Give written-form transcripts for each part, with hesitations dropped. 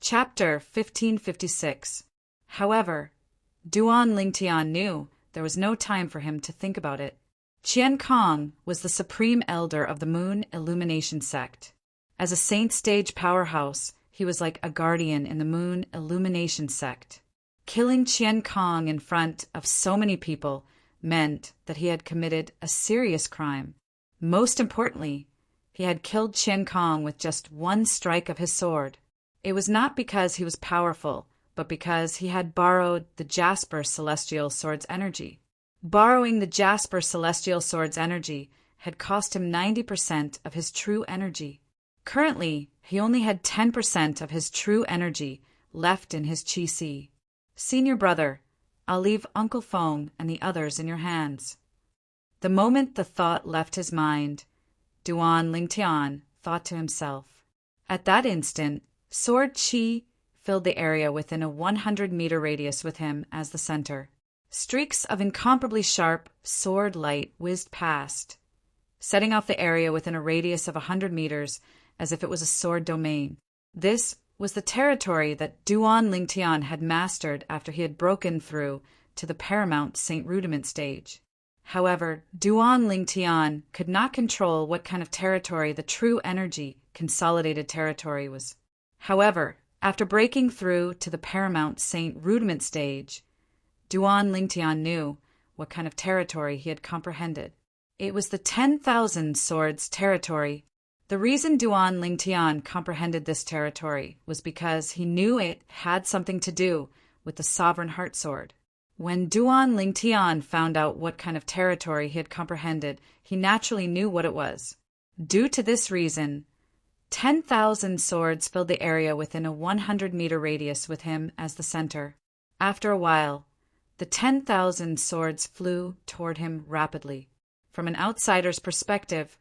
Chapter 1556. However, Duan Lingtian knew there was no time for him to think about it. Qian Kong was the supreme elder of the Moon Illumination sect. As a saint stage powerhouse, he was like a guardian in the Moon Illumination sect. Killing Qian Kong in front of so many people meant that he had committed a serious crime. Most importantly, he had killed Qian Kong with just one strike of his sword. It was not because he was powerful, but because he had borrowed the Jasper Celestial Sword's energy. Borrowing the Jasper Celestial Sword's energy had cost him 90% of his true energy. Currently, he only had 10% of his true energy left in his Qi. Senior brother, I'll leave Uncle Feng and the others in your hands. The moment the thought left his mind, Duan Lingtian thought to himself. At that instant, Sword Qi filled the area within a 100-meter radius with him as the center. Streaks of incomparably sharp sword light whizzed past, setting off the area within a radius of 100 meters as if it was a sword domain. This was the territory that Duan Lingtian had mastered after he had broken through to the paramount Saint Rudiment stage. However, Duan Lingtian could not control what kind of territory the true energy consolidated territory was. However, after breaking through to the paramount Saint Rudiment stage, Duan Lingtian knew what kind of territory he had comprehended. It was the 10,000 swords territory. The reason Duan Lingtian comprehended this territory was because he knew it had something to do with the Sovereign Heart Sword. When Duan Lingtian found out what kind of territory he had comprehended, he naturally knew what it was. Due to this reason, 10,000 swords filled the area within a 100-meter radius with him as the center. After a while, the 10,000 swords flew toward him rapidly. From an outsider's perspective,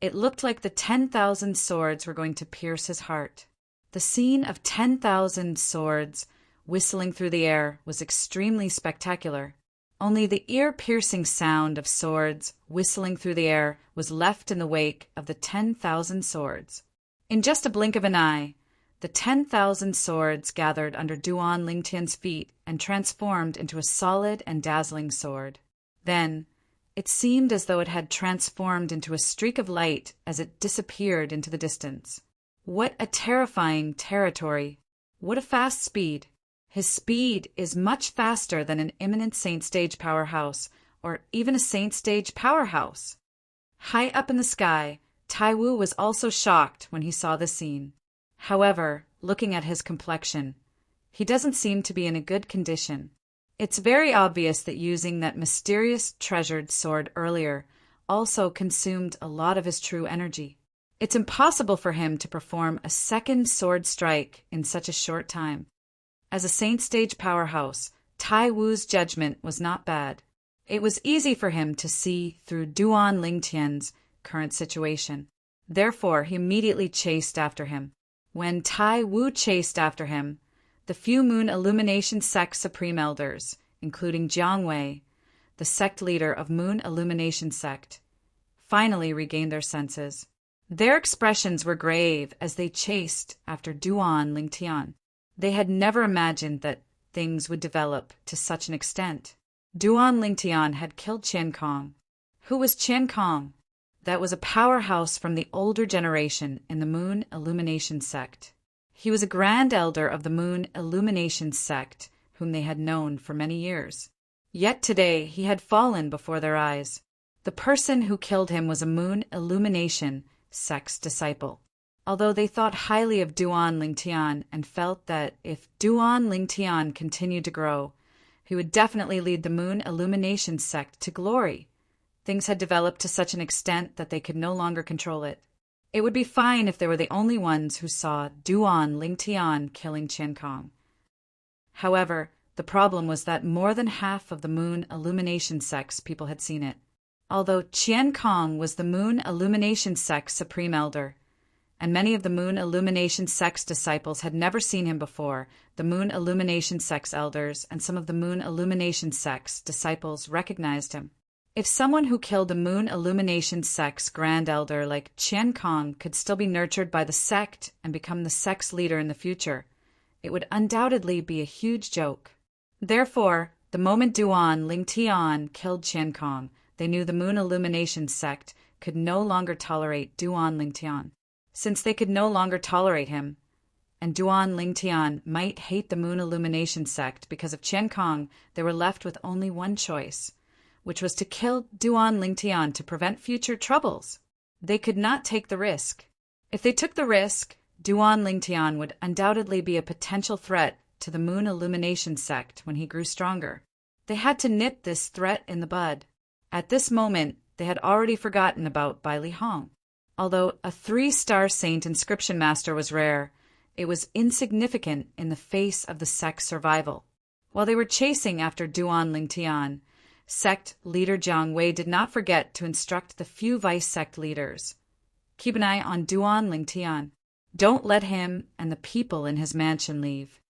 it looked like the 10,000 swords were going to pierce his heart. The scene of 10,000 swords whistling through the air was extremely spectacular. Only the ear-piercing sound of swords whistling through the air was left in the wake of the 10,000 swords. In just a blink of an eye, the 10,000 swords gathered under Duan Lingtian's feet and transformed into a solid and dazzling sword. Then, it seemed as though it had transformed into a streak of light as it disappeared into the distance. What a terrifying territory! What a fast speed! His speed is much faster than an imminent Saint Stage powerhouse, or even a Saint Stage powerhouse. High up in the sky, Tai Wu was also shocked when he saw the scene. However, looking at his complexion, he doesn't seem to be in a good condition. It's very obvious that using that mysterious treasured sword earlier also consumed a lot of his true energy. It's impossible for him to perform a second sword strike in such a short time. As a Saint Stage powerhouse, Tai Wu's judgment was not bad. It was easy for him to see through Duan Lingtian's current situation. Therefore, he immediately chased after him. When Tai Wu chased after him, the few Moon Illumination sect supreme elders, including Jiang Wei, the sect leader of Moon Illumination sect, finally regained their senses. Their expressions were grave as they chased after Duan Lingtian. They had never imagined that things would develop to such an extent. Duan Lingtian had killed Qian Kong. Who was Qian Kong? That was a powerhouse from the older generation in the Moon Illumination sect. He was a grand elder of the Moon Illumination sect, whom they had known for many years. Yet today he had fallen before their eyes. The person who killed him was a Moon Illumination sect's disciple. Although they thought highly of Duan Lingtian and felt that if Duan Lingtian continued to grow, he would definitely lead the Moon Illumination sect to glory, things had developed to such an extent that they could no longer control it. It would be fine if they were the only ones who saw Duan Lingtian killing Qian Kong. However, the problem was that more than half of the Moon Illumination sect's people had seen it. Although Qian Kong was the Moon Illumination sect's supreme elder, and many of the Moon Illumination sect's disciples had never seen him before, the Moon Illumination sect's elders and some of the Moon Illumination sect's disciples recognized him. If someone who killed a Moon Illumination sect's grand elder like Qian Kong could still be nurtured by the sect and become the sect's leader in the future, it would undoubtedly be a huge joke. Therefore, the moment Duan Lingtian killed Qian Kong, they knew the Moon Illumination sect could no longer tolerate Duan Lingtian. Since they could no longer tolerate him, and Duan Lingtian might hate the Moon Illumination sect because of Qian Kong, they were left with only one choice, which was to kill Duan Lingtian to prevent future troubles. They could not take the risk. If they took the risk, Duan Lingtian would undoubtedly be a potential threat to the Moon Illumination sect when he grew stronger. They had to nip this threat in the bud. At this moment, they had already forgotten about Bai Li Hong. Although a 3-star saint inscription master was rare, it was insignificant in the face of the sect's survival. While they were chasing after Duan Lingtian, sect leader Jiang Wei did not forget to instruct the few vice sect leaders. Keep an eye on Duan Lingtian. Don't let him and the people in his mansion leave.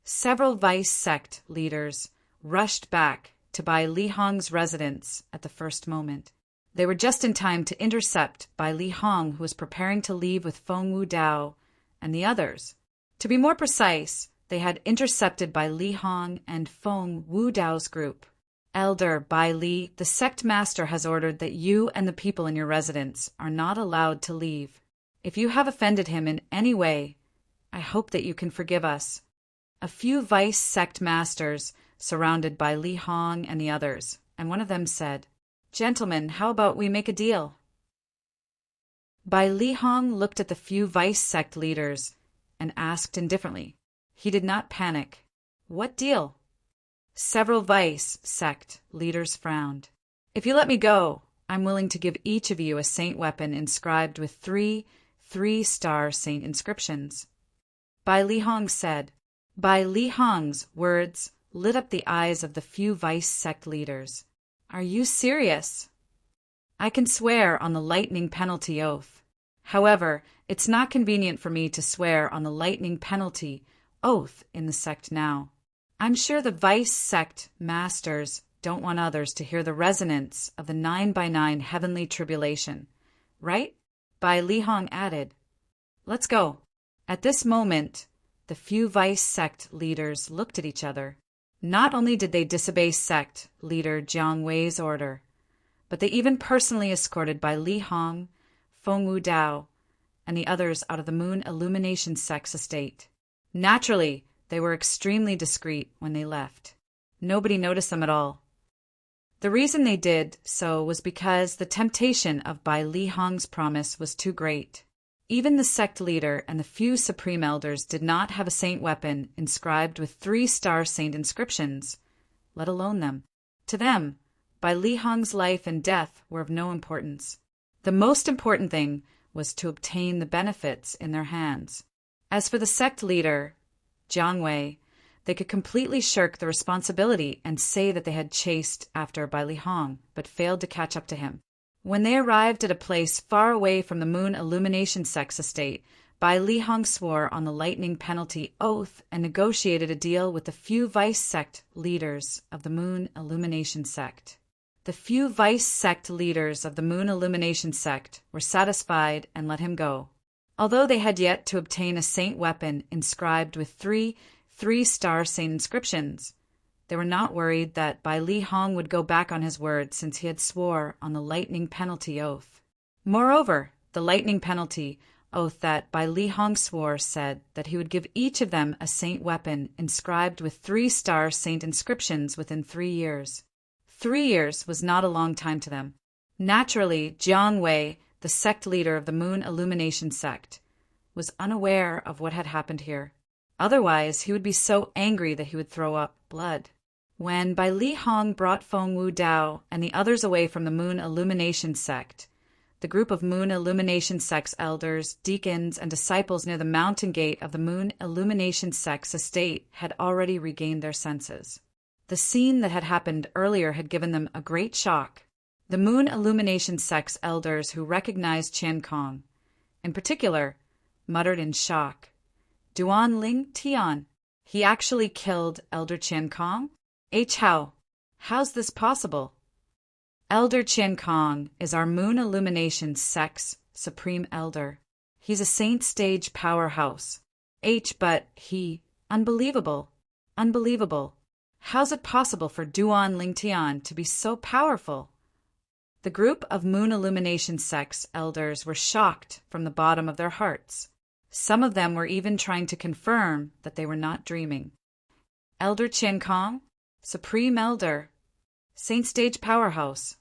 Several vice sect leaders rushed back to Bai Li Hong's residence at the first moment. They were just in time to intercept Bai Li Hong, who was preparing to leave with Feng Wu Dao and the others. To be more precise, they had intercepted Bai Li Hong and Feng Wu Dao's group. Elder Bai Li, the sect master has ordered that you and the people in your residence are not allowed to leave. If you have offended him in any way, I hope that you can forgive us. A few vice sect masters surrounded Bai Li Hong and the others, and one of them said, "Gentlemen, how about we make a deal?" Bai Li Hong looked at the few vice sect leaders and asked indifferently. He did not panic. "What deal?" Several vice sect leaders frowned. "If you let me go, I'm willing to give each of you a saint weapon inscribed with 3-star saint inscriptions." Bai Li Hong said. Bai Li Hong's words lit up the eyes of the few vice sect leaders. "Are you serious?" "I can swear on the lightning penalty oath. However, it's not convenient for me to swear on the lightning penalty oath in the sect now. I'm sure the vice sect masters don't want others to hear the resonance of the 9x9 heavenly tribulation, right?" Bai Li Hong added. "Let's go." At this moment, the few vice sect leaders looked at each other. Not only did they disobey sect leader Jiang Wei's order, but they even personally escorted Bai Li Hong, Feng Wu Dao, and the others out of the Moon Illumination sect's estate. Naturally, they were extremely discreet when they left. Nobody noticed them at all. The reason they did so was because the temptation of Bai Li Hong's promise was too great. Even the sect leader and the few supreme elders did not have a saint weapon inscribed with 3-star saint inscriptions, let alone them. To them, Bai Li Hong's life and death were of no importance. The most important thing was to obtain the benefits in their hands. As for the sect leader, Jiang Wei, they could completely shirk the responsibility and say that they had chased after Bai Li Hong, but failed to catch up to him. When they arrived at a place far away from the Moon Illumination sect's estate, Bai Li Hong swore on the lightning penalty oath and negotiated a deal with the few vice sect leaders of the Moon Illumination sect. The few vice sect leaders of the Moon Illumination sect were satisfied and let him go. Although they had yet to obtain a saint weapon inscribed with 3-star saint inscriptions, they were not worried that Bai Li Hong would go back on his word since he had swore on the lightning penalty oath. Moreover, the lightning penalty oath that Bai Li Hong swore said that he would give each of them a saint weapon inscribed with 3-star saint inscriptions within 3 years. 3 years was not a long time to them. Naturally, Jiang Wei, the sect leader of the Moon Illumination sect, was unaware of what had happened here. Otherwise, he would be so angry that he would throw up blood. When Bai Li Hong brought Feng Wu Dao and the others away from the Moon Illumination sect, the group of Moon Illumination sect's elders, deacons, and disciples near the mountain gate of the Moon Illumination sect's estate had already regained their senses. The scene that had happened earlier had given them a great shock. The Moon Illumination sect's elders who recognized Qian Kong, in particular, muttered in shock, "Duan Lingtian, he actually killed Elder Qian Kong? How's this possible?" Elder Qian Kong is our Moon Illumination sect's supreme elder. He's a saint stage powerhouse. But he Unbelievable. Unbelievable. How's it possible for Duan Lingtian to be so powerful? The group of Moon Illumination sect's elders were shocked from the bottom of their hearts. Some of them were even trying to confirm that they were not dreaming. Elder Qian Kong, Supreme Elder, Saint Stage Powerhouse.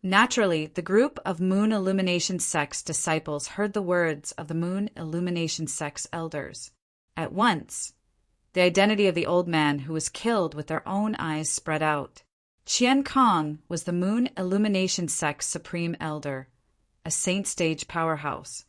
Naturally, the group of Moon Illumination sect's disciples heard the words of the Moon Illumination sect's elders. At once, the identity of the old man who was killed with their own eyes spread out. Qian Kong was the Moon Illumination sect's Supreme Elder, a Saint Stage Powerhouse.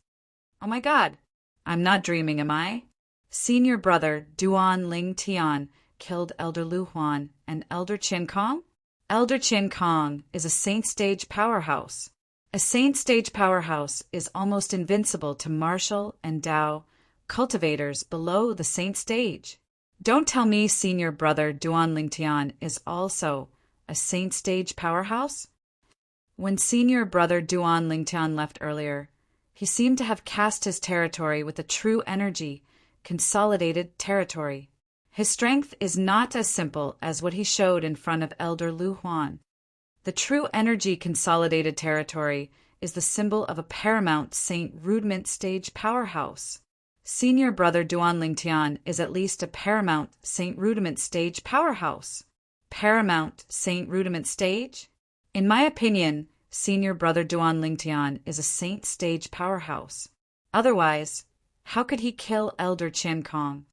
Oh my God, I'm not dreaming, am I? Senior brother Duan Ling Tian killed Elder Lu Huan and Elder Qian Kong? Elder Qian Kong is a Saint Stage Powerhouse. A Saint Stage Powerhouse is almost invincible to martial and Dao cultivators below the Saint Stage. Don't tell me senior brother Duan Lingtian is also a Saint Stage Powerhouse? When senior brother Duan Lingtian left earlier, he seemed to have cast his territory with a true energy, consolidated territory. His strength is not as simple as what he showed in front of Elder Lu Huan. The true energy consolidated territory is the symbol of a paramount Saint Rudiment Stage Powerhouse. Senior brother Duan Lingtian is at least a paramount Saint Rudiment Stage Powerhouse. Paramount Saint Rudiment Stage? In my opinion, senior brother Duan Lingtian is a Saint Stage Powerhouse. Otherwise, how could he kill Elder Qian Kong?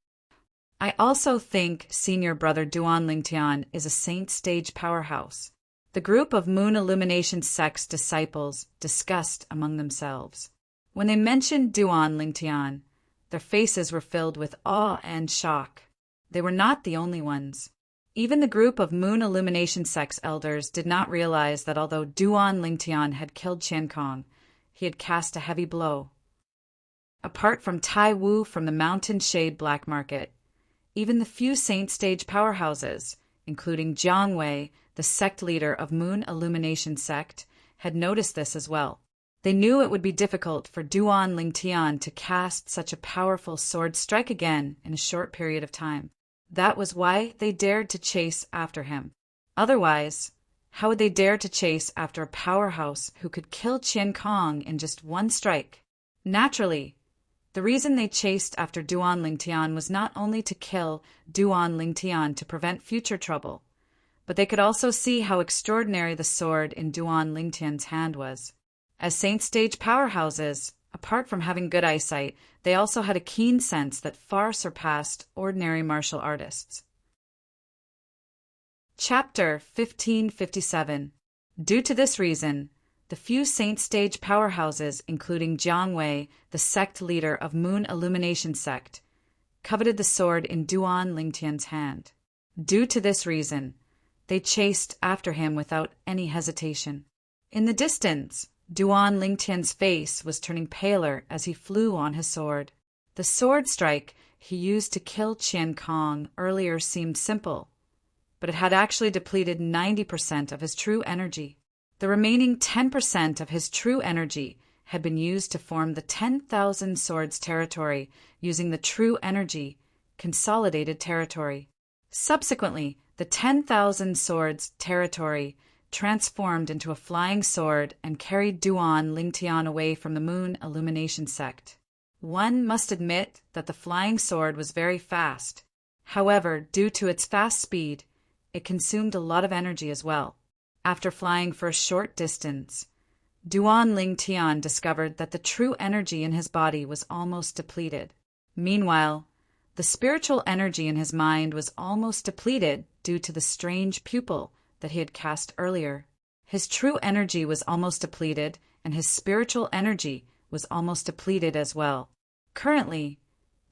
I also think senior brother Duan Lingtian is a Saint Stage Powerhouse. The group of Moon Illumination sect's disciples discussed among themselves. When they mentioned Duan Lingtian, their faces were filled with awe and shock. They were not the only ones. Even the group of Moon Illumination sect's elders did not realize that although Duan Lingtian had killed Qian Kong, he had cast a heavy blow. Apart from Tai Wu from the Mountain Shade Black Market, even the few Saint Stage Powerhouses, including Jiang Wei, the sect leader of Moon Illumination sect, had noticed this as well. They knew it would be difficult for Duan Lingtian to cast such a powerful sword strike again in a short period of time. That was why they dared to chase after him. Otherwise, how would they dare to chase after a powerhouse who could kill Qian Kong in just one strike? Naturally, the reason they chased after Duan Lingtian was not only to kill Duan Lingtian to prevent future trouble, but they could also see how extraordinary the sword in Duan Lingtian's hand was. As Saint Stage Powerhouses, apart from having good eyesight, they also had a keen sense that far surpassed ordinary martial artists. Chapter 1557. Due to this reason, the few Saint Stage Powerhouses, including Jiang Wei, the sect leader of Moon Illumination sect, coveted the sword in Duan Lingtian's hand. Due to this reason, they chased after him without any hesitation. In the distance, Duan Lingtian's face was turning paler as he flew on his sword. The sword strike he used to kill Qian Kong earlier seemed simple, but it had actually depleted 90% of his true energy. The remaining 10% of his true energy had been used to form the 10,000 swords territory using the true energy, consolidated territory. Subsequently, the 10,000 swords territory transformed into a flying sword and carried Duan Lingtian away from the Moon Illumination sect. One must admit that the flying sword was very fast. However, due to its fast speed, it consumed a lot of energy as well. After flying for a short distance, Duan Lingtian discovered that the true energy in his body was almost depleted. Meanwhile, the spiritual energy in his mind was almost depleted due to the strange pupil that he had cast earlier. His true energy was almost depleted, and his spiritual energy was almost depleted as well. Currently,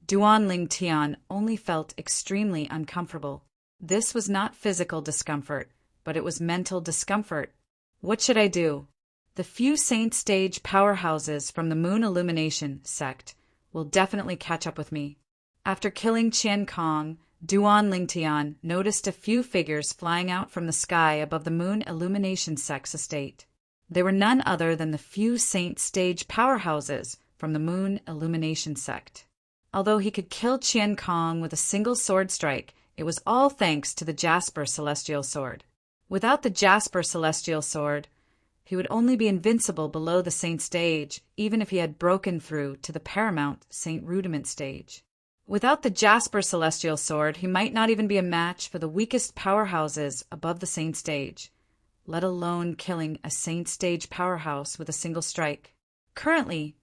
Duan Lingtian only felt extremely uncomfortable. This was not physical discomfort, but it was mental discomfort. What should I do? The few Saint Stage Powerhouses from the Moon Illumination sect will definitely catch up with me. After killing Qian Kong, Duan Lingtian noticed a few figures flying out from the sky above the Moon Illumination sect's estate. They were none other than the few Saint Stage Powerhouses from the Moon Illumination sect. Although he could kill Qian Kong with a single sword strike, it was all thanks to the Jasper Celestial Sword. Without the Jasper Celestial Sword, he would only be invincible below the Saint stage, even if he had broken through to the paramount Saint Rudiment stage. Without the Jasper Celestial Sword, he might not even be a match for the weakest powerhouses above the Saint stage, let alone killing a Saint stage powerhouse with a single strike. Currently,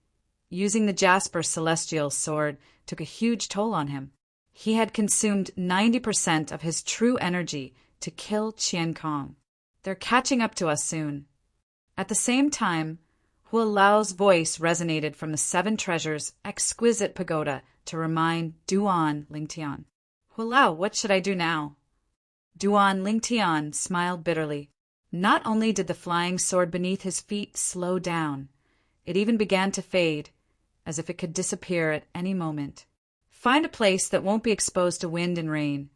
using the Jasper Celestial Sword took a huge toll on him. He had consumed 90% of his true energy to kill Qian Kong. They're catching up to us soon. At the same time, Hua Lao's voice resonated from the Seven Treasures' exquisite pagoda to remind Duan Lingtian. Hua Lao, what should I do now? Duan Lingtian smiled bitterly. Not only did the flying sword beneath his feet slow down, it even began to fade, as if it could disappear at any moment. Find a place that won't be exposed to wind and rain,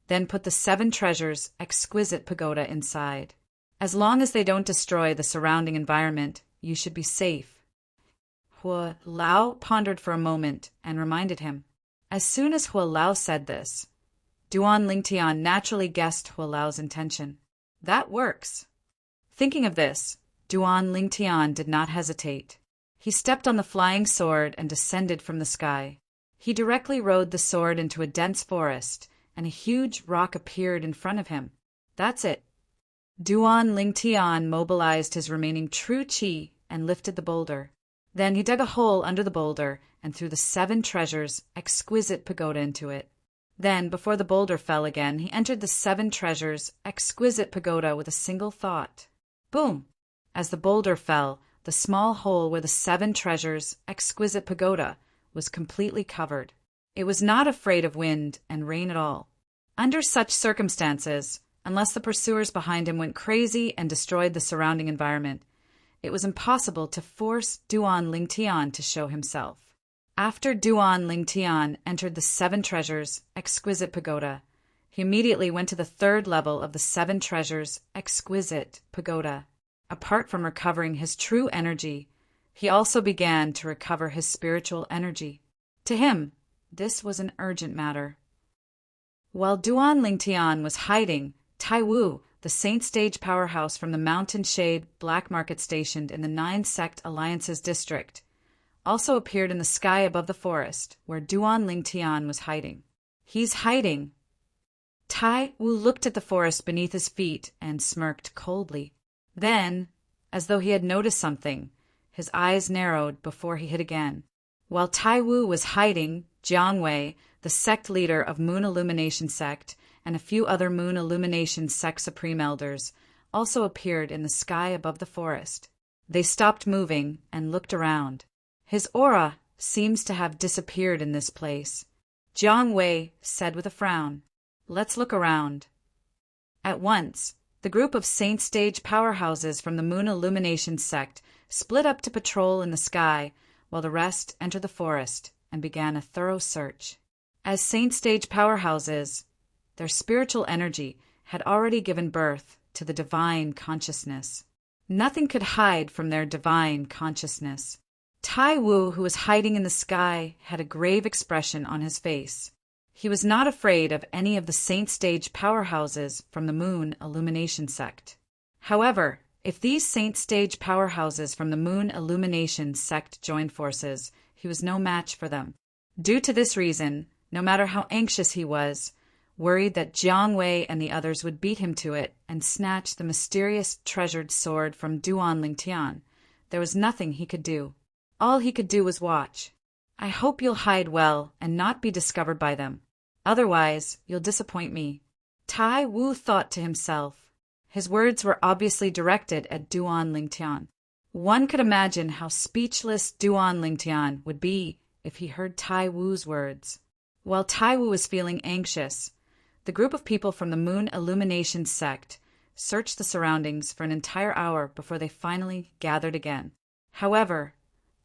then put the Seven Treasures' exquisite pagoda inside. As long as they don't destroy the surrounding environment, you should be safe. Hua Lao pondered for a moment and reminded him. As soon as Hua Lao said this, Duan Lingtian naturally guessed Hua Lao's intention. That works. Thinking of this, Duan Lingtian did not hesitate. He stepped on the flying sword and descended from the sky. He directly rode the sword into a dense forest, and a huge rock appeared in front of him. That's it. Duan Lingtian mobilized his remaining true qi and lifted the boulder. Then he dug a hole under the boulder and threw the Seven Treasures' exquisite pagoda into it. Then, before the boulder fell again, he entered the Seven Treasures' exquisite pagoda with a single thought. Boom! As the boulder fell, the small hole where the Seven Treasures' exquisite pagoda was completely covered. It was not afraid of wind and rain at all. Under such circumstances, unless the pursuers behind him went crazy and destroyed the surrounding environment, it was impossible to force Duan Lingtian to show himself. After Duan Lingtian entered the Seven Treasures' exquisite pagoda, he immediately went to the third level of the Seven Treasures' exquisite pagoda. Apart from recovering his true energy, he also began to recover his spiritual energy. To him, this was an urgent matter. While Duan Lingtian was hiding, Tai Wu, the Saint Stage powerhouse from the Mountain Shade Black Market stationed in the Nine Sect Alliances district, also appeared in the sky above the forest where Duan Lingtian was hiding. He's hiding. Tai Wu looked at the forest beneath his feet and smirked coldly. Then, as though he had noticed something, his eyes narrowed before he hit again. While Tai Wu was hiding, Jiang Wei, the sect leader of Moon Illumination Sect, and a few other Moon Illumination Sect Supreme Elders also appeared in the sky above the forest. They stopped moving and looked around. His aura seems to have disappeared in this place. Jiang Wei said with a frown, "Let's look around." At once, the group of Saint Stage powerhouses from the Moon Illumination Sect split up to patrol in the sky, while the rest entered the forest and began a thorough search. As Saint Stage powerhouses, their spiritual energy had already given birth to the divine consciousness. Nothing could hide from their divine consciousness. Tai Wu, who was hiding in the sky, had a grave expression on his face. He was not afraid of any of the Saint Stage powerhouses from the Moon Illumination Sect. However, if these Saint Stage powerhouses from the Moon Illumination Sect joined forces, he was no match for them. Due to this reason, no matter how anxious he was, worried that Jiang Wei and the others would beat him to it and snatch the mysterious treasured sword from Duan Lingtian, there was nothing he could do. All he could do was watch. I hope you'll hide well and not be discovered by them. Otherwise, you'll disappoint me. Tai Wu thought to himself. His words were obviously directed at Duan Lingtian. One could imagine how speechless Duan Lingtian would be if he heard Tai Wu's words. While Tai Wu was feeling anxious, the group of people from the Moon Illumination Sect searched the surroundings for an entire hour before they finally gathered again. However,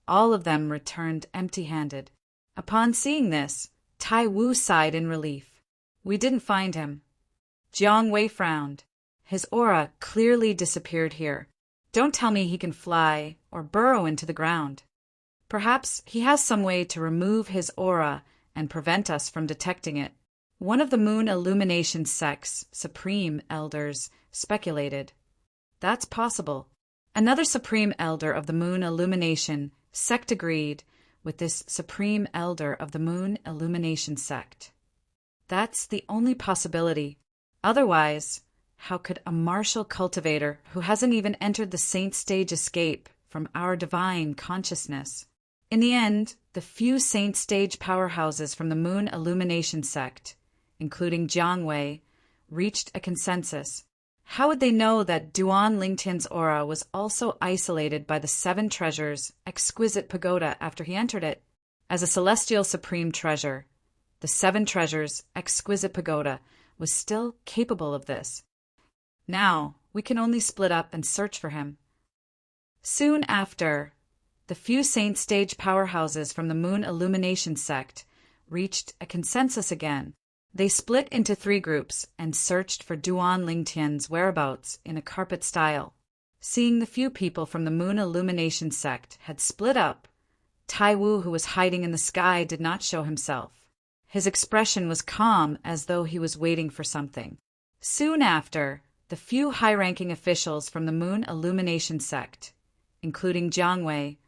all of them returned empty-handed. Upon seeing this, Tai Wu sighed in relief. We didn't find him. Jiang Wei frowned. His aura clearly disappeared here. Don't tell me he can fly or burrow into the ground. Perhaps he has some way to remove his aura and prevent us from detecting it. One of the Moon Illumination sect's supreme elders speculated. That's possible. Another supreme elder of the Moon Illumination sect agreed with this supreme elder of the Moon Illumination sect. That's the only possibility. Otherwise, how could a martial cultivator who hasn't even entered the saint stage escape from our divine consciousness? In the end, the few saint stage powerhouses from the Moon Illumination sect, including Jiang Wei, reached a consensus. How would they know that Duan Lingtian's aura was also isolated by the Seven Treasures' exquisite pagoda after he entered it? As a celestial supreme treasure, the Seven Treasures' exquisite pagoda was still capable of this. Now, we can only split up and search for him. Soon after, the few saint stage powerhouses from the Moon Illumination sect reached a consensus again. They split into 3 groups and searched for Duan Lingtian's whereabouts in a carpet style. Seeing the few people from the Moon Illumination sect had split up, Tai Wu, who was hiding in the sky, did not show himself. His expression was calm, as though he was waiting for something. Soon after, the few high-ranking officials from the Moon Illumination sect, including Jiang Wei,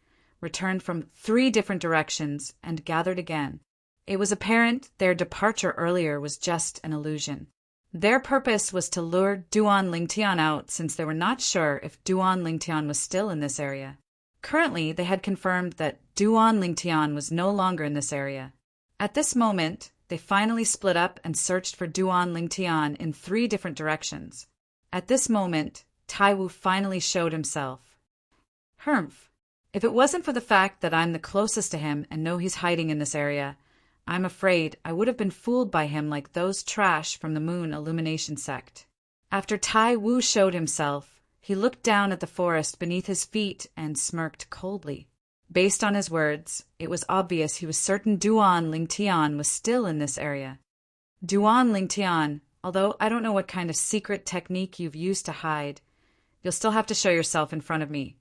returned from 3 different directions and gathered again. It was apparent their departure earlier was just an illusion. Their purpose was to lure Duan Lingtian out, since they were not sure if Duan Lingtian was still in this area. Currently, they had confirmed that Duan Lingtian was no longer in this area. At this moment, they finally split up and searched for Duan Lingtian in 3 different directions. At this moment, Tai Wu finally showed himself. Humph. If it wasn't for the fact that I'm the closest to him and know he's hiding in this area, I'm afraid I would have been fooled by him like those trash from the Moon Illumination sect. After Tai Wu showed himself, he looked down at the forest beneath his feet and smirked coldly. Based on his words, it was obvious he was certain Duan Lingtian was still in this area. Duan Lingtian, although I don't know what kind of secret technique you've used to hide, you'll still have to show yourself in front of me.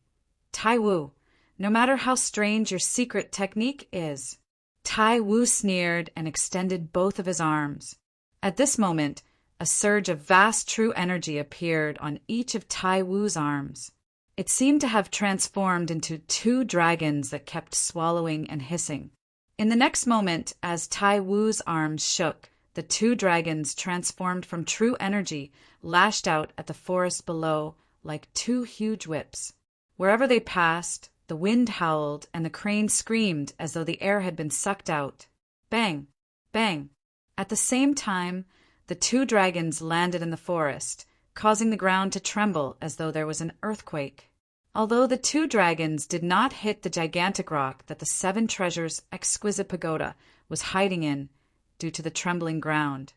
Tai Wu, no matter how strange your secret technique is. Tai Wu sneered and extended both of his arms. At this moment, a surge of vast true energy appeared on each of Tai Wu's arms. It seemed to have transformed into 2 dragons that kept swallowing and hissing. In the next moment, as Tai Wu's arms shook, the 2 dragons, transformed from true energy, lashed out at the forest below like 2 huge whips. Wherever they passed, the wind howled and the crane screamed as though the air had been sucked out. Bang! Bang! At the same time, the 2 dragons landed in the forest, causing the ground to tremble as though there was an earthquake. Although the 2 dragons did not hit the gigantic rock that the Seven Treasures' exquisite pagoda was hiding in due to the trembling ground,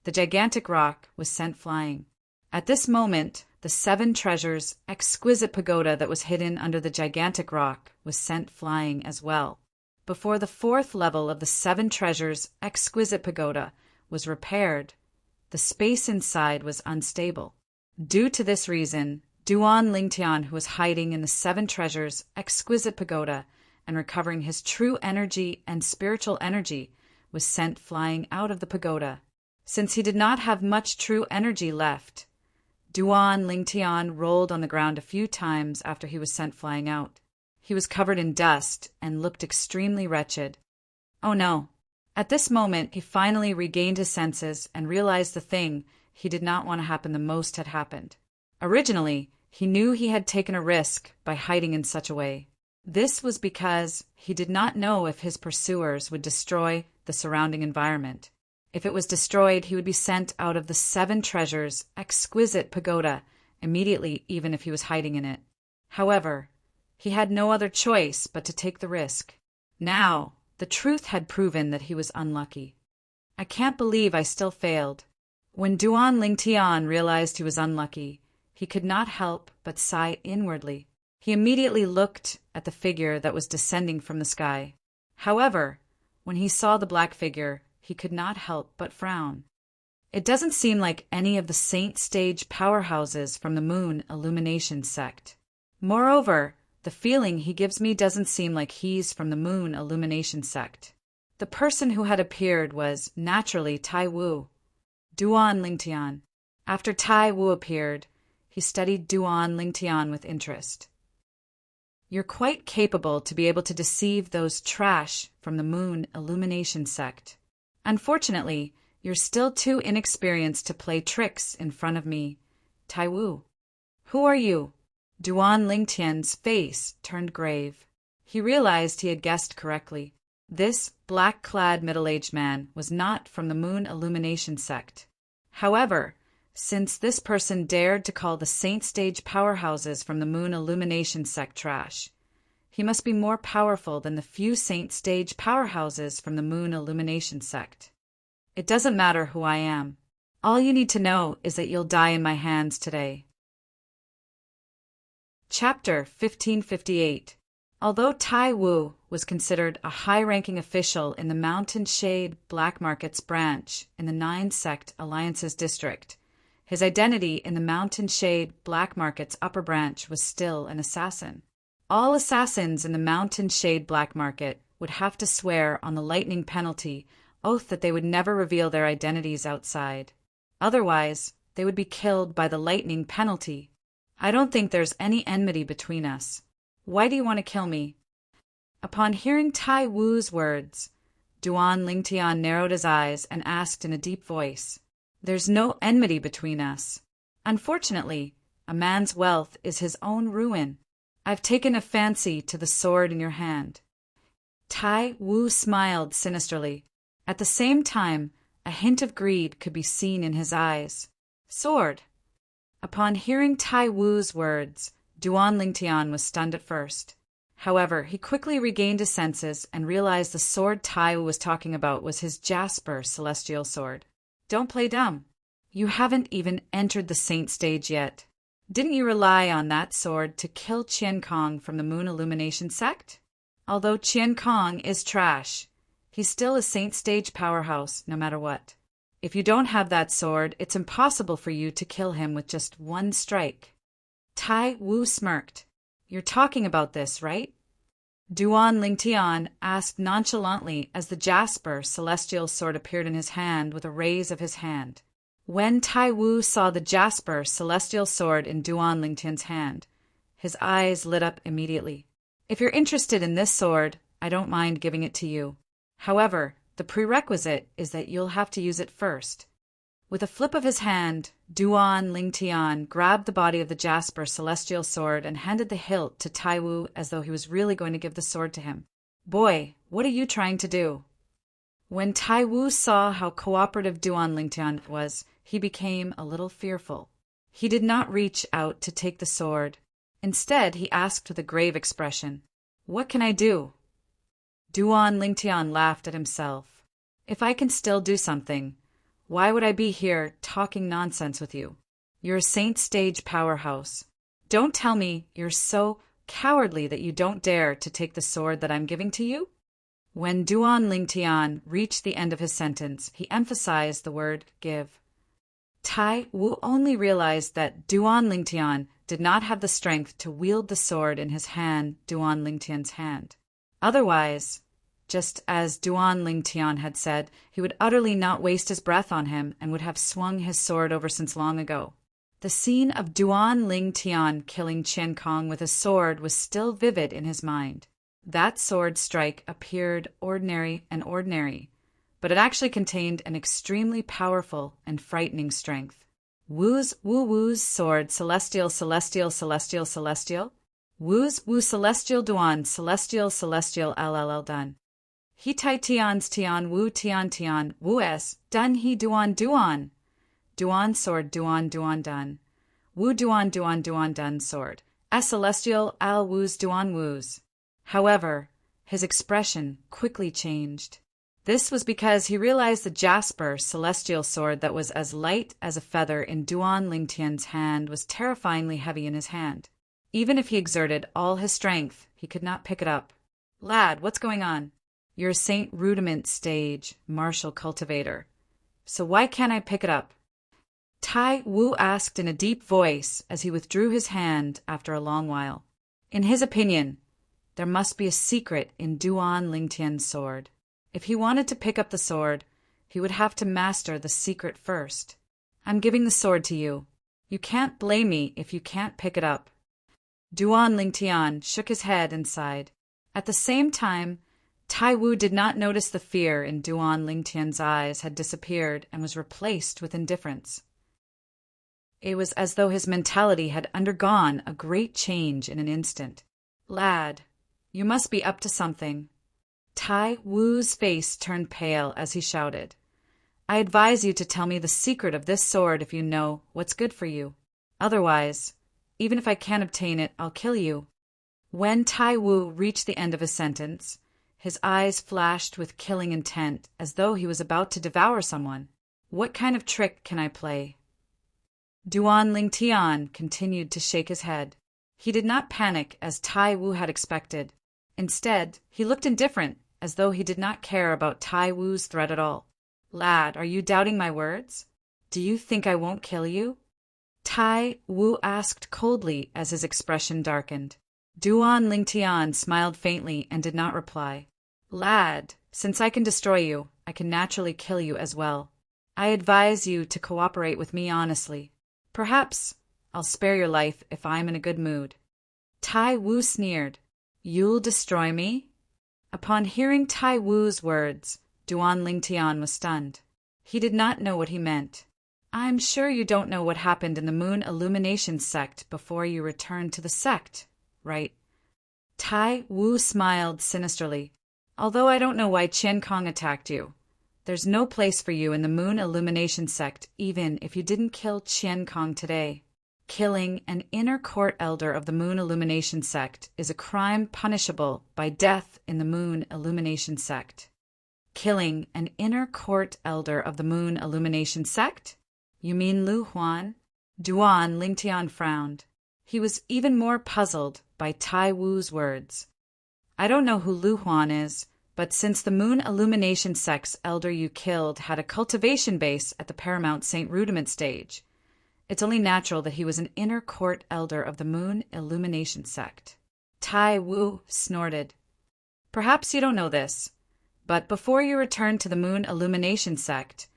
the gigantic rock was sent flying. At this moment, the Seven Treasures' exquisite pagoda that was hidden under the gigantic rock was sent flying as well. Before the 4th level of the Seven Treasures' exquisite pagoda was repaired, the space inside was unstable. Due to this reason, Duan Lingtian, who was hiding in the Seven Treasures' exquisite pagoda and recovering his true energy and spiritual energy, was sent flying out of the pagoda. Since he did not have much true energy left, Duan Lingtian rolled on the ground a few times after he was sent flying out. He was covered in dust and looked extremely wretched. Oh no! At this moment, he finally regained his senses and realized the thing he did not want to happen the most had happened. Originally, he knew he had taken a risk by hiding in such a way. This was because he did not know if his pursuers would destroy the surrounding environment. If it was destroyed, he would be sent out of the Seven Treasures' exquisite pagoda immediately, even if he was hiding in it. However, he had no other choice but to take the risk. Now, the truth had proven that he was unlucky. I can't believe I still failed. When Duan Lingtian realized he was unlucky, he could not help but sigh inwardly. He immediately looked at the figure that was descending from the sky. However, when he saw the black figure, he could not help but frown. It doesn't seem like any of the saint stage powerhouses from the Moon Illumination sect. Moreover, the feeling he gives me doesn't seem like he's from the Moon Illumination sect. The person who had appeared was, naturally, Tai Wu. Duan Lingtian. After Tai Wu appeared, he studied Duan Lingtian with interest. You're quite capable to be able to deceive those trash from the Moon Illumination sect. Unfortunately, you're still too inexperienced to play tricks in front of me, Tai Wu. Who are you? Duan Lingtian's face turned grave. He realized he had guessed correctly. This black-clad middle-aged man was not from the Moon Illumination sect. However, since this person dared to call the Saint Stage powerhouses from the Moon Illumination sect trash, he must be more powerful than the few Saint Stage powerhouses from the Moon Illumination sect. It doesn't matter who I am. All you need to know is that you'll die in my hands today. Chapter 1558. Although Tai Wu was considered a high-ranking official in the Mountain Shade Black Markets branch in the Nine Sect Alliances district, his identity in the Mountain Shade Black Markets upper branch was still an assassin. All assassins in the Mountain Shade Black Market would have to swear on the lightning penalty oath that they would never reveal their identities outside. Otherwise, they would be killed by the lightning penalty. I don't think there's any enmity between us. Why do you want to kill me? Upon hearing Tai Wu's words, Duan Lingtian narrowed his eyes and asked in a deep voice, There's no enmity between us. Unfortunately, a man's wealth is his own ruin. I've taken a fancy to the sword in your hand. Tai Wu smiled sinisterly. At the same time, a hint of greed could be seen in his eyes. Sword. Upon hearing Tai Wu's words, Duan Lingtian was stunned at first. However, he quickly regained his senses and realized the sword Tai Wu was talking about was his Jasper celestial sword. Don't play dumb. You haven't even entered the Saint Stage yet. Didn't you rely on that sword to kill Qian Kong from the Moon Illumination sect? Although Qian Kong is trash, he's still a Saint Stage powerhouse no matter what. If you don't have that sword, it's impossible for you to kill him with just one strike. Tai Wu smirked. You're talking about this, right? Duan Lingtian asked nonchalantly as the Jasper celestial sword appeared in his hand with a raise of his hand. When Tai Wu saw the Jasper celestial sword in Duan Lingtian's hand, his eyes lit up immediately. If you're interested in this sword, I don't mind giving it to you. However, the prerequisite is that you'll have to use it first. With a flip of his hand, Duan Lingtian grabbed the body of the Jasper celestial sword and handed the hilt to Tai Wu as though he was really going to give the sword to him. Boy, what are you trying to do? When Tai Wu saw how cooperative Duan Lingtian was, he became a little fearful. He did not reach out to take the sword. Instead, he asked with a grave expression, What can I do? Duan Lingtian laughed at himself. If I can still do something, why would I be here talking nonsense with you? You're a Saint Stage powerhouse. Don't tell me you're so cowardly that you don't dare to take the sword that I'm giving to you? When Duan Lingtian reached the end of his sentence, he emphasized the word give. Tai Wu only realized that Duan Lingtian did not have the strength to wield the sword in his hand, Duan Lingtian's hand. Otherwise, just as Duan Lingtian had said, he would utterly not waste his breath on him and would have swung his sword over since long ago. The scene of Duan Lingtian killing Qian Kong with a sword was still vivid in his mind. That sword strike appeared ordinary, but it actually contained an extremely powerful and frightening strength. Wu's sword, celestial. Wu celestial Duan, celestial LLL done. He tai tian's tian, Wu s, dun he Duan. Duan sword, Duan done. Wu Duan done sword. Celestial al Wu's Duan Wu's. However, his expression quickly changed. This was because he realized the Jasper celestial sword that was as light as a feather in Duan Lingtian's hand was terrifyingly heavy in his hand. Even if he exerted all his strength, he could not pick it up. Lad, what's going on? You're a Saint Rudiment Stage martial cultivator. So why can't I pick it up? Tai Wu asked in a deep voice as he withdrew his hand after a long while. In his opinion, there must be a secret in Duan Lingtian's sword. If he wanted to pick up the sword, he would have to master the secret first. I'm giving the sword to you. You can't blame me if you can't pick it up. Duan Lingtian shook his head and sighed. At the same time, Tai Wu did not notice the fear in Duan Lingtian's eyes had disappeared and was replaced with indifference. It was as though his mentality had undergone a great change in an instant. Lad, you must be up to something. Tai Wu's face turned pale as he shouted. I advise you to tell me the secret of this sword if you know what's good for you. Otherwise, even if I can't obtain it, I'll kill you. When Tai Wu reached the end of his sentence, his eyes flashed with killing intent as though he was about to devour someone. What kind of trick can I play? Duan Lingtian continued to shake his head. He did not panic as Tai Wu had expected. Instead, he looked indifferent, as though he did not care about Tai Wu's threat at all. Lad, are you doubting my words? Do you think I won't kill you? Tai Wu asked coldly as his expression darkened. Duan Lingtian smiled faintly and did not reply. Lad, since I can destroy you, I can naturally kill you as well. I advise you to cooperate with me honestly. Perhaps I'll spare your life if I'm in a good mood. Tai Wu sneered. You'll destroy me? Upon hearing Tai Wu's words, Duan Lingtian was stunned. He did not know what he meant. I'm sure you don't know what happened in the Moon Illumination sect before you returned to the sect, right? Tai Wu smiled sinisterly. Although I don't know why Qian Kong attacked you. There's no place for you in the Moon Illumination sect, even if you didn't kill Qian Kong today. Killing an inner court elder of the Moon Illumination sect is a crime punishable by death in the Moon Illumination sect. Killing an inner court elder of the Moon Illumination sect? You mean Lu Huan? Duan Lingtian frowned. He was even more puzzled by Tai Wu's words. I don't know who Lu Huan is, but since the Moon Illumination sect's elder you killed had a cultivation base at the Paramount St. Rudiment stage, it's only natural that he was an inner court elder of the Moon Illumination sect. Tai Wu snorted. Perhaps you don't know this, but before you returned to the Moon Illumination sect,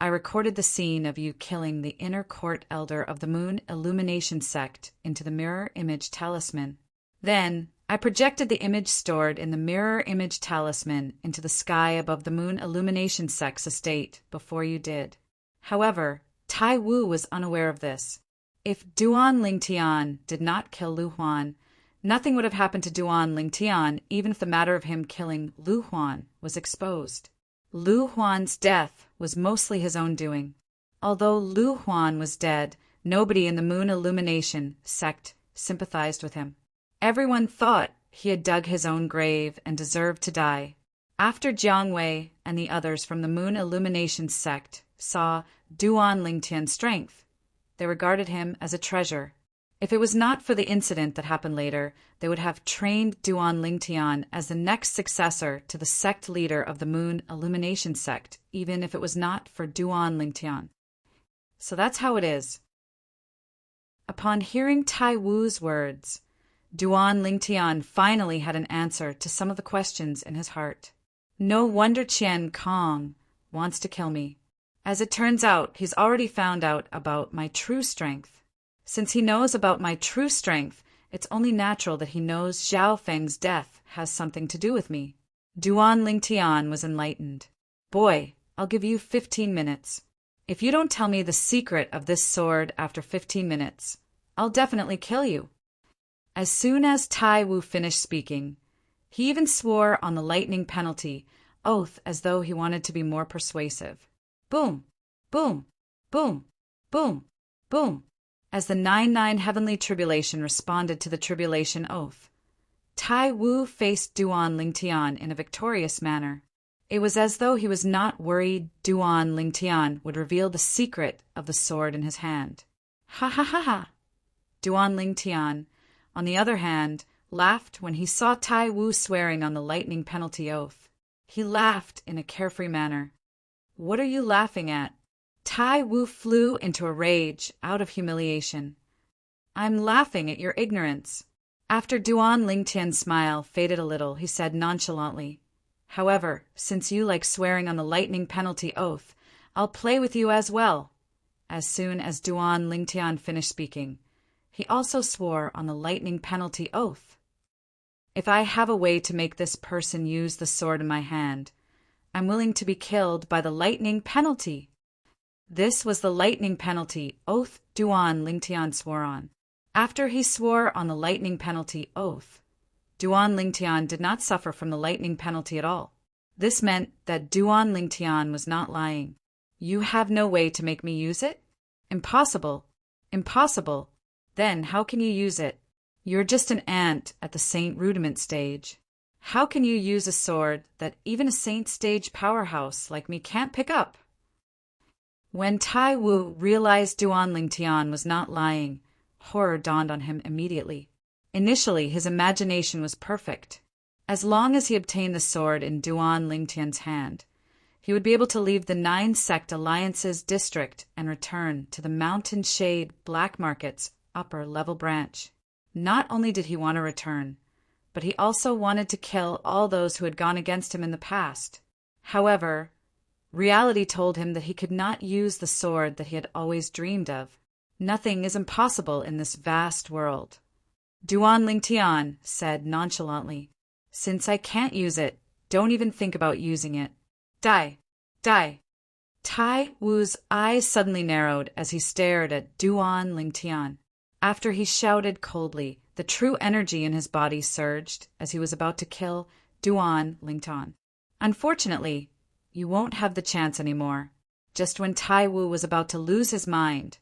I recorded the scene of you killing the inner court elder of the Moon Illumination sect into the mirror image talisman. Then, I projected the image stored in the mirror image talisman into the sky above the Moon Illumination sect's estate before you did. However, Tai Wu was unaware of this. If Duan Lingtian did not kill Lu Huan, nothing would have happened to Duan Lingtian even if the matter of him killing Lu Huan was exposed. Lu Huan's death was mostly his own doing. Although Lu Huan was dead, nobody in the Moon Illumination sect sympathized with him. Everyone thought he had dug his own grave and deserved to die. After Jiang Wei and the others from the Moon Illumination sect saw Duan Lingtian's strength, they regarded him as a treasure. If it was not for the incident that happened later, they would have trained Duan Lingtian as the next successor to the sect leader of the Moon Illumination sect, even if it was not for Duan Lingtian. So that's how it is. Upon hearing Tai Wu's words, Duan Lingtian finally had an answer to some of the questions in his heart. No wonder Qian Kong wants to kill me. As it turns out, he's already found out about my true strength. Since he knows about my true strength, it's only natural that he knows Zhao Feng's death has something to do with me. Duan Lingtian was enlightened. Boy, I'll give you 15 minutes. If you don't tell me the secret of this sword after 15 minutes, I'll definitely kill you. As soon as Tai Wu finished speaking, he even swore on the lightning penalty oath as though he wanted to be more persuasive. Boom, boom, boom, boom, boom, as the 99 heavenly tribulation responded to the tribulation oath. Tai Wu faced Duan Lingtian in a victorious manner. It was as though he was not worried Duan Lingtian would reveal the secret of the sword in his hand. Ha ha ha ha! Duan Lingtian, on the other hand, laughed when he saw Tai Wu swearing on the lightning penalty oath. He laughed in a carefree manner. What are you laughing at? Tai Wu flew into a rage out of humiliation. I'm laughing at your ignorance. After Duan Lingtian's smile faded a little, he said nonchalantly, However, since you like swearing on the lightning penalty oath, I'll play with you as well." As soon as Duan Lingtian finished speaking, he also swore on the lightning penalty oath. "If I have a way to make this person use the sword in my hand, I'm willing to be killed by the lightning penalty." This was the lightning penalty oath Duan Lingtian swore on. After he swore on the lightning penalty oath, Duan Lingtian did not suffer from the lightning penalty at all. This meant that Duan Lingtian was not lying. "You have no way to make me use it? Impossible. Impossible. Then how can you use it? You're just an ant at the Saint Rudiment stage. How can you use a sword that even a Saint stage powerhouse like me can't pick up?" When Tai Wu realized Duan Lingtian was not lying, horror dawned on him immediately. Initially, his imagination was perfect. As long as he obtained the sword in Duan Lingtian's hand, he would be able to leave the 9 Sect Alliances district and return to the Mountain Shade Black Market's upper-level branch. Not only did he want to return, but he also wanted to kill all those who had gone against him in the past. However, reality told him that he could not use the sword that he had always dreamed of. Nothing is impossible in this vast world. Duan Lingtian said nonchalantly, "Since I can't use it, don't even think about using it. Die! Die!" Tai Wu's eyes suddenly narrowed as he stared at Duan Lingtian. After he shouted coldly, the true energy in his body surged as he was about to kill Duan Lingtian. Unfortunately, you won't have the chance anymore. Just when Tai Wu was about to lose his mind,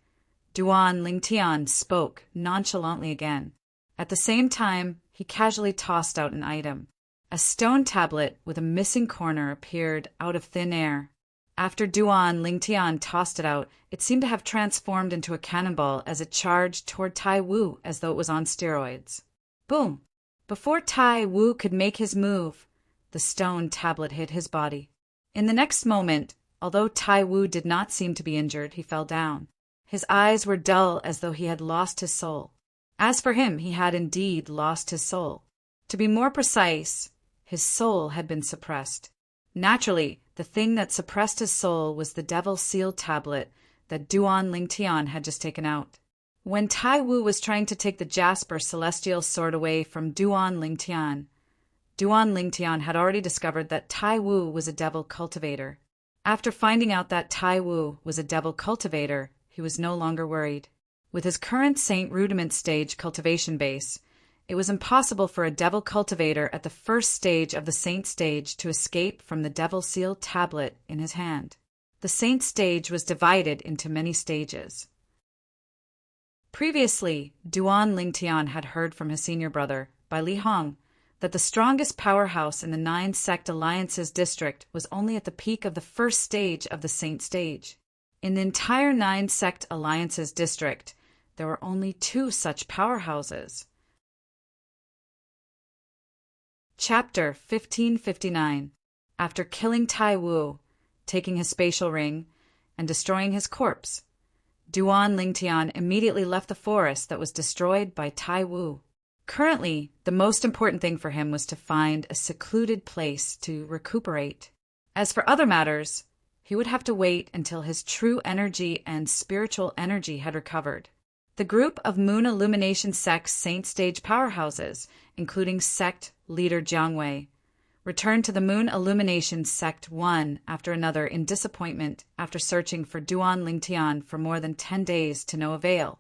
Duan Lingtian spoke nonchalantly again. At the same time, he casually tossed out an item. A stone tablet with a missing corner appeared out of thin air. After Duan Lingtian tossed it out, it seemed to have transformed into a cannonball as it charged toward Tai Wu as though it was on steroids. Boom! Before Tai Wu could make his move, the stone tablet hit his body. In the next moment, although Tai Wu did not seem to be injured, he fell down. His eyes were dull as though he had lost his soul. As for him, he had indeed lost his soul. To be more precise, his soul had been suppressed. Naturally, the thing that suppressed his soul was the Devil Seal tablet that Duan Lingtian had just taken out. When Tai Wu was trying to take the Jasper Celestial Sword away from Duan Lingtian had already discovered that Tai Wu was a devil cultivator. After finding out that Tai Wu was a devil cultivator, he was no longer worried. With his current Saint Rudiment stage cultivation base, it was impossible for a devil cultivator at the first stage of the Saint stage to escape from the Devil Seal tablet in his hand. The Saint stage was divided into many stages. Previously, Duan Lingtian had heard from his senior brother, by Li Hong, that the strongest powerhouse in the 9 Sect Alliances district was only at the peak of the first stage of the Saint stage. In the entire 9 Sect Alliances district, there were only 2 such powerhouses. Chapter 1559. After killing Tai Wu, taking his spatial ring, and destroying his corpse, Duan Lingtian immediately left the forest that was destroyed by Tai Wu. Currently, the most important thing for him was to find a secluded place to recuperate. As for other matters, he would have to wait until his true energy and spiritual energy had recovered. The group of Moon Illumination Sect's Saint Stage powerhouses, including Sect Leader Jiang Wei, returned to the Moon Illumination Sect one after another in disappointment after searching for Duan Lingtian for more than 10 days to no avail.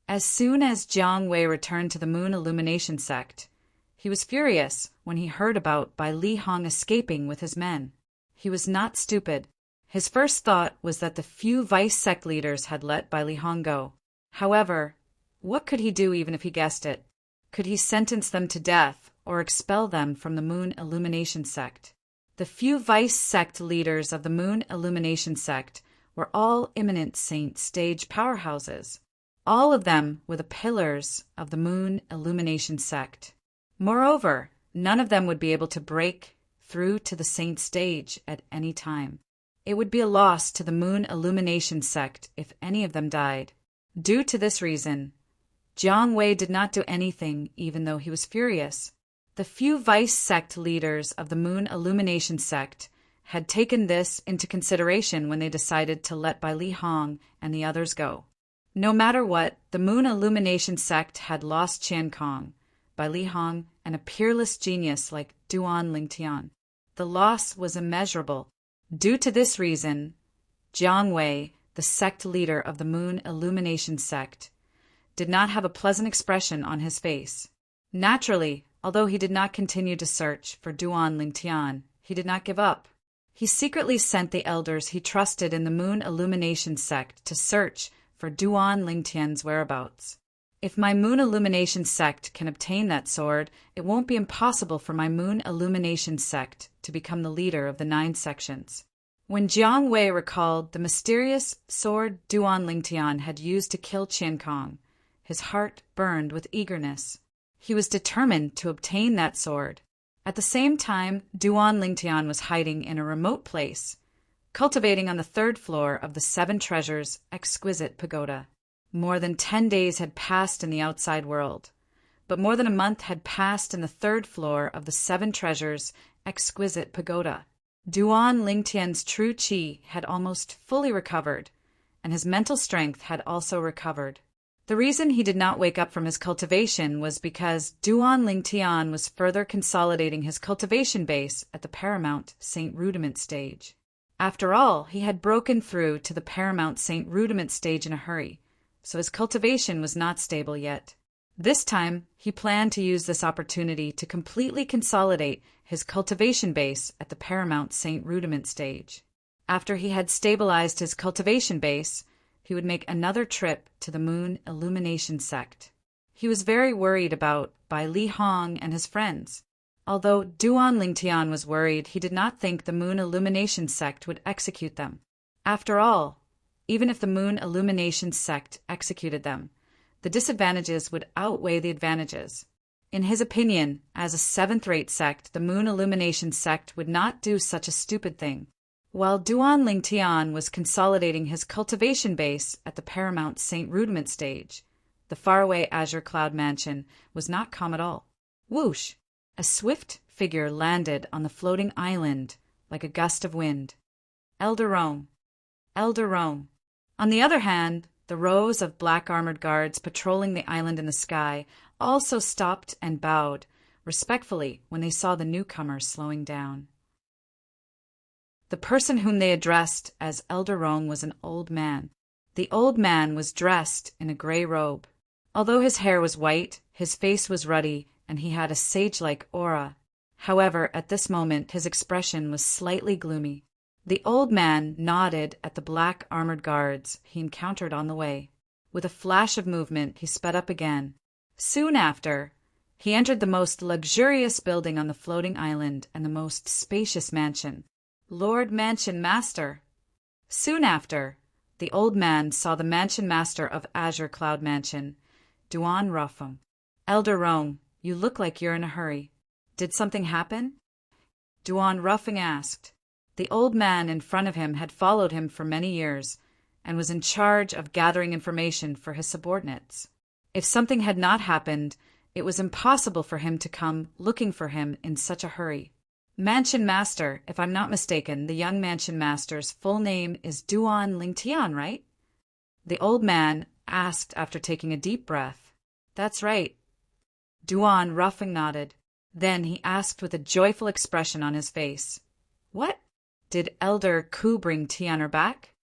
As soon as Jiang Wei returned to the Moon Illumination Sect, he was furious when he heard about Bai Li Hong escaping with his men. He was not stupid. His first thought was that the few vice sect leaders had let Bai Li Hong go. However, what could he do even if he guessed it? Could he sentence them to death or expel them from the Moon Illumination Sect? The few vice sect leaders of the Moon Illumination Sect were all imminent Saint Stage powerhouses. All of them were the pillars of the Moon Illumination Sect. Moreover, none of them would be able to break through to the Saint Stage at any time. It would be a loss to the Moon Illumination Sect if any of them died. Due to this reason, Jiang Wei did not do anything even though he was furious. The few vice sect leaders of the Moon Illumination sect had taken this into consideration when they decided to let Bai Li Hong and the others go. No matter what, the Moon Illumination sect had lost Qian Kong, Bai Li Hong, and a peerless genius like Duan Lingtian. The loss was immeasurable. Due to this reason, Jiang Wei, the sect leader of the Moon Illumination sect, did not have a pleasant expression on his face. Naturally, although he did not continue to search for Duan Lingtian, he did not give up. He secretly sent the elders he trusted in the Moon Illumination sect to search for Duan Lingtian's whereabouts. If my Moon Illumination sect can obtain that sword, it won't be impossible for my Moon Illumination sect to become the leader of the 9 sections. When Jiang Wei recalled the mysterious sword Duan Lingtian had used to kill Qian Kong, his heart burned with eagerness. He was determined to obtain that sword. At the same time, Duan Lingtian was hiding in a remote place, cultivating on the 3rd floor of the 7 Treasures' exquisite pagoda. More than 10 days had passed in the outside world, but more than a month had passed in the 3rd floor of the 7 Treasures' exquisite pagoda. Duan Lingtian's true qi had almost fully recovered, and his mental strength had also recovered. The reason he did not wake up from his cultivation was because Duan Lingtian was further consolidating his cultivation base at the Paramount Saint Rudiment stage. After all, he had broken through to the Paramount Saint Rudiment stage in a hurry, so his cultivation was not stable yet. This time, he planned to use this opportunity to completely consolidate his cultivation base at the Paramount Saint Rudiment stage. After he had stabilized his cultivation base, he would make another trip to the Moon Illumination sect. He was very worried about Bai Li Hong and his friends. Although Duan Lingtian was worried, he did not think the Moon Illumination sect would execute them. After all, even if the Moon Illumination sect executed them, the disadvantages would outweigh the advantages. In his opinion, as a 7th-rate sect, the Moon Illumination sect would not do such a stupid thing. While Duan Lingtian was consolidating his cultivation base at the Paramount Saint Rudiment stage, the faraway Azure Cloud Mansion was not calm at all. Whoosh! A swift figure landed on the floating island like a gust of wind. Elder Rome. Elder Rome. On the other hand, the rows of black-armored guards patrolling the island in the sky also stopped and bowed respectfully when they saw the newcomer slowing down. The person whom they addressed as Elder Rome was an old man. The old man was dressed in a gray robe. Although his hair was white, his face was ruddy, and he had a sage-like aura. However, at this moment his expression was slightly gloomy. The old man nodded at the black armored guards he encountered on the way. With a flash of movement, he sped up again. Soon after, he entered the most luxurious building on the floating island and the most spacious mansion. Lord Mansion Master. Soon after, the old man saw the Mansion Master of Azure Cloud Mansion, Duan Ruffung. Elder Rome, you look like you're in a hurry. Did something happen? Duan Ruffung asked. The old man in front of him had followed him for many years and was in charge of gathering information for his subordinates. If something had not happened, it was impossible for him to come looking for him in such a hurry. Mansion Master, if I'm not mistaken, the young Mansion Master's full name is Duan Lingtian, right? The old man asked after taking a deep breath. That's right. Duan Ruffung nodded. Then he asked with a joyful expression on his face. What? Did Elder Ku bring Tian'er back?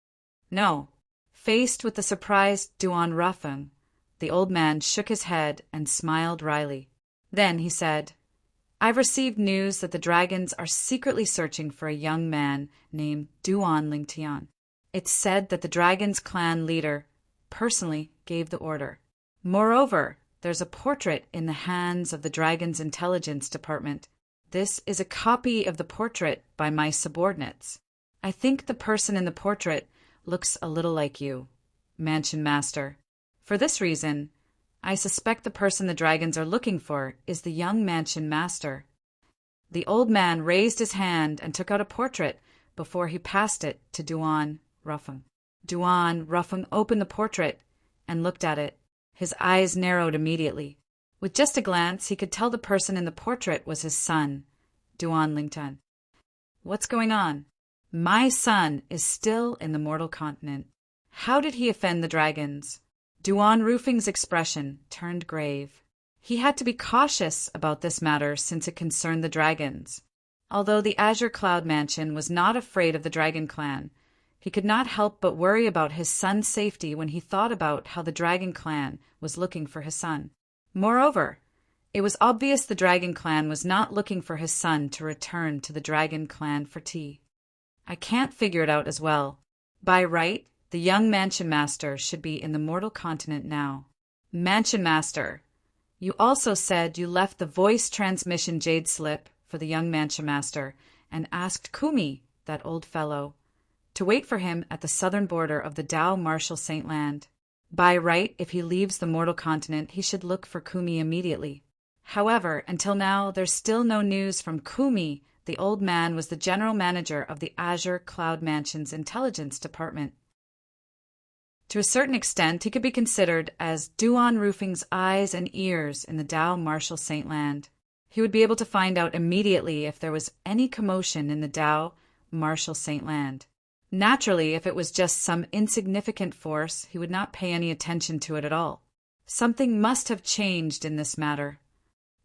No. Faced with the surprised Duan Ruffung, the old man shook his head and smiled wryly. Then he said, I've received news that the dragons are secretly searching for a young man named Duan Lingtian. It's said that the dragon's clan leader personally gave the order. Moreover, there's a portrait in the hands of the dragon's intelligence department. This is a copy of the portrait by my subordinates. I think the person in the portrait looks a little like you, Mansion Master. For this reason, I suspect the person the dragons are looking for is the young Mansion Master. The old man raised his hand and took out a portrait before he passed it to Duan Ruffung. Duan Ruffung opened the portrait and looked at it. His eyes narrowed immediately. With just a glance, he could tell the person in the portrait was his son, Duan Lingtian. What's going on? My son is still in the mortal continent. How did he offend the dragons? Duan Rufing's expression turned grave. He had to be cautious about this matter since it concerned the dragons. Although the Azure Cloud Mansion was not afraid of the Dragon Clan, he could not help but worry about his son's safety when he thought about how the Dragon Clan was looking for his son. Moreover, it was obvious the Dragon Clan was not looking for his son to return to the Dragon Clan for tea. I can't figure it out as well. By right, the young Mansion Master should be in the mortal continent now. Mansion Master, you also said you left the voice transmission jade slip for the young Mansion Master and asked Kumi, that old fellow, to wait for him at the southern border of the Dao Marshal Saint Land. By right, if he leaves the mortal continent, he should look for Kumi immediately. However, until now, there's still no news from Kumi. The old man was the general manager of the Azure Cloud Mansion's intelligence department. To a certain extent, he could be considered as Duan Rufing's eyes and ears in the Dao Marshal Saint Land. He would be able to find out immediately if there was any commotion in the Dao Marshal Saint Land. Naturally, if it was just some insignificant force, he would not pay any attention to it at all. Something must have changed in this matter.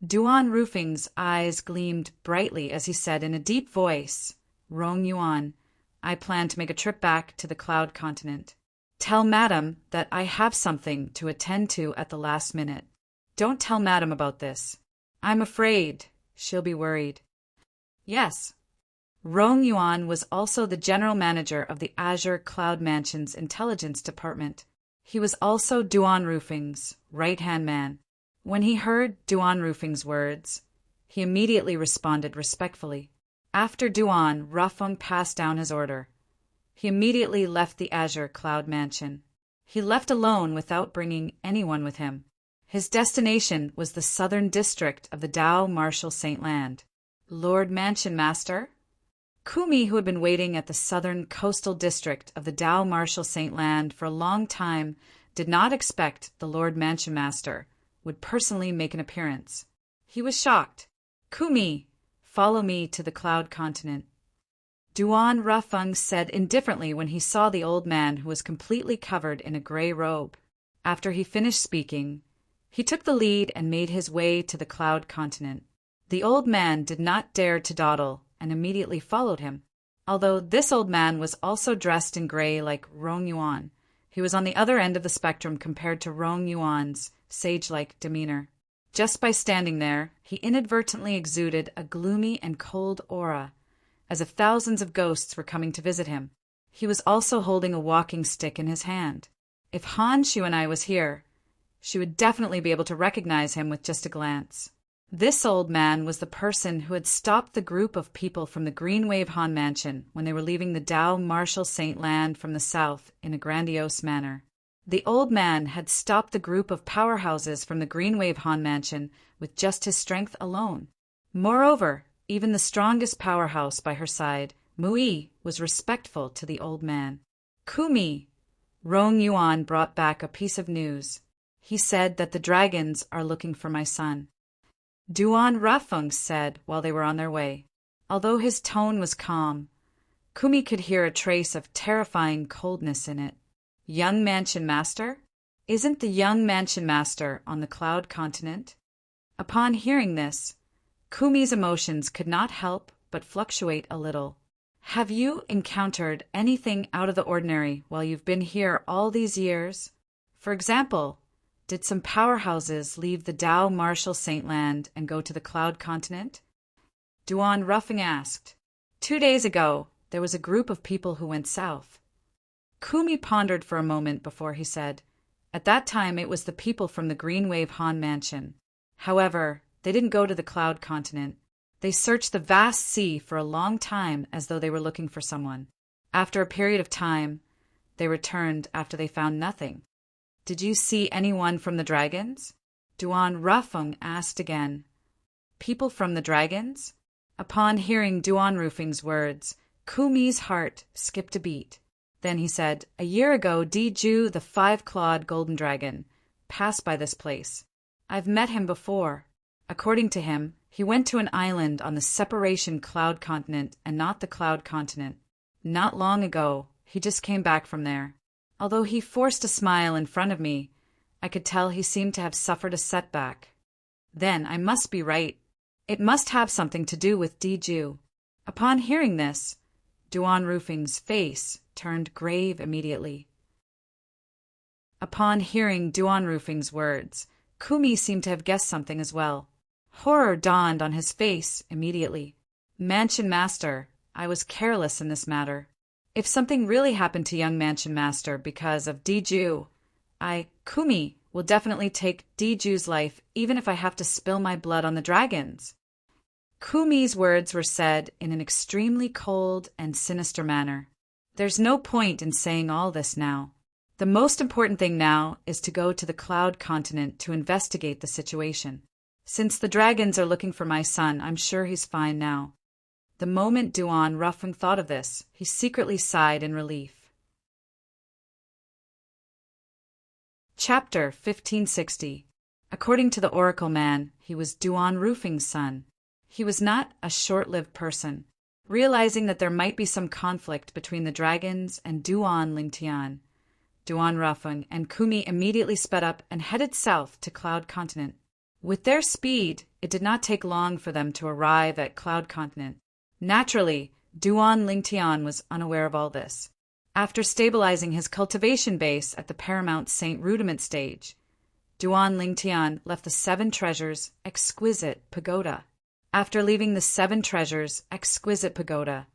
Duan Rufing's eyes gleamed brightly as he said in a deep voice, Rong Yuan, I plan to make a trip back to the Cloud Continent. Tell Madam that I have something to attend to at the last minute. Don't tell Madam about this. I'm afraid she'll be worried. Yes. Rong Yuan was also the general manager of the Azure Cloud Mansion's intelligence department. He was also Duan Rufing's right-hand man. When he heard Duan Rufing's words, he immediately responded respectfully. After Duan, Rufing passed down his order. He immediately left the Azure Cloud Mansion. He left alone without bringing anyone with him. His destination was the southern district of the Dao Marshal Saint Land. Lord Mansion Master? Kumi, who had been waiting at the southern coastal district of the Dao Marshal Saint Land for a long time, did not expect the Lord Mansion Master would personally make an appearance. He was shocked. Kumi, follow me to the Cloud Continent. Duan Rufing said indifferently when he saw the old man who was completely covered in a gray robe. After he finished speaking, he took the lead and made his way to the Cloud Continent. The old man did not dare to dawdle and immediately followed him. Although this old man was also dressed in gray like Rong Yuan, he was on the other end of the spectrum compared to Rong Yuan's sage-like demeanor. Just by standing there, he inadvertently exuded a gloomy and cold aura, as if thousands of ghosts were coming to visit him. He was also holding a walking stick in his hand. If Han Shuanai was here, she would definitely be able to recognize him with just a glance. This old man was the person who had stopped the group of people from the Green Wave Han Mansion when they were leaving the Dao Marshal Saint Land from the south in a grandiose manner. The old man had stopped the group of powerhouses from the Green Wave Han Mansion with just his strength alone. Moreover, even the strongest powerhouse by her side, Mui, was respectful to the old man. Kumi, Rong Yuan brought back a piece of news. He said that the dragons are looking for my son. Duan Rufing said while they were on their way. Although his tone was calm, Kumi could hear a trace of terrifying coldness in it. Young Mansion Master? Isn't the young Mansion Master on the Cloud Continent? Upon hearing this, Kumi's emotions could not help but fluctuate a little. Have you encountered anything out of the ordinary while you've been here all these years? For example, did some powerhouses leave the Dao Marshal Saint Land and go to the Cloud Continent? Duan Rufing asked. 2 days ago, there was a group of people who went south. Kumi pondered for a moment before he said, at that time it was the people from the Green Wave Han Mansion. However, they didn't go to the Cloud Continent. They searched the vast sea for a long time as though they were looking for someone. After a period of time, they returned after they found nothing. Did you see anyone from the dragons? Duan Rufing asked again. People from the dragons? Upon hearing Duan Rufing's words, Kumi's heart skipped a beat. Then he said, a year ago Di Ju, the 5-clawed golden dragon, passed by this place. I've met him before. According to him, he went to an island on the separation cloud continent and not the cloud continent. Not long ago, he just came back from there. Although he forced a smile in front of me, I could tell he seemed to have suffered a setback. Then I must be right. It must have something to do with Diju. Upon hearing this, Duan Rufing's face turned grave immediately. Upon hearing Duan Rufing's words, Kumi seemed to have guessed something as well. Horror dawned on his face immediately. Mansion Master, I was careless in this matter. If something really happened to young Mansion Master because of Diju, Kumi, will definitely take Diju's life even if I have to spill my blood on the dragons. Kumi's words were said in an extremely cold and sinister manner. There's no point in saying all this now. The most important thing now is to go to the Cloud Continent to investigate the situation. Since the dragons are looking for my son, I'm sure he's fine now. The moment Duan Rufing thought of this, he secretly sighed in relief. Chapter 1560. According to the Oracle Man, he was Duan Rufing's son. He was not a short-lived person. Realizing that there might be some conflict between the dragons and Duan Lingtian, Duan Rufing and Kumi immediately sped up and headed south to Cloud Continent. With their speed, it did not take long for them to arrive at Cloud Continent. Naturally, Duan Lingtian was unaware of all this. After stabilizing his cultivation base at the Paramount Saint Rudiment stage, Duan Lingtian left the Seven Treasures Exquisite Pagoda. After leaving the Seven Treasures Exquisite Pagoda,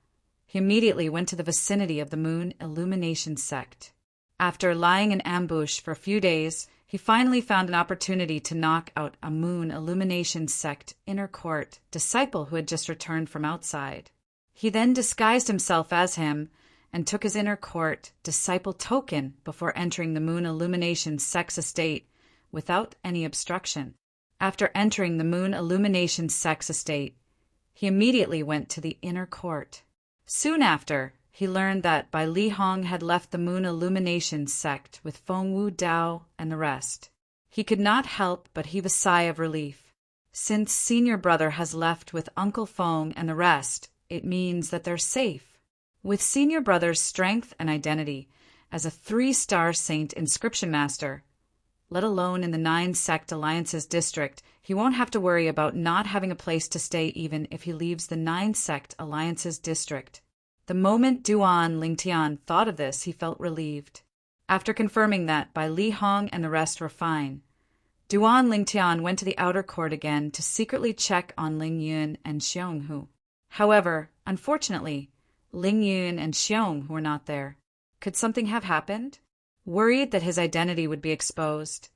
he immediately went to the vicinity of the Moon Illumination Sect. After lying in ambush for a few days, he finally found an opportunity to knock out a Moon Illumination Sect inner court disciple who had just returned from outside. He then disguised himself as him and took his inner court disciple token before entering the Moon Illumination Sect's estate without any obstruction. After entering the Moon Illumination Sect's estate, he immediately went to the inner court. Soon after, he learned that Bai Li Hong had left the Moon Illumination Sect with Feng Wu Dao and the rest. He could not help but heave a sigh of relief. Since senior brother has left with Uncle Feng and the rest, it means that they're safe. With senior brother's strength and identity as a 3-star saint inscription master, let alone in the 9-sect alliances district, he won't have to worry about not having a place to stay even if he leaves the 9-sect alliances district. The moment Duan Lingtian thought of this, he felt relieved. After confirming that Bai Li Hong and the rest were fine, Duan Lingtian went to the outer court again to secretly check on Ling Yun and Xiong Hu. However, unfortunately, Ling Yun and Xiong Hu were not there. Could something have happened? Worried that his identity would be exposed,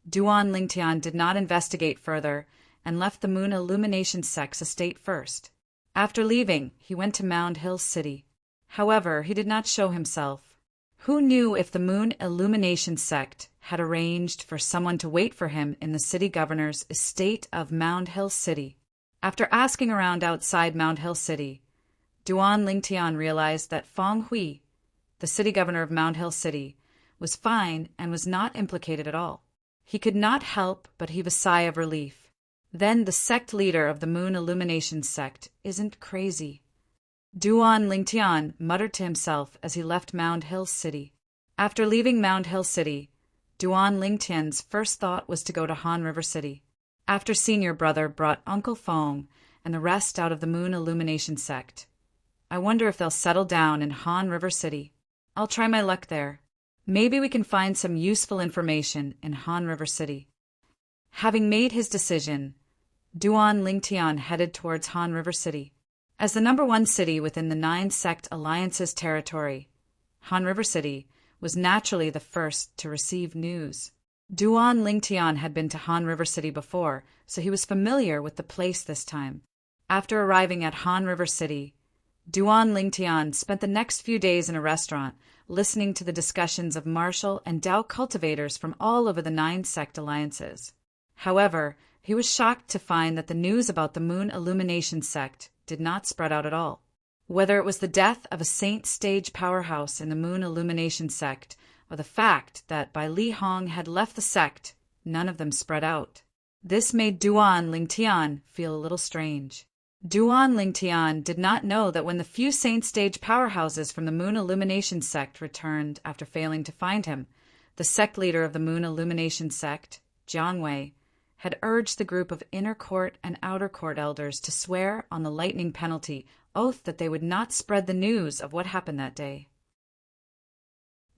Duan Lingtian did not investigate further and left the Moon Illumination Sect's estate first. After leaving, he went to Mound Hill City. However, he did not show himself. Who knew if the Moon Illumination Sect had arranged for someone to wait for him in the city governor's estate of Mound Hill City? After asking around outside Mound Hill City, Duan Lingtian realized that Feng Hui, the city governor of Mound Hill City, was fine and was not implicated at all. He could not help but heave a sigh of relief. Then the sect leader of the Moon Illumination Sect isn't crazy. Duan Lingtian muttered to himself as he left Mound Hill City. After leaving Mound Hill City, Duan Lingtian's first thought was to go to Han River City. After senior brother brought Uncle Feng and the rest out of the Moon Illumination Sect, I wonder if they'll settle down in Han River City. I'll try my luck there. Maybe we can find some useful information in Han River City. Having made his decision, Duan Lingtian headed towards Han River City. As the number 1 city within the 9-sect alliance's territory, Han River City was naturally the first to receive news. Duan Lingtian had been to Han River City before, so he was familiar with the place this time. After arriving at Han River City, Duan Lingtian spent the next few days in a restaurant, listening to the discussions of martial and Dao cultivators from all over the 9-sect alliances. However, he was shocked to find that the news about the Moon Illumination Sect did not spread out at all. Whether it was the death of a saint stage powerhouse in the Moon Illumination Sect or the fact that Bai Li Hong had left the sect, none of them spread out. This made Duan Lingtian feel a little strange. Duan Lingtian did not know that when the few saint stage powerhouses from the Moon Illumination sect returned after failing to find him, the sect leader of the Moon Illumination sect, Jiangwei, had urged the group of inner court and outer court elders to swear on the lightning penalty oath that they would not spread the news of what happened that day.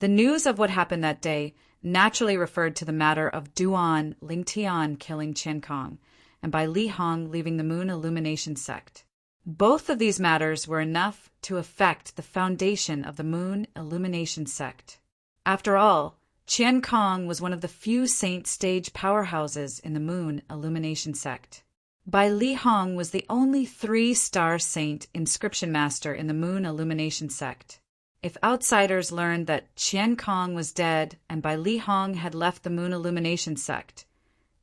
The news of what happened that day naturally referred to the matter of Duan Lingtian killing Qian Kong, and by Li Hong leaving the Moon Illumination sect. Both of these matters were enough to affect the foundation of the Moon Illumination sect. After all, Qian Kong was one of the few saint stage powerhouses in the Moon Illumination sect. Bai Li Hong was the only 3-star saint inscription master in the Moon Illumination sect. If outsiders learned that Qian Kong was dead and Bai Li Hong had left the Moon Illumination sect,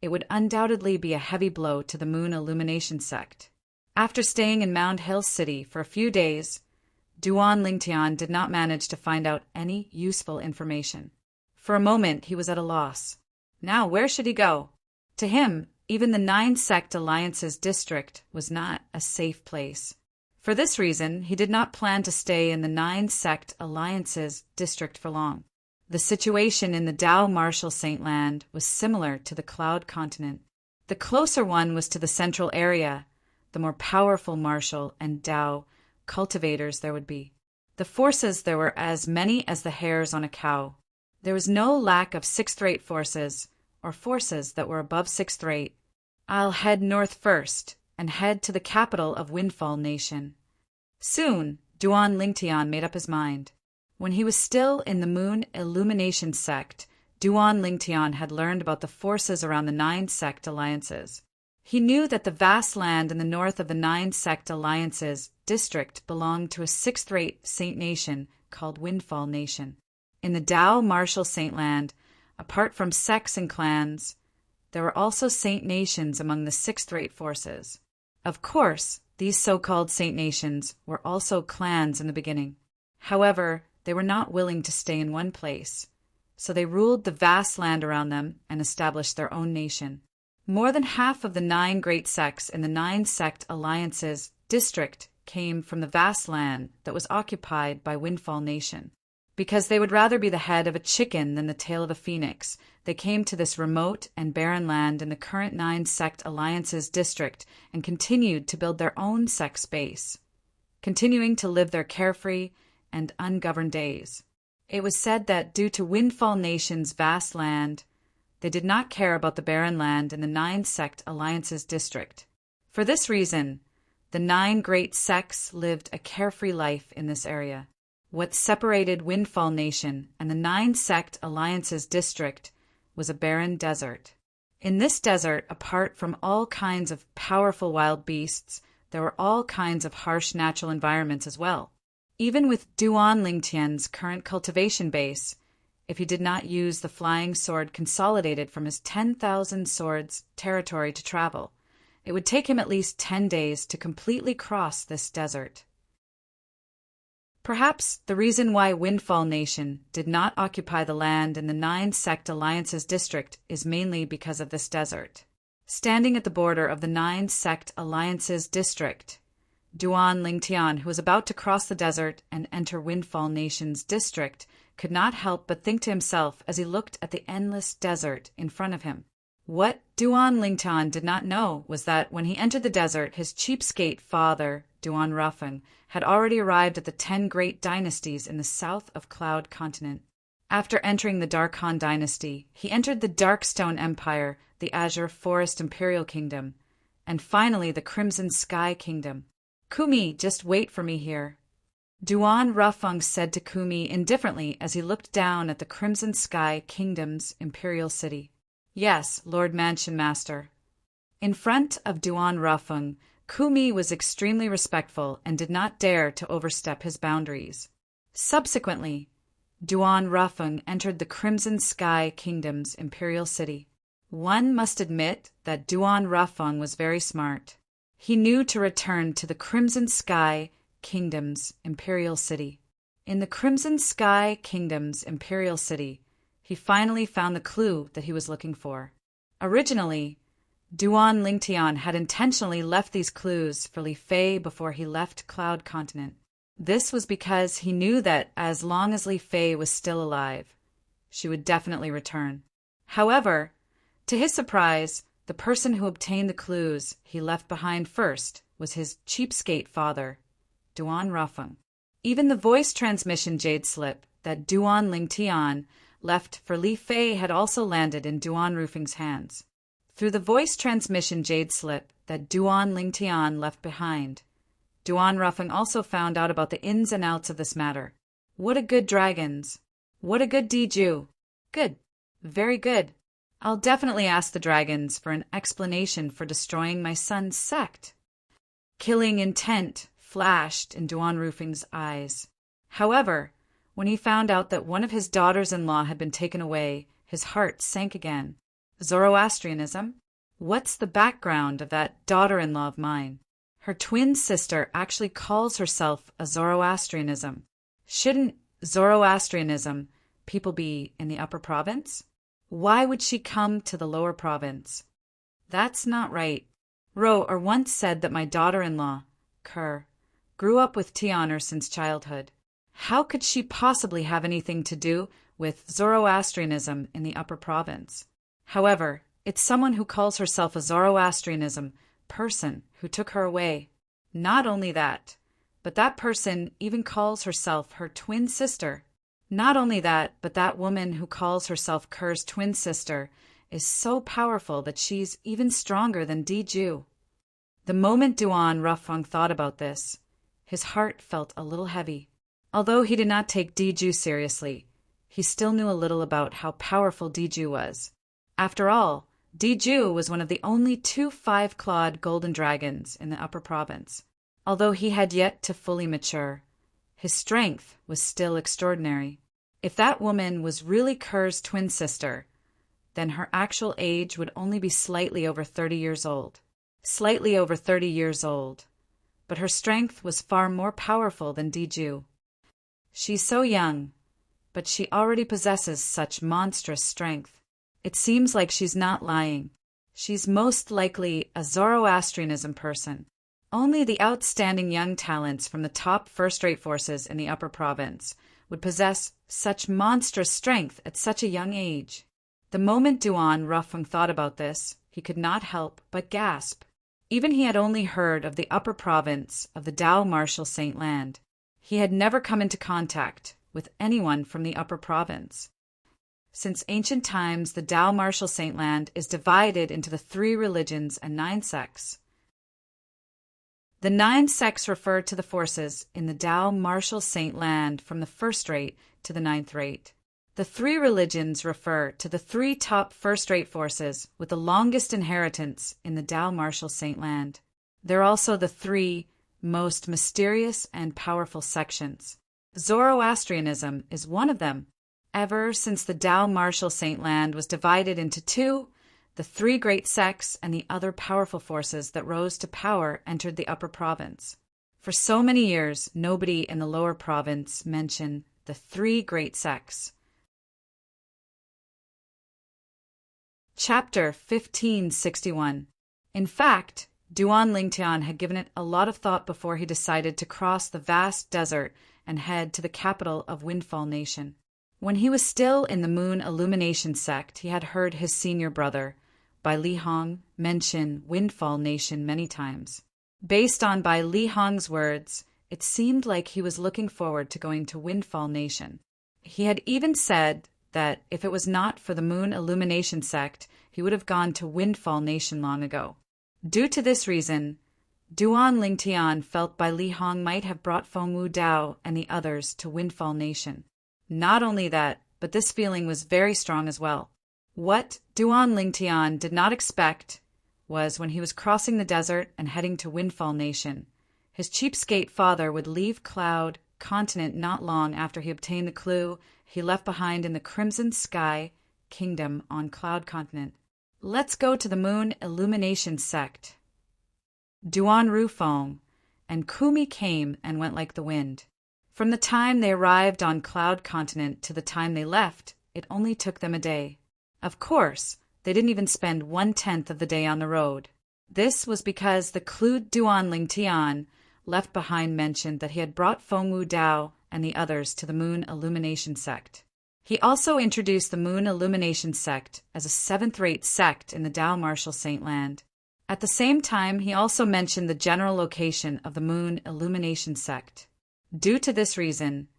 it would undoubtedly be a heavy blow to the Moon Illumination sect. After staying in Mound Hill City for a few days, Duan Lingtian did not manage to find out any useful information. For a moment, he was at a loss. Now, where should he go? To him, even the 9-sect alliances district was not a safe place. For this reason, he did not plan to stay in the 9-sect alliances district for long. The situation in the Dao Martial Saint Land was similar to the Cloud Continent. The closer one was to the central area, the more powerful martial and Dao cultivators there would be. The forces there were as many as the hairs on a cow. There was no lack of 6th-rate forces, or forces that were above 6th rate. I'll head north first, and head to the capital of Windfall Nation. Soon, Duan Lingtian made up his mind. When he was still in the Moon Illumination sect, Duan Lingtian had learned about the forces around the 9-sect alliances. He knew that the vast land in the north of the 9-sect alliances district belonged to a 6th-rate saint nation called Windfall Nation. In the Dao Martial Saint Land, apart from sects and clans, there were also saint nations among the 6th-rate forces. Of course, these so-called saint nations were also clans in the beginning. However, they were not willing to stay in one place, so they ruled the vast land around them and established their own nation. More than half of the 9 great sects in the 9-sect alliances district came from the vast land that was occupied by Windfall Nation. Because they would rather be the head of a chicken than the tail of a phoenix, they came to this remote and barren land in the current 9-sect alliances district and continued to build their own sect space, continuing to live their carefree and ungoverned days. It was said that due to Windfall Nation's vast land, they did not care about the barren land in the 9-sect alliances district. For this reason, the 9 great sects lived a carefree life in this area. What separated Windfall Nation and the 9-sect alliances district was a barren desert. In this desert, apart from all kinds of powerful wild beasts, there were all kinds of harsh natural environments as well. Even with Duan Lingtian's current cultivation base, if he did not use the flying sword consolidated from his 10,000 swords territory to travel, it would take him at least 10 days to completely cross this desert. Perhaps the reason why Windfall Nation did not occupy the land in the 9-sect alliances district is mainly because of this desert. Standing at the border of the 9-sect alliances district, Duan Lingtian, who was about to cross the desert and enter Windfall Nation's district, could not help but think to himself as he looked at the endless desert in front of him. What Duan Lingtian did not know was that when he entered the desert, his cheapskate father, Duan Rufeng, had already arrived at the 10 great dynasties in the south of Cloud Continent. After entering the Dark Han dynasty, he entered the Darkstone Empire, the Azure Forest Imperial Kingdom, and finally the Crimson Sky Kingdom. "Kumi, just wait for me here," Duan Rufeng said to Kumi indifferently as he looked down at the Crimson Sky Kingdom's imperial city. "Yes, Lord Mansion Master." In front of Duan Rufeng, Kumi was extremely respectful and did not dare to overstep his boundaries. Subsequently, Duan Rufeng entered the Crimson Sky Kingdom's imperial city. One must admit that Duan Rufeng was very smart. He knew to return to the Crimson Sky Kingdom's imperial city. In the Crimson Sky Kingdom's imperial city, he finally found the clue that he was looking for. Originally, Duan Lingtian had intentionally left these clues for Li Fei before he left Cloud Continent. This was because he knew that as long as Li Fei was still alive, she would definitely return. However, to his surprise, the person who obtained the clues he left behind first was his cheapskate father, Duan Rufeng. Even the voice transmission jade slip that Duan Lingtian left for Li Fei had also landed in Duan Rufeng's hands. Through the voice transmission jade slip that Duan Lingtian left behind, Duan Rufeng also found out about the ins and outs of this matter. What a good dragons! What a good Diju! Good. Very good. I'll definitely ask the dragons for an explanation for destroying my son's sect. Killing intent flashed in Duan Rufeng's eyes. However, when he found out that one of his daughters-in-law had been taken away, his heart sank again. Zoroastrianism? What's the background of that daughter-in-law of mine? Her twin sister actually calls herself a Zoroastrianism. Shouldn't Zoroastrianism people be in the upper province? Why would she come to the lower province? That's not right. Ro once said that my daughter-in-law, Kerr, grew up with Tianer since childhood. How could she possibly have anything to do with Zoroastrianism in the upper province? However, it's someone who calls herself a Zoroastrianism person who took her away. Not only that, but that person even calls herself her twin sister. Not only that, but that woman who calls herself Kerr's twin sister is so powerful that she's even stronger than Diju. The moment Duan Rufeng thought about this, his heart felt a little heavy. Although he did not take Diju seriously, he still knew a little about how powerful Diju was. After all, Diju was one of the only 2 5-clawed golden dragons in the upper province. Although he had yet to fully mature, his strength was still extraordinary. If that woman was really Kerr's twin sister, then her actual age would only be slightly over 30 years old. Slightly over 30 years old. But her strength was far more powerful than Diju. She's so young, but she already possesses such monstrous strength. It seems like she's not lying. She's most likely a Zoroastrianism person. Only the outstanding young talents from the top first-rate forces in the upper province would possess such monstrous strength at such a young age. The moment Duan Rufeng thought about this, he could not help but gasp. Even he had only heard of the upper province of the Dao Martial Saint Land. He had never come into contact with anyone from the upper province. Since ancient times, the Dao Martial Saint Land is divided into the 3 religions and 9 sects. The 9 sects refer to the forces in the Dao Martial Saint Land from the 1st rate to the 9th rate. The 3 religions refer to the 3 top first-rate forces with the longest inheritance in the Dao Martial Saint Land. They're also the 3 most mysterious and powerful sections. Zoroastrianism is one of them. Ever since the Dao Martial Saint Land was divided into 2, the 3 great sects and the other powerful forces that rose to power entered the upper province. For so many years, nobody in the lower province mentioned the 3 great sects. Chapter 1561. In fact, Duan Lingtian had given it a lot of thought before he decided to cross the vast desert and head to the capital of Windfall Nation. When he was still in the Moon Illumination sect, he had heard his senior brother, Bai Li Hong, mention Windfall Nation many times. Based on Bai Li Hong's words, it seemed like he was looking forward to going to Windfall Nation. He had even said that if it was not for the Moon Illumination sect, he would have gone to Windfall Nation long ago. Due to this reason, Duan Lingtian felt Bai Li Hong might have brought Feng Wu Dao and the others to Windfall Nation. Not only that, but this feeling was very strong as well. What Duan Lingtian did not expect was when he was crossing the desert and heading to Windfall Nation, his cheapskate father would leave Cloud Continent not long after he obtained the clue he left behind in the Crimson Sky Kingdom on Cloud Continent. Let's go to the Moon Illumination sect. Duan Rufeng and Kumi came and went like the wind. From the time they arrived on Cloud Continent to the time they left, it only took them a day. Of course, They didn't even spend 1/10 of the day on the road. This was because the Clued Duan Ling Tian left behind mentioned that he had brought Feng Wu Dao and the others to the Moon Illumination sect. He also introduced the Moon Illumination sect as a seventh-rate sect in the Dao Martial Saint Land. At the same time, he also mentioned the general location of the Moon Illumination sect. Due to this reason,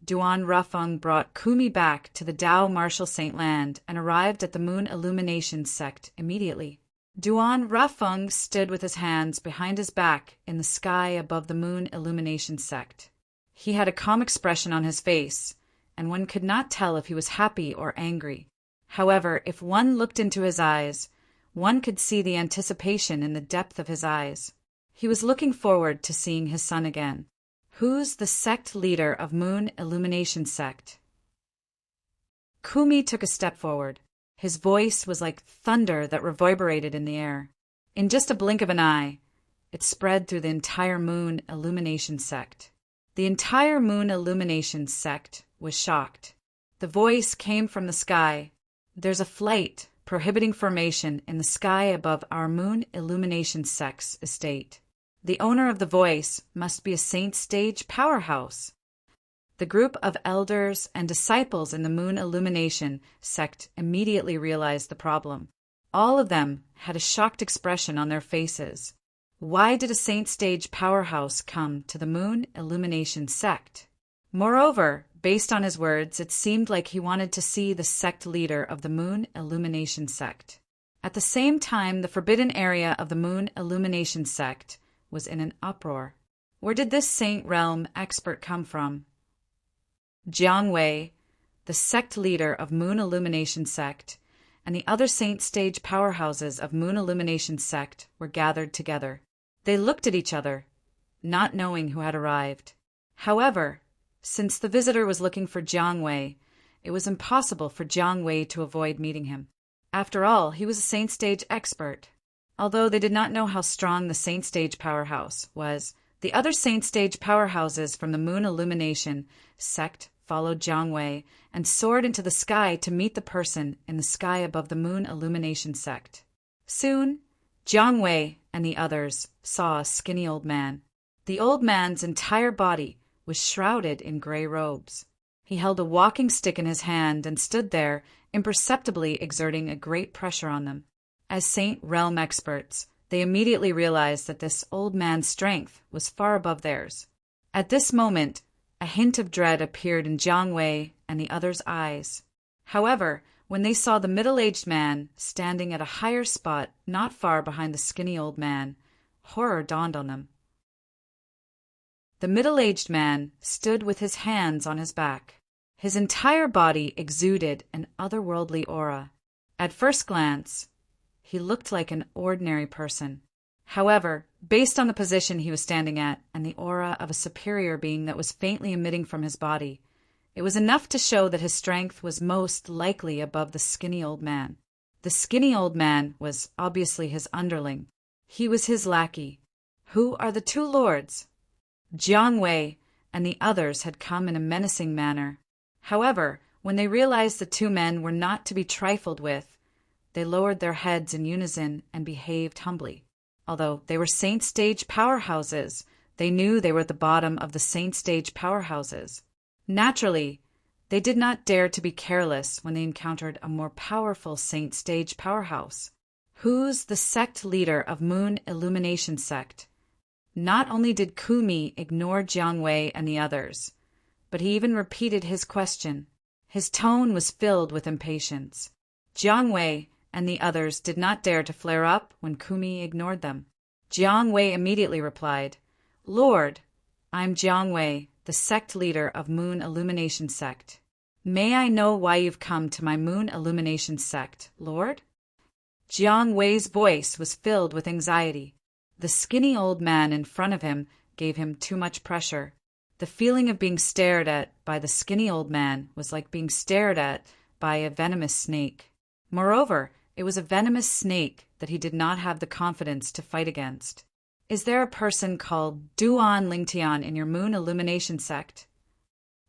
Duan Rufeng brought Kumi back to the Dao Martial Saint Land and arrived at the Moon Illumination sect immediately. Duan Rufeng stood with his hands behind his back in the sky above the Moon Illumination sect. He had a calm expression on his face, and one could not tell if he was happy or angry. However, if one looked into his eyes, one could see the anticipation in the depth of his eyes. He was looking forward to seeing his son again. Who's the sect leader of Moon Illumination sect? Kumi took a step forward. His voice was like thunder that reverberated in the air. In just a blink of an eye, it spread through the entire Moon Illumination sect. The entire Moon Illumination sect was shocked. The voice came from the sky. There's a flight prohibiting formation in the sky above our Moon Illumination sect's estate. The owner of the voice must be a Saint Stage powerhouse. The group of elders and disciples in the Moon Illumination sect immediately realized the problem. All of them had a shocked expression on their faces. Why did a Saint Stage powerhouse come to the Moon Illumination sect? Moreover, based on his words, it seemed like he wanted to see the sect leader of the Moon Illumination sect. At the same time, the forbidden area of the Moon Illumination sect was in an uproar. Where did this Saint Realm expert come from? Jiang Wei, the sect leader of Moon Illumination sect, and the other Saint Stage powerhouses of Moon Illumination sect were gathered together. They looked at each other, not knowing who had arrived. However, since the visitor was looking for Jiang Wei, it was impossible for Jiang Wei to avoid meeting him. After all, he was a Saint Stage expert. Although they did not know how strong the Saint Stage powerhouse was, the other Saint Stage powerhouses from the Moon Illumination sect followed Jiang Wei and soared into the sky to meet the person in the sky above the Moon Illumination sect. Soon, Jiang Wei and the others saw a skinny old man. The old man's entire body was shrouded in gray robes. He held a walking stick in his hand and stood there, imperceptibly exerting a great pressure on them. As Saint Realm experts, they immediately realized that this old man's strength was far above theirs. At this moment, a hint of dread appeared in Jiang Wei and the others' eyes. However, when they saw the middle-aged man standing at a higher spot not far behind the skinny old man, horror dawned on them. The middle-aged man stood with his hands on his back. His entire body exuded an otherworldly aura. At first glance, he looked like an ordinary person. However, based on the position he was standing at and the aura of a superior being that was faintly emitting from his body, it was enough to show that his strength was most likely above the skinny old man. The skinny old man was obviously his underling. He was his lackey. Who are the two lords? Jiang Wei and the others had come in a menacing manner. However, when they realized the two men were not to be trifled with, they lowered their heads in unison and behaved humbly. Although they were Saint Stage powerhouses, they knew they were at the bottom of the Saint Stage powerhouses. Naturally, they did not dare to be careless when they encountered a more powerful Saint Stage powerhouse. Who's the sect leader of Moon Illumination sect? Not only did Kumi ignore Jiang Wei and the others, but he even repeated his question. His tone was filled with impatience. Jiang Wei and the others did not dare to flare up when Kumi ignored them. Jiang Wei immediately replied, "Lord, I'm Jiang Wei, the sect leader of Moon Illumination sect. May I know why you've come to my Moon Illumination sect, Lord?" Jiang Wei's voice was filled with anxiety. The skinny old man in front of him gave him too much pressure. The feeling of being stared at by the skinny old man was like being stared at by a venomous snake. Moreover, it was a venomous snake that he did not have the confidence to fight against. "Is there a person called Duan Lingtian in your Moon Illumination sect?"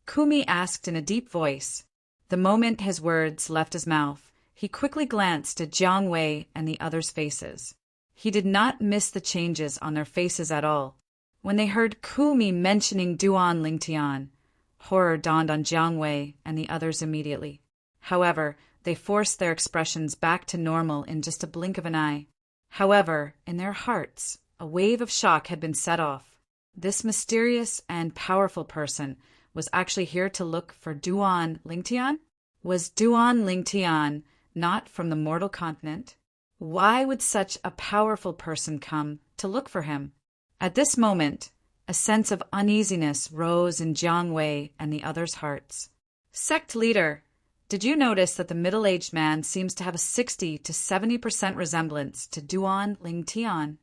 Kumi asked in a deep voice. The moment his words left his mouth, He quickly glanced at Jiang Wei and the others' faces. He did not miss the changes on their faces at all. When they heard Kumi mentioning Duan Lingtian, horror dawned on Jiang Wei and the others immediately. However, they forced their expressions back to normal in just a blink of an eye. However, in their hearts, a wave of shock had been set off. This mysterious and powerful person was actually here to look for Duan Lingtian? Was Duan Lingtian not from the mortal continent? Why would such a powerful person come to look for him? At this moment, a sense of uneasiness rose in Jiang Wei and the others' hearts. Sect leader, did you notice that the middle-aged man seems to have a 60 to 70% resemblance to Duan Lingtian?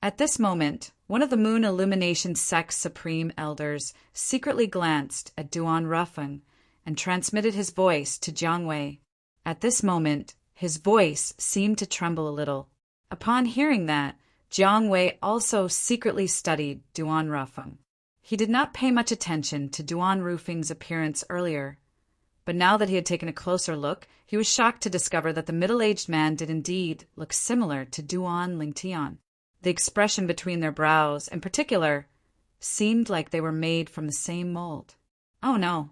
At this moment, one of the Moon Illumination Sect's supreme elders secretly glanced at Duan Rufeng and transmitted his voice to Jiang Wei. At this moment, his voice seemed to tremble a little. Upon hearing that, Jiang Wei also secretly studied Duan Rufeng. He did not pay much attention to Duan Rufeng's appearance earlier, but now that he had taken a closer look, he was shocked to discover that the middle-aged man did indeed look similar to Duan Lingtian. The expression between their brows, in particular, seemed like they were made from the same mold. Oh no.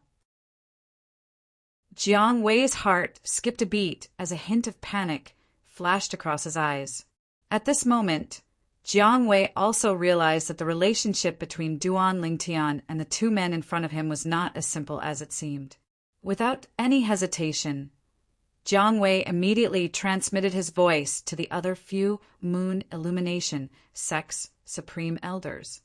Jiang Wei's heart skipped a beat as a hint of panic flashed across his eyes. At this moment, Jiang Wei also realized that the relationship between Duan Lingtian and the two men in front of him was not as simple as it seemed. Without any hesitation, Jiang Wei immediately transmitted his voice to the other few Moon Illumination Sect's supreme elders.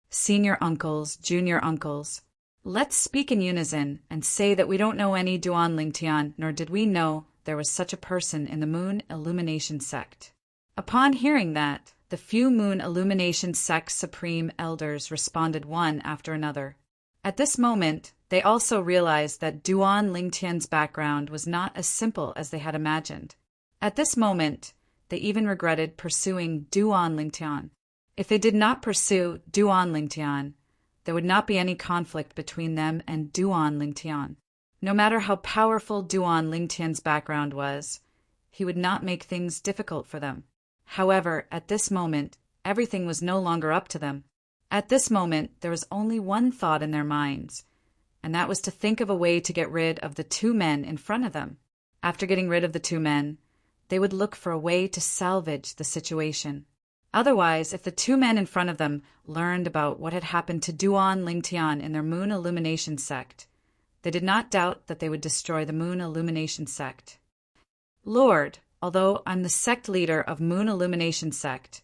Senior uncles, junior uncles, let's speak in unison and say that we don't know any Duan Lingtian, nor did we know there was such a person in the Moon Illumination Sect. Upon hearing that, the few Moon Illumination Sect's supreme elders responded one after another. At this moment, they also realized that Duan Lingtian's background was not as simple as they had imagined. At this moment, they even regretted pursuing Duan Lingtian. If they did not pursue Duan Lingtian, there would not be any conflict between them and Duan Lingtian. No matter how powerful Duan Lingtian's background was, he would not make things difficult for them. However, at this moment, everything was no longer up to them. At this moment, there was only one thought in their minds, and that was to think of a way to get rid of the two men in front of them. After getting rid of the two men, they would look for a way to salvage the situation. Otherwise, if the two men in front of them learned about what had happened to Duan Lingtian in their Moon Illumination Sect, they did not doubt that they would destroy the Moon Illumination Sect. Lord, although I'm the sect leader of Moon Illumination Sect,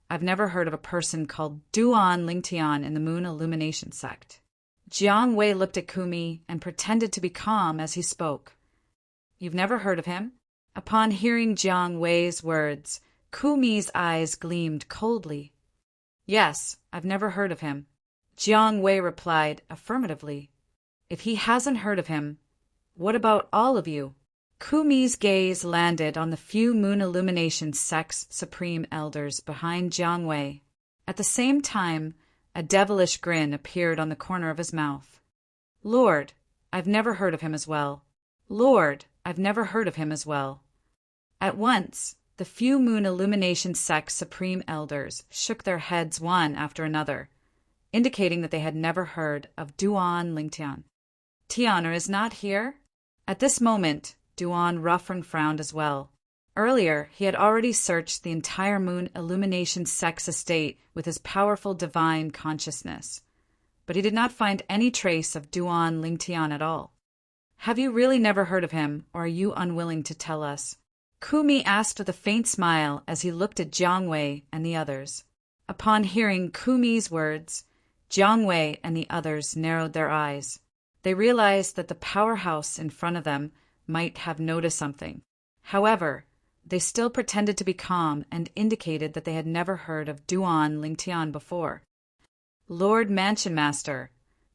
I've never heard of a person called Duan Lingtian in the Moon Illumination Sect. Jiang Wei looked at Kumi and pretended to be calm as he spoke. You've never heard of him? Upon hearing Jiang Wei's words, Kumi's eyes gleamed coldly. Yes, I've never heard of him. Jiang Wei replied affirmatively. If he hasn't heard of him, what about all of you? Kumi's gaze landed on the few Moon Illumination Sect's supreme elders behind Jiang Wei. At the same time, a devilish grin appeared on the corner of his mouth. Lord, I've never heard of him as well. Lord, I've never heard of him as well. At once, the few Moon Illumination Sect's supreme elders shook their heads one after another, indicating that they had never heard of Duan Lingtian. Tian'er is not here? At this moment, Duan Rufeng frowned as well. Earlier, he had already searched the entire Moon Illumination Sect's estate with his powerful divine consciousness, but he did not find any trace of Duan Lingtian at all. Have you really never heard of him, or are you unwilling to tell us? Kumi asked with a faint smile as he looked at Jiang Wei and the others. Upon hearing Kumi's words, Jiang Wei and the others narrowed their eyes. They realized that the powerhouse in front of them might have noticed something. However, they still pretended to be calm and indicated that they had never heard of Duan Lingtian before. Lord Mansion Master,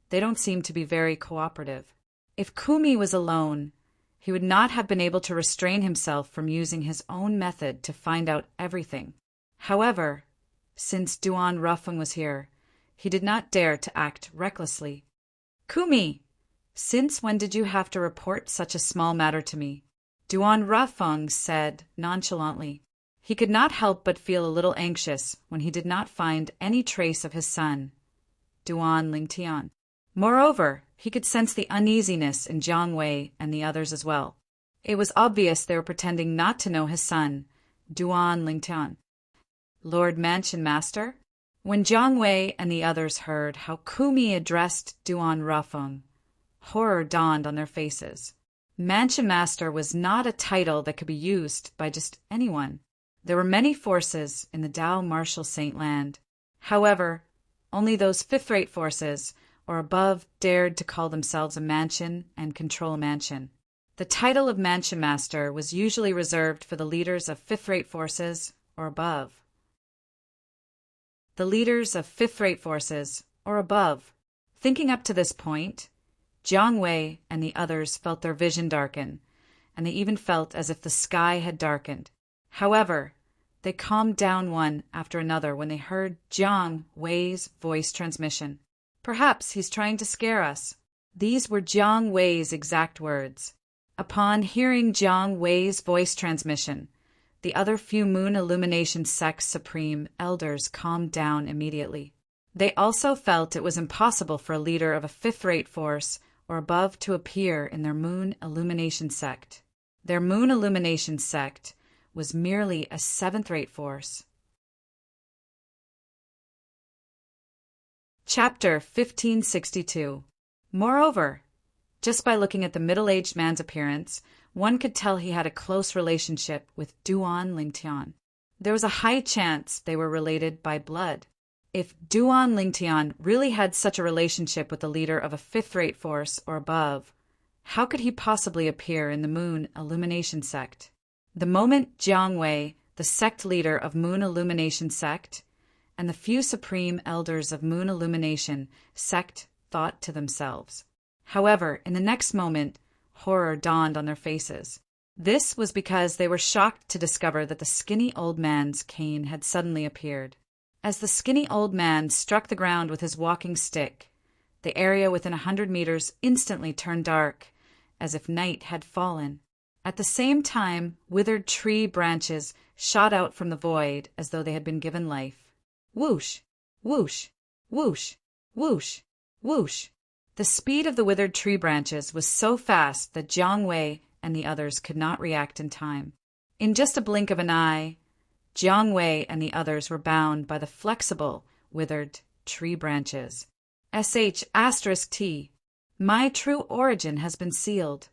they don't seem to be very cooperative. If Kumi was alone, he would not have been able to restrain himself from using his own method to find out everything. However, since Duan Rufeng was here, he did not dare to act recklessly. Kumi, since when did you have to report such a small matter to me? Duan Rafeng said nonchalantly. He could not help but feel a little anxious when he did not find any trace of his son, Duan Lingtian. Moreover, he could sense the uneasiness in Jiang Wei and the others as well. It was obvious they were pretending not to know his son, Duan Lingtian. Lord Mansion Master? When Jiang Wei and the others heard how Kumi addressed Duan Rafeng, horror dawned on their faces. Mansion Master was not a title that could be used by just anyone. There were many forces in the Dao Martial Saint Land. However, only those fifth-rate forces or above dared to call themselves a mansion and control a mansion. The title of Mansion Master was usually reserved for the leaders of fifth-rate forces or above. The leaders of fifth-rate forces or above. Thinking up to this point, Jiang Wei and the others felt their vision darken, and they even felt as if the sky had darkened. However, they calmed down one after another when they heard Jiang Wei's voice transmission. Perhaps he's trying to scare us. These were Jiang Wei's exact words. Upon hearing Jiang Wei's voice transmission, the other few Moon Illumination Sect's Supreme Elders calmed down immediately. They also felt it was impossible for a leader of a fifth-rate force or above to appear in their Moon Illumination Sect. Their Moon Illumination Sect was merely a seventh-rate force. Chapter 1562. Moreover, just by looking at the middle-aged man's appearance, one could tell he had a close relationship with Duan Lingtian. There was a high chance they were related by blood. If Duan Lingtian really had such a relationship with the leader of a fifth-rate force or above, how could he possibly appear in the Moon Illumination Sect? The moment Jiang Wei, the sect leader of Moon Illumination Sect, and the few supreme elders of Moon Illumination Sect thought to themselves. However, in the next moment, horror dawned on their faces. This was because they were shocked to discover that the skinny old man's cane had suddenly appeared. As the skinny old man struck the ground with his walking stick, the area within 100 meters instantly turned dark, as if night had fallen. At the same time, withered tree branches shot out from the void as though they had been given life. Whoosh! Whoosh! Whoosh! Whoosh! Whoosh! The speed of the withered tree branches was so fast that Jiang Wei and the others could not react in time. In just a blink of an eye, Jiang Wei and the others were bound by the flexible, withered tree branches. *T. My true origin has been sealed.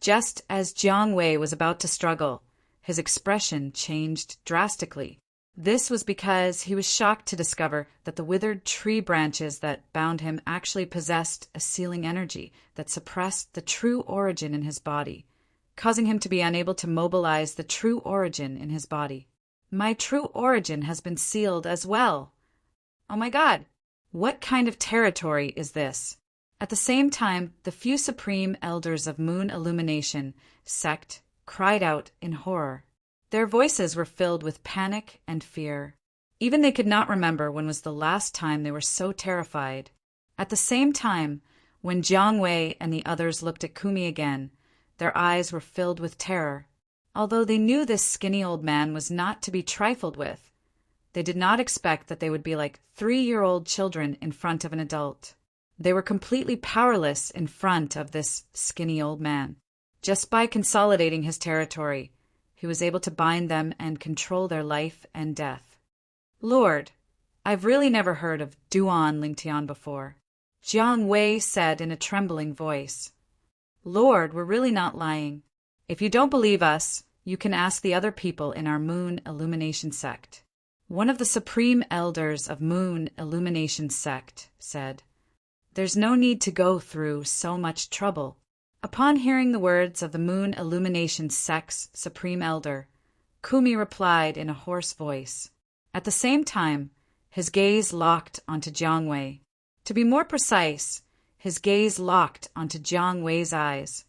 Just as Jiang Wei was about to struggle, his expression changed drastically. This was because he was shocked to discover that the withered tree branches that bound him actually possessed a sealing energy that suppressed the true origin in his body, causing him to be unable to mobilize the true origin in his body. My true origin has been sealed as well. Oh my God, what kind of territory is this? At the same time, the few supreme elders of Moon Illumination Sect cried out in horror. Their voices were filled with panic and fear. Even they could not remember when was the last time they were so terrified. At the same time, when Jiang Wei and the others looked at Kumi again, their eyes were filled with terror. Although they knew this skinny old man was not to be trifled with, they did not expect that they would be like 3-year-old children in front of an adult. They were completely powerless in front of this skinny old man. Just by consolidating his territory, he was able to bind them and control their life and death. Lord, I've really never heard of Duan Lingtian before, Jiang Wei said in a trembling voice. Lord, we're really not lying. If you don't believe us, you can ask the other people in our Moon Illumination Sect. One of the supreme elders of Moon Illumination Sect said, There's no need to go through so much trouble. Upon hearing the words of the Moon Illumination Sect's Supreme Elder, Kumi replied in a hoarse voice. At the same time, his gaze locked onto Jiang Wei. To be more precise, his gaze locked onto Jiang Wei's eyes.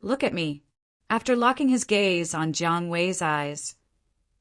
Look at me. After locking his gaze on Jiang Wei's eyes,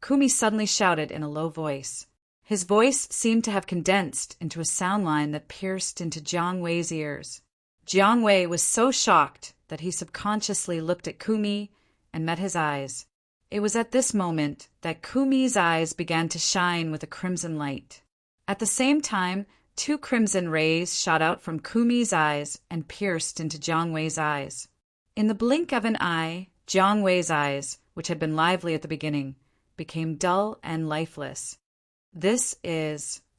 Kumi suddenly shouted in a low voice. His voice seemed to have condensed into a sound line that pierced into Jiang Wei's ears. Jiang Wei was so shocked that he subconsciously looked at Kumi and met his eyes. It was at this moment that Kumi's eyes began to shine with a crimson light. At the same time, 2 crimson rays shot out from Kumi's eyes and pierced into Jiang Wei's eyes. In the blink of an eye, Jiang Wei's eyes, which had been lively at the beginning, became dull and lifeless.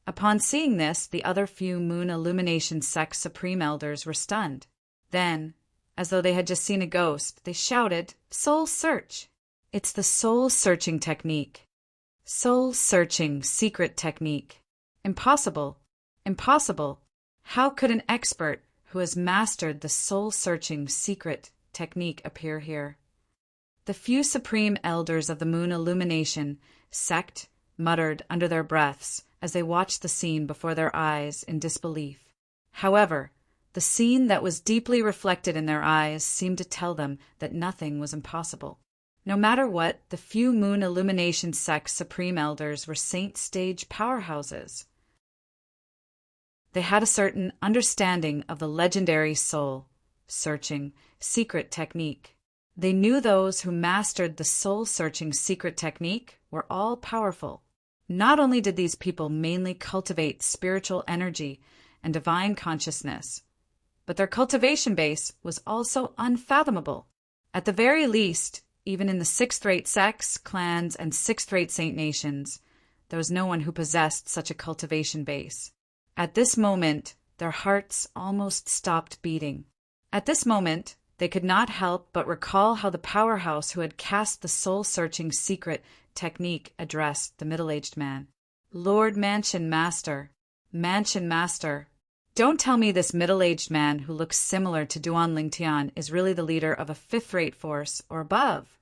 Upon seeing this, the other few Moon Illumination sect Supreme Elders were stunned. Then, as though they had just seen a ghost, they shouted, "Soul Search!" It's the soul-searching technique. Soul-searching secret technique. Impossible. Impossible. How could an expert who has mastered the soul-searching secret technique appear here? The few Supreme Elders of the Moon Illumination sect muttered under their breaths as they watched the scene before their eyes in disbelief. However, the scene that was deeply reflected in their eyes seemed to tell them that nothing was impossible. No matter what, the few Moon Illumination sect Supreme Elders were saint stage powerhouses. They had a certain understanding of the legendary soul-searching secret technique. They knew those who mastered the soul-searching secret technique were all-powerful. Not only did these people mainly cultivate spiritual energy and divine consciousness, but their cultivation base was also unfathomable. At the very least, even in the sixth-rate sects, clans, and sixth-rate saint nations, there was no one who possessed such a cultivation base. At this moment, their hearts almost stopped beating. At this moment, they could not help but recall how the powerhouse who had cast the soul-searching secret technique addressed the middle-aged man. "Lord Mansion Master, Mansion Master, don't tell me this middle-aged man who looks similar to Duan Lingtian is really the leader of a fifth-rate force or above."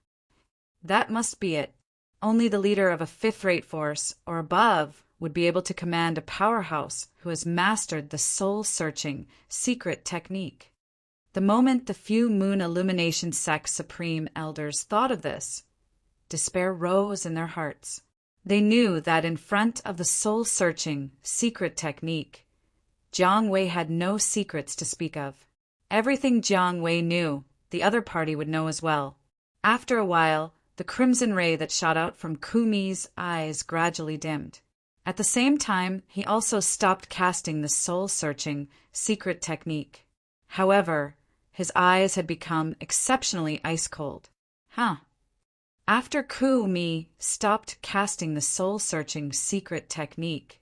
That must be it. Only the leader of a fifth-rate force or above would be able to command a powerhouse who has mastered the soul-searching secret technique. The moment the few Moon Illumination sect Supreme Elders thought of this, despair rose in their hearts. They knew that in front of the soul-searching secret technique, Jiang Wei had no secrets to speak of. Everything Jiang Wei knew, the other party would know as well. After a while, the crimson ray that shot out from Kumi's eyes gradually dimmed. At the same time, he also stopped casting the soul-searching secret technique. However, his eyes had become exceptionally ice-cold. After Kumi stopped casting the soul-searching secret technique,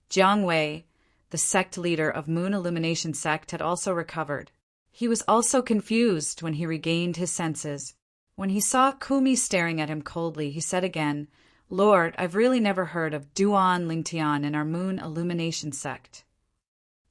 Jiang Wei, the sect leader of Moon Illumination sect, had also recovered. He was also confused when he regained his senses. When he saw Kumi staring at him coldly, he said again, "Lord, I've really never heard of Duan Lingtian in our Moon Illumination sect."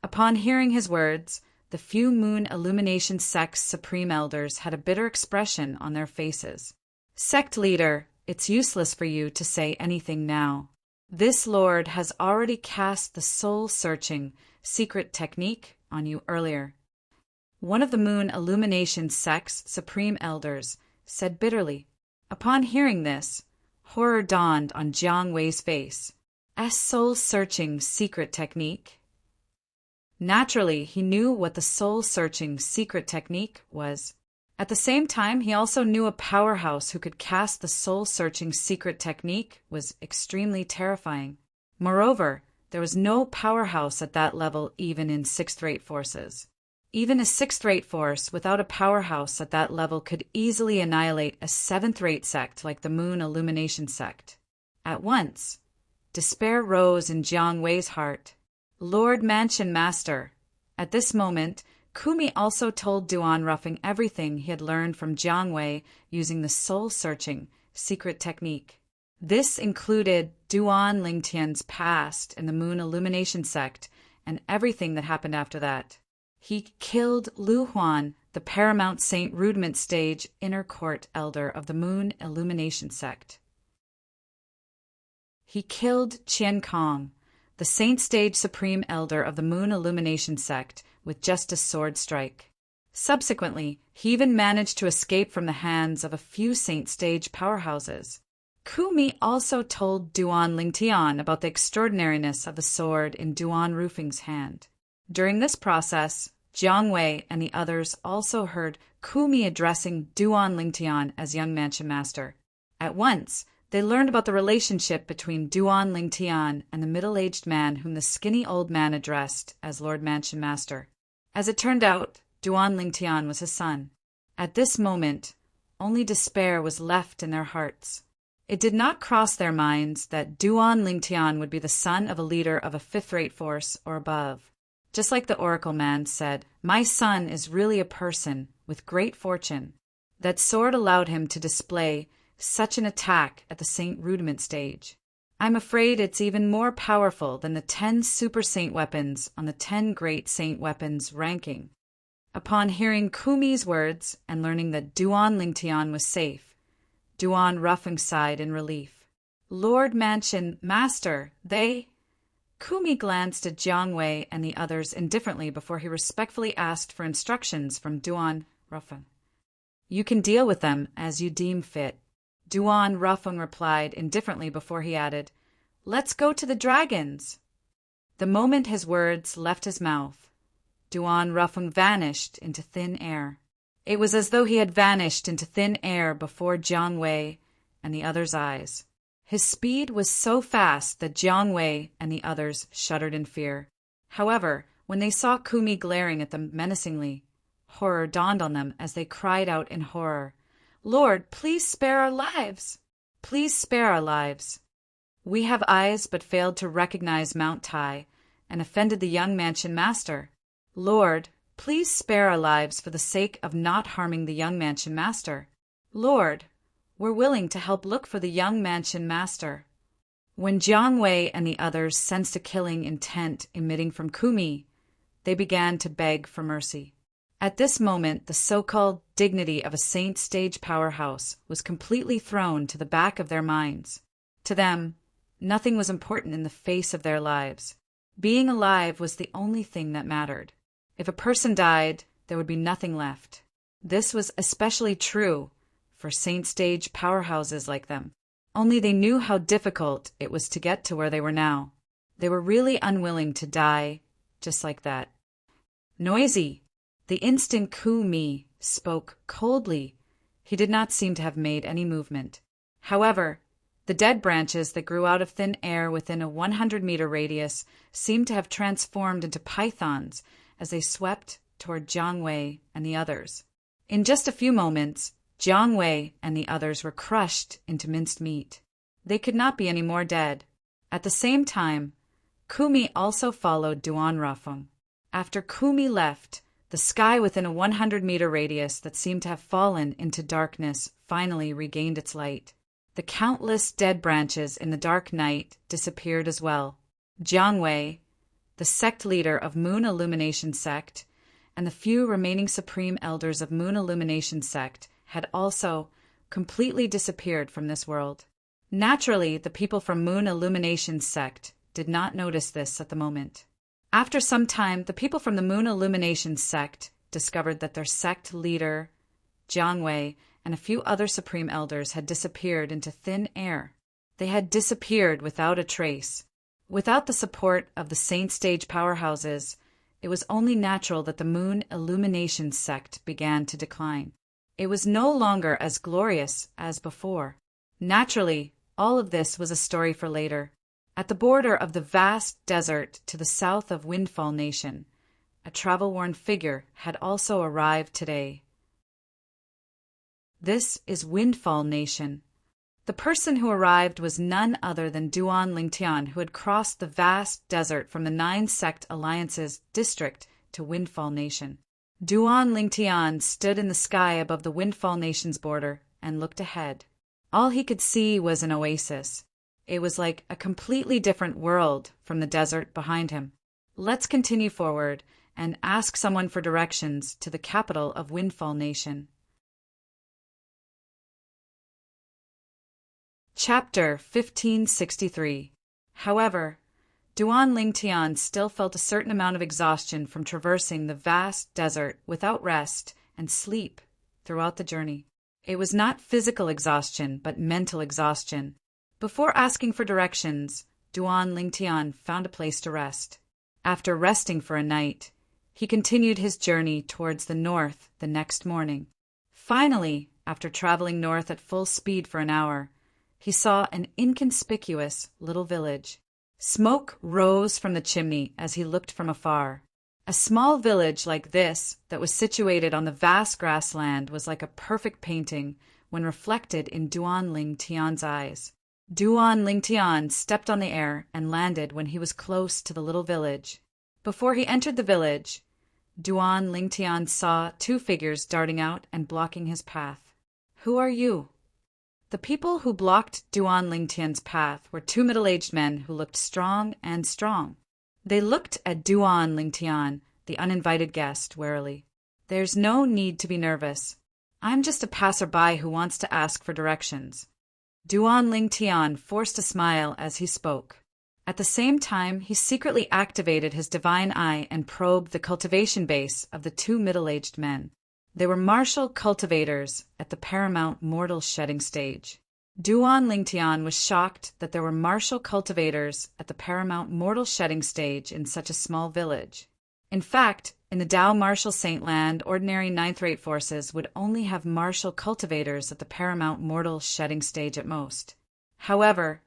Upon hearing his words, the few Moon Illumination sect's Supreme Elders had a bitter expression on their faces. "Sect leader, it's useless for you to say anything now. This Lord has already cast the soul-searching secret technique on you earlier." One of the Moon Illumination sect's Supreme Elders said bitterly. Upon hearing this, horror dawned on Jiang Wei's face. A soul-searching secret technique? Naturally, he knew what the soul-searching secret technique was. At the same time, he also knew a powerhouse who could cast the soul-searching secret technique was extremely terrifying. Moreover, there was no powerhouse at that level even in sixth-rate forces. Even a sixth-rate force without a powerhouse at that level could easily annihilate a seventh-rate sect like the Moon Illumination sect. At once, despair rose in Jiang Wei's heart. "Lord Mansion Master." At this moment, Kumi also told Duan Roughing everything he had learned from Jiang Wei using the soul-searching secret technique. This included Duan Lingtian's past in the Moon Illumination sect and everything that happened after that. He killed Lu Huan, the paramount Saint Rudiment stage inner court elder of the Moon Illumination sect. He killed Qian Kong, the Saint stage supreme elder of the Moon Illumination sect, with just a sword strike. Subsequently, he even managed to escape from the hands of a few Saint stage powerhouses. Kumi also told Duan Lingtian about the extraordinariness of the sword in Duan Roofing's hand. During this process, Jiang Wei and the others also heard Kumi addressing Duan Lingtian as young mansion master. At once, they learned about the relationship between Duan Lingtian and the middle-aged man whom the skinny old man addressed as Lord Mansion Master. As it turned out, Duan Lingtian was his son. At this moment, only despair was left in their hearts. It did not cross their minds that Duan Lingtian would be the son of a leader of a fifth-rate force or above. Just like the oracle man said, "My son is really a person with great fortune." That sword allowed him to display such an attack at the Saint Rudiment stage. I'm afraid it's even more powerful than the 10 Super Saint weapons on the 10 Great Saint weapons ranking. Upon hearing Kumi's words and learning that Duan Lingtian was safe, Duan Rufeng sighed in relief. "Lord Mansion Master, they—" Kumi glanced at Jiang Wei and the others indifferently before he respectfully asked for instructions from Duan Rufeng. "You can deal with them as you deem fit," Duan Rufeng replied indifferently before he added, "Let's go to the dragons." The moment his words left his mouth, Duan Rufeng vanished into thin air. It was as though he had vanished into thin air before Jiang Wei and the others' eyes. His speed was so fast that Jiang Wei and the others shuddered in fear. However, when they saw Kumi glaring at them menacingly, horror dawned on them as they cried out in horror, "Lord, please spare our lives! Please spare our lives! We have eyes but failed to recognize Mount Tai and offended the young mansion master. Lord, please spare our lives for the sake of not harming the young mansion master. Lord, we're willing to help look for the young mansion master." When Jiang Wei and the others sensed a killing intent emitting from Kumi, they began to beg for mercy. At this moment, the so-called dignity of a Saint stage powerhouse was completely thrown to the back of their minds. To them, nothing was important in the face of their lives. Being alive was the only thing that mattered. If a person died, there would be nothing left. This was especially true for Saint stage powerhouses like them. Only they knew how difficult it was to get to where they were now. They were really unwilling to die just like that. "Noisy!" The instant Kumi spoke coldly, he did not seem to have made any movement. However, the dead branches that grew out of thin air within a 100-meter radius seemed to have transformed into pythons as they swept toward Jiang Wei and the others. In just a few moments, Jiang Wei and the others were crushed into minced meat. They could not be any more dead. At the same time, Kumi also followed Duan Rufeng. After Kumi left, the sky within a 100-meter radius that seemed to have fallen into darkness finally regained its light. The countless dead branches in the dark night disappeared as well. Jiang Wei, the sect leader of Moon Illumination Sect, and the few remaining supreme elders of Moon Illumination Sect had also completely disappeared from this world. Naturally, the people from Moon Illumination Sect did not notice this at the moment. After some time, the people from the Moon Illumination Sect discovered that their sect leader, Jiang Wei, and a few other supreme elders had disappeared into thin air. They had disappeared without a trace. Without the support of the Saint stage powerhouses, it was only natural that the Moon Illumination Sect began to decline. It was no longer as glorious as before. Naturally, all of this was a story for later. At the border of the vast desert to the south of Windfall Nation, a travel-worn figure had also arrived today. This is Windfall Nation. The person who arrived was none other than Duan Lingtian, who had crossed the vast desert from the 9 Sect Alliance's district to Windfall Nation. Duan Lingtian stood in the sky above the Windfall Nation's border and looked ahead. All he could see was an oasis. It was like a completely different world from the desert behind him. Let's continue forward and ask someone for directions to the capital of Windfall Nation. Chapter 1563. However, Duan Lingtian still felt a certain amount of exhaustion from traversing the vast desert without rest and sleep throughout the journey. It was not physical exhaustion, but mental exhaustion. Before asking for directions, Duan Lingtian found a place to rest. After resting for a night, He continued his journey towards the north the next morning. Finally, after traveling north at full speed for an hour, he saw an inconspicuous little village. Smoke rose from the chimney as he looked from afar. A small village like this, that was situated on the vast grassland, was like a perfect painting when reflected in Duan Ling Tian's eyes. Duan Ling Tian stepped on the air and landed when he was close to the little village. Before he entered the village, Duan Ling Tian saw two figures darting out and blocking his path. "Who are you?" The people who blocked Duan Ling Tian's path were two middle-aged men who looked strong and strong. They looked at Duan Ling Tian, the uninvited guest, warily. "There's no need to be nervous. I'm just a passerby who wants to ask for directions." Duan Ling Tian forced a smile as he spoke. At the same time, he secretly activated his divine eye and probed the cultivation base of the two middle-aged men. They were martial cultivators at the paramount mortal shedding stage. Duan Ling Tian was shocked that there were martial cultivators at the paramount mortal shedding stage in such a small village. In fact, in the Dao martial saint land, ordinary ninth-rate forces would only have martial cultivators at the paramount mortal shedding stage at most. However,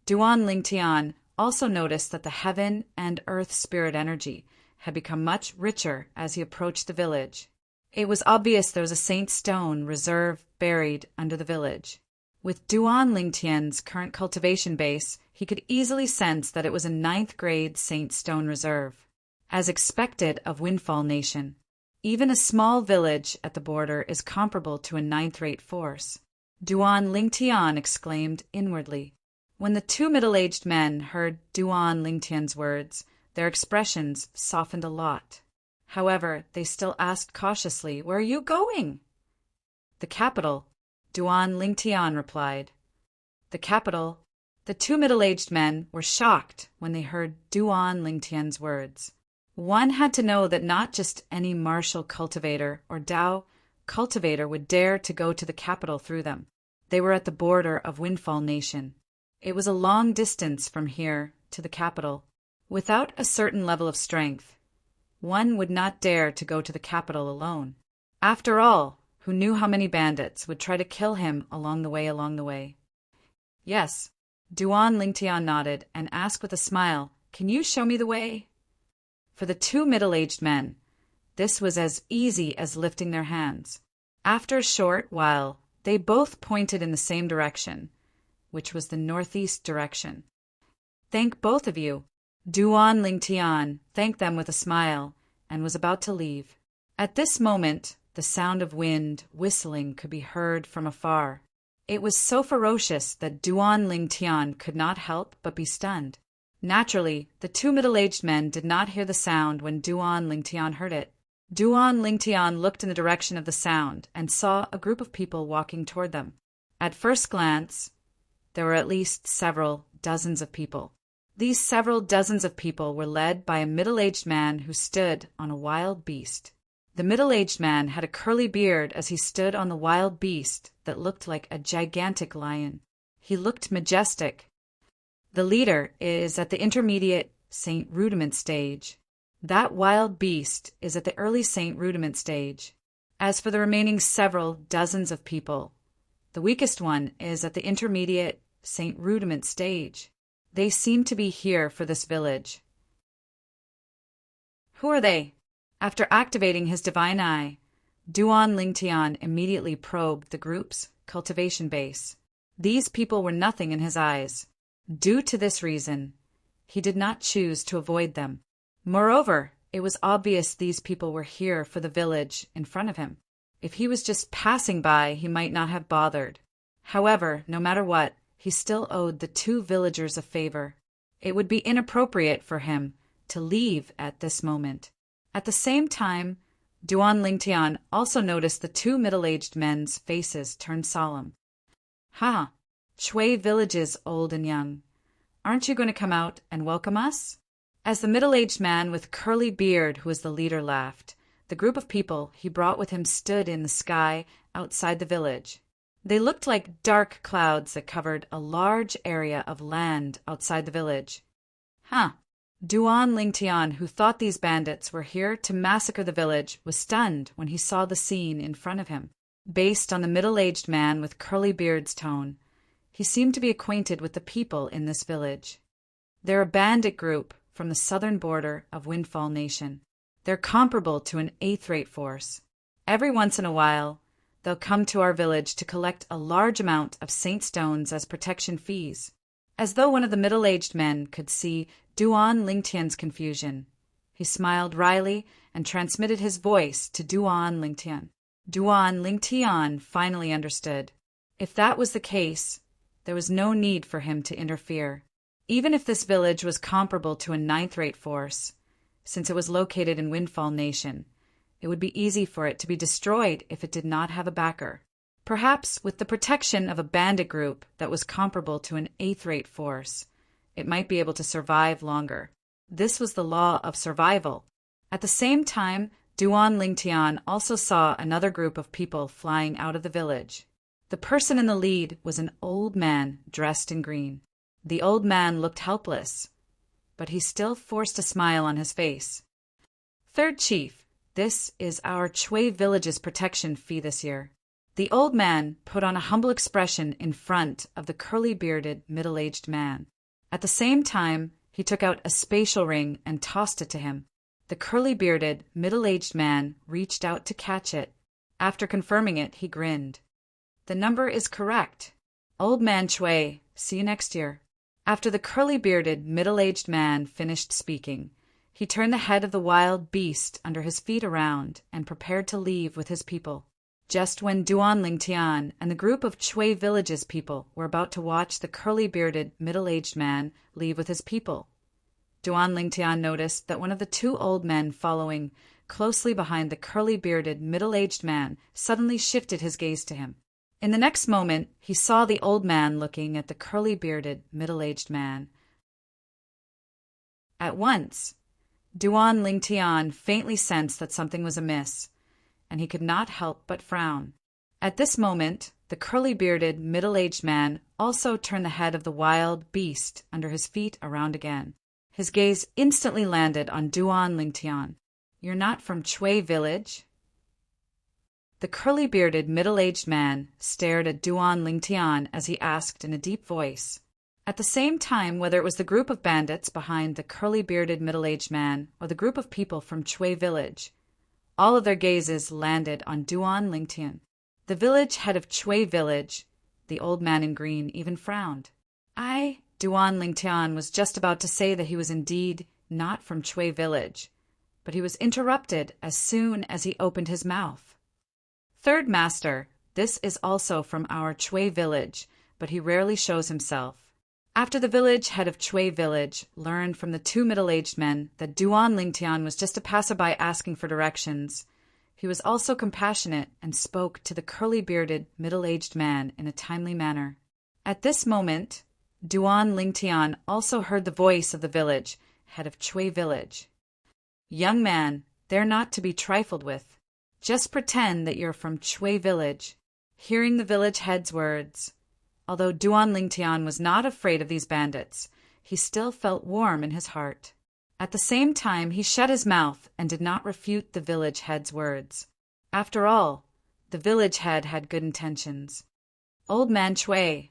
Duan Ling Tian also noticed that the heaven and earth spirit energy had become much richer as he approached the village. It was obvious there was a saint stone reserve buried under the village. With Duan Ling Tian's current cultivation base, he could easily sense that it was a 9th-grade saint stone reserve. As expected of Windfall Nation, even a small village at the border is comparable to a 9th-rate force. Duan Ling Tian exclaimed inwardly. When the two middle-aged men heard Duan Ling Tian's words, their expressions softened a lot. However, they still asked cautiously, "Where are you going?" "The capital," Duan Ling Tian replied. "The capital." The two middle-aged men were shocked when they heard Duan Ling Tian's words. One had to know that not just any martial cultivator or Dao cultivator would dare to go to the capital through them. They were at the border of Windfall Nation. It was a long distance from here to the capital. Without a certain level of strength, one would not dare to go to the capital alone. After all, who knew how many bandits would try to kill him along the way? "Yes," Duan Ling Tian nodded and asked with a smile, "Can you show me the way?" For the two middle-aged men, this was as easy as lifting their hands. After a short while, they both pointed in the same direction, which was the northeast direction. "Thank both of you." Duan Ling Tian thanked them with a smile and was about to leave. At this moment, the sound of wind whistling could be heard from afar. It was so ferocious that Duan Ling Tian could not help but be stunned. Naturally, the two middle-aged men did not hear the sound when Duan Ling Tian heard it. Duan Ling Tian looked in the direction of the sound and saw a group of people walking toward them. At first glance, there were at least several dozens of people. These several dozens of people were led by a middle-aged man who stood on a wild beast. The middle-aged man had a curly beard as he stood on the wild beast that looked like a gigantic lion. He looked majestic. The leader is at the intermediate Saint Rudiment stage. That wild beast is at the early Saint Rudiment stage. As for the remaining several dozens of people, the weakest one is at the intermediate Saint Rudiment stage. They seem to be here for this village. Who are they? After activating his divine eye, Duan Ling Tian immediately probed the group's cultivation base. These people were nothing in his eyes. Due to this reason, he did not choose to avoid them. Moreover, it was obvious these people were here for the village in front of him. If he was just passing by, he might not have bothered. However, no matter what, he still owed the two villagers a favor. It would be inappropriate for him to leave at this moment. At the same time, Duan Ling Tian also noticed the two middle-aged men's faces turn solemn. "Ha! Shui villages old and young. Aren't you going to come out and welcome us?" As the middle-aged man with curly beard who was the leader laughed, the group of people he brought with him stood in the sky outside the village. They looked like dark clouds that covered a large area of land outside the village. "Huh, Duan Lingtian, who thought these bandits were here to massacre the village, was stunned when he saw the scene in front of him. Based on the middle-aged man with curly beard's tone, he seemed to be acquainted with the people in this village. They're a bandit group from the southern border of Windfall Nation. They're comparable to an eighth-rate force. Every once in a while, they'll come to our village to collect a large amount of saint stones as protection fees. As though one of the middle-aged men could see Duan Lingtian's confusion, he smiled wryly and transmitted his voice to Duan Lingtian. Duan Lingtian finally understood. If that was the case, there was no need for him to interfere. Even if this village was comparable to a ninth-rate force, since it was located in Windfall Nation, it would be easy for it to be destroyed if it did not have a backer. Perhaps with the protection of a bandit group that was comparable to an eighth-rate force, it might be able to survive longer. This was the law of survival. At the same time, Duan Lingtian also saw another group of people flying out of the village. The person in the lead was an old man dressed in green. The old man looked helpless, but he still forced a smile on his face. Third Chief, this is our Chui village's protection fee this year. The old man put on a humble expression in front of the curly-bearded, middle-aged man. At the same time, he took out a spatial ring and tossed it to him. The curly-bearded, middle-aged man reached out to catch it. After confirming it, he grinned. The number is correct. Old man Chui, see you next year. After the curly-bearded, middle-aged man finished speaking, he turned the head of the wild beast under his feet around and prepared to leave with his people. Just when Duan Lingtian and the group of Chui village's people were about to watch the curly-bearded, middle-aged man leave with his people, Duan Lingtian noticed that one of the two old men following closely behind the curly-bearded, middle-aged man suddenly shifted his gaze to him. In the next moment, he saw the old man looking at the curly-bearded, middle-aged man. At once, Duan Lingtian faintly sensed that something was amiss, and he could not help but frown. At this moment, the curly-bearded, middle-aged man also turned the head of the wild beast under his feet around again. His gaze instantly landed on Duan Lingtian. You're not from Chui village? The curly-bearded, middle-aged man stared at Duan Lingtian as he asked in a deep voice. At the same time, whether it was the group of bandits behind the curly-bearded, middle-aged man or the group of people from Chui village, all of their gazes landed on Duan Lingtian. The village head of Chui village, the old man in green, even frowned. Duan Lingtian was just about to say that he was indeed not from Chui village, but he was interrupted as soon as he opened his mouth. Third Master, this is also from our Chui village, but he rarely shows himself. After the village head of Chui village learned from the two middle-aged men that Duan Lingtian was just a passerby asking for directions, he was also compassionate and spoke to the curly-bearded, middle-aged man in a timely manner. At this moment, Duan Lingtian also heard the voice of the village head of Chui village. Young man, they're not to be trifled with. Just pretend that you're from Chui village. Hearing the village head's words, although Duan Lingtian was not afraid of these bandits, he still felt warm in his heart. At the same time, he shut his mouth and did not refute the village head's words. After all, the village head had good intentions. Old man Chui,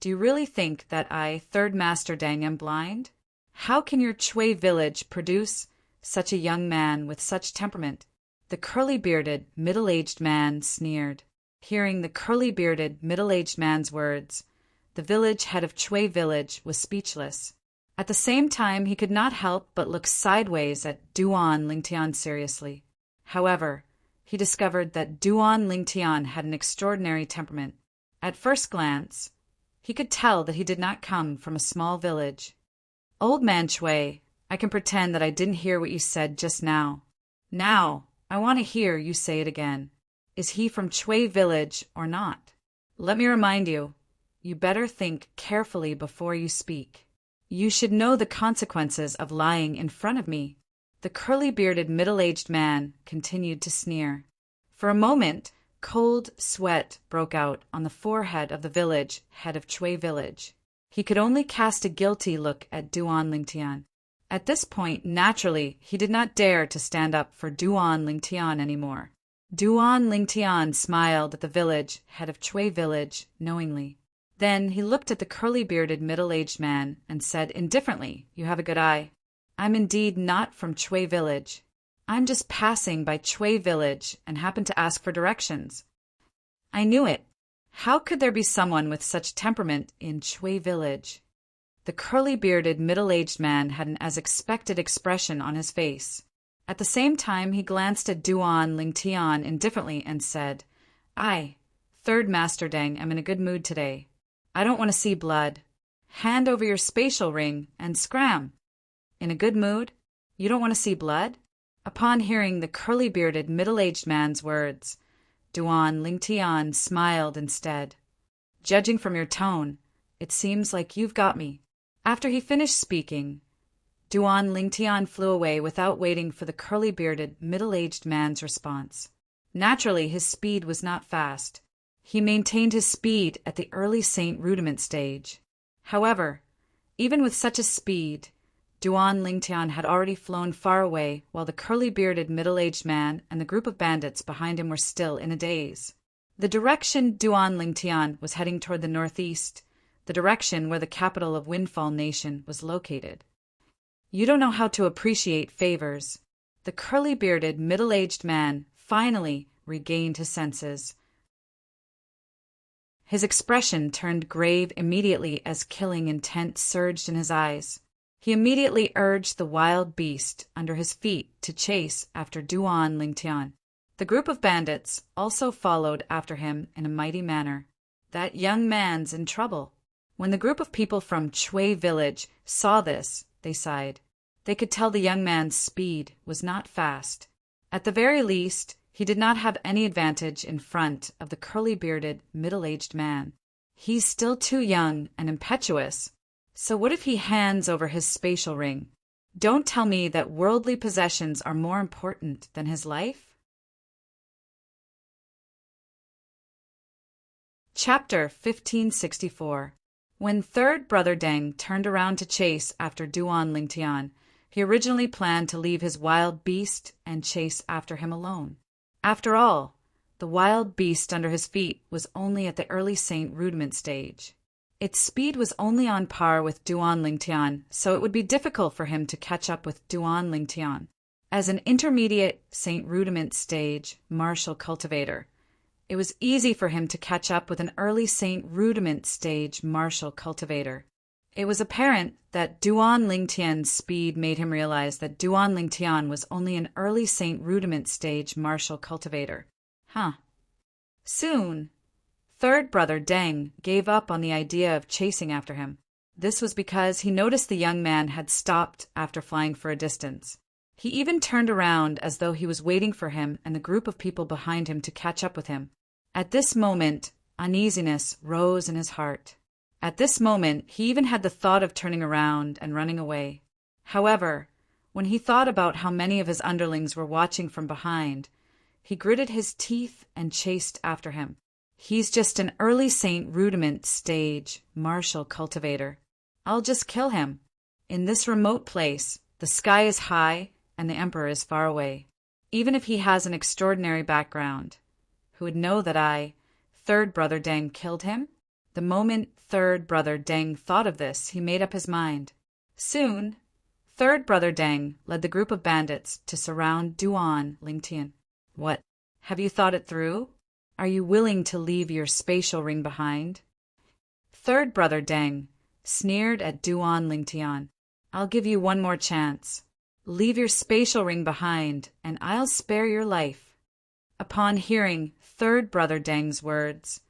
do you really think that I, Third Master Dang, am blind? How can your Chui village produce such a young man with such temperament? The curly-bearded, middle-aged man sneered. Hearing the curly-bearded, middle-aged man's words, the village head of Chui village was speechless. At the same time, he could not help but look sideways at Duan Lingtian seriously. However, he discovered that Duan Lingtian had an extraordinary temperament. At first glance, he could tell that he did not come from a small village. Old man Chui, I can pretend that I didn't hear what you said just now. Now, I want to hear you say it again. Is he from Chui village or not? Let me remind you, you better think carefully before you speak. You should know the consequences of lying in front of me. The curly-bearded, middle-aged man continued to sneer. For a moment, cold sweat broke out on the forehead of the village head of Chui village. He could only cast a guilty look at Duan Lingtian. At this point, naturally, he did not dare to stand up for Duan Lingtian anymore. Duan Lingtian smiled at the village, head of Chui village, knowingly. Then he looked at the curly-bearded middle-aged man and said indifferently, "You have a good eye. I'm indeed not from Chui village. I'm just passing by Chui village and happened to ask for directions." I knew it. How could there be someone with such temperament in Chui village? The curly-bearded middle-aged man had an as expected expression on his face. At the same time, he glanced at Duan Lingtian indifferently and said, "I, Third Master Deng, am in a good mood today. I don't want to see blood. Hand over your spatial ring and scram." In a good mood? You don't want to see blood? Upon hearing the curly-bearded middle-aged man's words, Duan Lingtian smiled instead. "Judging from your tone, it seems like you've got me." After he finished speaking, Duan Lingtian flew away without waiting for the curly-bearded, middle-aged man's response. Naturally, his speed was not fast. He maintained his speed at the early Saint Rudiment stage. However, even with such a speed, Duan Lingtian had already flown far away while the curly-bearded middle-aged man and the group of bandits behind him were still in a daze. The direction Duan Lingtian was heading toward the northeast, the direction where the capital of Windfall Nation was located. You don't know how to appreciate favors. The curly-bearded, middle-aged man finally regained his senses. His expression turned grave immediately as killing intent surged in his eyes. He immediately urged the wild beast under his feet to chase after Duan Lingtian. The group of bandits also followed after him in a mighty manner. That young man's in trouble. When the group of people from Chui village saw this, they sighed. They could tell the young man's speed was not fast. At the very least, he did not have any advantage in front of the curly-bearded, middle-aged man. He's still too young and impetuous. So what if he hands over his spatial ring? Don't tell me that worldly possessions are more important than his life? Chapter 1564. When third brother Deng turned around to chase after Duan Lingtian, he originally planned to leave his wild beast and chase after him alone. After all, the wild beast under his feet was only at the early Saint Rudiment stage. Its speed was only on par with Duan Lingtian, so it would be difficult for him to catch up with Duan Lingtian. As an intermediate Saint Rudiment stage martial cultivator, it was easy for him to catch up with an early Saint Rudiment stage martial cultivator. It was apparent that Duan Lingtian's speed made him realize that Duan Lingtian was only an early Saint Rudiment stage martial cultivator. Soon, third brother Deng gave up on the idea of chasing after him. This was because he noticed the young man had stopped after flying for a distance. He even turned around as though he was waiting for him and the group of people behind him to catch up with him. At this moment, uneasiness rose in his heart. At this moment, he even had the thought of turning around and running away. However, when he thought about how many of his underlings were watching from behind, he gritted his teeth and chased after him. He's just an early Saint Rudiment stage martial cultivator. I'll just kill him. In this remote place, the sky is high and the emperor is far away. Even if he has an extraordinary background, who would know that I, third brother Deng, killed him? The moment third brother Deng thought of this, he made up his mind. Soon, third brother Deng led the group of bandits to surround Duan Lingtian. What? Have you thought it through? Are you willing to leave your spatial ring behind? Third brother Deng sneered at Duan Lingtian. I'll give you one more chance. Leave your spatial ring behind, and I'll spare your life. Upon hearing third brother Deng's words,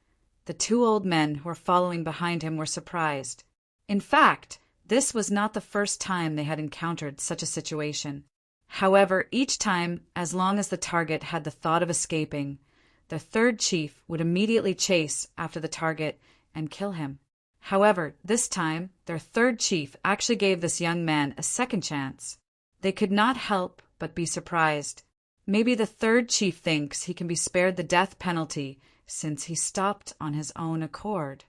the two old men who were following behind him were surprised. In fact, this was not the first time they had encountered such a situation. However, each time, as long as the target had the thought of escaping, the third chief would immediately chase after the target and kill him. However, this time, their third chief actually gave this young man a second chance. They could not help but be surprised. Maybe the third chief thinks he can be spared the death penalty since he stopped on his own accord.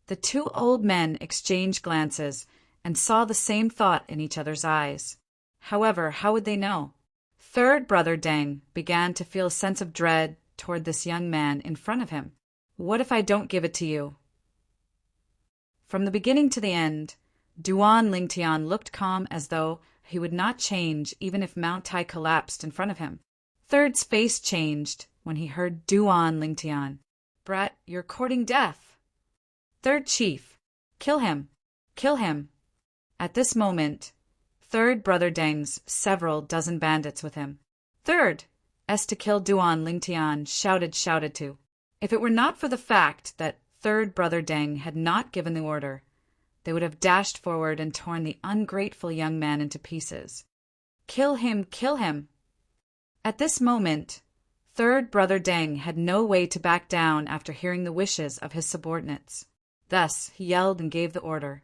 The two old men exchanged glances and saw the same thought in each other's eyes. However, how would they know? Third brother Deng began to feel a sense of dread toward this young man in front of him. What if I don't give it to you? From the beginning to the end, Duan Lingtian looked calm, as though he would not change even if Mount Tai collapsed in front of him. Third's face changed when he heard Duan Lingtian. Brat, you're courting death. Third chief, kill him, kill him. At this moment, third brother Deng's several dozen bandits with him. Third, to kill Duan Lingtian, shouted to. If it were not for the fact that third brother Deng had not given the order, they would have dashed forward and torn the ungrateful young man into pieces. Kill him, kill him. At this moment, third brother Deng had no way to back down after hearing the wishes of his subordinates. Thus, he yelled and gave the order.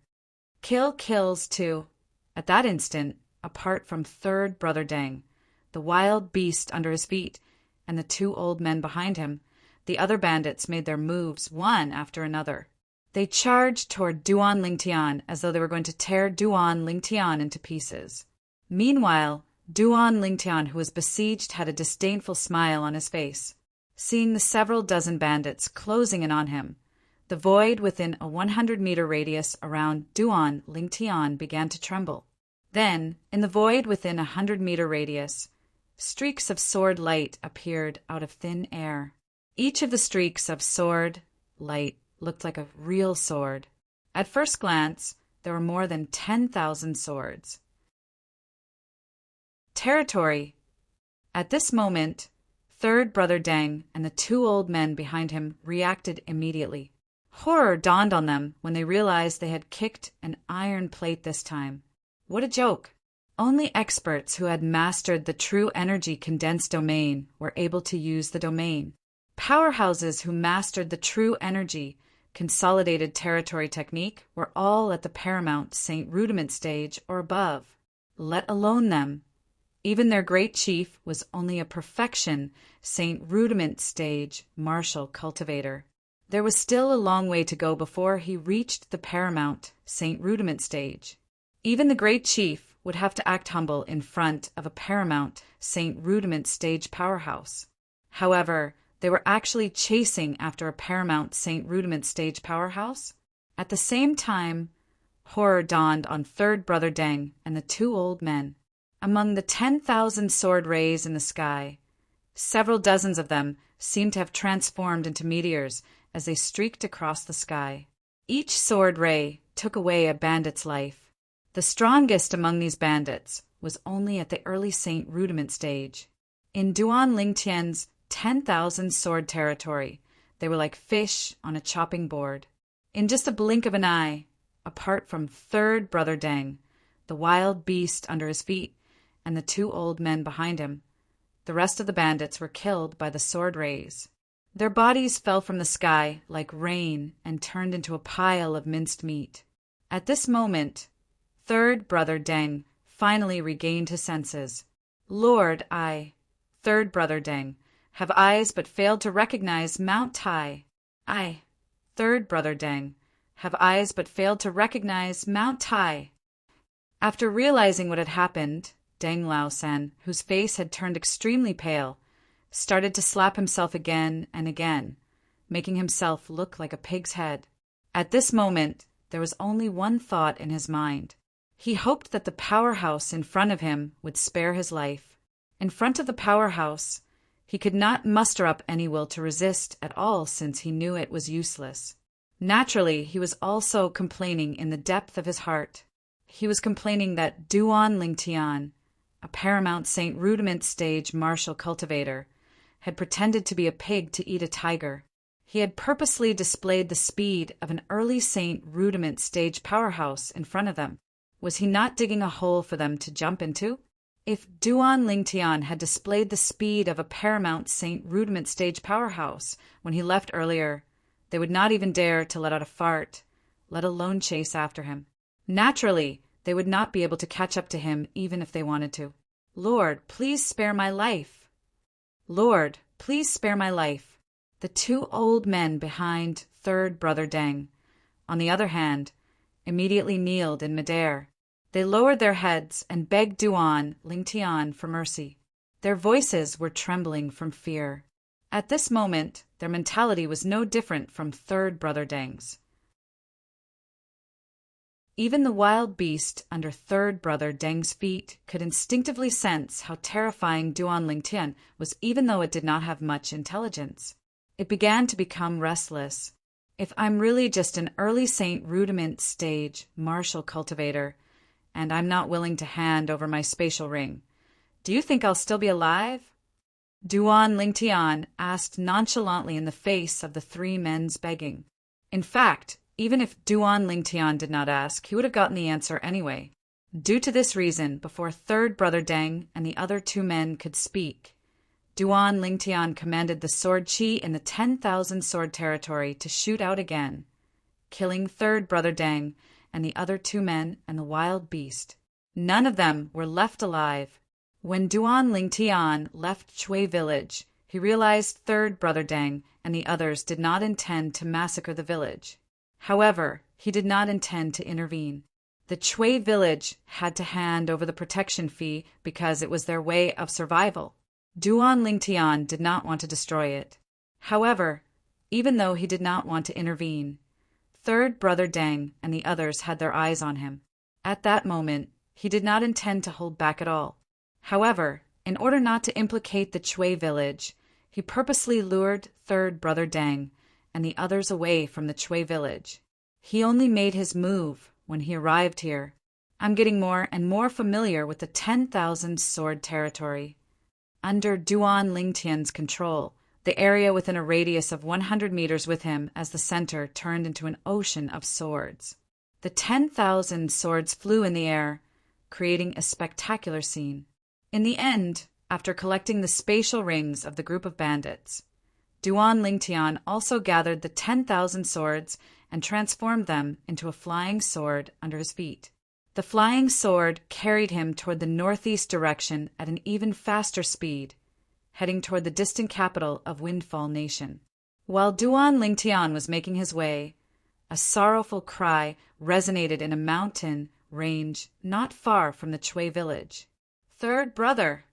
Kill kills too. At that instant, apart from third brother Deng, the wild beast under his feet, and the two old men behind him, the other bandits made their moves one after another. They charged toward Duan Lingtian as though they were going to tear Duan Lingtian into pieces. Meanwhile, Duan Lingtian, who was besieged, had a disdainful smile on his face. Seeing the several dozen bandits closing in on him, the void within a 100-meter radius around Duan Lingtian began to tremble. Then, in the void within a 100-meter radius, streaks of sword light appeared out of thin air. Each of the streaks of sword light looked like a real sword. At first glance, there were more than 10,000 swords. Territory. At this moment, third brother Deng and the two old men behind him reacted immediately. Horror dawned on them when they realized they had kicked an iron plate this time. What a joke! Only experts who had mastered the true energy condensed domain were able to use the domain. Powerhouses who mastered the true energy consolidated territory technique were all at the paramount Saint Rudiment stage or above, let alone them. Even their great chief was only a perfection Saint Rudiment stage martial cultivator. There was still a long way to go before he reached the paramount Saint Rudiment stage. Even the great chief would have to act humble in front of a paramount Saint Rudiment stage powerhouse. However, they were actually chasing after a paramount Saint Rudiment stage powerhouse. At the same time, horror dawned on third brother Deng and the two old men. Among the 10,000 sword rays in the sky, several dozens of them seemed to have transformed into meteors as they streaked across the sky. Each sword ray took away a bandit's life. The strongest among these bandits was only at the early Saint Rudiment stage. In Duan Lingtian's 10,000 sword territory, they were like fish on a chopping board. In just a blink of an eye, apart from third brother Deng, the wild beast under his feet, and the two old men behind him, the rest of the bandits were killed by the sword rays. Their bodies fell from the sky like rain and turned into a pile of minced meat. At this moment, third brother Deng finally regained his senses. Lord, third brother Deng, have eyes but failed to recognize Mount Tai. Third brother Deng, have eyes but failed to recognize Mount Tai. After realizing what had happened, Deng Lao-sen, whose face had turned extremely pale, started to slap himself again and again, making himself look like a pig's head. At this moment, there was only one thought in his mind. He hoped that the powerhouse in front of him would spare his life. In front of the powerhouse, he could not muster up any will to resist at all since he knew it was useless. Naturally, he was also complaining in the depth of his heart. He was complaining that Duan Lingtian, a paramount Saint Rudiment stage martial cultivator, had pretended to be a pig to eat a tiger. He had purposely displayed the speed of an early Saint Rudiment stage powerhouse in front of them. Was he not digging a hole for them to jump into? If Duan Lingtian had displayed the speed of a paramount Saint Rudiment stage powerhouse when he left earlier, they would not even dare to let out a fart, let alone chase after him. Naturally, they would not be able to catch up to him even if they wanted to. Lord, please spare my life. Lord, please spare my life. The two old men behind third brother Deng, on the other hand, immediately kneeled in midair. They lowered their heads and begged Duan Lingtian for mercy. Their voices were trembling from fear. At this moment, their mentality was no different from third brother Deng's. Even the wild beast under third brother Deng's feet could instinctively sense how terrifying Duan Lingtian was, even though it did not have much intelligence. It began to become restless. If I'm really just an early Saint rudiment stage martial cultivator, and I'm not willing to hand over my spatial ring, do you think I'll still be alive? Duan Lingtian asked nonchalantly in the face of the three men's begging. In fact, even if Duan Lingtian did not ask, he would have gotten the answer anyway. Due to this reason, before third brother Deng and the other two men could speak, Duan Lingtian commanded the sword chi in the 10,000 sword territory to shoot out again, killing third brother Deng and the other two men and the wild beast. None of them were left alive. When Duan Lingtian left Chui village, he realized third brother Deng and the others did not intend to massacre the village. However, he did not intend to intervene. The Chui village had to hand over the protection fee because it was their way of survival. Duan Lingtian did not want to destroy it. However, even though he did not want to intervene, third brother Deng and the others had their eyes on him. At that moment, he did not intend to hold back at all. However, in order not to implicate the Chui village, he purposely lured third brother Deng and the others away from the Chui village. He only made his move when he arrived here. I'm getting more and more familiar with the 10,000 sword territory. Under Duan Lingtian's control, the area within a radius of 100 meters with him as the center turned into an ocean of swords. The 10,000 swords flew in the air, creating a spectacular scene. In the end, after collecting the spatial rings of the group of bandits, Duan Lingtian also gathered the 10,000 swords and transformed them into a flying sword under his feet. The flying sword carried him toward the northeast direction at an even faster speed, heading toward the distant capital of Windfall Nation. While Duan Lingtian was making his way, a sorrowful cry resonated in a mountain range not far from the Chui village. Third brother!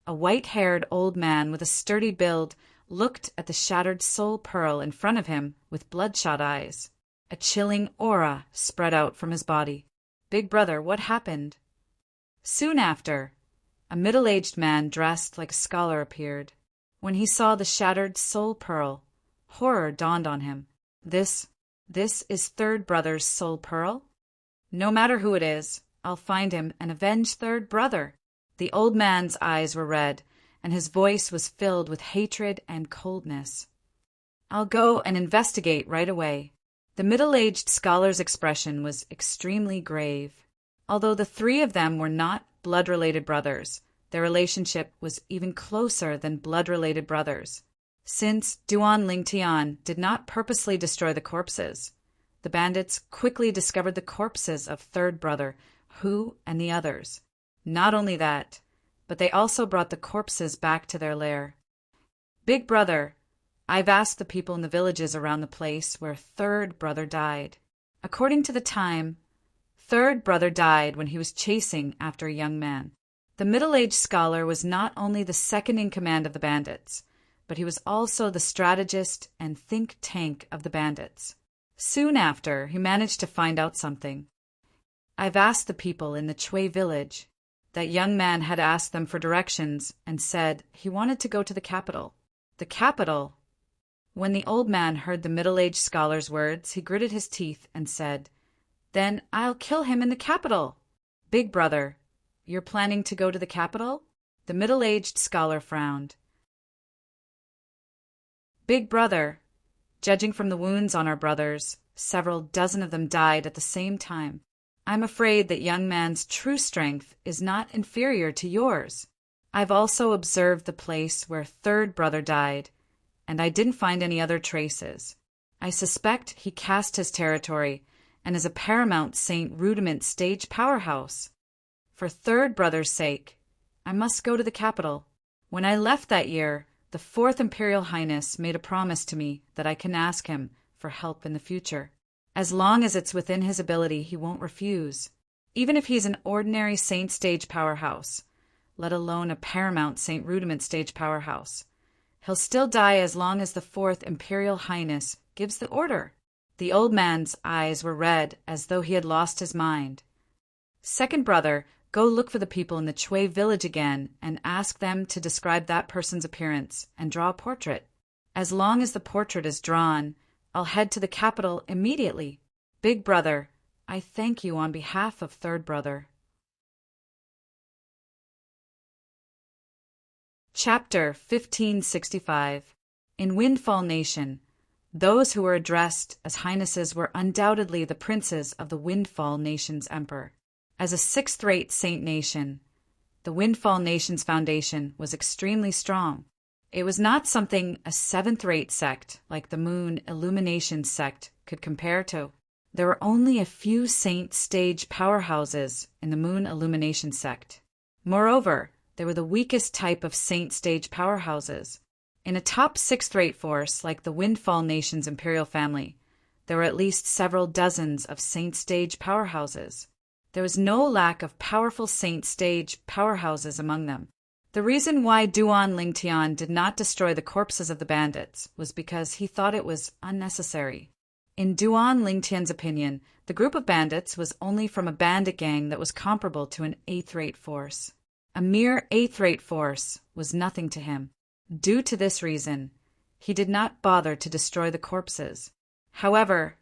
A white-haired old man with a sturdy build looked at the shattered soul pearl in front of him with bloodshot eyes. A chilling aura spread out from his body. Big brother, what happened? Soon after, a middle-aged man dressed like a scholar appeared. When he saw the shattered soul pearl, horror dawned on him. This is third brother's soul pearl? No matter who it is, I'll find him and avenge third brother. The old man's eyes were red, and his voice was filled with hatred and coldness. I'll go and investigate right away. The middle-aged scholar's expression was extremely grave. Although the three of them were not blood-related brothers, their relationship was even closer than blood-related brothers. Since Duan Lingtian did not purposely destroy the corpses, the bandits quickly discovered the corpses of third brother, Hu, and the others. Not only that, but they also brought the corpses back to their lair. Big brother, I've asked the people in the villages around the place where third brother died. According to the time, third brother died when he was chasing after a young man. The middle-aged scholar was not only the second in command of the bandits, but he was also the strategist and think tank of the bandits. Soon after, he managed to find out something. I've asked the people in the Chui village. That young man had asked them for directions and said he wanted to go to the capital. The capital? When the old man heard the middle-aged scholar's words, he gritted his teeth and said, Then I'll kill him in the capital. Big brother, you're planning to go to the capital? The middle-aged scholar frowned. Big brother, judging from the wounds on our brothers, several dozen of them died at the same time. I'm afraid that young man's true strength is not inferior to yours. I've also observed the place where third brother died, and I didn't find any other traces. I suspect he cast his territory and is a paramount Saint Rudiment stage powerhouse. For third brother's sake, I must go to the capital. When I left that year, the Fourth Imperial Highness made a promise to me that I can ask him for help in the future. As long as it's within his ability, he won't refuse. Even if he's an ordinary Saint stage powerhouse, let alone a paramount Saint Rudiment stage powerhouse. He'll still die as long as the Fourth Imperial Highness gives the order. The old man's eyes were red, as though he had lost his mind. Second brother, go look for the people in the Chui village again and ask them to describe that person's appearance and draw a portrait. As long as the portrait is drawn, I'll head to the capital immediately. Big brother, I thank you on behalf of third brother. Chapter 1565. In Windfall Nation, those who were addressed as highnesses were undoubtedly the princes of the Windfall Nation's emperor. As a sixth-rate saint nation, the Windfall Nation's foundation was extremely strong. It was not something a seventh-rate sect like the Moon Illumination sect could compare to. There were only a few saint stage powerhouses in the Moon Illumination sect. Moreover, they were the weakest type of saint stage powerhouses. In a top sixth-rate force like the Windfall Nation's imperial family, there were at least several dozens of saint stage powerhouses. There was no lack of powerful saint stage powerhouses among them. The reason why Duan Lingtian did not destroy the corpses of the bandits was because he thought it was unnecessary. In Duan Lingtian's opinion, the group of bandits was only from a bandit gang that was comparable to an eighth-rate force. A mere eighth-rate force was nothing to him. Due to this reason, he did not bother to destroy the corpses. However,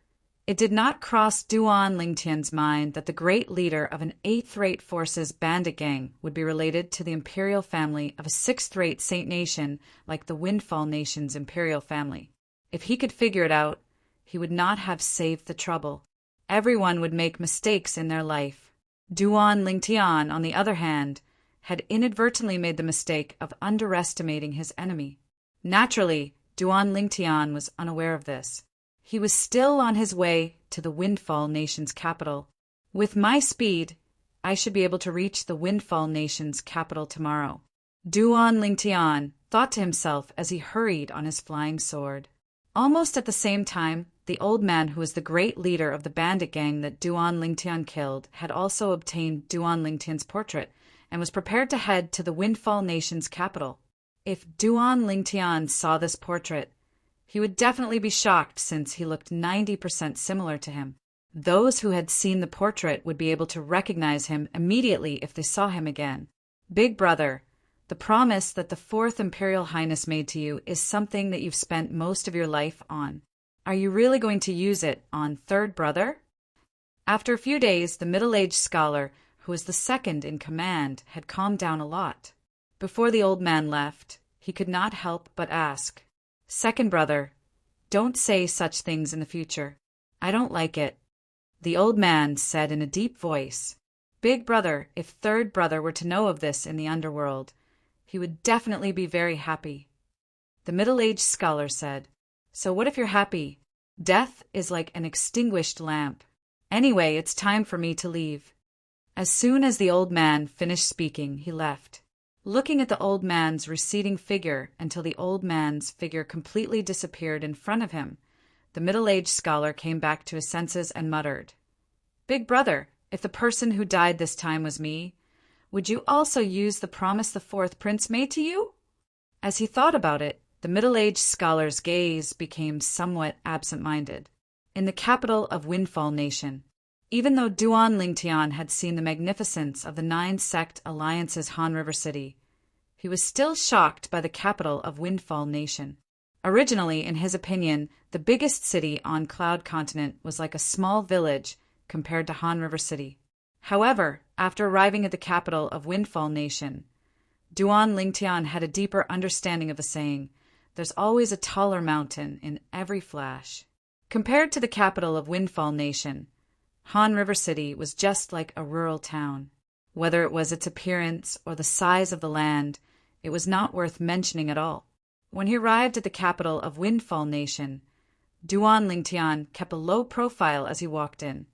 it did not cross Duan Lingtian's mind that the great leader of an eighth-rate force's bandit gang would be related to the imperial family of a sixth-rate saint nation like the Windfall Nation's imperial family. If he could figure it out, he would not have saved the trouble. Everyone would make mistakes in their life. Duan Lingtian, on the other hand, had inadvertently made the mistake of underestimating his enemy. Naturally, Duan Lingtian was unaware of this. He was still on his way to the Windfall Nation's capital. With my speed, I should be able to reach the Windfall Nation's capital tomorrow. Duan Lingtian thought to himself as he hurried on his flying sword. Almost at the same time, the old man who was the great leader of the bandit gang that Duan Lingtian killed had also obtained Duan Lingtian's portrait and was prepared to head to the Windfall Nation's capital. If Duan Lingtian saw this portrait, he would definitely be shocked since he looked 90% similar to him. Those who had seen the portrait would be able to recognize him immediately if they saw him again. Big brother, the promise that the Fourth Imperial Highness made to you is something that you've spent most of your life on. Are you really going to use it on third brother? After a few days, the middle-aged scholar, who was the second in command, had calmed down a lot. Before the old man left, he could not help but ask, "Second brother, don't say such things in the future. I don't like it." The old man said in a deep voice, "Big brother, if third brother were to know of this in the underworld, he would definitely be very happy." The middle-aged scholar said, "So what if you're happy? Death is like an extinguished lamp. Anyway, it's time for me to leave." As soon as the old man finished speaking, he left, looking at the old man's receding figure until the old man's figure completely disappeared in front of him. The middle-aged scholar came back to his senses and muttered, "Big brother, if the person who died this time was me, would you also use the promise the fourth prince made to you?" As he thought about it, the middle-aged scholar's gaze became somewhat absent-minded. In the capital of Windfall Nation, even though Duan Lingtian had seen the magnificence of the 9-sect alliance's Han River City, he was still shocked by the capital of Windfall Nation. Originally, in his opinion, the biggest city on Cloud Continent was like a small village compared to Han River City. However, after arriving at the capital of Windfall Nation, Duan Lingtian had a deeper understanding of the saying, "There's always a taller mountain in every flash." Compared to the capital of Windfall Nation, Han River City was just like a rural town. Whether it was its appearance or the size of the land, it was not worth mentioning at all. When he arrived at the capital of Windfall Nation, Duan Lingtian kept a low profile as he walked in.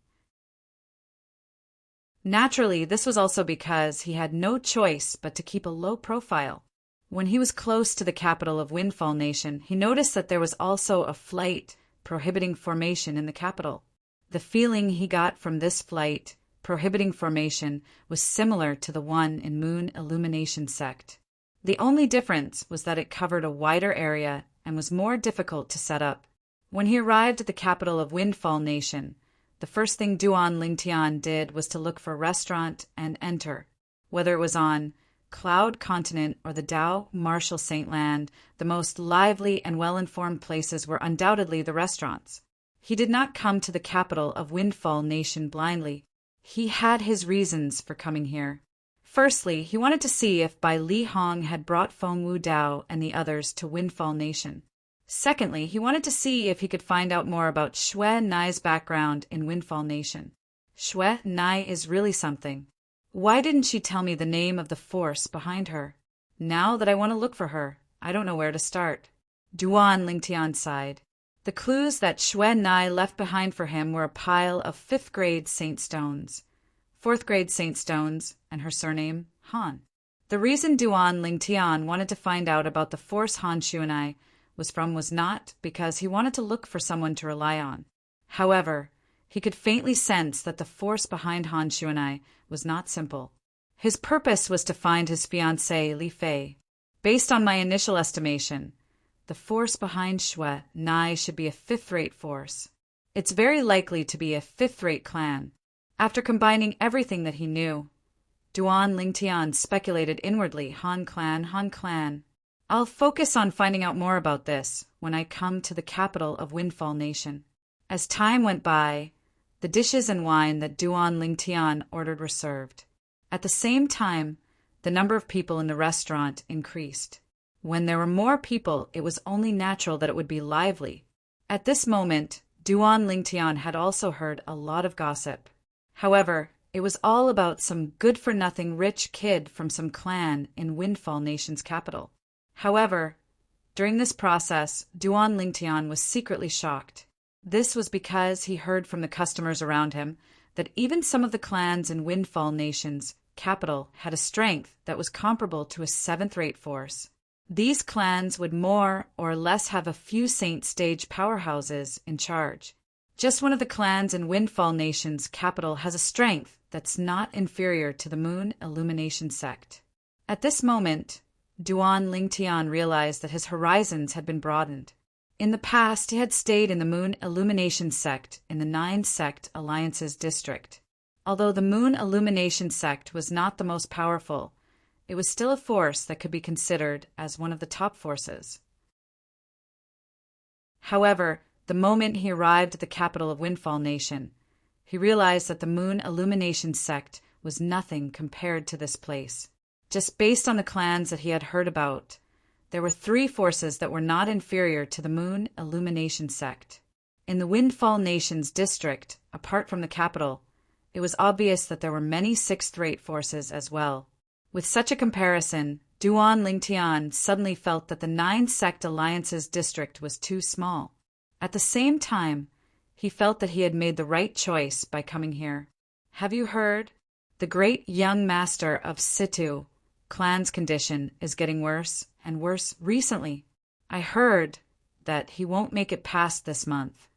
Naturally, this was also because he had no choice but to keep a low profile. When he was close to the capital of Windfall Nation, he noticed that there was also a flight prohibiting formation in the capital. The feeling he got from this flight, prohibiting formation, was similar to the one in Moon Illumination sect. The only difference was that it covered a wider area and was more difficult to set up. When he arrived at the capital of Windfall Nation, the first thing Duan Lingtian did was to look for a restaurant and enter. Whether it was on Cloud Continent or the Dao Marshall Saint Land, the most lively and well-informed places were undoubtedly the restaurants. He did not come to the capital of Windfall Nation blindly. He had his reasons for coming here. Firstly, he wanted to see if Bai Li Hong had brought Feng Wu Dao and the others to Windfall Nation. Secondly, he wanted to see if he could find out more about Xue Nai's background in Windfall Nation. Xue Nai is really something. Why didn't she tell me the name of the force behind her? Now that I want to look for her, I don't know where to start. Duan Lingtian sighed. The clues that Xue Nai left behind for him were a pile of 5th grade saint stones, 4th grade saint stones, and her surname, Han. The reason Duan Lingtian wanted to find out about the force Han Xuanai was not because he wanted to look for someone to rely on. However, he could faintly sense that the force behind Han Xuanai was not simple. His purpose was to find his fiancée Li Fei. Based on my initial estimation, the force behind Xue Nai should be a 5th-rate force. It's very likely to be a 5th-rate clan. After combining everything that he knew, Duan Lingtian speculated inwardly, Han clan, Han clan. I'll focus on finding out more about this when I come to the capital of Windfall Nation. As time went by, the dishes and wine that Duan Lingtian ordered were served. At the same time, the number of people in the restaurant increased. When there were more people, it was only natural that it would be lively. At this moment, Duan Lingtian had also heard a lot of gossip. However, it was all about some good-for-nothing rich kid from some clan in Windfall Nation's capital. However, during this process, Duan Lingtian was secretly shocked. This was because he heard from the customers around him that even some of the clans in Windfall Nation's capital had a strength that was comparable to a 7th-rate force. These clans would more or less have a few saint stage powerhouses in charge. Just one of the clans in Windfall Nation's capital has a strength that's not inferior to the Moon Illumination sect. At this moment, Duan Lingtian realized that his horizons had been broadened. In the past, he had stayed in the Moon Illumination sect in the 9-sect Alliances district. Although the Moon Illumination sect was not the most powerful, it was still a force that could be considered as one of the top forces. However, the moment he arrived at the capital of Windfall Nation, he realized that the Moon Illumination sect was nothing compared to this place. Just based on the clans that he had heard about, there were 3 forces that were not inferior to the Moon Illumination sect. In the Windfall Nation's district, apart from the capital, it was obvious that there were many 6th-rate forces as well. With such a comparison, Duan Lingtian suddenly felt that the 9-sect Alliances district was too small. At the same time, he felt that he had made the right choice by coming here. Have you heard? The great young master of Situ clan's condition is getting worse and worse recently. I heard that he won't make it past this month.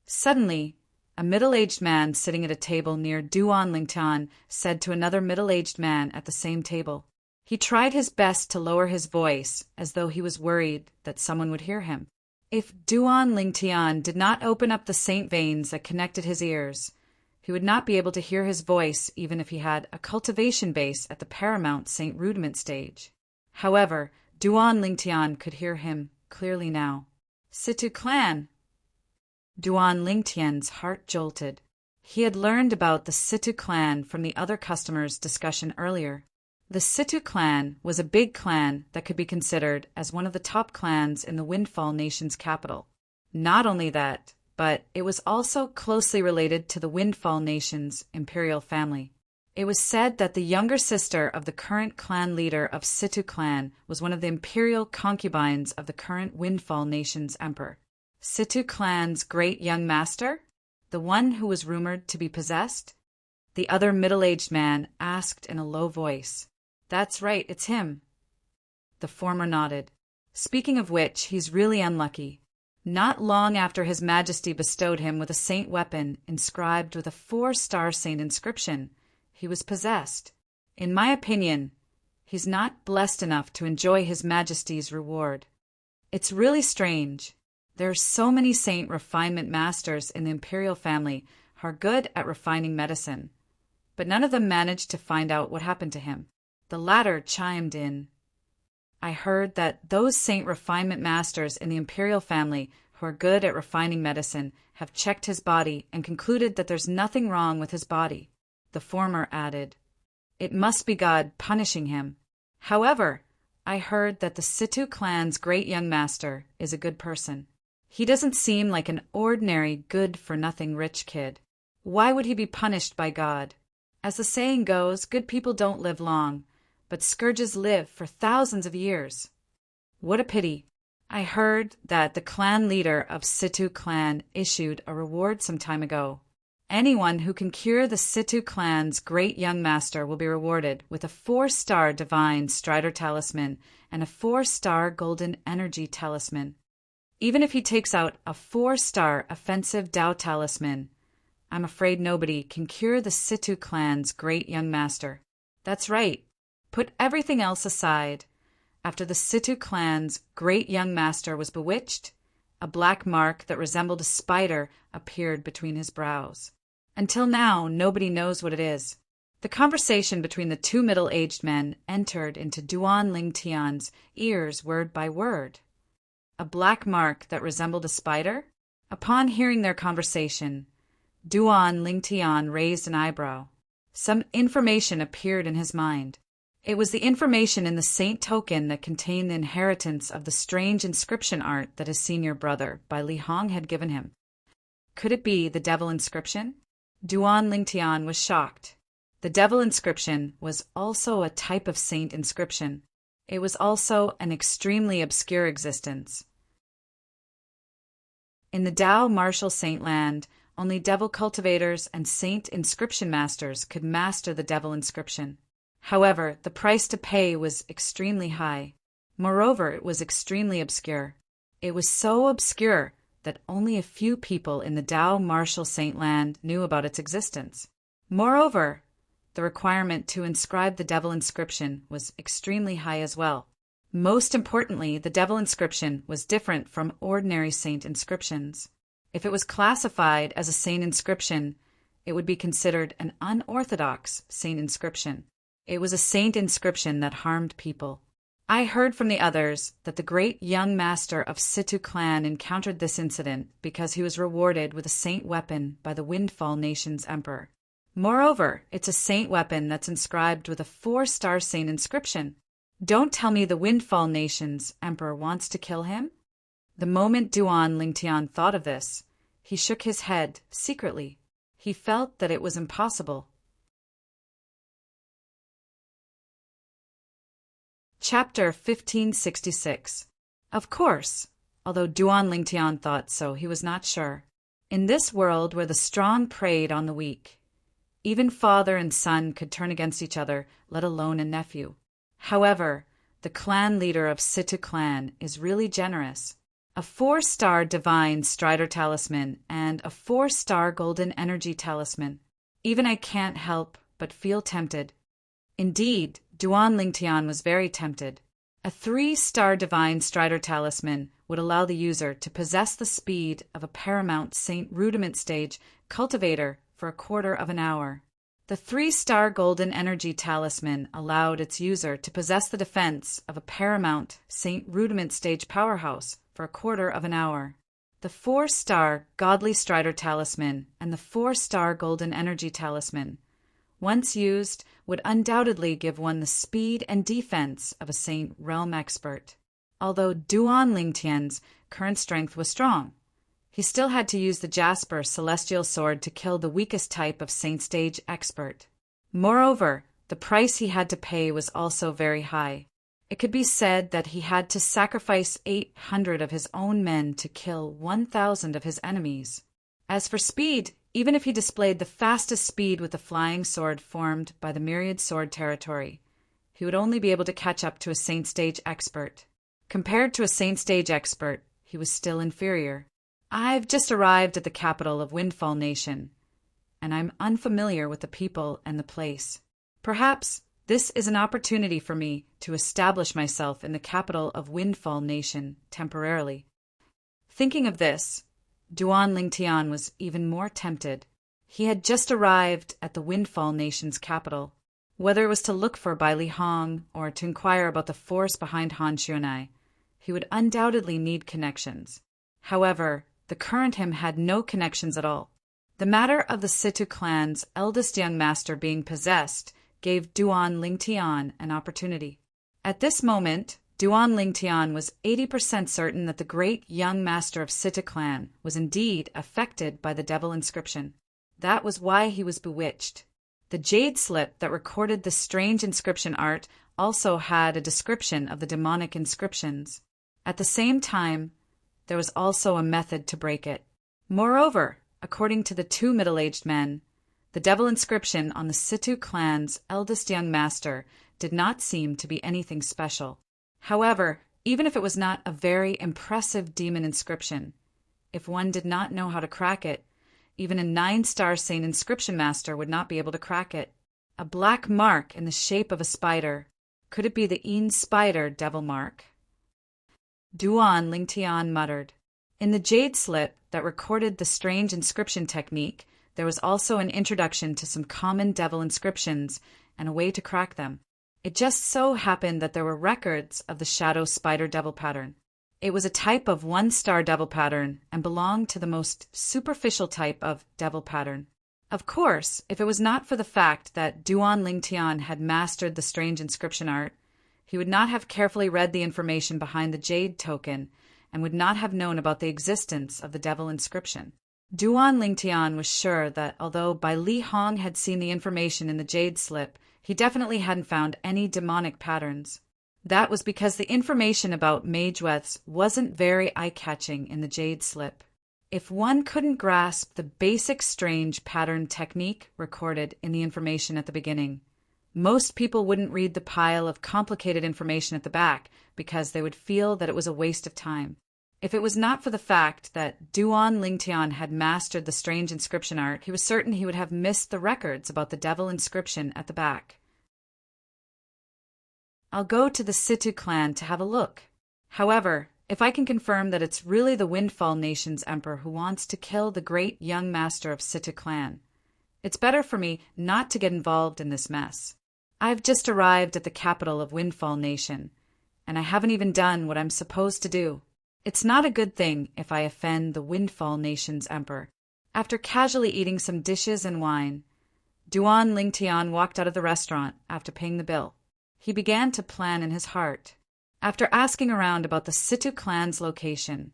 Suddenly, a middle-aged man sitting at a table near Duan Lingtian said to another middle-aged man at the same table. He tried his best to lower his voice as though he was worried that someone would hear him. If Duan Lingtian did not open up the saint veins that connected his ears, he would not be able to hear his voice even if he had a cultivation base at the paramount Saint Rudiment stage. However, Duan Lingtian could hear him clearly now. Situ clan! Duan Lingtian's heart jolted. He had learned about the Situ clan from the other customers' discussion earlier. The Situ clan was a big clan that could be considered as one of the top clans in the Windfall Nation's capital. Not only that, but it was also closely related to the Windfall Nation's imperial family. It was said that the younger sister of the current clan leader of Situ clan was one of the imperial concubines of the current Windfall Nation's emperor. Situ clan's great young master? The one who was rumored to be possessed? The other middle-aged man asked in a low voice. That's right, it's him. The former nodded. Speaking of which, he's really unlucky. Not long after His Majesty bestowed him with a saint weapon inscribed with a 4-star saint inscription, he was possessed. In my opinion, he's not blessed enough to enjoy His Majesty's reward. It's really strange. There are so many saint refinement masters in the imperial family who are good at refining medicine, but none of them managed to find out what happened to him. The latter chimed in. I heard that those saint refinement masters in the imperial family who are good at refining medicine have checked his body and concluded that there's nothing wrong with his body. The former added, It must be God punishing him. However, I heard that the Situ clan's great young master is a good person. He doesn't seem like an ordinary good-for-nothing rich kid. Why would he be punished by God? As the saying goes, good people don't live long, but scourges live for thousands of years. What a pity. I heard that the clan leader of Situ clan issued a reward some time ago. Anyone who can cure the Situ clan's great young master will be rewarded with a 4-star divine Strider talisman and a 4-star golden energy talisman. Even if he takes out a 4-star offensive Tao talisman, I'm afraid nobody can cure the Situ clan's great young master. That's right. Put everything else aside. After the Situ clan's great young master was bewitched, a black mark that resembled a spider appeared between his brows. Until now, nobody knows what it is. The conversation between the two middle-aged men entered into Duan Lingtian's ears word by word. A black mark that resembled a spider? Upon hearing their conversation, Duan Lingtian raised an eyebrow. Some information appeared in his mind. It was the information in the saint token that contained the inheritance of the strange inscription art that his senior brother, Bai Li Hong, had given him. Could it be the devil inscription? Duan Lingtian was shocked. The devil inscription was also a type of saint inscription. It was also an extremely obscure existence. In the Tao martial saint land, only devil cultivators and saint inscription masters could master the devil inscription. However, the price to pay was extremely high. Moreover, it was extremely obscure. It was so obscure that only a few people in the Tao martial saint land knew about its existence. Moreover, the requirement to inscribe the devil inscription was extremely high as well. Most importantly, the devil inscription was different from ordinary saint inscriptions. If it was classified as a saint inscription, it would be considered an unorthodox saint inscription. It was a saint inscription that harmed people. I heard from the others that the great young master of Situ clan encountered this incident because he was rewarded with a saint weapon by the Windfall Nation's emperor. Moreover, it's a saint weapon that's inscribed with a 4-star saint inscription. Don't tell me the Windfall Nation's emperor wants to kill him? The moment Duan Lingtian thought of this, he shook his head secretly. He felt that it was impossible. Chapter 1566. Of course, although Duan Lingtian thought so, he was not sure. In this world where the strong preyed on the weak, even father and son could turn against each other, let alone a nephew. However, the clan leader of Situ clan is really generous. A 4-star divine Strider talisman and a 4-star golden energy talisman. Even I can't help but feel tempted. Indeed, Duan Lingtian was very tempted. A 3-star divine Strider talisman would allow the user to possess the speed of a paramount Saint Rudiment stage cultivator for a quarter of an hour. The 3-star golden energy talisman allowed its user to possess the defense of a paramount Saint Rudiment stage powerhouse for a quarter of an hour. The 4-star godly Strider talisman and the 4-star golden energy talisman, once used, would undoubtedly give one the speed and defense of a Saint Realm expert. Although Duan Lingtian's current strength was strong, he still had to use the Jasper Celestial Sword to kill the weakest type of Saint Stage expert. Moreover, the price he had to pay was also very high. It could be said that he had to sacrifice 800 of his own men to kill 1,000 of his enemies. As for speed, even if he displayed the fastest speed with the flying sword formed by the myriad sword territory, he would only be able to catch up to a Saint Stage expert. Compared to a Saint Stage expert, he was still inferior. "I've just arrived at the capital of Windfall Nation, and I'm unfamiliar with the people and the place. Perhaps this is an opportunity for me to establish myself in the capital of Windfall Nation temporarily." Thinking of this, Duan Lingtian was even more tempted. He had just arrived at the Windfall Nation's capital. Whether it was to look for Bai Li Hong or to inquire about the force behind Han Xunai, he would undoubtedly need connections. However, the current him had no connections at all. The matter of the Situ clan's eldest young master being possessed gave Duan Lingtian an opportunity. At this moment, Duan Lingtian was 80% certain that the great young master of Situ clan was indeed affected by the devil inscription. That was why he was bewitched. The jade slip that recorded the strange inscription art also had a description of the demonic inscriptions. At the same time, there was also a method to break it. Moreover, according to the two middle-aged men, the devil inscription on the Situ clan's eldest young master did not seem to be anything special. However, even if it was not a very impressive demon inscription, if one did not know how to crack it, even a 9-star saint inscription master would not be able to crack it. A black mark in the shape of a spider. Could it be the Een spider devil mark? Duan Lingtian muttered. In the jade slip that recorded the strange inscription technique, there was also an introduction to some common devil inscriptions and a way to crack them. It just so happened that there were records of the shadow spider devil pattern. It was a type of 1-star devil pattern and belonged to the most superficial type of devil pattern. Of course, if it was not for the fact that Duan Lingtian had mastered the strange inscription art, he would not have carefully read the information behind the jade token and would not have known about the existence of the devil inscription. Duan Lingtian was sure that although Bai Li Hong had seen the information in the jade slip, he definitely hadn't found any demonic patterns. That was because the information about Mageweaths wasn't very eye-catching in the jade slip. If one couldn't grasp the basic strange pattern technique recorded in the information at the beginning, most people wouldn't read the pile of complicated information at the back because they would feel that it was a waste of time. If it was not for the fact that Duan Lingtian had mastered the strange inscription art, he was certain he would have missed the records about the devil inscription at the back. "I'll go to the Situ clan to have a look. However, if I can confirm that it's really the Windfall Nation's emperor who wants to kill the great young master of Situ clan, it's better for me not to get involved in this mess. I've just arrived at the capital of Windfall Nation, and I haven't even done what I'm supposed to do. It's not a good thing if I offend the Windfall Nation's emperor." After casually eating some dishes and wine, Duan Lingtian walked out of the restaurant after paying the bill. He began to plan in his heart. After asking around about the Situ clan's location,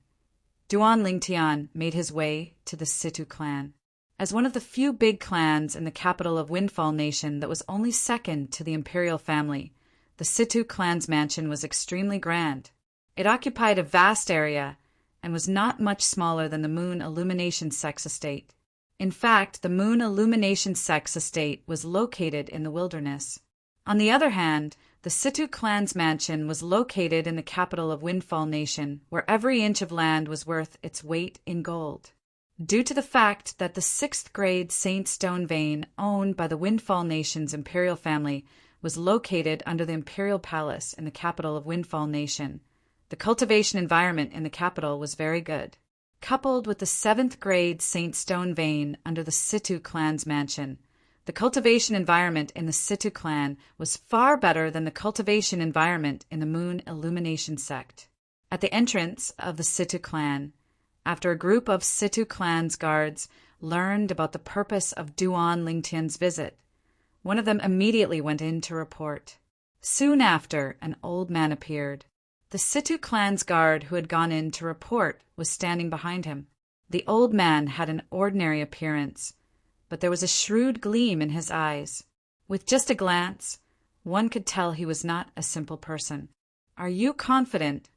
Duan Lingtian made his way to the Situ clan. As one of the few big clans in the capital of Windfall Nation that was only second to the imperial family, the Situ clan's mansion was extremely grand. It occupied a vast area and was not much smaller than the Moon Illumination Sex Estate. In fact, the Moon Illumination Sex Estate was located in the wilderness. On the other hand, the Situ clan's mansion was located in the capital of Windfall Nation, where every inch of land was worth its weight in gold. Due to the fact that the 6th grade Saint Stone vein owned by the Windfall Nation's imperial family was located under the Imperial Palace in the capital of Windfall Nation, the cultivation environment in the capital was very good. Coupled with the 7th grade Saint Stone vein under the Situ clan's mansion, the cultivation environment in the Situ clan was far better than the cultivation environment in the Moon Illumination sect. At the entrance of the Situ clan, after a group of Situ clan's guards learned about the purpose of Duan Lingtian's visit, one of them immediately went in to report. Soon after, an old man appeared. The Situ clan's guard who had gone in to report was standing behind him. The old man had an ordinary appearance, but there was a shrewd gleam in his eyes. With just a glance, one could tell he was not a simple person. "Are you confident?"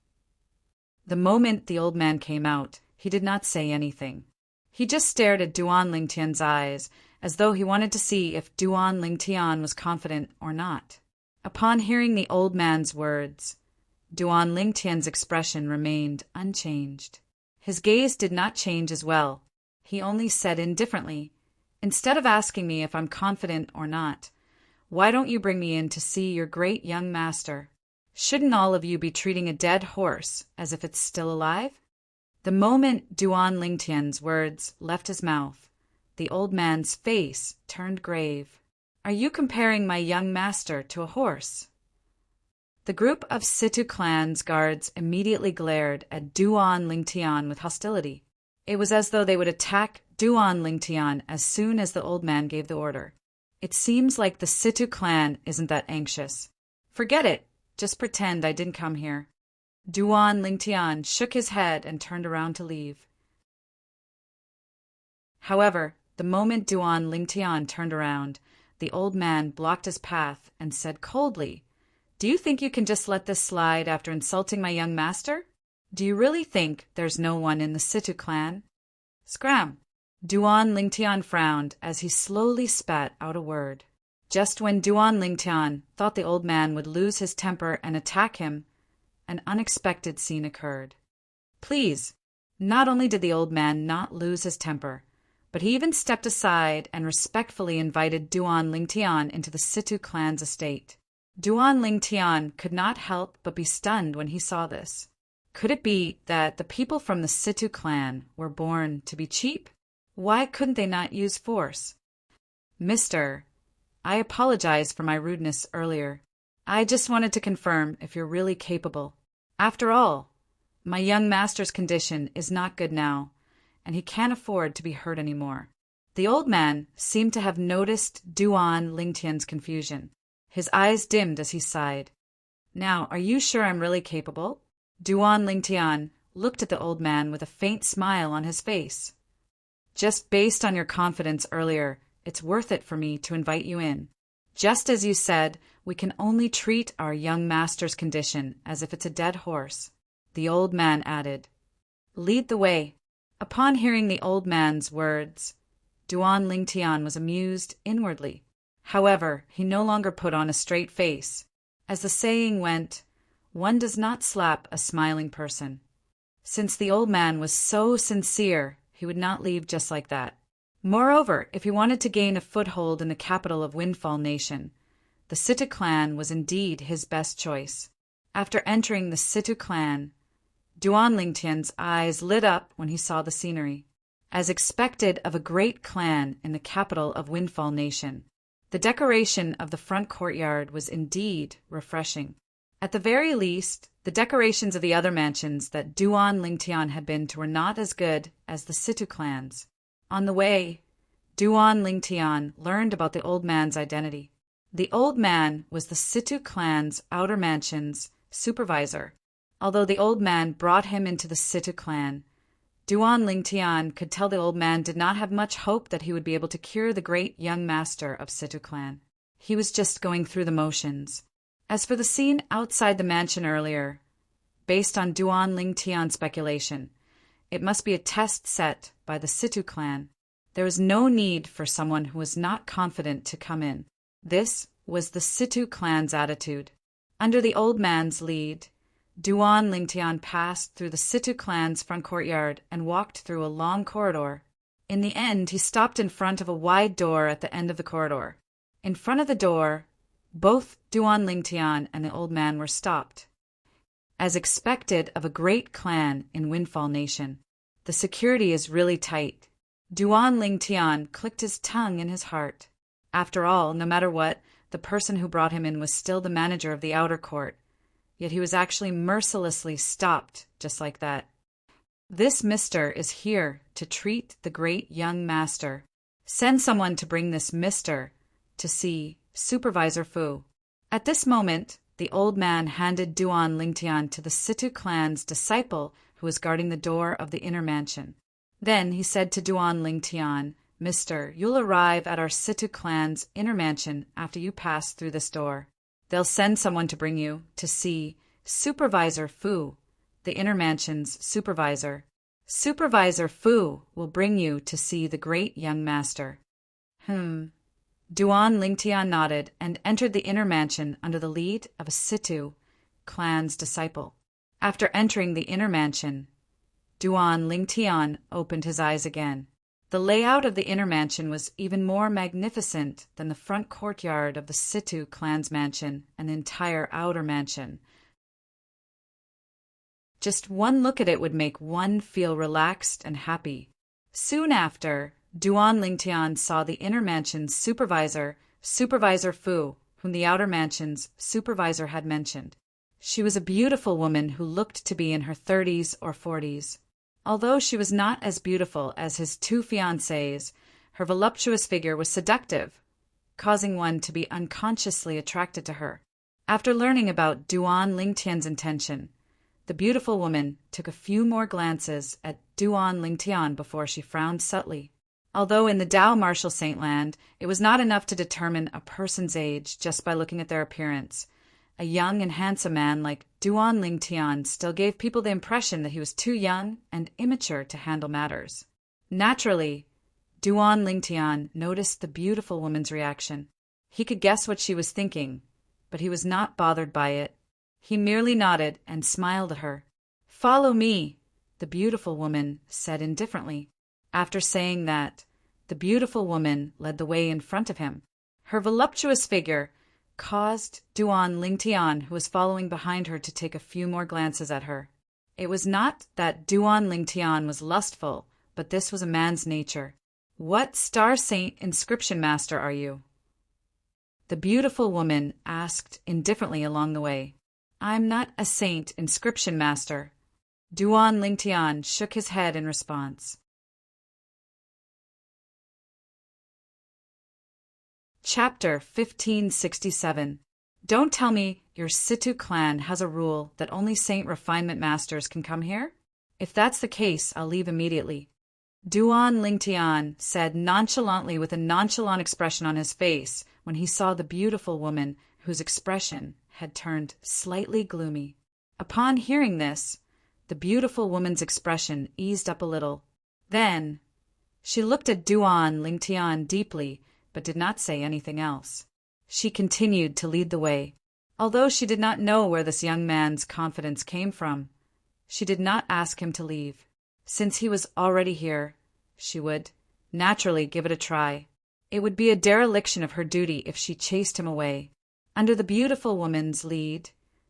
The moment the old man came out, he did not say anything. He just stared at Duan Lingtian's eyes, as though he wanted to see if Duan Lingtian was confident or not. Upon hearing the old man's words, Duan Lingtian's expression remained unchanged. His gaze did not change as well. He only said indifferently, "Instead of asking me if I'm confident or not, why don't you bring me in to see your great young master? Shouldn't all of you be treating a dead horse as if it's still alive?" The moment Duan Lingtian's words left his mouth, the old man's face turned grave. "Are you comparing my young master to a horse?" The group of Situ clan's guards immediately glared at Duan Lingtian with hostility. It was as though they would attack Duan Lingtian as soon as the old man gave the order. "It seems like the Situ clan isn't that anxious. Forget it. Just pretend I didn't come here." Duan Lingtian shook his head and turned around to leave. However, the moment Duan Lingtian turned around, the old man blocked his path and said coldly, "Do you think you can just let this slide after insulting my young master? Do you really think there's no one in the Situ clan?" Scram! Duan Lingtian frowned as he slowly spat out a word. Just when Duan Lingtian thought the old man would lose his temper and attack him, an unexpected scene occurred. Please, not only did the old man not lose his temper, but he even stepped aside and respectfully invited Duan Lingtian into the Situ clan's estate. Duan Lingtian could not help but be stunned when he saw this. Could it be that the people from the Situ clan were born to be cheap? Why couldn't they not use force? "Mister, I apologize for my rudeness earlier. I just wanted to confirm if you're really capable. After all, my young master's condition is not good now, and he can't afford to be hurt anymore." The old man seemed to have noticed Duan Lingtian's confusion. His eyes dimmed as he sighed. "Now, are you sure I'm really capable?" Duan Lingtian looked at the old man with a faint smile on his face. "Just based on your confidence earlier, it's worth it for me to invite you in. Just as you said, we can only treat our young master's condition as if it's a dead horse," the old man added. "Lead the way." Upon hearing the old man's words, Duan Lingtian was amused inwardly. However, he no longer put on a straight face. As the saying went, one does not slap a smiling person. Since the old man was so sincere, he would not leave just like that. Moreover, if he wanted to gain a foothold in the capital of Windfall Nation, the Situ clan was indeed his best choice. After entering the Situ clan, Duan Lingtian's eyes lit up when he saw the scenery. As expected of a great clan in the capital of Windfall Nation, the decoration of the front courtyard was indeed refreshing. At the very least, the decorations of the other mansions that Duan Lingtian had been to were not as good as the Situ clan's. On the way, Duan Lingtian learned about the old man's identity. The old man was the Situ clan's outer mansion's supervisor. Although the old man brought him into the Situ clan, Duan Lingtian could tell the old man did not have much hope that he would be able to cure the great young master of Situ clan. He was just going through the motions. As for the scene outside the mansion earlier, based on Duan Lingtian's speculation, it must be a test set by the Situ clan. There was no need for someone who was not confident to come in. This was the Situ clan's attitude. Under the old man's lead, Duan Lingtian passed through the Situ clan's front courtyard and walked through a long corridor. In the end, he stopped in front of a wide door at the end of the corridor. In front of the door, both Duan Lingtian and the old man were stopped. As expected of a great clan in Windfall Nation, the security is really tight. Duan Lingtian clicked his tongue in his heart. After all, no matter what, the person who brought him in was still the manager of the outer court. Yet he was actually mercilessly stopped just like that. "This mister is here to treat the great young master. Send someone to bring this mister to see Supervisor Fu." At this moment, the old man handed Duan Lingtian to the Situ clan's disciple who was guarding the door of the inner mansion. Then he said to Duan Lingtian, "Mister, you'll arrive at our Situ clan's inner mansion after you pass through this door. They'll send someone to bring you to see Supervisor Fu, the inner mansion's supervisor. Supervisor Fu will bring you to see the great young master." Duan Lingtian nodded and entered the inner mansion under the lead of a Situ clan's disciple. After entering the inner mansion, Duan Lingtian opened his eyes again. The layout of the inner mansion was even more magnificent than the front courtyard of the Situ clan's mansion and the entire outer mansion. Just one look at it would make one feel relaxed and happy. Soon after, Duan Lingtian saw the inner mansion's supervisor, Supervisor Fu, whom the outer mansion's supervisor had mentioned. She was a beautiful woman who looked to be in her 30s or 40s. Although she was not as beautiful as his two fiancées, her voluptuous figure was seductive, causing one to be unconsciously attracted to her. After learning about Duan Lingtian's intention, the beautiful woman took a few more glances at Duan Lingtian before she frowned subtly. Although in the Tao Martial Saint Land, it was not enough to determine a person's age just by looking at their appearance, a young and handsome man like Duan Lingtian still gave people the impression that he was too young and immature to handle matters. Naturally, Duan Lingtian noticed the beautiful woman's reaction. He could guess what she was thinking, but he was not bothered by it. He merely nodded and smiled at her. "Follow me," the beautiful woman said indifferently. After saying that, the beautiful woman led the way in front of him. Her voluptuous figure caused Duan Lingtian, who was following behind her, to take a few more glances at her. It was not that Duan Lingtian was lustful, but this was a man's nature. "What star saint inscription master are you?" the beautiful woman asked indifferently along the way. "I'm not a saint inscription master." Duan Lingtian shook his head in response. Chapter 1567. Don't tell me your Situ clan has a rule that only Saint Refinement Masters can come here? If that's the case, I'll leave immediately. Duan Lingtian said nonchalantly with a nonchalant expression on his face when he saw the beautiful woman whose expression had turned slightly gloomy. Upon hearing this, the beautiful woman's expression eased up a little. Then, she looked at Duan Lingtian deeply, but did not say anything else. She continued to lead the way. Although she did not know where this young man's confidence came from, she did not ask him to leave. Since he was already here, she would, naturally, give it a try. It would be a dereliction of her duty if she chased him away. Under the beautiful woman's lead,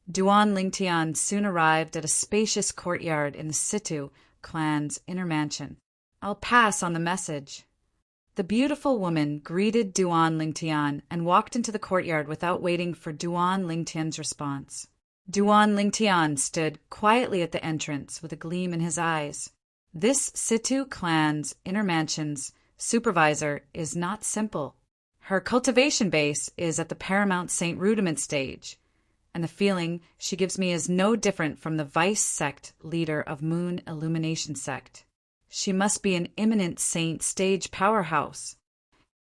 Duan Lingtian soon arrived at a spacious courtyard in the Situ clan's inner mansion. "I'll pass on the message." The beautiful woman greeted Duan Lingtian and walked into the courtyard without waiting for Duan Lingtian's response. Duan Lingtian stood quietly at the entrance with a gleam in his eyes. This Situ clan's inner mansion's supervisor is not simple. Her cultivation base is at the paramount Saint Rudiment stage, and the feeling she gives me is no different from the vice sect leader of Moon Illumination sect. She must be an imminent saint stage powerhouse.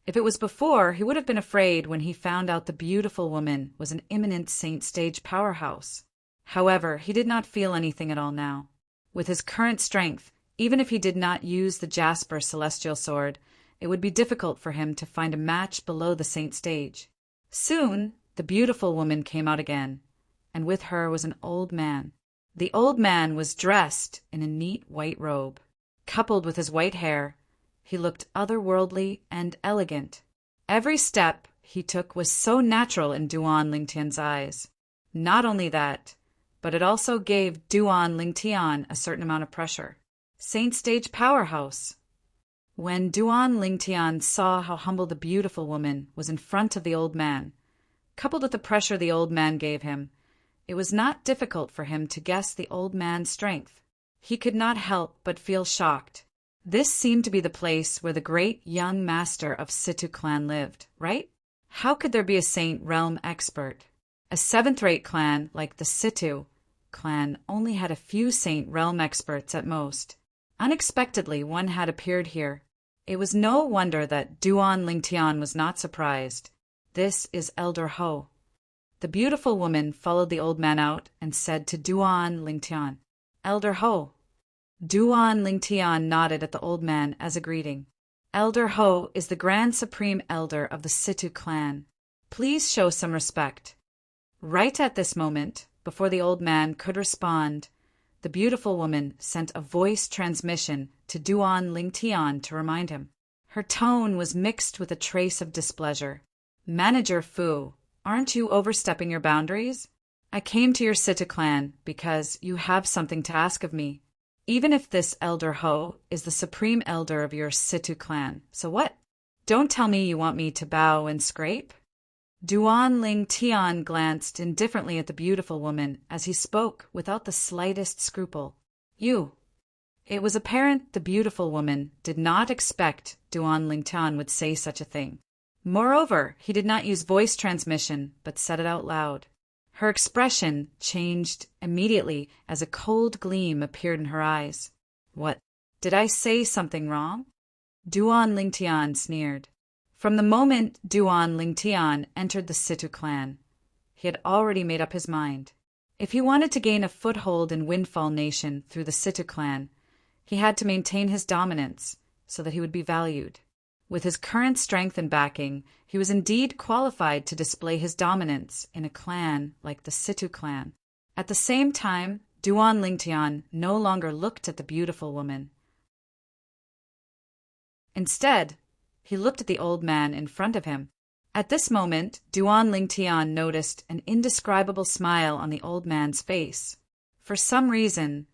If it was before, he would have been afraid when he found out the beautiful woman was an imminent saint stage powerhouse. However, he did not feel anything at all now. With his current strength, even if he did not use the Jasper celestial sword, it would be difficult for him to find a match below the saint stage. Soon, the beautiful woman came out again, and with her was an old man. The old man was dressed in a neat white robe. Coupled with his white hair, he looked otherworldly and elegant. Every step he took was so natural in Duan Lingtian's eyes. Not only that, but it also gave Duan Lingtian a certain amount of pressure. Saint Stage Powerhouse. When Duan Lingtian saw how humble the beautiful woman was in front of the old man, coupled with the pressure the old man gave him, it was not difficult for him to guess the old man's strength. He could not help but feel shocked. This seemed to be the place where the great young master of Situ clan lived, right? How could there be a saint realm expert? A seventh-rate clan like the Situ clan only had a few saint realm experts at most. Unexpectedly, one had appeared here. It was no wonder that Duan Lingtian was not surprised. "This is Elder Ho." The beautiful woman followed the old man out and said to Duan Lingtian, "Elder Ho." Duan Lingtian nodded at the old man as a greeting. "Elder Ho is the Grand Supreme Elder of the Situ clan. Please show some respect." Right at this moment, before the old man could respond, the beautiful woman sent a voice transmission to Duan Lingtian to remind him. Her tone was mixed with a trace of displeasure. "Manager Fu, aren't you overstepping your boundaries? I came to your Situ clan because you have something to ask of me. Even if this Elder Ho is the supreme elder of your Situ clan, so what? Don't tell me you want me to bow and scrape?" Duan Lingtian glanced indifferently at the beautiful woman as he spoke without the slightest scruple. "You." It was apparent the beautiful woman did not expect Duan Lingtian would say such a thing. Moreover, he did not use voice transmission, but said it out loud. Her expression changed immediately as a cold gleam appeared in her eyes. "What? Did I say something wrong?" Duan Lingtian sneered. From the moment Duan Lingtian entered the Situ clan, he had already made up his mind. If he wanted to gain a foothold in Windfall Nation through the Situ clan, he had to maintain his dominance so that he would be valued. With his current strength and backing, he was indeed qualified to display his dominance in a clan like the Situ clan. At the same time, Duan Lingtian no longer looked at the beautiful woman. Instead, he looked at the old man in front of him. At this moment, Duan Lingtian noticed an indescribable smile on the old man's face. For some reason,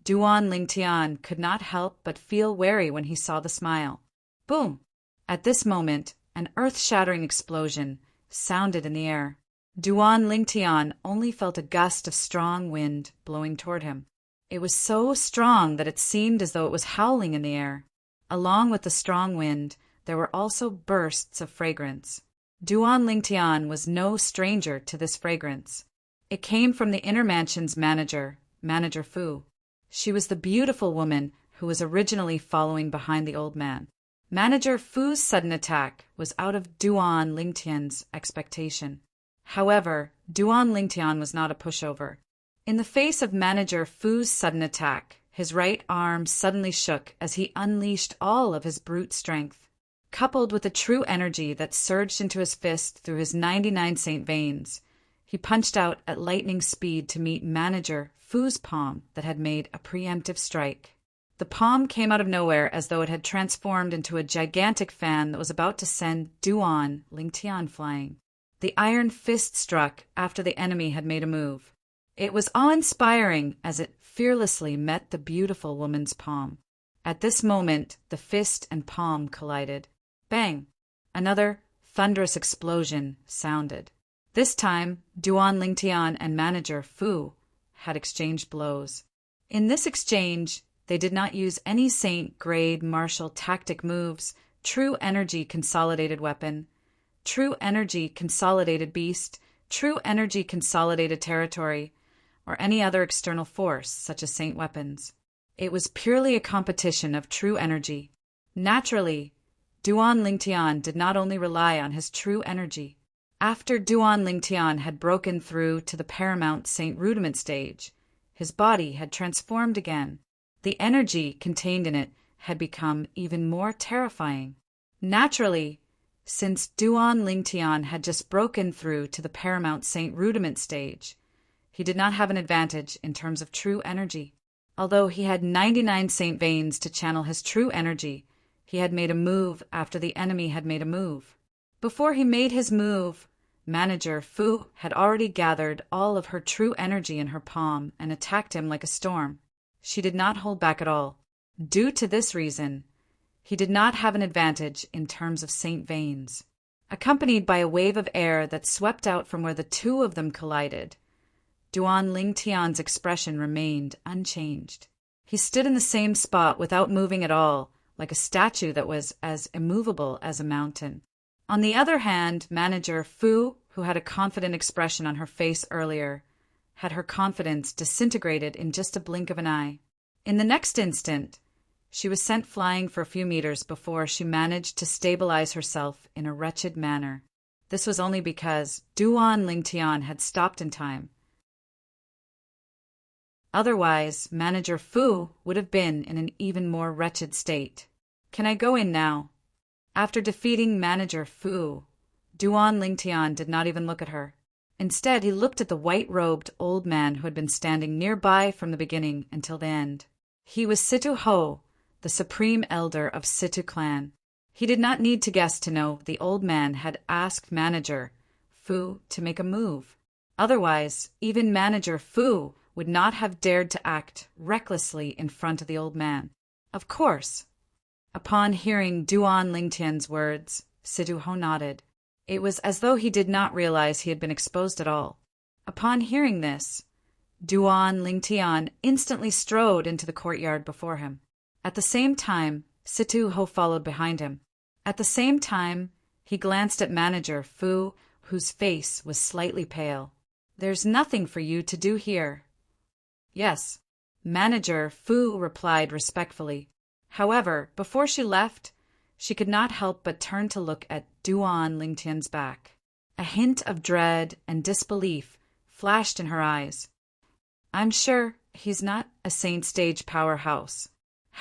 Duan Lingtian could not help but feel wary when he saw the smile. Boom! At this moment, an earth-shattering explosion sounded in the air. Duan Lingtian only felt a gust of strong wind blowing toward him. It was so strong that it seemed as though it was howling in the air. Along with the strong wind, there were also bursts of fragrance. Duan Lingtian was no stranger to this fragrance. It came from the inner mansion's manager, Manager Fu. She was the beautiful woman who was originally following behind the old man. Manager Fu's sudden attack was out of Duan Lingtian's expectation. However, Duan Lingtian was not a pushover. In the face of Manager Fu's sudden attack, his right arm suddenly shook as he unleashed all of his brute strength. Coupled with the true energy that surged into his fist through his 99 Saint veins, he punched out at lightning speed to meet Manager Fu's palm that had made a preemptive strike. The palm came out of nowhere as though it had transformed into a gigantic fan that was about to send Duan Lingtian flying. The iron fist struck after the enemy had made a move. It was awe-inspiring as it fearlessly met the beautiful woman's palm. At this moment, the fist and palm collided. Bang! Another thunderous explosion sounded. This time, Duan Lingtian and Manager Fu had exchanged blows. In this exchange, they did not use any Saint-grade martial tactic moves, true energy consolidated weapon, true energy consolidated beast, true energy consolidated territory, or any other external force such as Saint weapons. It was purely a competition of true energy. Naturally, Duan Lingtian did not only rely on his true energy. After Duan Lingtian had broken through to the paramount Saint Rudiment stage, his body had transformed again. The energy contained in it had become even more terrifying. Naturally, since Duan Lingtian had just broken through to the paramount Saint Rudiment stage, he did not have an advantage in terms of true energy. Although he had 99 Saint veins to channel his true energy, he had made a move after the enemy had made a move. Before he made his move, Manager Fu had already gathered all of her true energy in her palm and attacked him like a storm. She did not hold back at all. Due to this reason, he did not have an advantage in terms of Saint veins. Accompanied by a wave of air that swept out from where the two of them collided, Duan Lingtian's expression remained unchanged. He stood in the same spot without moving at all, like a statue that was as immovable as a mountain. On the other hand, Manager Fu, who had a confident expression on her face earlier, had her confidence disintegrated in just a blink of an eye. In the next instant, she was sent flying for a few meters before she managed to stabilize herself in a wretched manner. This was only because Duan Lingtian had stopped in time. Otherwise, Manager Fu would have been in an even more wretched state. "Can I go in now?" After defeating Manager Fu, Duan Lingtian did not even look at her. Instead, he looked at the white-robed old man who had been standing nearby from the beginning until the end. He was Situ Ho, the supreme elder of Situ clan. He did not need to guess to know the old man had asked Manager Fu to make a move. Otherwise, even Manager Fu would not have dared to act recklessly in front of the old man. Of course. Upon hearing Duan Lingtian's words, Situ Ho nodded. It was as though he did not realize he had been exposed at all. Upon hearing this, Duan Lingtian instantly strode into the courtyard before him. At the same time, Situ Ho followed behind him. At the same time, he glanced at Manager Fu, whose face was slightly pale. "There's nothing for you to do here." "Yes," Manager Fu replied respectfully. However, before she left, she could not help but turn to look at Duan Lingtian's back. A hint of dread and disbelief flashed in her eyes. "I'm sure he's not a Saint Stage powerhouse.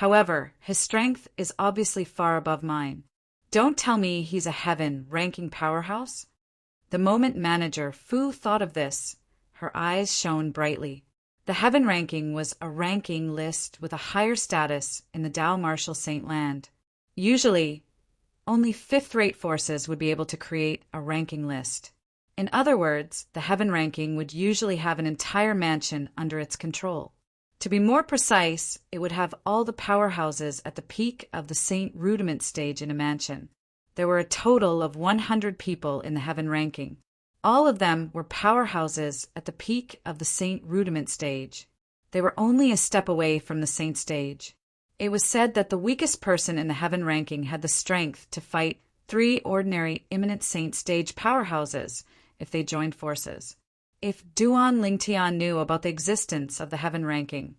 However, his strength is obviously far above mine. Don't tell me he's a heaven-ranking powerhouse?" The moment Manager Fu thought of this, her eyes shone brightly. The heaven ranking was a ranking list with a higher status in the Dao Martial Saint Land. Usually, only fifth-rate forces would be able to create a ranking list. In other words, the heaven ranking would usually have an entire mansion under its control. To be more precise, it would have all the powerhouses at the peak of the Saint Rudiment stage in a mansion. There were a total of 100 people in the heaven ranking. All of them were powerhouses at the peak of the Saint Rudiment stage. They were only a step away from the Saint stage. It was said that the weakest person in the heaven ranking had the strength to fight 3 ordinary imminent Saint stage powerhouses if they joined forces. If Duan Lingtian knew about the existence of the heaven ranking,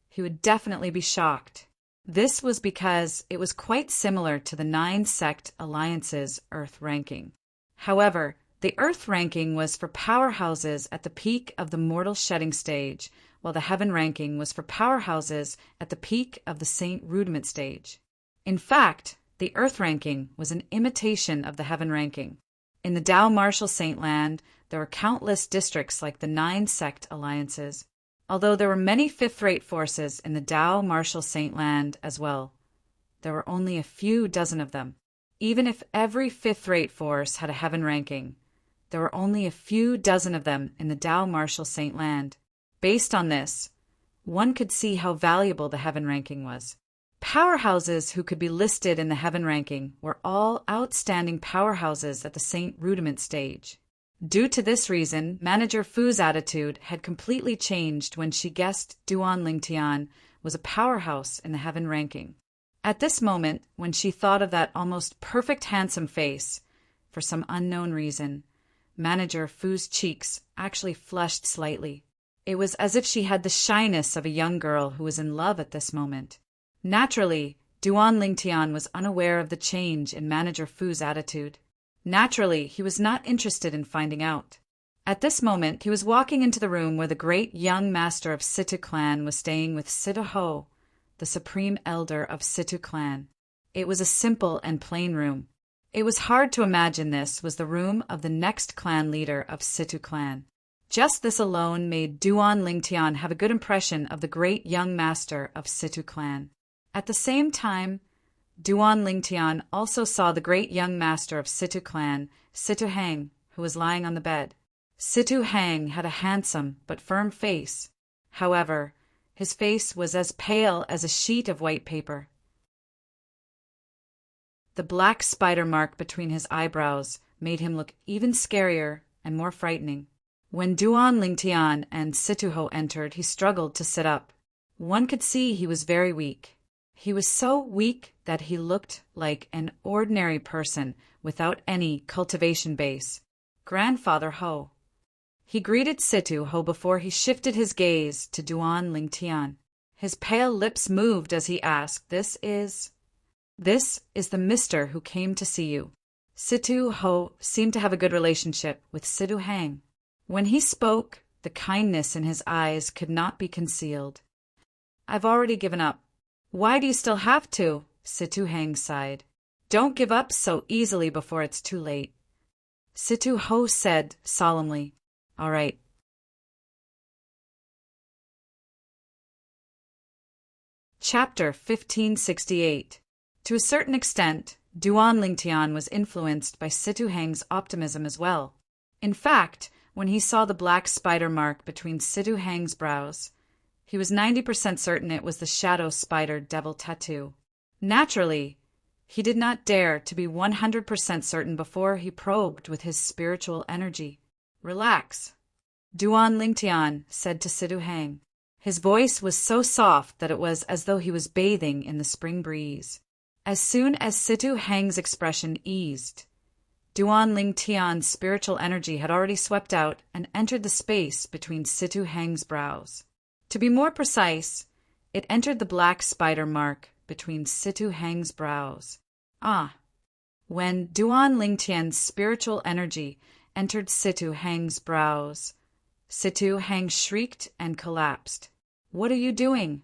he would definitely be shocked. This was because it was quite similar to the 9 sect alliances Earth ranking. However, the Earth ranking was for powerhouses at the peak of the mortal shedding stage, while the heaven ranking was for powerhouses at the peak of the Saint Rudiment stage. In fact, the Earth ranking was an imitation of the heaven ranking. In the Dao Martial Saint Land, there were countless districts like the 9 sect alliances. Although there were many fifth-rate forces in the Dao Martial Saint Land as well, there were only a few dozen of them. Even if every fifth-rate force had a heaven ranking, there were only a few dozen of them in the Dao Martial Saint Land. Based on this, one could see how valuable the heaven ranking was. Powerhouses who could be listed in the heaven ranking were all outstanding powerhouses at the Saint Rudiment stage. Due to this reason, Manager Fu's attitude had completely changed when she guessed Duan Lingtian was a powerhouse in the heaven ranking. At this moment, when she thought of that almost perfect handsome face, for some unknown reason, Manager Fu's cheeks actually flushed slightly. It was as if she had the shyness of a young girl who was in love at this moment. Naturally, Duan Lingtian was unaware of the change in Manager Fu's attitude. Naturally, he was not interested in finding out. At this moment, he was walking into the room where the great young master of Situ clan was staying with Situ Ho, the supreme elder of Situ clan. It was a simple and plain room. It was hard to imagine this was the room of the next clan leader of Situ clan. Just this alone made Duan Lingtian have a good impression of the great young master of Situ clan. At the same time, Duan Lingtian also saw the great young master of Situ clan, Situ Hang, who was lying on the bed. Situ Hang had a handsome but firm face. However, his face was as pale as a sheet of white paper. The black spider mark between his eyebrows made him look even scarier and more frightening. When Duan Lingtian and Situ Ho entered, he struggled to sit up. One could see he was very weak. He was so weak that he looked like an ordinary person without any cultivation base. Grandfather Ho. He greeted Situ Ho before he shifted his gaze to Duan Lingtian. His pale lips moved as he asked, This is the mister who came to see you." Situ Ho seemed to have a good relationship with Situ Hang. When he spoke, the kindness in his eyes could not be concealed. "I've already given up." "Why do you still have to?" Situ Hang sighed. "Don't give up so easily before it's too late." Situ Ho said solemnly, All right. Chapter 1568. To a certain extent, Duan Lingtian was influenced by Situ Hang's optimism as well. In fact, when he saw the black spider mark between Situ Hang's brows, he was 90% certain it was the shadow spider devil tattoo. Naturally, he did not dare to be 100% certain before he probed with his spiritual energy. Relax, Duan Lingtian said to Situ Hang. His voice was so soft that it was as though he was bathing in the spring breeze. As soon as Situ Hang's expression eased, Duan Lingtian's spiritual energy had already swept out and entered the space between Situ Hang's brows. To be more precise, it entered the black spider mark between Situ Hang's brows. When Duan Lingtian's spiritual energy entered Situ Hang's brows, Situ Hang shrieked and collapsed. What are you doing?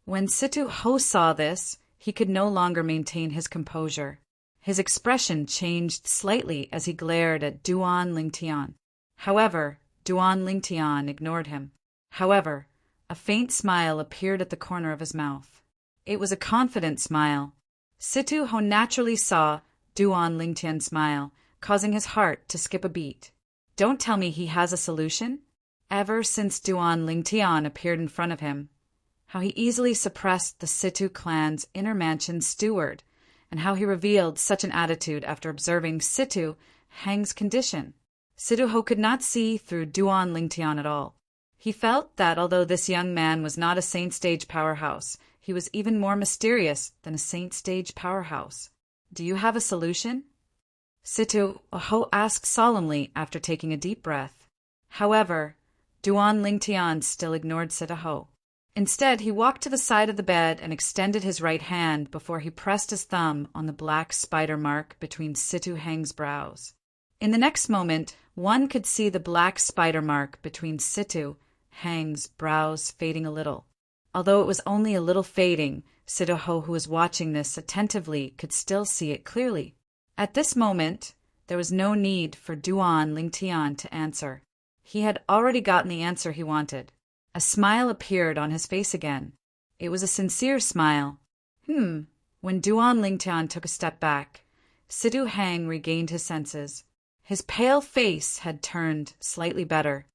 When Situ Ho saw this, he could no longer maintain his composure. His expression changed slightly as he glared at Duan Lingtian. However, Duan Lingtian ignored him. However, a faint smile appeared at the corner of his mouth. It was a confident smile. Situ Ho naturally saw Duan Lingtian smile, causing his heart to skip a beat. Don't tell me he has a solution? Ever since Duan Lingtian appeared in front of him, how he easily suppressed the Situ clan's inner mansion steward, and how he revealed such an attitude after observing Situ Hang's condition. Situ Ho could not see through Duan Lingtian at all. He felt that although this young man was not a saint stage powerhouse, he was even more mysterious than a saint stage powerhouse. Do you have a solution? Situ Ho asked solemnly after taking a deep breath. However, Duan Lingtian still ignored Situ Ho. Instead, he walked to the side of the bed and extended his right hand before he pressed his thumb on the black spider mark between Situ Hang's brows. In the next moment, one could see the black spider mark between Situ Hang's brows fading a little. Although it was only a little fading, Situ Ho, who was watching this attentively, could still see it clearly. At this moment, there was no need for Duan Lingtian to answer. He had already gotten the answer he wanted. A smile appeared on his face again. It was a sincere smile. When Duan Lingtian took a step back, Situ Hang regained his senses. His pale face had turned slightly better.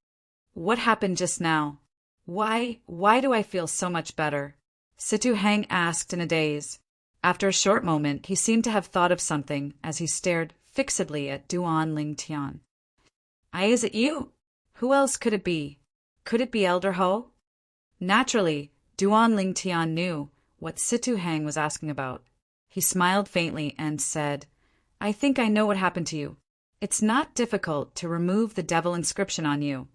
What happened just now? Why do I feel so much better? Situ Hang asked in a daze. After a short moment, he seemed to have thought of something as he stared fixedly at Duan Lingtian. Is it you? Who else could it be? Could it be Elder Ho? Naturally, Duan Lingtian knew what Situ Hang was asking about. He smiled faintly and said, I think I know what happened to you. It's not difficult to remove the devil inscription on you,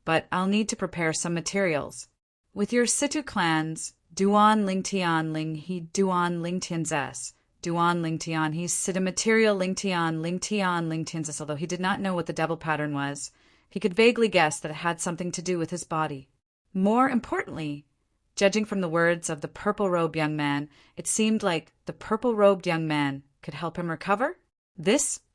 but I'll need to prepare some materials. With your Situ clans, Duan Lingtian Ling He Duan Lingtian's S. Duan Lingtian He Situ Material Lingtian Lingtian's S. Although he did not know what the devil pattern was, he could vaguely guess that it had something to do with his body. More importantly, judging from the words of the purple-robed young man, it seemed like the purple-robed young man could help him recover.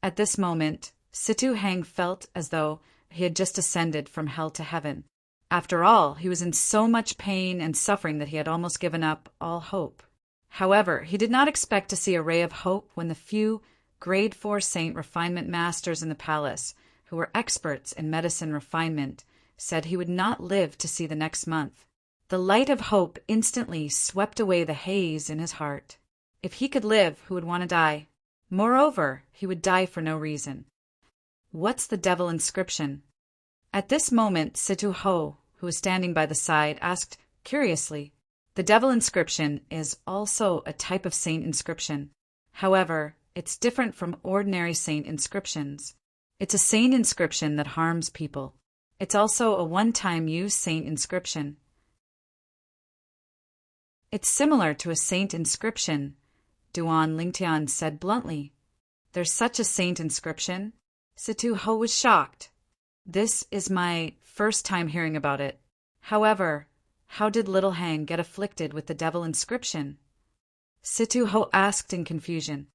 At this moment, Situ Hang felt as though he had just ascended from hell to heaven. After all, he was in so much pain and suffering that he had almost given up all hope. However, he did not expect to see a ray of hope when the few grade 4 saint refinement masters in the palace, who were experts in medicine refinement, said he would not live to see the next month. The light of hope instantly swept away the haze in his heart. If he could live, who would want to die? Moreover, he would die for no reason. What's the devil inscription? At this moment, Situ Ho, who was standing by the side, asked curiously. The devil inscription is also a type of saint inscription. However, it's different from ordinary saint inscriptions. It's a saint inscription that harms people. It's also a one-time use saint inscription. It's similar to a saint inscription, Duan Lingtian said bluntly. There's such a saint inscription? Situ Ho was shocked. This is my first time hearing about it. However, how did Little Hang get afflicted with the devil inscription? Situ Ho asked in confusion.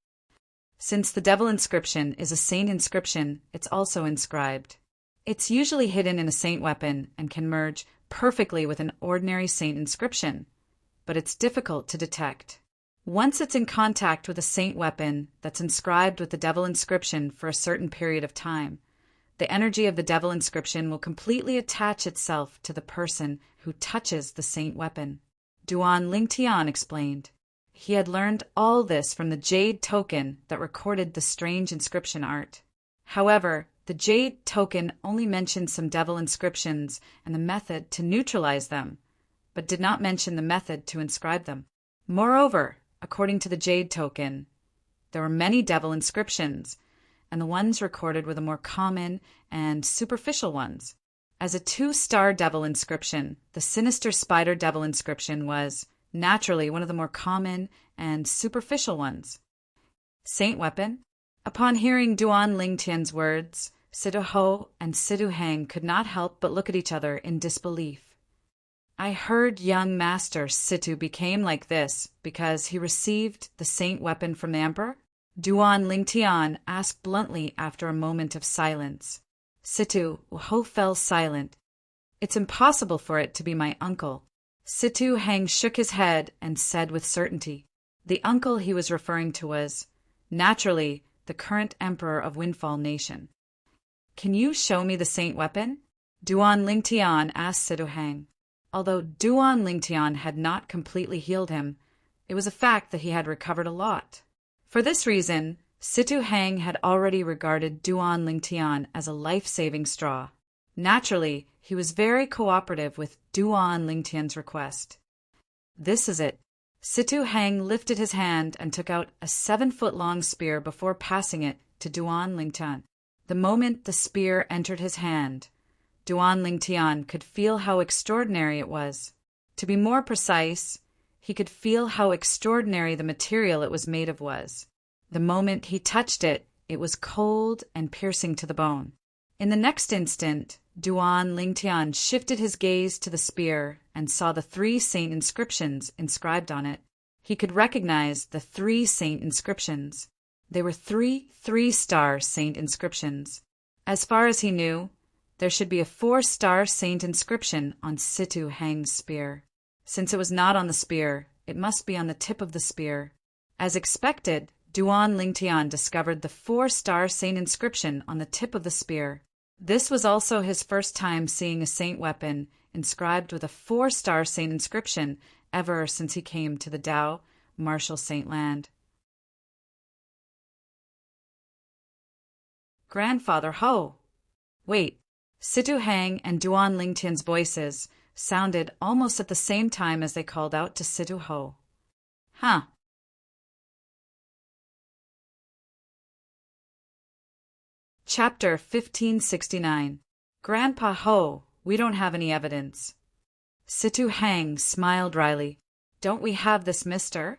Since the devil inscription is a saint inscription, it's also inscribed. It's usually hidden in a saint weapon and can merge perfectly with an ordinary saint inscription, but it's difficult to detect. Once it's in contact with a saint weapon that's inscribed with the devil inscription for a certain period of time, the energy of the devil inscription will completely attach itself to the person who touches the saint weapon. Duan Lingtian explained. He had learned all this from the jade token that recorded the strange inscription art. However, the jade token only mentioned some devil inscriptions and the method to neutralize them, but did not mention the method to inscribe them. Moreover, according to the jade token, there were many devil inscriptions, and the ones recorded were the more common and superficial ones. As a 2-star devil inscription, the sinister spider devil inscription was, naturally, one of the more common and superficial ones. Saint weapon? Upon hearing Duan Lingtian's words, Situ Ho and Situ Hang could not help but look at each other in disbelief. I heard young master Situ became like this because he received the saint weapon from the emperor? Duan Lingtian asked bluntly after a moment of silence. Situ Ho fell silent. It's impossible for it to be my uncle. Situ Hang shook his head and said with certainty. The uncle he was referring to was, naturally, the current emperor of Windfall Nation. Can you show me the saint weapon? Duan Lingtian asked Situ Hang. Although Duan Lingtian had not completely healed him, it was a fact that he had recovered a lot. For this reason, Situ Hang had already regarded Duan Lingtian as a life-saving straw. Naturally, he was very cooperative with Duan Lingtian's request. This is it. Situ Hang lifted his hand and took out a 7-foot-long spear before passing it to Duan Lingtian. The moment the spear entered his hand, Duan Lingtian could feel how extraordinary it was. To be more precise, he could feel how extraordinary the material it was made of was. The moment he touched it, it was cold and piercing to the bone. In the next instant, Duan Lingtian shifted his gaze to the spear and saw the 3 saint inscriptions inscribed on it. He could recognize the 3 saint inscriptions. They were 3 3-star saint inscriptions. As far as he knew, there should be a 4-star saint inscription on Situ Hang's spear. Since it was not on the spear, it must be on the tip of the spear. As expected, Duan Lingtian discovered the 4-star saint inscription on the tip of the spear. This was also his first time seeing a saint weapon inscribed with a 4-star saint inscription ever since he came to the Dao Martial Saint Land. Grandfather Ho! Wait. Situ Hang and Duan Lingtian's voices sounded almost at the same time as they called out to Situ Ho. Huh. Chapter 1569. Grandpa Ho, we don't have any evidence. Situ Hang smiled wryly. Don't we have this mister?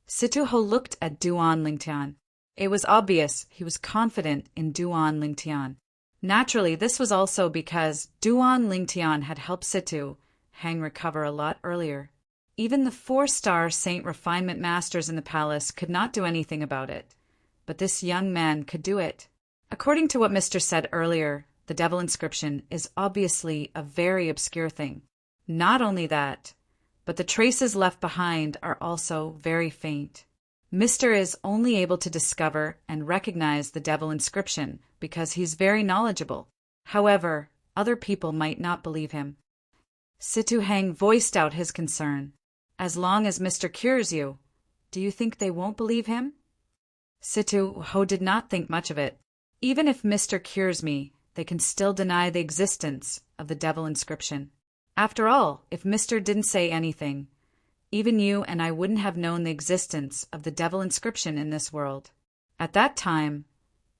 Situ Ho looked at Duan Lingtian. It was obvious he was confident in Duan Lingtian. Naturally, this was also because Duan Lingtian had helped Situ Hang recover a lot earlier. Even the 4-star Saint Refinement Masters in the palace could not do anything about it, but this young man could do it. According to what Mr. said earlier, the devil inscription is obviously a very obscure thing. Not only that, but the traces left behind are also very faint. Mr. is only able to discover and recognize the devil inscription because he's very knowledgeable. However, other people might not believe him. Situ Hang voiced out his concern. As long as Mr. cures you, do you think they won't believe him? Situ Ho did not think much of it. Even if Mr. cures me, they can still deny the existence of the devil inscription. After all, if Mr. didn't say anything, even you and I wouldn't have known the existence of the devil inscription in this world. At that time,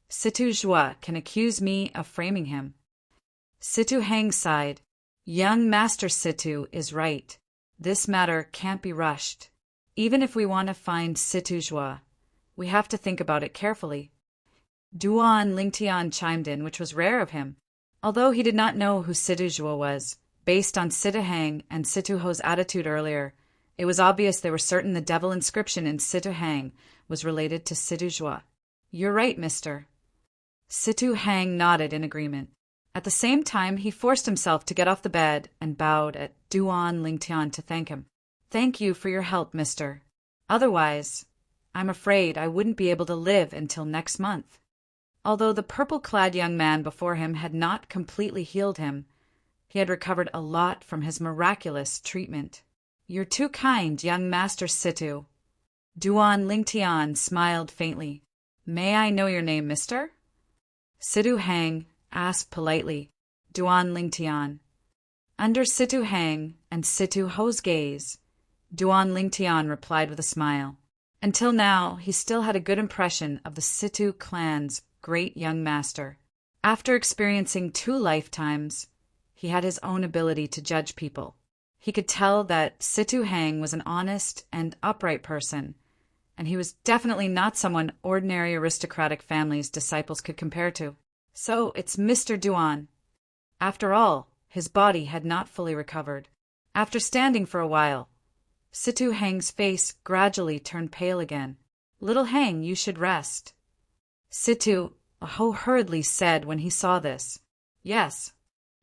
Situ Jua can accuse me of framing him. Situ Hang sighed. Young Master Situ is right. This matter can't be rushed. Even if we want to find Situ Jua, we have to think about it carefully. Duan Lingtian chimed in, which was rare of him. Although he did not know who Situ Jua was, based on Situ Hang and Situ Ho's attitude earlier, it was obvious they were certain the devil inscription in Situ Hang was related to Situ Jua. You're right, mister. Situ Hang nodded in agreement. At the same time, he forced himself to get off the bed and bowed at Duan Lingtian to thank him. "Thank you for your help, mister. Otherwise, I'm afraid I wouldn't be able to live until next month." Although the purple-clad young man before him had not completely healed him, he had recovered a lot from his miraculous treatment. "You're too kind, young Master Situ." Duan Lingtian smiled faintly. "May I know your name, mister?" Situ Hang asked politely. Duan Lingtian. Under Situ Hang and Situ Ho's gaze, Duan Lingtian replied with a smile. Until now, he still had a good impression of the Situ clan's great young master. After experiencing 2 lifetimes, he had his own ability to judge people. He could tell that Situ Hang was an honest and upright person, and he was definitely not someone ordinary aristocratic families' disciples could compare to. So it's Mr. Duan. After all, his body had not fully recovered. After standing for a while, Situ Hang's face gradually turned pale again. "Little Hang, you should rest." Situ Ho hurriedly said when he saw this. "Yes."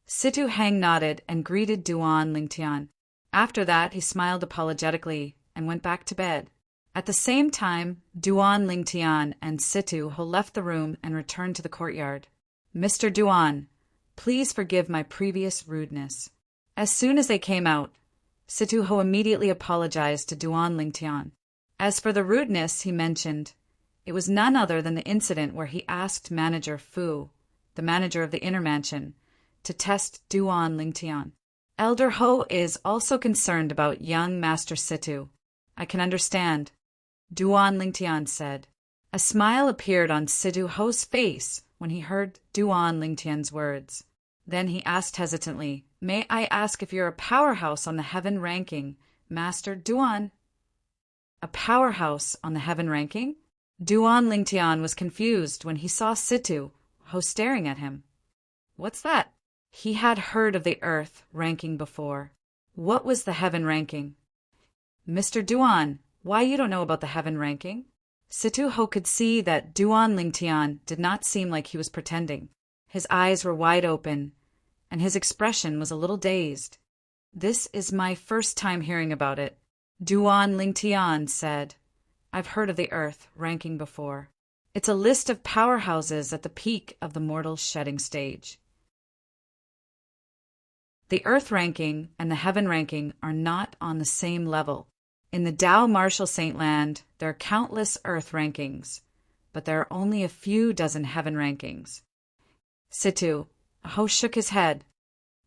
Situ Hang nodded and greeted Duan Lingtian. After that, he smiled apologetically and went back to bed. At the same time, Duan Lingtian and Situ Ho left the room and returned to the courtyard. "Mr. Duan, please forgive my previous rudeness." As soon as they came out, Situ Ho immediately apologized to Duan Lingtian. As for the rudeness he mentioned, it was none other than the incident where he asked Manager Fu, the manager of the inner mansion, to test Duan Lingtian. "Elder Ho is also concerned about young Master Situ. I can understand," Duan Lingtian said. A smile appeared on Situ Ho's face when he heard Duan Lingtian's words. Then he asked hesitantly, "May I ask if you're a powerhouse on the heaven ranking, Master Duan?" A powerhouse on the heaven ranking? Duan Lingtian was confused when he saw Situ Ho staring at him. What's that? He had heard of the earth ranking before. What was the heaven ranking? "Mr. Duan, why you don't know about the heaven ranking?" Situ Ho could see that Duan Lingtian did not seem like he was pretending. His eyes were wide open, and his expression was a little dazed. "This is my first time hearing about it," Duan Lingtian said. "I've heard of the earth ranking before. It's a list of powerhouses at the peak of the mortal shedding stage." The earth ranking and the heaven ranking are not on the same level. In the Tao Marshall Saint Land, there are countless earth rankings, but there are only a few dozen heaven rankings. Situ Ho shook his head.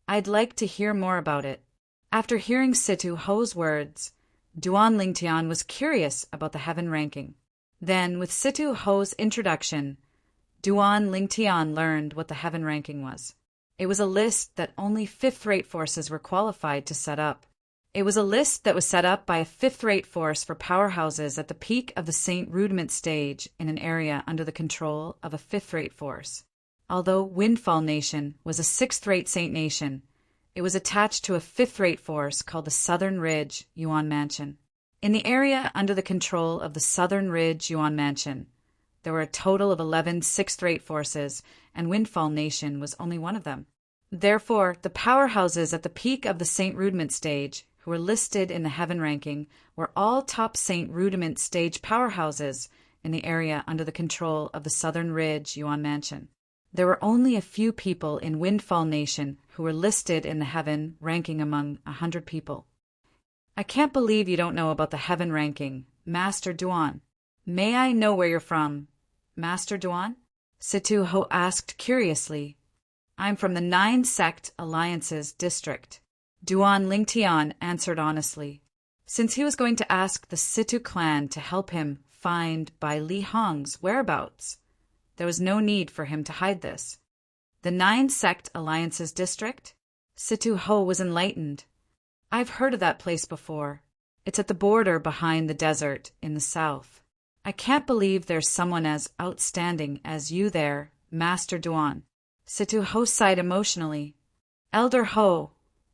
"I'd like to hear more about it." After hearing Situ Ho's words, Duan Lingtian was curious about the heaven ranking. Then, with Situ Ho's introduction, Duan Lingtian learned what the heaven ranking was. It was a list that only fifth-rate forces were qualified to set up. It was a list that was set up by a fifth-rate force for powerhouses at the peak of the Saint Rudiment stage in an area under the control of a fifth-rate force. Although Windfall Nation was a sixth-rate Saint Nation, it was attached to a fifth-rate force called the Southern Ridge Yuan Mansion. In the area under the control of the Southern Ridge Yuan Mansion, there were a total of 11 sixth-rate forces, and Windfall Nation was only one of them. Therefore, the powerhouses at the peak of the Saint Rudiment stage, who were listed in the heaven ranking, were all top Saint Rudiment stage powerhouses in the area under the control of the Southern Ridge Yuan Mansion. There were only a few people in Windfall Nation who were listed in the heaven ranking among 100 people. "I can't believe you don't know about the heaven ranking, Master Duan. May I know where you're from, Master Duan?" Situ Ho asked curiously. "I'm from the 9 Sect Alliances district," Duan Lingtian answered honestly. Since he was going to ask the Situ clan to help him find Bai Li Hong's whereabouts, there was no need for him to hide this. The 9 Sect Alliances district? Situ Ho was enlightened. "I've heard of that place before. It's at the border behind the desert in the south. I can't believe there's someone as outstanding as you there, Master Duan." Situ Ho sighed emotionally. "Elder Ho,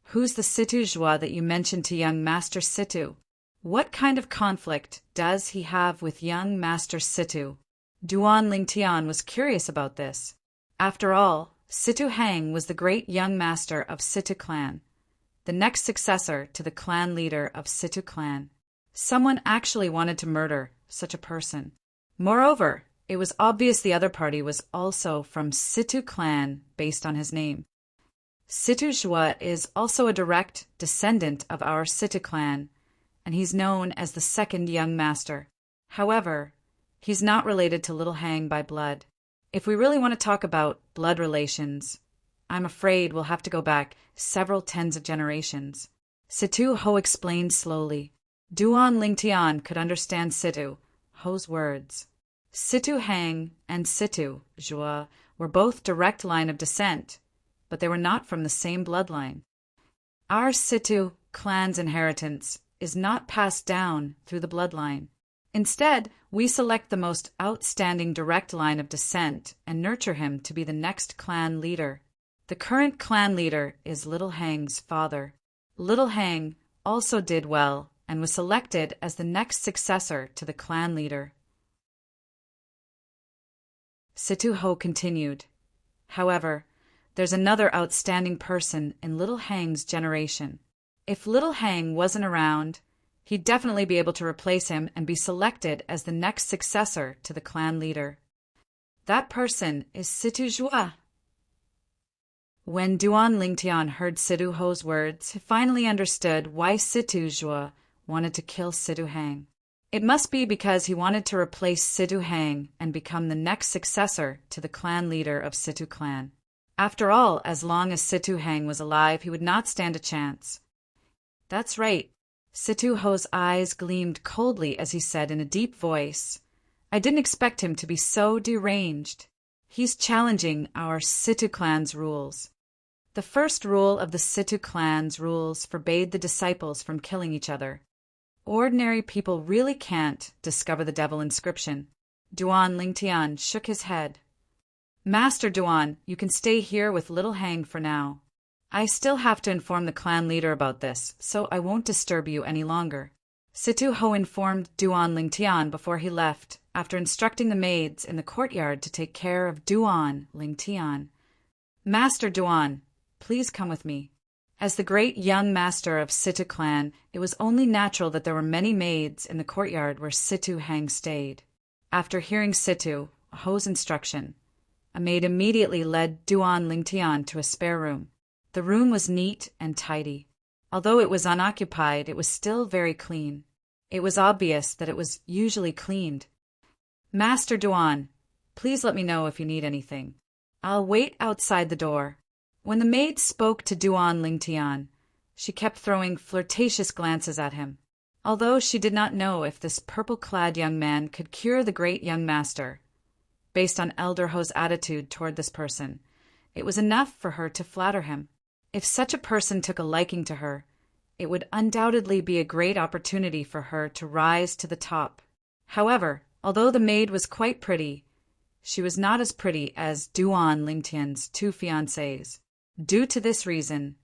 who's the Situ Jua that you mentioned to young Master Situ? What kind of conflict does he have with young Master Situ?" Duan Lingtian was curious about this. After all, Situ Hang was the great young master of Situ clan, the next successor to the clan leader of Situ clan. Someone actually wanted to murder such a person. Moreover, it was obvious the other party was also from Situ clan based on his name. Situ Jua is also a direct descendant of our Situ clan, and he's known as the second young master. However, he's not related to Little Hang by blood. If we really want to talk about blood relations, I'm afraid we'll have to go back several tens of generations. Situ Ho explained slowly. Duan Lingtian could understand Situ Ho's words. Situ Hang and Situ Jua were both direct line of descent, but they were not from the same bloodline. Our Situ clan's inheritance is not passed down through the bloodline. Instead, we select the most outstanding direct line of descent and nurture him to be the next clan leader. The current clan leader is Little Hang's father. Little Hang also did well and was selected as the next successor to the clan leader. Situ Ho continued. However, there's another outstanding person in Little Hang's generation. If Little Hang wasn't around, he'd definitely be able to replace him and be selected as the next successor to the clan leader. That person is Situ Jua. When Duan Lingtian heard Situ Ho's words, he finally understood why Situ Jua wanted to kill Situ Hang. It must be because he wanted to replace Situ Hang and become the next successor to the clan leader of Situ clan. After all, as long as Situ Hang was alive, he would not stand a chance. That's right. Situ Ho's eyes gleamed coldly as he said in a deep voice, I didn't expect him to be so deranged. He's challenging our Situ clan's rules. The first rule of the Situ clan's rules forbade the disciples from killing each other. Ordinary people really can't discover the devil inscription. Duan Lingtian shook his head. Master Duan, you can stay here with Little Hang for now. I still have to inform the clan leader about this, so I won't disturb you any longer. Situ Ho informed Duan Lingtian before he left, after instructing the maids in the courtyard to take care of Duan Lingtian. Master Duan, please come with me. As the great young master of Situ clan, it was only natural that there were many maids in the courtyard where Situ Hang stayed. After hearing Situ Ho's instruction, a maid immediately led Duan Lingtian to a spare room. The room was neat and tidy. Although it was unoccupied, it was still very clean. It was obvious that it was usually cleaned. Master Duan, please let me know if you need anything. I'll wait outside the door. When the maid spoke to Duan Lingtian, she kept throwing flirtatious glances at him. Although she did not know if this purple-clad young man could cure the great young master, based on Elder Ho's attitude toward this person, it was enough for her to flatter him. If such a person took a liking to her, it would undoubtedly be a great opportunity for her to rise to the top. However, although the maid was quite pretty, she was not as pretty as Duan Lingtian's two fiancés. Due to this reason,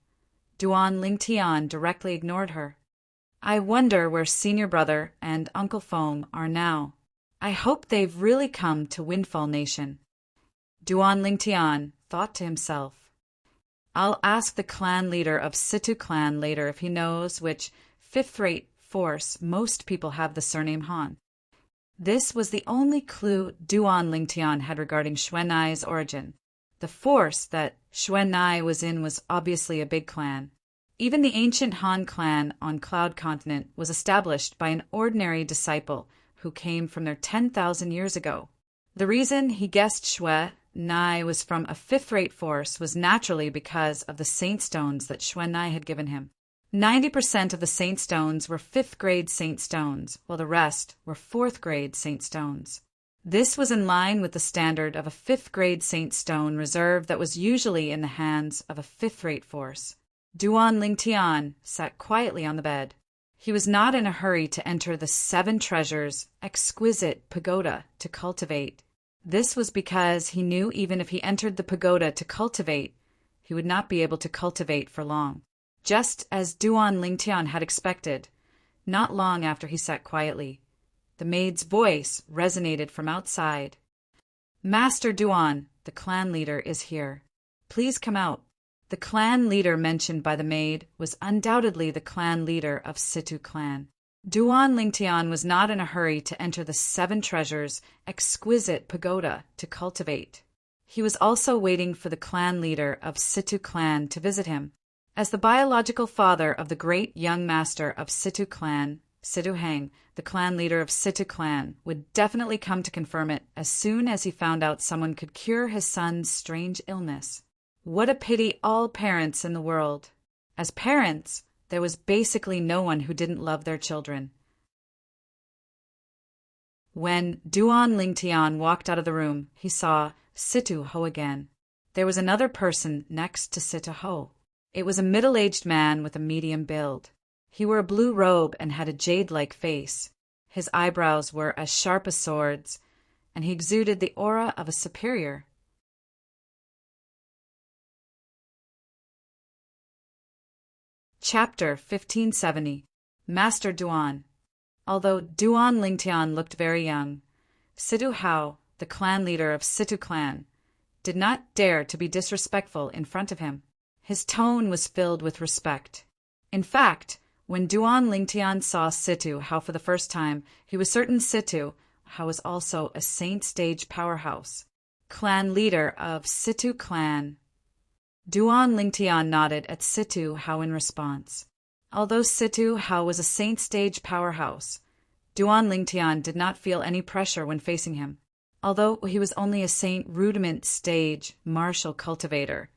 Duan Lingtian directly ignored her. I wonder where Senior Brother and Uncle Foam are now. I hope they've really come to Windfall Nation. Duan Lingtian thought to himself. I'll ask the clan leader of Situ clan later if he knows which fifth-rate force most people have the surname Han. This was the only clue Duan Lingtian had regarding Xuanai's origin. The force that Xuanai was in was obviously a big clan. Even the ancient Han clan on Cloud Continent was established by an ordinary disciple who came from there 10,000 years ago. The reason he guessed Xuanai was from a fifth-rate force was naturally because of the saint stones that Xuanai had given him. 90% of the saint stones were fifth-grade saint stones, while the rest were fourth-grade saint stones. This was in line with the standard of a fifth-grade saint stone reserve that was usually in the hands of a fifth-rate force. Duan Lingtian sat quietly on the bed. He was not in a hurry to enter the 7 treasures exquisite pagoda to cultivate. This was because he knew even if he entered the pagoda to cultivate, he would not be able to cultivate for long. Just as Duan Lingtian had expected, not long after he sat quietly, the maid's voice resonated from outside. Master Duan, the clan leader, is here. Please come out." The clan leader mentioned by the maid was undoubtedly the clan leader of Situ clan. Duan Lingtian was not in a hurry to enter the 7 treasures exquisite pagoda to cultivate. He was also waiting for the clan leader of Situ clan to visit him. As the biological father of the great young master of Situ clan, Situ Hang, the clan leader of Situ clan, would definitely come to confirm it as soon as he found out someone could cure his son's strange illness. What a pity all parents in the world. As parents, there was basically no one who didn't love their children. When Duan Lingtian walked out of the room, he saw Situ Ho again. There was another person next to Situ Ho. It was a middle-aged man with a medium build. He wore a blue robe and had a jade-like face. His eyebrows were as sharp as swords, and he exuded the aura of a superior. Chapter 1570. Master Duan. Although Duan Lingtian looked very young, Situ Hao, the clan leader of Situ clan, did not dare to be disrespectful in front of him. His tone was filled with respect. In fact, when Duan Lingtian saw Situ Hao for the first time, he was certain Situ Hao was also a saint stage powerhouse. Clan leader of Situ clan. Duan Lingtian nodded at Situ Hao in response. Although Situ Hao was a saint stage powerhouse, Duan Lingtian did not feel any pressure when facing him. Although he was only a saint rudiment stage martial cultivator,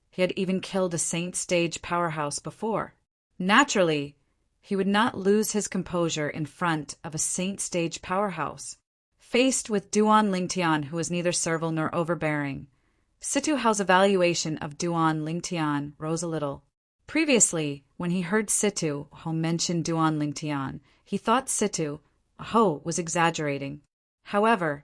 he had even killed a saint stage powerhouse before. Naturally, he would not lose his composure in front of a saint stage powerhouse. Faced with Duan Lingtian, who was neither servile nor overbearing, Situ Hao's evaluation of Duan Lingtian rose a little. Previously, when he heard Situ Hao mention Duan Lingtian, he thought Situ Hao was exaggerating. However,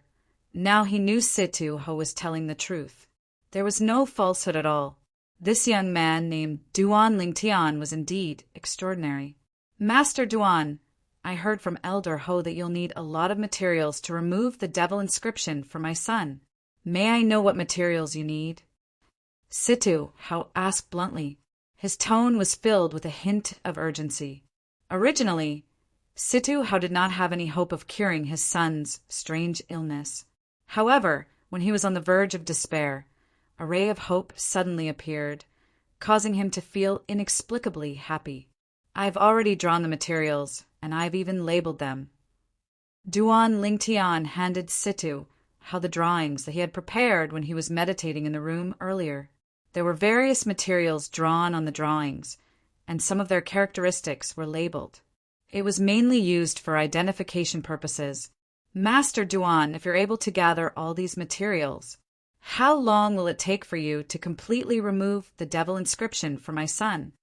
now he knew Situ Hao was telling the truth. There was no falsehood at all. This young man named Duan Lingtian was indeed extraordinary. "Master Duan, I heard from Elder Ho that you'll need a lot of materials to remove the devil inscription for my son. May I know what materials you need?" Situ Hao asked bluntly. His tone was filled with a hint of urgency. Originally, Situ Hao did not have any hope of curing his son's strange illness. However, when he was on the verge of despair, a ray of hope suddenly appeared, causing him to feel inexplicably happy. "I've already drawn the materials, and I've even labeled them." Duan Lingtian handed Situ Hao the drawings that he had prepared when he was meditating in the room earlier. There were various materials drawn on the drawings, and some of their characteristics were labeled. It was mainly used for identification purposes. "Master Duan, if you're able to gather all these materials, how long will it take for you to completely remove the devil inscription for my son?"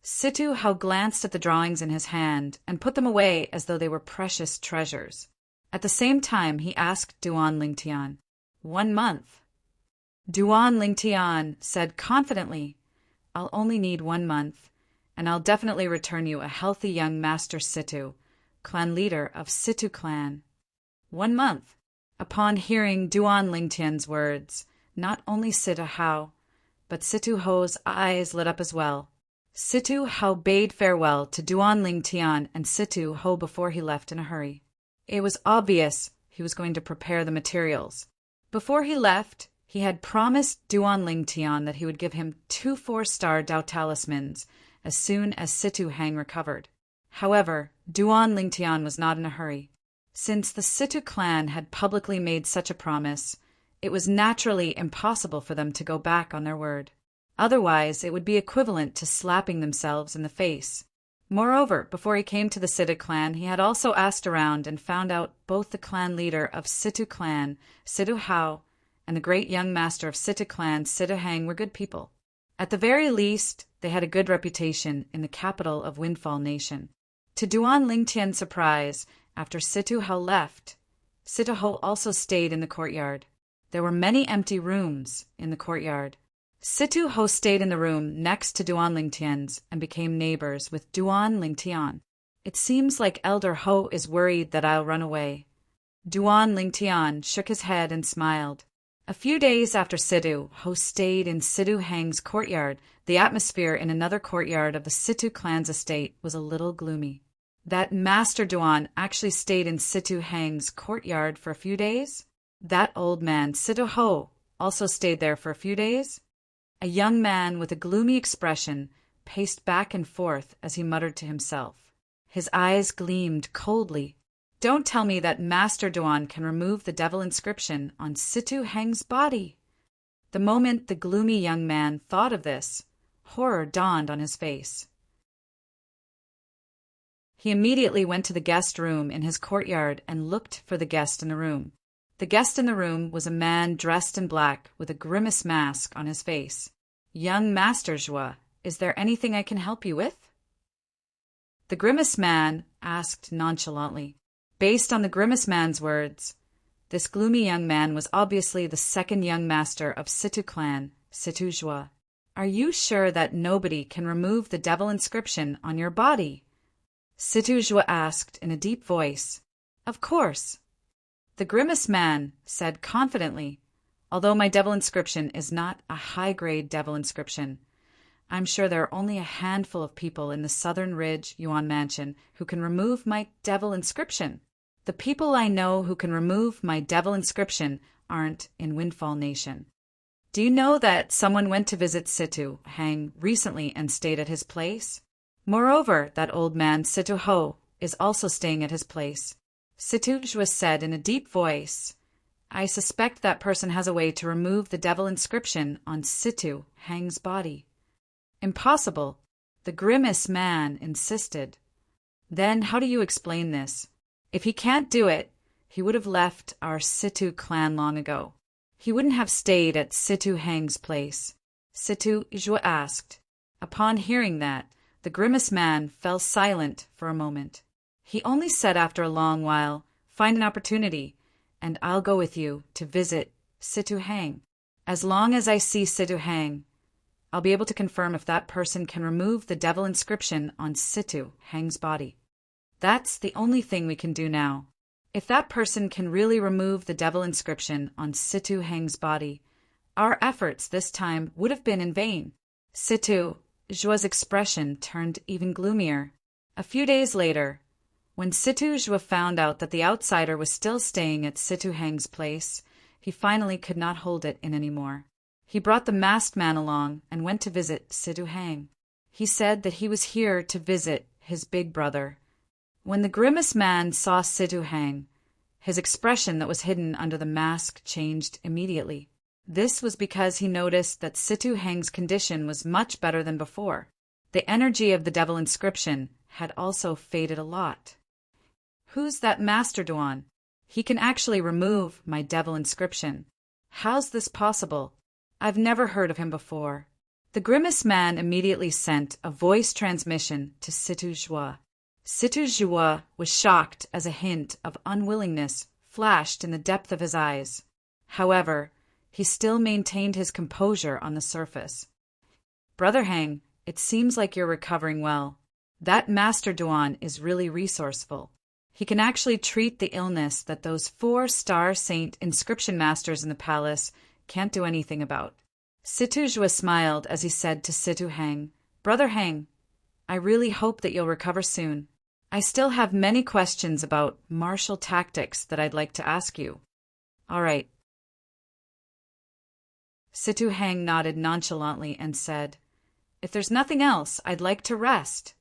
Situ Hao glanced at the drawings in his hand and put them away as though they were precious treasures. At the same time, he asked Duan Lingtian, 1 month. Duan Lingtian said confidently, "I'll only need 1 month, and I'll definitely return you a healthy young Master Situ, clan leader of Situ clan." 1 month. Upon hearing Duan Lingtian's words, not only Situ Hao, but Situ Ho's eyes lit up as well. Situ Hao bade farewell to Duan Lingtian and Situ Ho before he left in a hurry. It was obvious he was going to prepare the materials. Before he left, he had promised Duan Lingtian that he would give him 2 4-star Dao talismans as soon as Situ Hang recovered. However, Duan Lingtian was not in a hurry. Since the Situ clan had publicly made such a promise, it was naturally impossible for them to go back on their word. Otherwise, it would be equivalent to slapping themselves in the face. Moreover, before he came to the Situ clan, he had also asked around and found out both the clan leader of Situ clan, Situ Hao, and the great young master of Situ clan, Situ Hang, were good people. At the very least, they had a good reputation in the capital of Windfall Nation. To Duan Lingtian's surprise, after Situ Hao left, Situ Ho also stayed in the courtyard. There were many empty rooms in the courtyard. Situ Ho stayed in the room next to Duan Lingtian's and became neighbors with Duan Lingtian. "It seems like Elder Ho is worried that I'll run away." Duan Lingtian shook his head and smiled. A few days after Situ Ho stayed in Situ Hang's courtyard, the atmosphere in another courtyard of the Situ clan's estate was a little gloomy. That Master Duan actually stayed in Situ Hang's courtyard for a few days? That old man, Situ Ho, also stayed there for a few days? A young man with a gloomy expression paced back and forth as he muttered to himself. His eyes gleamed coldly. Don't tell me that Master Duan can remove the devil inscription on Situ Hang's body. The moment the gloomy young man thought of this, horror dawned on his face. He immediately went to the guest room in his courtyard and looked for the guest in the room. The guest in the room was a man dressed in black with a grimace mask on his face. Young Master Zhua, is there anything I can help you with? The grimace man asked nonchalantly. Based on the grimace man's words, this gloomy young man was obviously the second young master of Situ clan, Situ Zhua. Are you sure that nobody can remove the devil inscription on your body? Situ Zhua asked in a deep voice. Of course. The grimace man said confidently, although my devil inscription is not a high-grade devil inscription, I'm sure there are only a handful of people in the Southern Ridge Yuan Mansion who can remove my devil inscription. The people I know who can remove my devil inscription aren't in Windfall Nation. Do you know that someone went to visit Situ Hang recently and stayed at his place? Moreover, that old man Situ Ho is also staying at his place. Situ Zhua said in a deep voice, I suspect that person has a way to remove the devil inscription on Situ Hang's body. Impossible, the grimace man insisted. Then how do you explain this? If he can't do it, he would have left our Situ clan long ago. He wouldn't have stayed at Situ Hang's place. Situ Zhua asked. Upon hearing that, the grimace man fell silent for a moment. He only said after a long while, find an opportunity, and I'll go with you to visit Situ Hang. As long as I see Situ Hang, I'll be able to confirm if that person can remove the devil inscription on Situ Hang's body. That's the only thing we can do now. If that person can really remove the devil inscription on Situ Hang's body, our efforts this time would have been in vain. Situ Zhua's expression turned even gloomier. A few days later, when Situ Zhua found out that the outsider was still staying at Situ Hang's place, he finally could not hold it in anymore. He brought the masked man along and went to visit Situ Hang. He said that he was here to visit his big brother. When the grimace man saw Situ Hang, his expression that was hidden under the mask changed immediately. This was because he noticed that Situ Hang's condition was much better than before. The energy of the devil inscription had also faded a lot. Who's that Master Duan? He can actually remove my devil inscription. How's this possible? I've never heard of him before. The grimace man immediately sent a voice transmission to Situ Zhua. Situ Zhua was shocked as a hint of unwillingness flashed in the depth of his eyes. However, he still maintained his composure on the surface. Brother Hang, it seems like you're recovering well. That Master Duan is really resourceful. He can actually treat the illness that those 4-star saint inscription masters in the palace can't do anything about. Situ Zhua smiled as he said to Situ Hang, Brother Hang, I really hope that you'll recover soon. I still have many questions about martial tactics that I'd like to ask you. All right. Situ Hang nodded nonchalantly and said, If there's nothing else, I'd like to rest.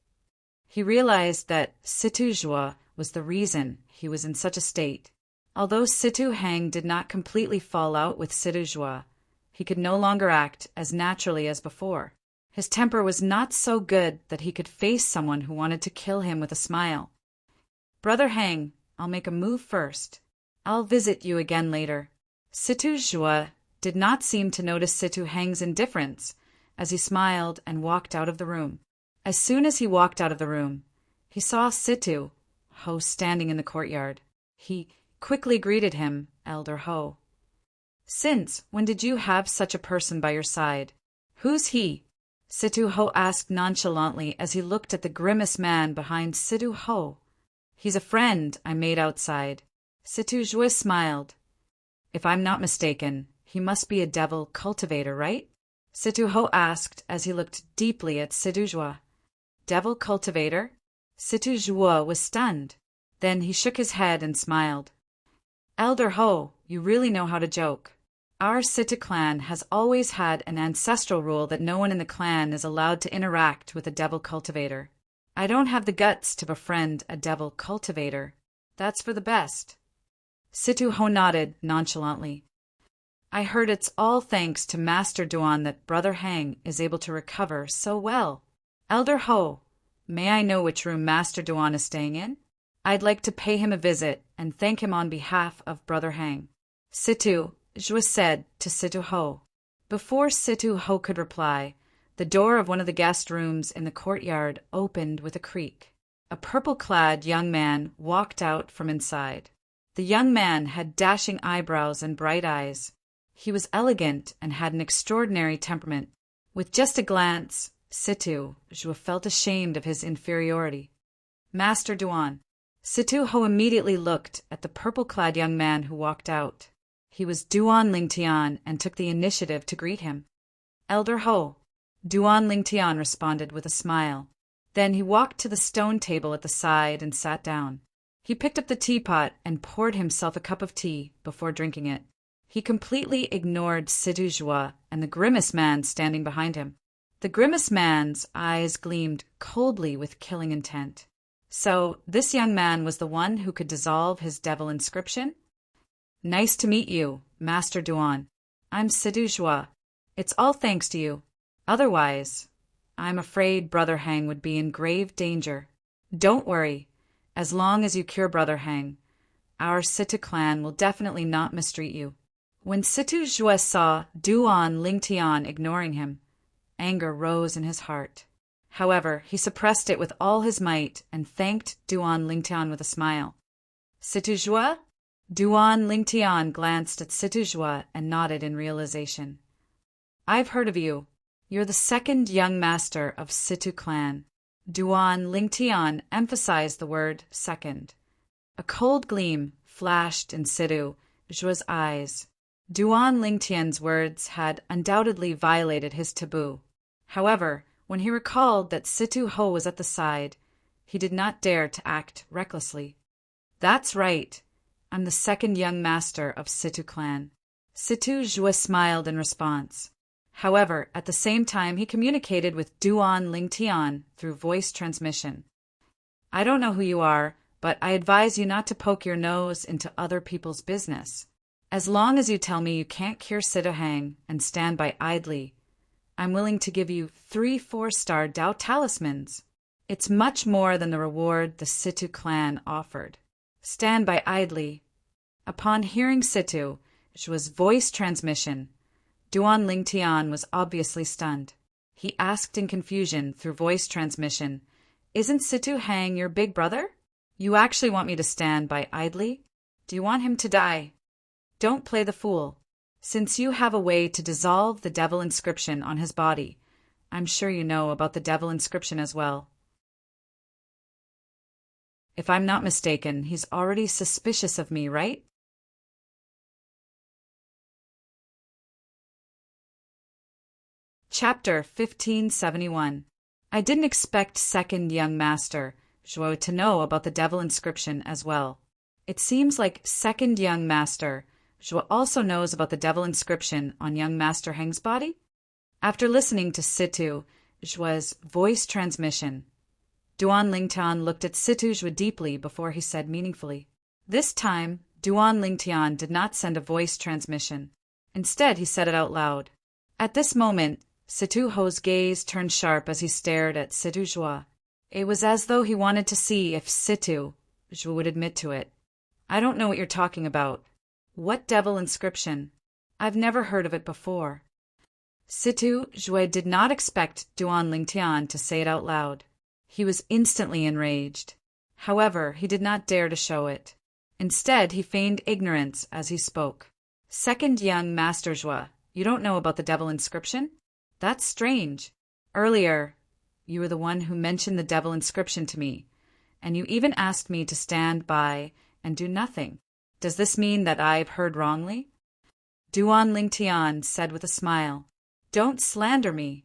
He realized that Situ Zhua was the reason he was in such a state. Although Situ Hang did not completely fall out with Situ Zhua, he could no longer act as naturally as before. His temper was not so good that he could face someone who wanted to kill him with a smile. Brother Hang, I'll make a move first. I'll visit you again later. Situ Zhua did not seem to notice Situ Hang's indifference as he smiled and walked out of the room. As soon as he walked out of the room, he saw Situ Ho standing in the courtyard. He quickly greeted him, Elder Ho. Since when did you have such a person by your side? Who's he? Situ Ho asked nonchalantly as he looked at the grimace man behind Situ Ho. He's a friend I made outside. Situ Zhua smiled. If I'm not mistaken, he must be a devil cultivator, right? Situ-ho asked as he looked deeply at Situ-jua. Devil cultivator? Situ-jua was stunned. Then he shook his head and smiled. Elder Ho, you really know how to joke. Our Situ clan has always had an ancestral rule that no one in the clan is allowed to interact with a devil cultivator. I don't have the guts to befriend a devil cultivator. That's for the best. Situ-ho nodded nonchalantly. I heard it's all thanks to Master Duan that Brother Hang is able to recover so well. Elder Ho, may I know which room Master Duan is staying in? I'd like to pay him a visit and thank him on behalf of Brother Hang. Situ-jua said to Situ-ho. Before Situ-ho could reply, the door of one of the guest rooms in the courtyard opened with a creak. A purple-clad young man walked out from inside. The young man had dashing eyebrows and bright eyes. He was elegant and had an extraordinary temperament. With just a glance, Situ-jua felt ashamed of his inferiority. Master Duan. Situ-ho immediately looked at the purple-clad young man who walked out. He was Duan Lingtian and took the initiative to greet him. Elder Ho. Duan Lingtian responded with a smile. Then he walked to the stone table at the side and sat down. He picked up the teapot and poured himself a cup of tea before drinking it. He completely ignored Situ-jua and the grimace man standing behind him. The grimace man's eyes gleamed coldly with killing intent. So this young man was the one who could dissolve his devil inscription? Nice to meet you, Master Duan. I'm Situ-jua. It's all thanks to you. Otherwise, I'm afraid Brother Hang would be in grave danger. Don't worry. As long as you cure Brother Hang, our Situ clan will definitely not mistreat you. When Situ-jua saw Duan Lingtian ignoring him, anger rose in his heart. However, he suppressed it with all his might and thanked Duan Lingtian with a smile. Situ-jua? Duan Lingtian glanced at Situ-jua and nodded in realization. I've heard of you. You're the second young master of Situ clan. Duan Lingtian emphasized the word second. A cold gleam flashed in Situ-jua's eyes. Duan Lingtian's words had undoubtedly violated his taboo. However, when he recalled that Situ-ho was at the side, he did not dare to act recklessly. That's right. I'm the second young master of Situ clan. Situ-jua smiled in response. However, at the same time, he communicated with Duan Lingtian through voice transmission. I don't know who you are, but I advise you not to poke your nose into other people's business. As long as you tell me you can't cure Situ Hang and stand by idly, I'm willing to give you 3 4-star Dao talismans. It's much more than the reward the Situ clan offered. Stand by idly. Upon hearing Situ-jua's voice transmission, Duan Lingtian was obviously stunned. He asked in confusion through voice transmission, Isn't Situ Hang your big brother? You actually want me to stand by idly? Do you want him to die? Don't play the fool. Since you have a way to dissolve the devil inscription on his body, I'm sure you know about the devil inscription as well. If I'm not mistaken, he's already suspicious of me, right? Chapter 1571. I didn't expect second young master Zhuo to know about the devil inscription as well. It seems like second young master Zhuo also knows about the devil inscription on young master Heng's body. After listening to Situ-jua's voice transmission, Duan Lingtian looked at Situ-jua deeply before he said meaningfully. This time, Duan Lingtian did not send a voice transmission. Instead, he said it out loud. At this moment, Situ-ho's gaze turned sharp as he stared at Situ-jua. It was as though he wanted to see if Situ-jua would admit to it. I don't know what you're talking about. What devil inscription? I've never heard of it before. Situ-jua did not expect Duan Lingtian to say it out loud. He was instantly enraged. However, he did not dare to show it. Instead, he feigned ignorance as he spoke. Second young Master Zhua, you don't know about the devil inscription? That's strange. Earlier, you were the one who mentioned the devil inscription to me, and you even asked me to stand by and do nothing. Does this mean that I've heard wrongly? Duan Lingtian said with a smile. Don't slander me.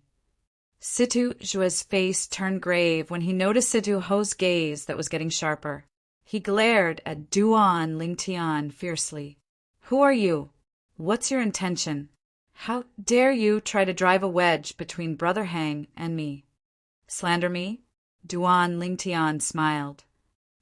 Situ Zhua's face turned grave when he noticed Situ Ho's gaze that was getting sharper. He glared at Duan Lingtian fiercely. Who are you? What's your intention? How dare you try to drive a wedge between Brother Hang and me? Slander me? Duan Lingtian smiled.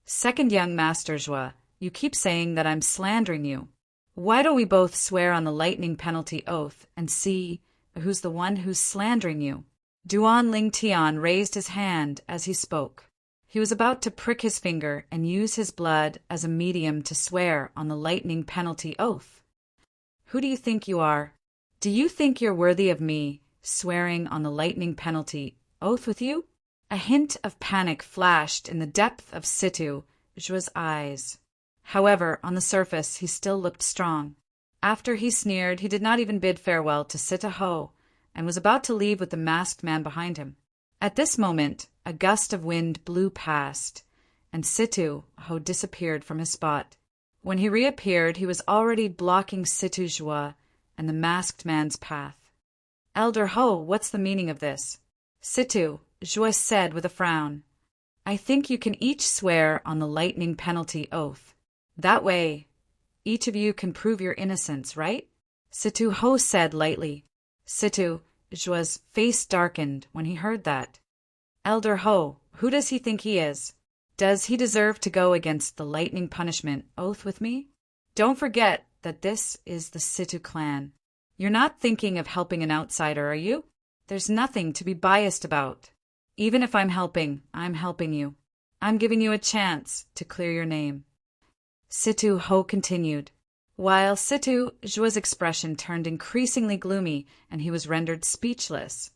Second young Master Zhua, you keep saying that I'm slandering you. Why don't we both swear on the lightning penalty oath and see who's the one who's slandering you? Duan Lingtian raised his hand as he spoke. He was about to prick his finger and use his blood as a medium to swear on the lightning penalty oath. Who do you think you are? Do you think you're worthy of me swearing on the lightning penalty oath with you? A hint of panic flashed in the depth of Situ Zhua's eyes. However, on the surface, he still looked strong. After he sneered, he did not even bid farewell to Situ Ho, and was about to leave with the masked man behind him. At this moment, a gust of wind blew past, and Situ Ho disappeared from his spot. When he reappeared, he was already blocking Situ Zhua and the masked man's path. Elder Ho, what's the meaning of this? Situ Zhua said with a frown. I think you can each swear on the lightning penalty oath. That way, each of you can prove your innocence, right? Situ Ho said lightly. Situ Zhua's face darkened when he heard that. Elder Ho, who does he think he is? Does he deserve to go against the lightning punishment oath with me? Don't forget that this is the Situ clan. You're not thinking of helping an outsider, are you? There's nothing to be biased about. Even if I'm helping you. I'm giving you a chance to clear your name. Situ Ho continued, while Situ Zhua's expression turned increasingly gloomy and he was rendered speechless.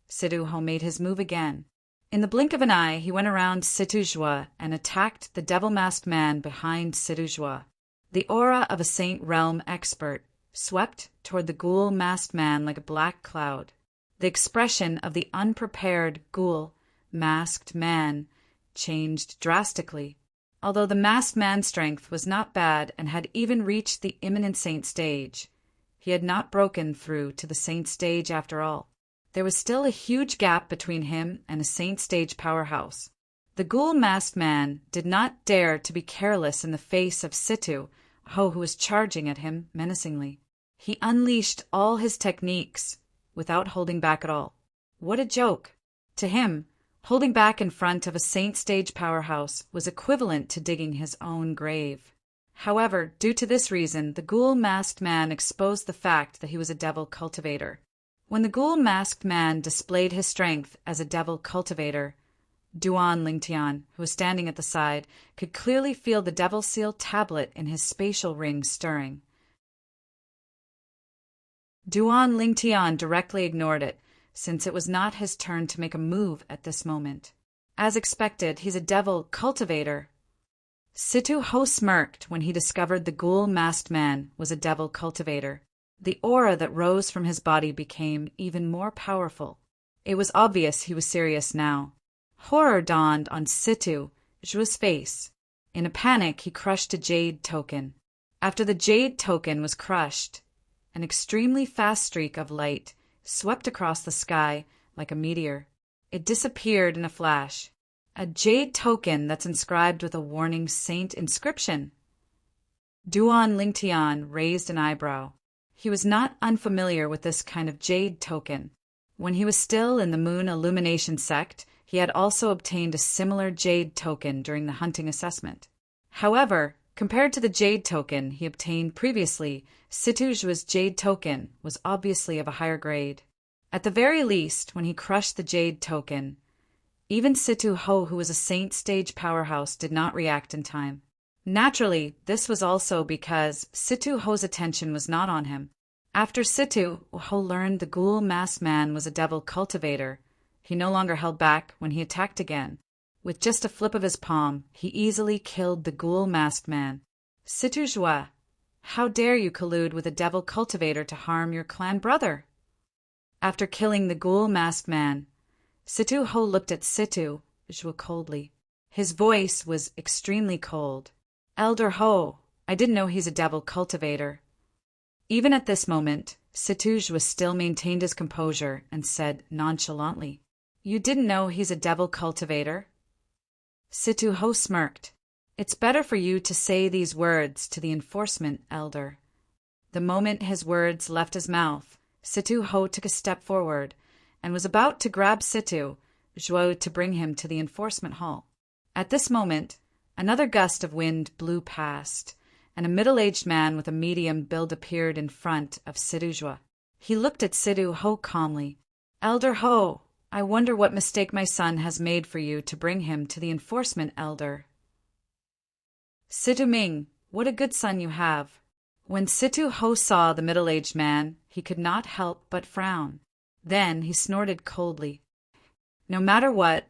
Situ Ho made his move again. In the blink of an eye, he went around Situ Zhua and attacked the devil-masked man behind Situ Zhua. The aura of a Saint Realm expert swept toward the ghoul-masked man like a black cloud. The expression of the unprepared ghoul-masked man changed drastically. Although the masked man's strength was not bad and had even reached the imminent saint stage, he had not broken through to the saint stage after all. There was still a huge gap between him and a saint stage powerhouse. The ghoul-masked man did not dare to be careless in the face of Situ Ho, who was charging at him menacingly. He unleashed all his techniques without holding back at all. What a joke! To him, holding back in front of a saint stage powerhouse was equivalent to digging his own grave. However, due to this reason, the ghoul-masked man exposed the fact that he was a devil cultivator. When the ghoul-masked man displayed his strength as a devil cultivator, Duan Lingtian, who was standing at the side, could clearly feel the devil seal tablet in his spatial ring stirring. Duan Lingtian directly ignored it, since it was not his turn to make a move at this moment. As expected, he's a devil cultivator. Situ Ho smirked when he discovered the ghoul-masked man was a devil cultivator. The aura that rose from his body became even more powerful. It was obvious he was serious now. Horror dawned on Situ Zhua's face. In a panic, he crushed a jade token. After the jade token was crushed, an extremely fast streak of light swept across the sky like a meteor. It disappeared in a flash. A jade token that's inscribed with a warning saint inscription. Duan Lingtian raised an eyebrow. He was not unfamiliar with this kind of jade token. When he was still in the Moon Illumination sect, he had also obtained a similar jade token during the hunting assessment. However, compared to the jade token he obtained previously, Situ Zhua's jade token was obviously of a higher grade. At the very least, when he crushed the jade token, even Situ Ho, who was a saint stage powerhouse, did not react in time. Naturally, this was also because Situ Ho's attention was not on him. After Situ Ho learned the ghoul-masked man was a devil cultivator, he no longer held back when he attacked again. With just a flip of his palm, he easily killed the ghoul-masked man. Situ Zhua, how dare you collude with a devil cultivator to harm your clan brother? After killing the ghoul-masked man, Situ Ho looked at Situ Zhua coldly. His voice was extremely cold. Elder Ho, I didn't know he's a devil cultivator. Even at this moment, Situj still maintained his composure and said nonchalantly, "You didn't know he's a devil cultivator?" Situ-ho smirked. "It's better for you to say these words to the enforcement elder." The moment his words left his mouth, Situ-ho took a step forward and was about to grab Situ-jo to bring him to the enforcement hall. At this moment, another gust of wind blew past, and a middle-aged man with a medium build appeared in front of Situ-jo. He looked at Situ-ho calmly. "Elder Ho, I wonder what mistake my son has made for you to bring him to the enforcement elder." "Situ-ming, what a good son you have." When Situ-ho saw the middle-aged man, he could not help but frown. Then he snorted coldly. "No matter what,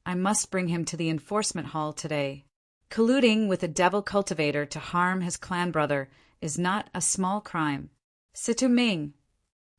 I must bring him to the enforcement hall today. Colluding with a devil cultivator to harm his clan brother is not a small crime. Situ-ming."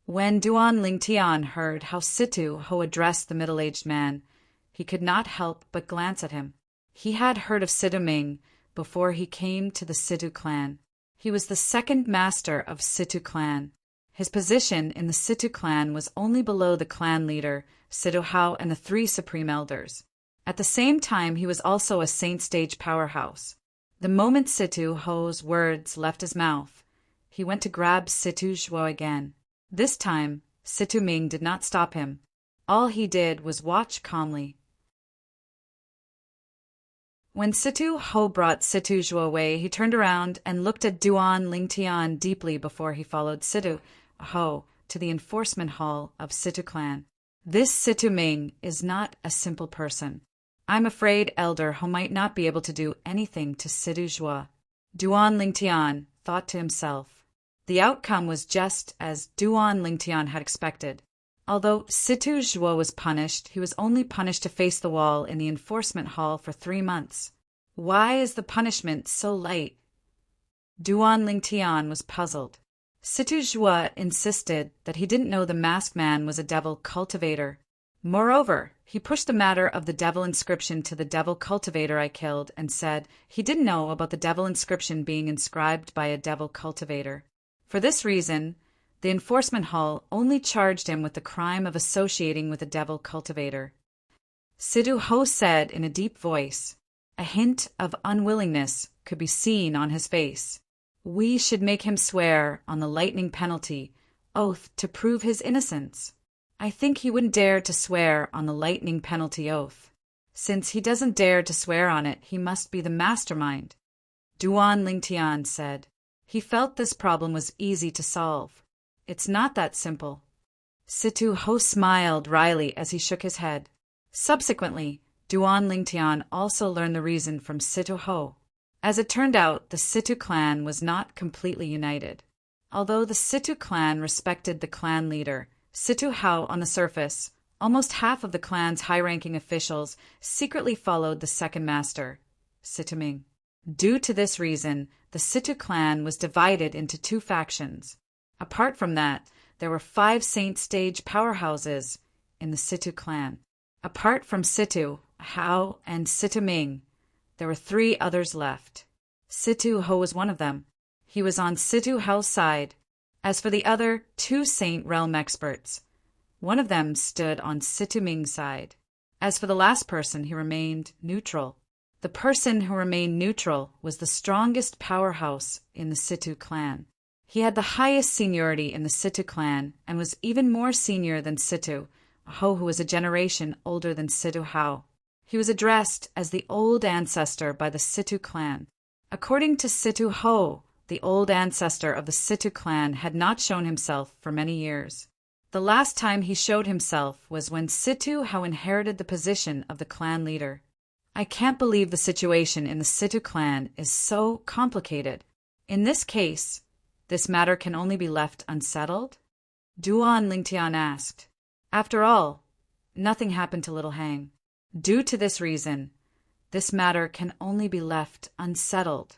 When Duan Lingtian heard how Situ-ho addressed the middle-aged man, he could not help but glance at him. He had heard of Situ-ming before he came to the Situ clan. He was the second master of Situ clan. His position in the Situ clan was only below the clan leader, Situ-hao, and the 3 supreme elders. At the same time, he was also a saint stage powerhouse. The moment Situ-ho's words left his mouth, he went to grab Situ-jo again. This time, Situ-ming did not stop him. All he did was watch calmly. When Situ-ho brought Situ-jo away, he turned around and looked at Duan Lingtian deeply before he followed Situ-ho to the enforcement hall of Situ clan. "This Situ-ming is not a simple person. I'm afraid Elder Ho might not be able to do anything to Situ-jo." Duan Lingtian thought to himself. The outcome was just as Duan Lingtian had expected. Although Situ-jo was punished, he was only punished to face the wall in the enforcement hall for 3 months. Why is the punishment so light? Duan Lingtian was puzzled. Situ-jo insisted that he didn't know the masked man was a devil cultivator. Moreover, he pushed the matter of the devil inscription to the devil cultivator I killed and said he didn't know about the devil inscription being inscribed by a devil cultivator. For this reason, the enforcement hall only charged him with the crime of associating with a devil cultivator. Situ-ho said in a deep voice. A hint of unwillingness could be seen on his face. "We should make him swear on the lightning penalty oath to prove his innocence." "I think he wouldn't dare to swear on the lightning penalty oath. Since he doesn't dare to swear on it, he must be the mastermind," Duan Lingtian said. He felt this problem was easy to solve. "It's not that simple." Situ-ho smiled wryly as he shook his head. Subsequently, Duan Lingtian also learned the reason from Situ-ho. As it turned out, the Situ clan was not completely united. Although the Situ clan respected the clan leader, Situ-hao on the surface, almost half of the clan's high-ranking officials secretly followed the second master, Situ-ming. Due to this reason, the Situ clan was divided into 2 factions. Apart from that, there were 5 saint stage powerhouses in the Situ clan. Apart from Situ-hao and Situ-ming, there were 3 others left. Situ-ho was one of them. He was on Situ-hao's side. As for the other 2 saint realm experts, one of them stood on Situ-ming's side. As for the last person, he remained neutral. The person who remained neutral was the strongest powerhouse in the Situ clan. He had the highest seniority in the Situ clan and was even more senior than Situ-ho, who was a generation older than Situ-hao. He was addressed as the old ancestor by the Situ clan. According to Situ-ho, the old ancestor of the Situ clan had not shown himself for many years. The last time he showed himself was when Situ-hao inherited the position of the clan leader. I can't believe the situation in the Situ clan is so complicated. In this case, this matter can only be left unsettled? Duan Lingtian asked. After all, nothing happened to Little Hang. Due to this reason, this matter can only be left unsettled.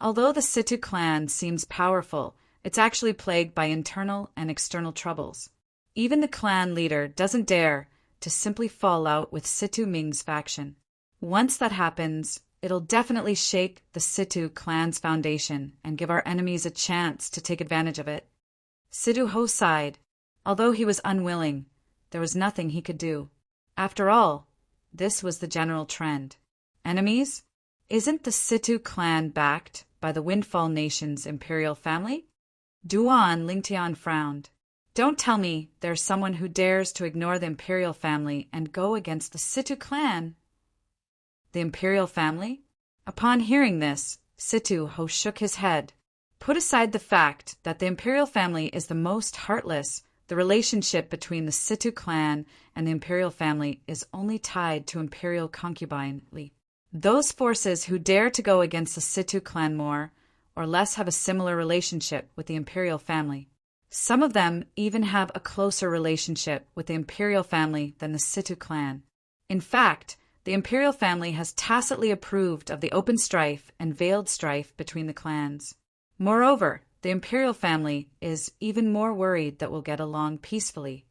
Although the Situ clan seems powerful, it's actually plagued by internal and external troubles. Even the clan leader doesn't dare to simply fall out with Situ-ming's faction. Once that happens, it'll definitely shake the Situ clan's foundation and give our enemies a chance to take advantage of it. Situ Ho sighed. Although he was unwilling, there was nothing he could do. After all, this was the general trend. Enemies? Isn't the Situ clan backed by the Windfall Nation's imperial family? Duan Lingtian frowned. Don't tell me there's someone who dares to ignore the imperial family and go against the Situ clan. The imperial family? Upon hearing this, Situ Ho shook his head. Put aside the fact that the imperial family is the most heartless, the relationship between the Situ clan and the imperial family is only tied to imperial concubinely. Those forces who dare to go against the Situ clan more or less have a similar relationship with the imperial family. Some of them even have a closer relationship with the imperial family than the Situ clan. In fact, the imperial family has tacitly approved of the open strife and veiled strife between the clans. Moreover, the imperial family is even more worried that we'll get along peacefully.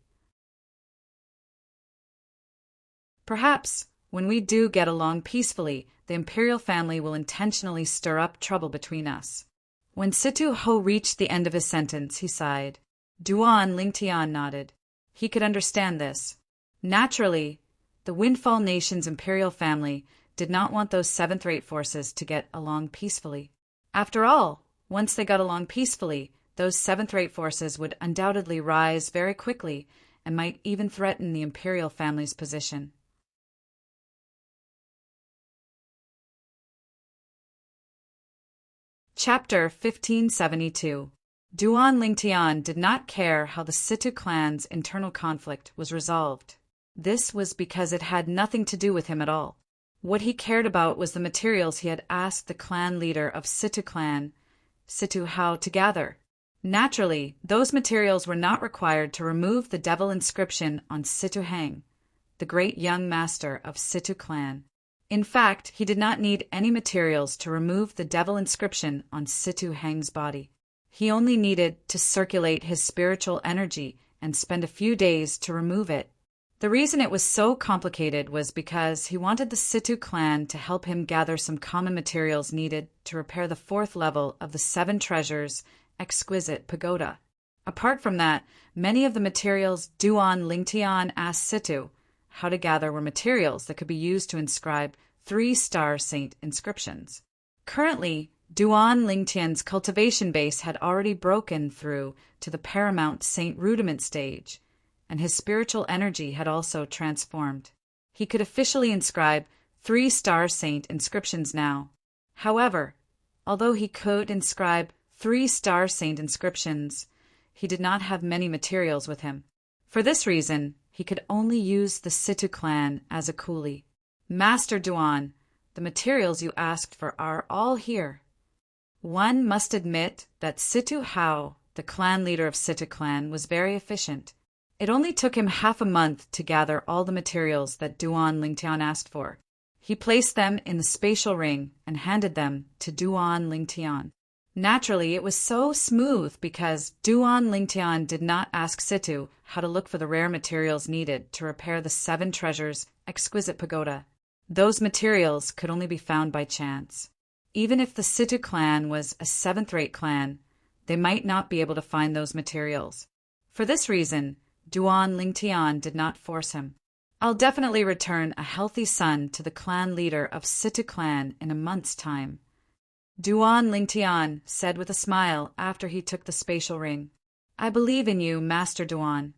Perhaps, when we do get along peacefully, the imperial family will intentionally stir up trouble between us. When Situ Ho reached the end of his sentence, he sighed. Duan Lingtian nodded. He could understand this. Naturally, the Windfall Nation's imperial family did not want those seventh-rate forces to get along peacefully. After all, once they got along peacefully, those seventh-rate forces would undoubtedly rise very quickly and might even threaten the imperial family's position. Chapter 1572. Duan Lingtian did not care how the Situ clan's internal conflict was resolved. This was because it had nothing to do with him at all. What he cared about was the materials he had asked the clan leader of Situ clan, Situ Hao, to gather. Naturally, those materials were not required to remove the devil inscription on Situ Hang, the great young master of Situ clan. In fact, he did not need any materials to remove the devil inscription on Situ Hang's body. He only needed to circulate his spiritual energy and spend a few days to remove it. The reason it was so complicated was because he wanted the Situ clan to help him gather some common materials needed to repair the fourth level of the Seven Treasures exquisite pagoda. Apart from that, many of the materials Duan Lingtian asked Situ how to gather were materials that could be used to inscribe 3-star saint inscriptions. Currently, Duan Lingtian's cultivation base had already broken through to the paramount saint rudiment stage, and his spiritual energy had also transformed. He could officially inscribe 3-star saint inscriptions now. However, although he could inscribe 3-star saint inscriptions, he did not have many materials with him. For this reason, he could only use the Situ clan as a coolie. Master Duan, the materials you asked for are all here. One must admit that Situ Hao, the clan leader of Situ clan, was very efficient. It only took him half a month to gather all the materials that Duan Lingtian asked for. He placed them in the spatial ring and handed them to Duan Lingtian. Naturally, it was so smooth because Duan Lingtian did not ask Situ how to look for the rare materials needed to repair the Seven Treasures exquisite pagoda. Those materials could only be found by chance. Even if the Situ clan was a seventh-rate clan, they might not be able to find those materials. For this reason, Duan Lingtian did not force him. I'll definitely return a healthy son to the clan leader of Situ clan in a month's time, Duan Lingtian said with a smile after he took the spatial ring. I believe in you, Master Duan.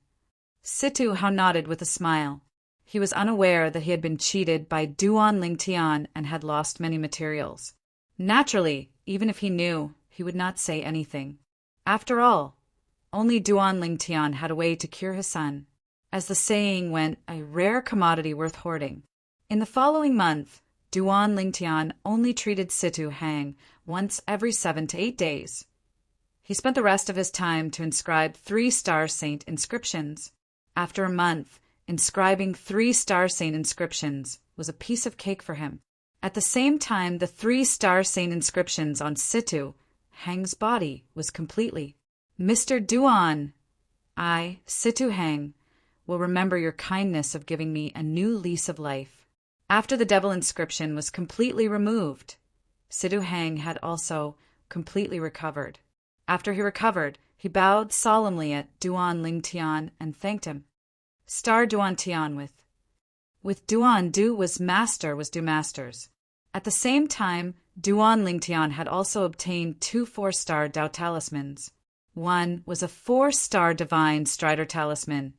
Situ Hao nodded with a smile. He was unaware that he had been cheated by Duan Lingtian and had lost many materials. Naturally, even if he knew, he would not say anything. After all, only Duan Lingtian had a way to cure his son. As the saying went, a rare commodity worth hoarding. In the following month, Duan Lingtian only treated Situ Hang once every 7 to 8 days. He spent the rest of his time to inscribe 3-star saint inscriptions. After a month, inscribing 3-star saint inscriptions was a piece of cake for him. At the same time, the 3-star saint inscriptions on Situ Hang's body was completely. Mr. Duan, I, Situ Hang, will remember your kindness of giving me a new lease of life. After the devil inscription was completely removed, Situ Hang had also completely recovered. After he recovered, He bowed solemnly at Duan Ling Tian and thanked him. Star Duan Tian with Duan Du was do masters. At the same time, Duan Ling Tian had also obtained 2 4-star Dao talismans. One was a 4-star Divine Strider talisman,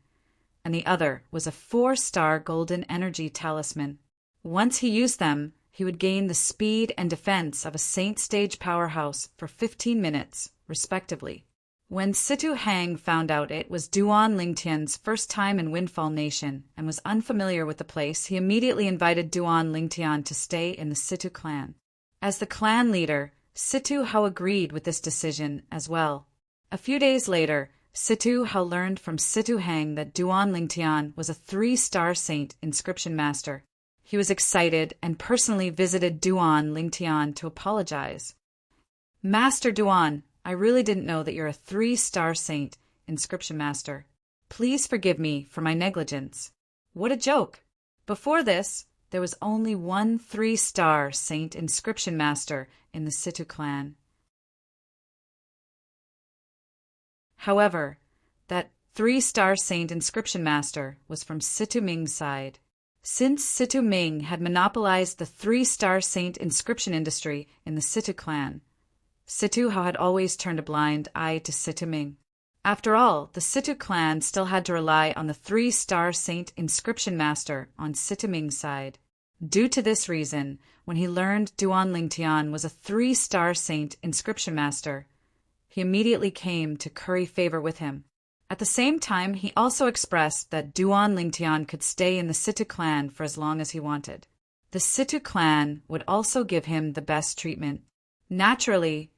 and the other was a 4-star Golden Energy talisman. Once he used them, he would gain the speed and defense of a Saint Stage powerhouse for 15 minutes, respectively. When Situ Hang found out it was Duan Lingtian's first time in Windfall Nation and was unfamiliar with the place, he immediately invited Duan Lingtian to stay in the Situ clan. As the clan leader, Situ Hao agreed with this decision as well. A few days later, Situ Hao learned from Situ Hang that Duan Lingtian was a 3-star saint inscription master. He was excited and personally visited Duan Lingtian to apologize. Master Duan, I really didn't know that you're a 3-star saint inscription master. Please forgive me for my negligence. What a joke! Before this, there was only one 3-star saint inscription master in the Situ clan. However, that 3-star saint inscription master was from Situ Ming's side. Since Situ Ming had monopolized the 3-star saint inscription industry in the Situ clan, Situ Hao had always turned a blind eye to Situ Ming. After all, the Situ clan still had to rely on the 3-star saint inscription master on Situ Ming's side. Due to this reason, when he learned Duan Lingtian was a 3-star saint inscription master, he immediately came to curry favor with him. At the same time, he also expressed that Duan Lingtian could stay in the Situ clan for as long as he wanted. The Situ clan would also give him the best treatment. Naturally,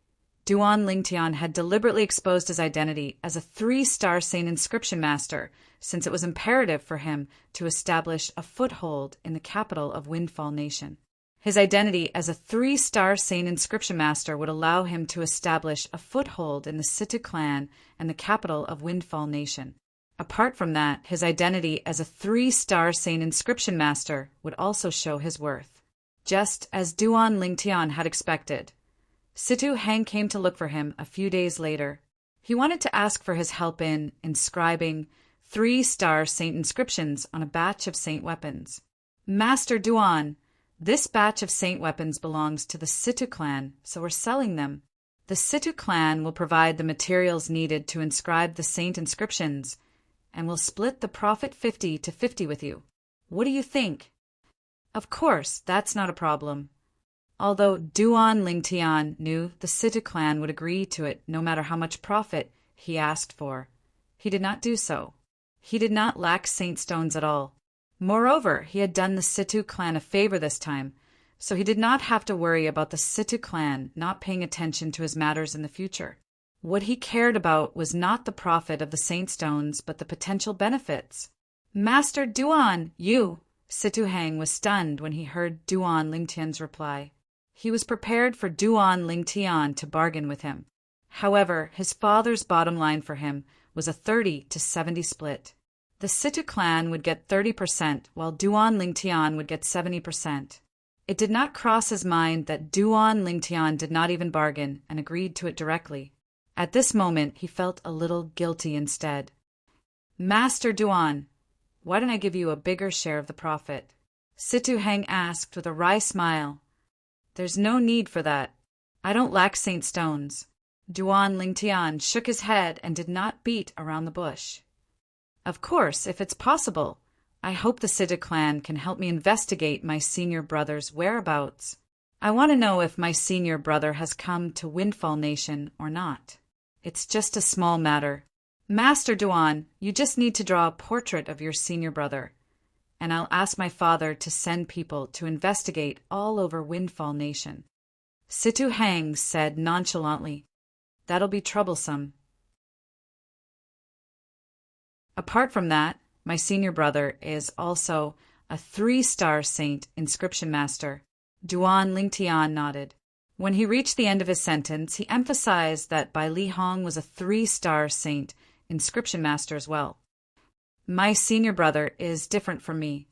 Duan Lingtian had deliberately exposed his identity as a 3-star saint inscription master, since it was imperative for him to establish a foothold in the capital of Windfall Nation. His identity as a 3-star saint inscription master would allow him to establish a foothold in the Situ clan and the capital of Windfall Nation. Apart from that, his identity as a 3-star saint inscription master would also show his worth. Just as Duan Lingtian had expected, Situ Hang came to look for him a few days later. He wanted to ask for his help in inscribing 3-star saint inscriptions on a batch of saint weapons. Master Duan, this batch of saint weapons belongs to the Situ clan, so we're selling them. The Situ clan will provide the materials needed to inscribe the saint inscriptions, and will split the profit 50-50 with you. What do you think? Of course, that's not a problem. Although Duan Lingtian knew the Situ clan would agree to it no matter how much profit he asked for, he did not do so. He did not lack saint stones at all. Moreover, he had done the Situ clan a favor this time, so he did not have to worry about the Situ clan not paying attention to his matters in the future. What he cared about was not the profit of the saint stones, but the potential benefits. Master Duan, you! Situ Hang was stunned when he heard Duan Lingtian's reply. He was prepared for Duan Lingtian to bargain with him. However, his father's bottom line for him was a 30-70 split. The Situ clan would get 30%, while Duan Lingtian would get 70%. It did not cross his mind that Duan Lingtian did not even bargain and agreed to it directly. At this moment, he felt a little guilty instead. Master Duan, why don't I give you a bigger share of the profit? Situ Hang asked with a wry smile. There's no need for that. I don't lack saint stones. Duan Lingtian shook his head and did not beat around the bush. Of course, if it's possible, I hope the Situ clan can help me investigate my senior brother's whereabouts. I want to know if my senior brother has come to Windfall Nation or not. It's just a small matter. Master Duan, you just need to draw a portrait of your senior brother, and I'll ask my father to send people to investigate all over Windfall Nation. Situ Hang said nonchalantly, That'll be troublesome. Apart from that, my senior brother is also a 3-star saint inscription master. Duan Lingtian nodded. When he reached the end of his sentence, he emphasized that Bai Li Hong was a 3-star saint inscription master as well. My senior brother is different from me.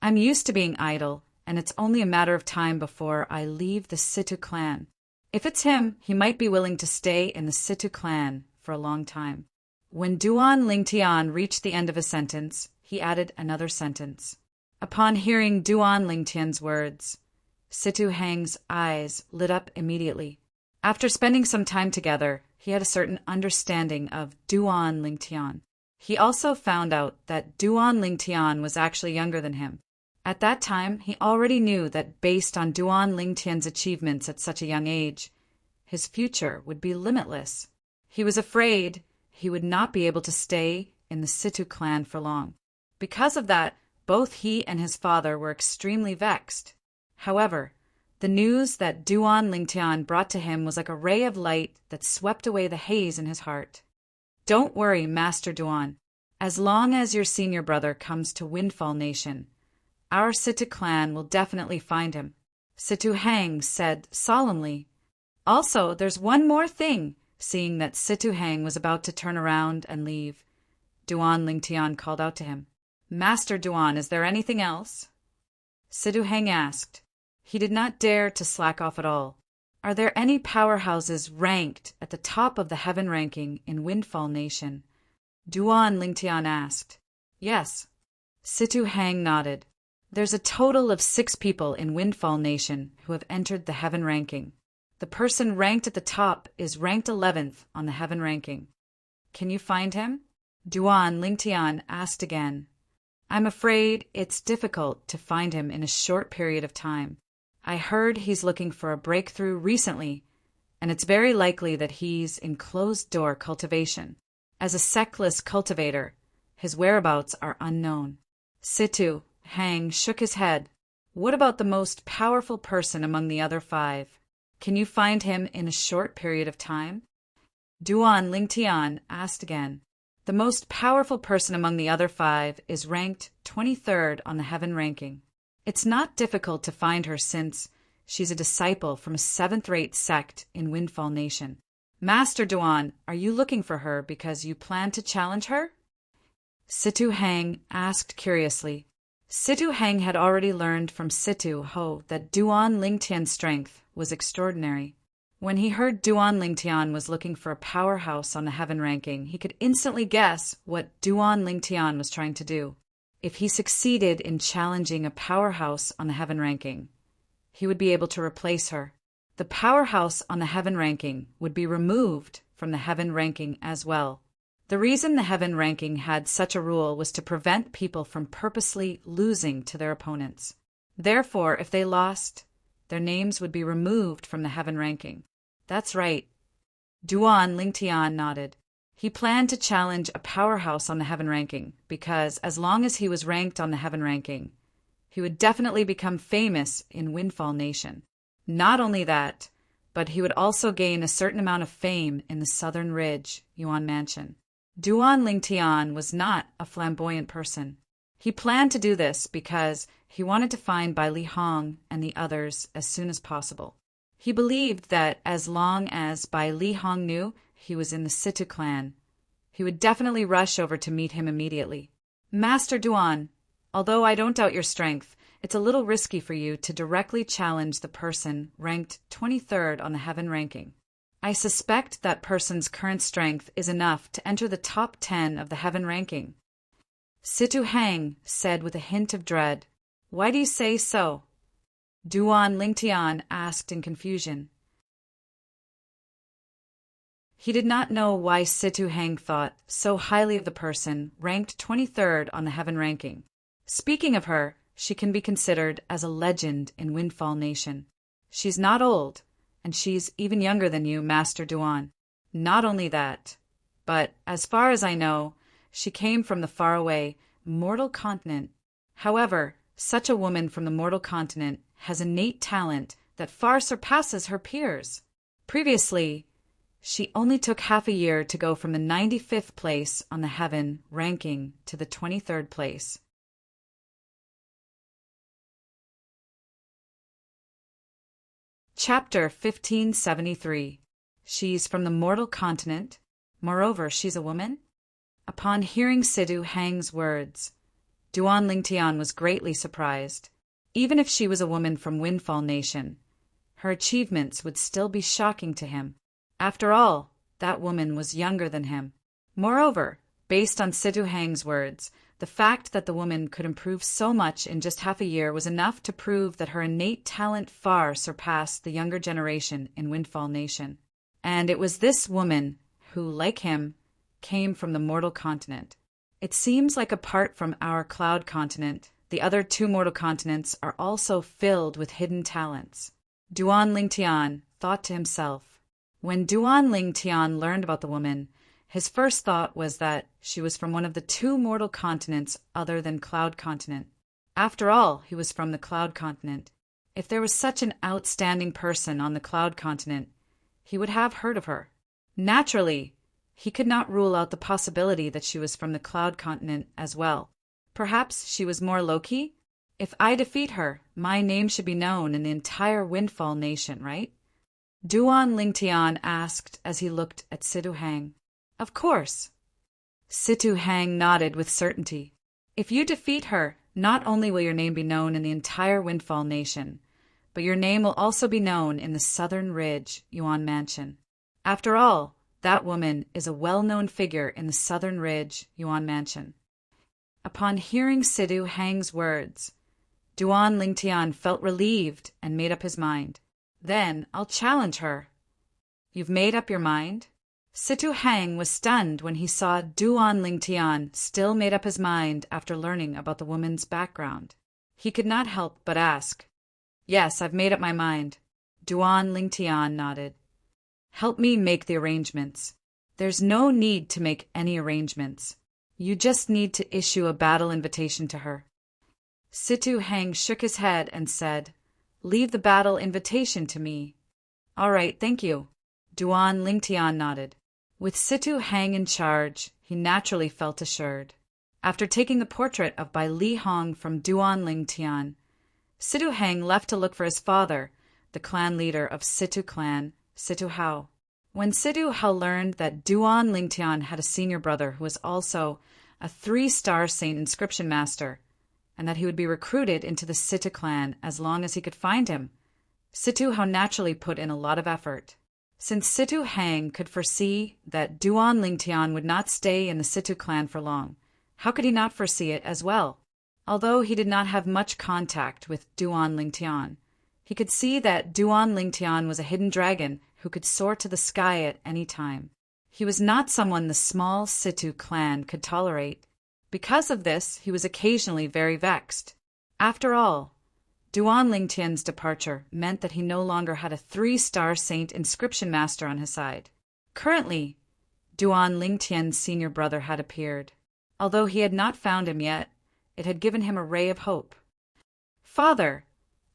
I'm used to being idle, and it's only a matter of time before I leave the Situ clan. If it's him, he might be willing to stay in the Situ clan for a long time. When Duan Lingtian reached the end of a sentence, he added another sentence. Upon hearing Duan Lingtian's words, Situ Hang's eyes lit up immediately. After spending some time together, he had a certain understanding of Duan Lingtian. He also found out that Duan Lingtian was actually younger than him. At that time, he already knew that based on Duan Lingtian's achievements at such a young age, his future would be limitless. He was afraid he would not be able to stay in the Situ clan for long. Because of that, both he and his father were extremely vexed. However, the news that Duan Lingtian brought to him was like a ray of light that swept away the haze in his heart. Don't worry, Master Duan. As long as your senior brother comes to Windfall Nation, our Situ clan will definitely find him, Situ Hang said solemnly. Also, there's one more thing. Seeing that Situ Hang was about to turn around and leave, Duan Lingtian called out to him. Master Duan, is there anything else? Situ Hang asked. He did not dare to slack off at all. Are there any powerhouses ranked at the top of the heaven ranking in Windfall Nation? Duan Lingtian asked. Yes. Situ Hang nodded. There's a total of 6 people in Windfall Nation who have entered the heaven ranking. The person ranked at the top is ranked 11th on the heaven ranking. Can you find him? Duan Lingtian asked again. I'm afraid it's difficult to find him in a short period of time. I heard he's looking for a breakthrough recently, and it's very likely that he's in closed-door cultivation. As a sectless cultivator, his whereabouts are unknown. Situ Hang shook his head. What about the most powerful person among the other 5? Can you find him in a short period of time? Duan Lingtian asked again. The most powerful person among the other 5 is ranked 23rd on the heaven ranking. It's not difficult to find her since she's a disciple from a 7th-rate sect in Windfall Nation. Master Duan, are you looking for her because you plan to challenge her? Situ Hang asked curiously. Situ Hang had already learned from Situ Ho that Duan Lingtian's strength was extraordinary. When he heard Duan Lingtian was looking for a powerhouse on the heaven ranking, he could instantly guess what Duan Lingtian was trying to do. If he succeeded in challenging a powerhouse on the heaven ranking, he would be able to replace her. The powerhouse on the heaven ranking would be removed from the heaven ranking as well. The reason the heaven ranking had such a rule was to prevent people from purposely losing to their opponents. Therefore, if they lost, their names would be removed from the heaven ranking. That's right. Duan Lingtian nodded. He planned to challenge a powerhouse on the heaven ranking because as long as he was ranked on the heaven ranking, he would definitely become famous in Windfall Nation. Not only that, but he would also gain a certain amount of fame in the Southern Ridge, Yuan Mansion. Duan Lingtian was not a flamboyant person. He planned to do this because he wanted to find Bai Li Hong and the others as soon as possible. He believed that as long as Bai Li Hong knew he was in the Situ clan, he would definitely rush over to meet him immediately. Master Duan, although I don't doubt your strength, it's a little risky for you to directly challenge the person ranked 23rd on the heaven ranking. I suspect that person's current strength is enough to enter the top 10 of the heaven ranking. Situ Hang said with a hint of dread. Why do you say so? Duan Lingtian asked in confusion. He did not know why Situ Hang thought so highly of the person ranked 23rd on the heaven ranking. Speaking of her, she can be considered as a legend in Windfall Nation. She's not old, and she's even younger than you, Master Duan. Not only that, but as far as I know, she came from the faraway mortal continent. However, such a woman from the mortal continent has innate talent that far surpasses her peers. Previously, she only took half a year to go from the 95th place on the heaven ranking to the 23rd place. Chapter 1573. She's from the mortal continent. Moreover, she's a woman? Upon hearing Situ Hang's words, Duan Lingtian was greatly surprised. Even if she was a woman from Windfall Nation, her achievements would still be shocking to him. After all, that woman was younger than him. Moreover, based on Situ Hang's words, the fact that the woman could improve so much in just half a year was enough to prove that her innate talent far surpassed the younger generation in Windfall Nation. And it was this woman who, like him, came from the mortal continent. It seems like apart from our cloud continent, the other two mortal continents are also filled with hidden talents. Duan Lingtian thought to himself. When Duan Lingtian learned about the woman, his first thought was that she was from one of the two mortal continents other than Cloud Continent. After all, he was from the Cloud Continent. If there was such an outstanding person on the Cloud Continent, he would have heard of her. Naturally, he could not rule out the possibility that she was from the Cloud Continent as well. Perhaps she was more low-key? If I defeat her, my name should be known in the entire Windfall Nation, right? Duan Lingtian asked as he looked at Situ Hang. Of course. Situ Hang nodded with certainty. If you defeat her, not only will your name be known in the entire Windfall Nation, but your name will also be known in the Southern Ridge Yuan Mansion. After all, that woman is a well-known figure in the Southern Ridge Yuan Mansion. Upon hearing Situ Hang's words, Duan Lingtian felt relieved and made up his mind. Then I'll challenge her. You've made up your mind? Situ Hang was stunned when he saw Duan Lingtian still made up his mind after learning about the woman's background. He could not help but ask. Yes, I've made up my mind. Duan Lingtian nodded. Help me make the arrangements. There's no need to make any arrangements. You just need to issue a battle invitation to her. Situ Hang shook his head and said, Leave the battle invitation to me. All right, thank you. Duan Lingtian nodded. With Situ Hang in charge, he naturally felt assured. After taking the portrait of Bai Li Hong from Duan Lingtian, Situ Hang left to look for his father, the clan leader of Situ clan, Situ Hao. When Situ Hao learned that Duan Lingtian had a senior brother who was also a 3-star saint inscription master, and that he would be recruited into the Situ clan as long as he could find him, Situ Hao naturally put in a lot of effort. Since Situ Hang could foresee that Duan Lingtian would not stay in the Situ clan for long, how could he not foresee it as well? Although he did not have much contact with Duan Lingtian, he could see that Duan Lingtian was a hidden dragon who could soar to the sky at any time. He was not someone the small Situ clan could tolerate. Because of this, he was occasionally very vexed. After all, Duan Lingtian's departure meant that he no longer had a 3-star saint inscription master on his side. Currently, Duan Lingtian's senior brother had appeared. Although he had not found him yet, it had given him a ray of hope. Father,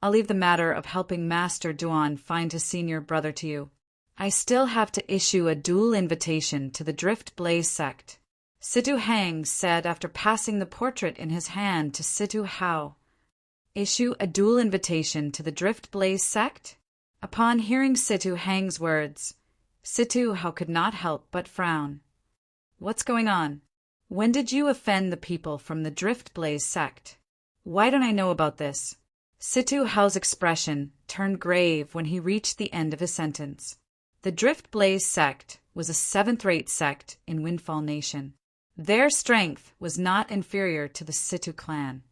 I'll leave the matter of helping Master Duan find his senior brother to you. I still have to issue a dual invitation to the Drift Blaze sect. Situ Hang said after passing the portrait in his hand to Situ Hao. Issue a dual invitation to the Drift Blaze sect? Upon hearing Situ Hang's words, Situ Hao could not help but frown. What's going on? When did you offend the people from the Drift Blaze sect? Why don't I know about this? Situ Hao's expression turned grave when he reached the end of his sentence. The Drift Blaze sect was a 7th-rate sect in Windfall Nation. Their strength was not inferior to the Situ clan.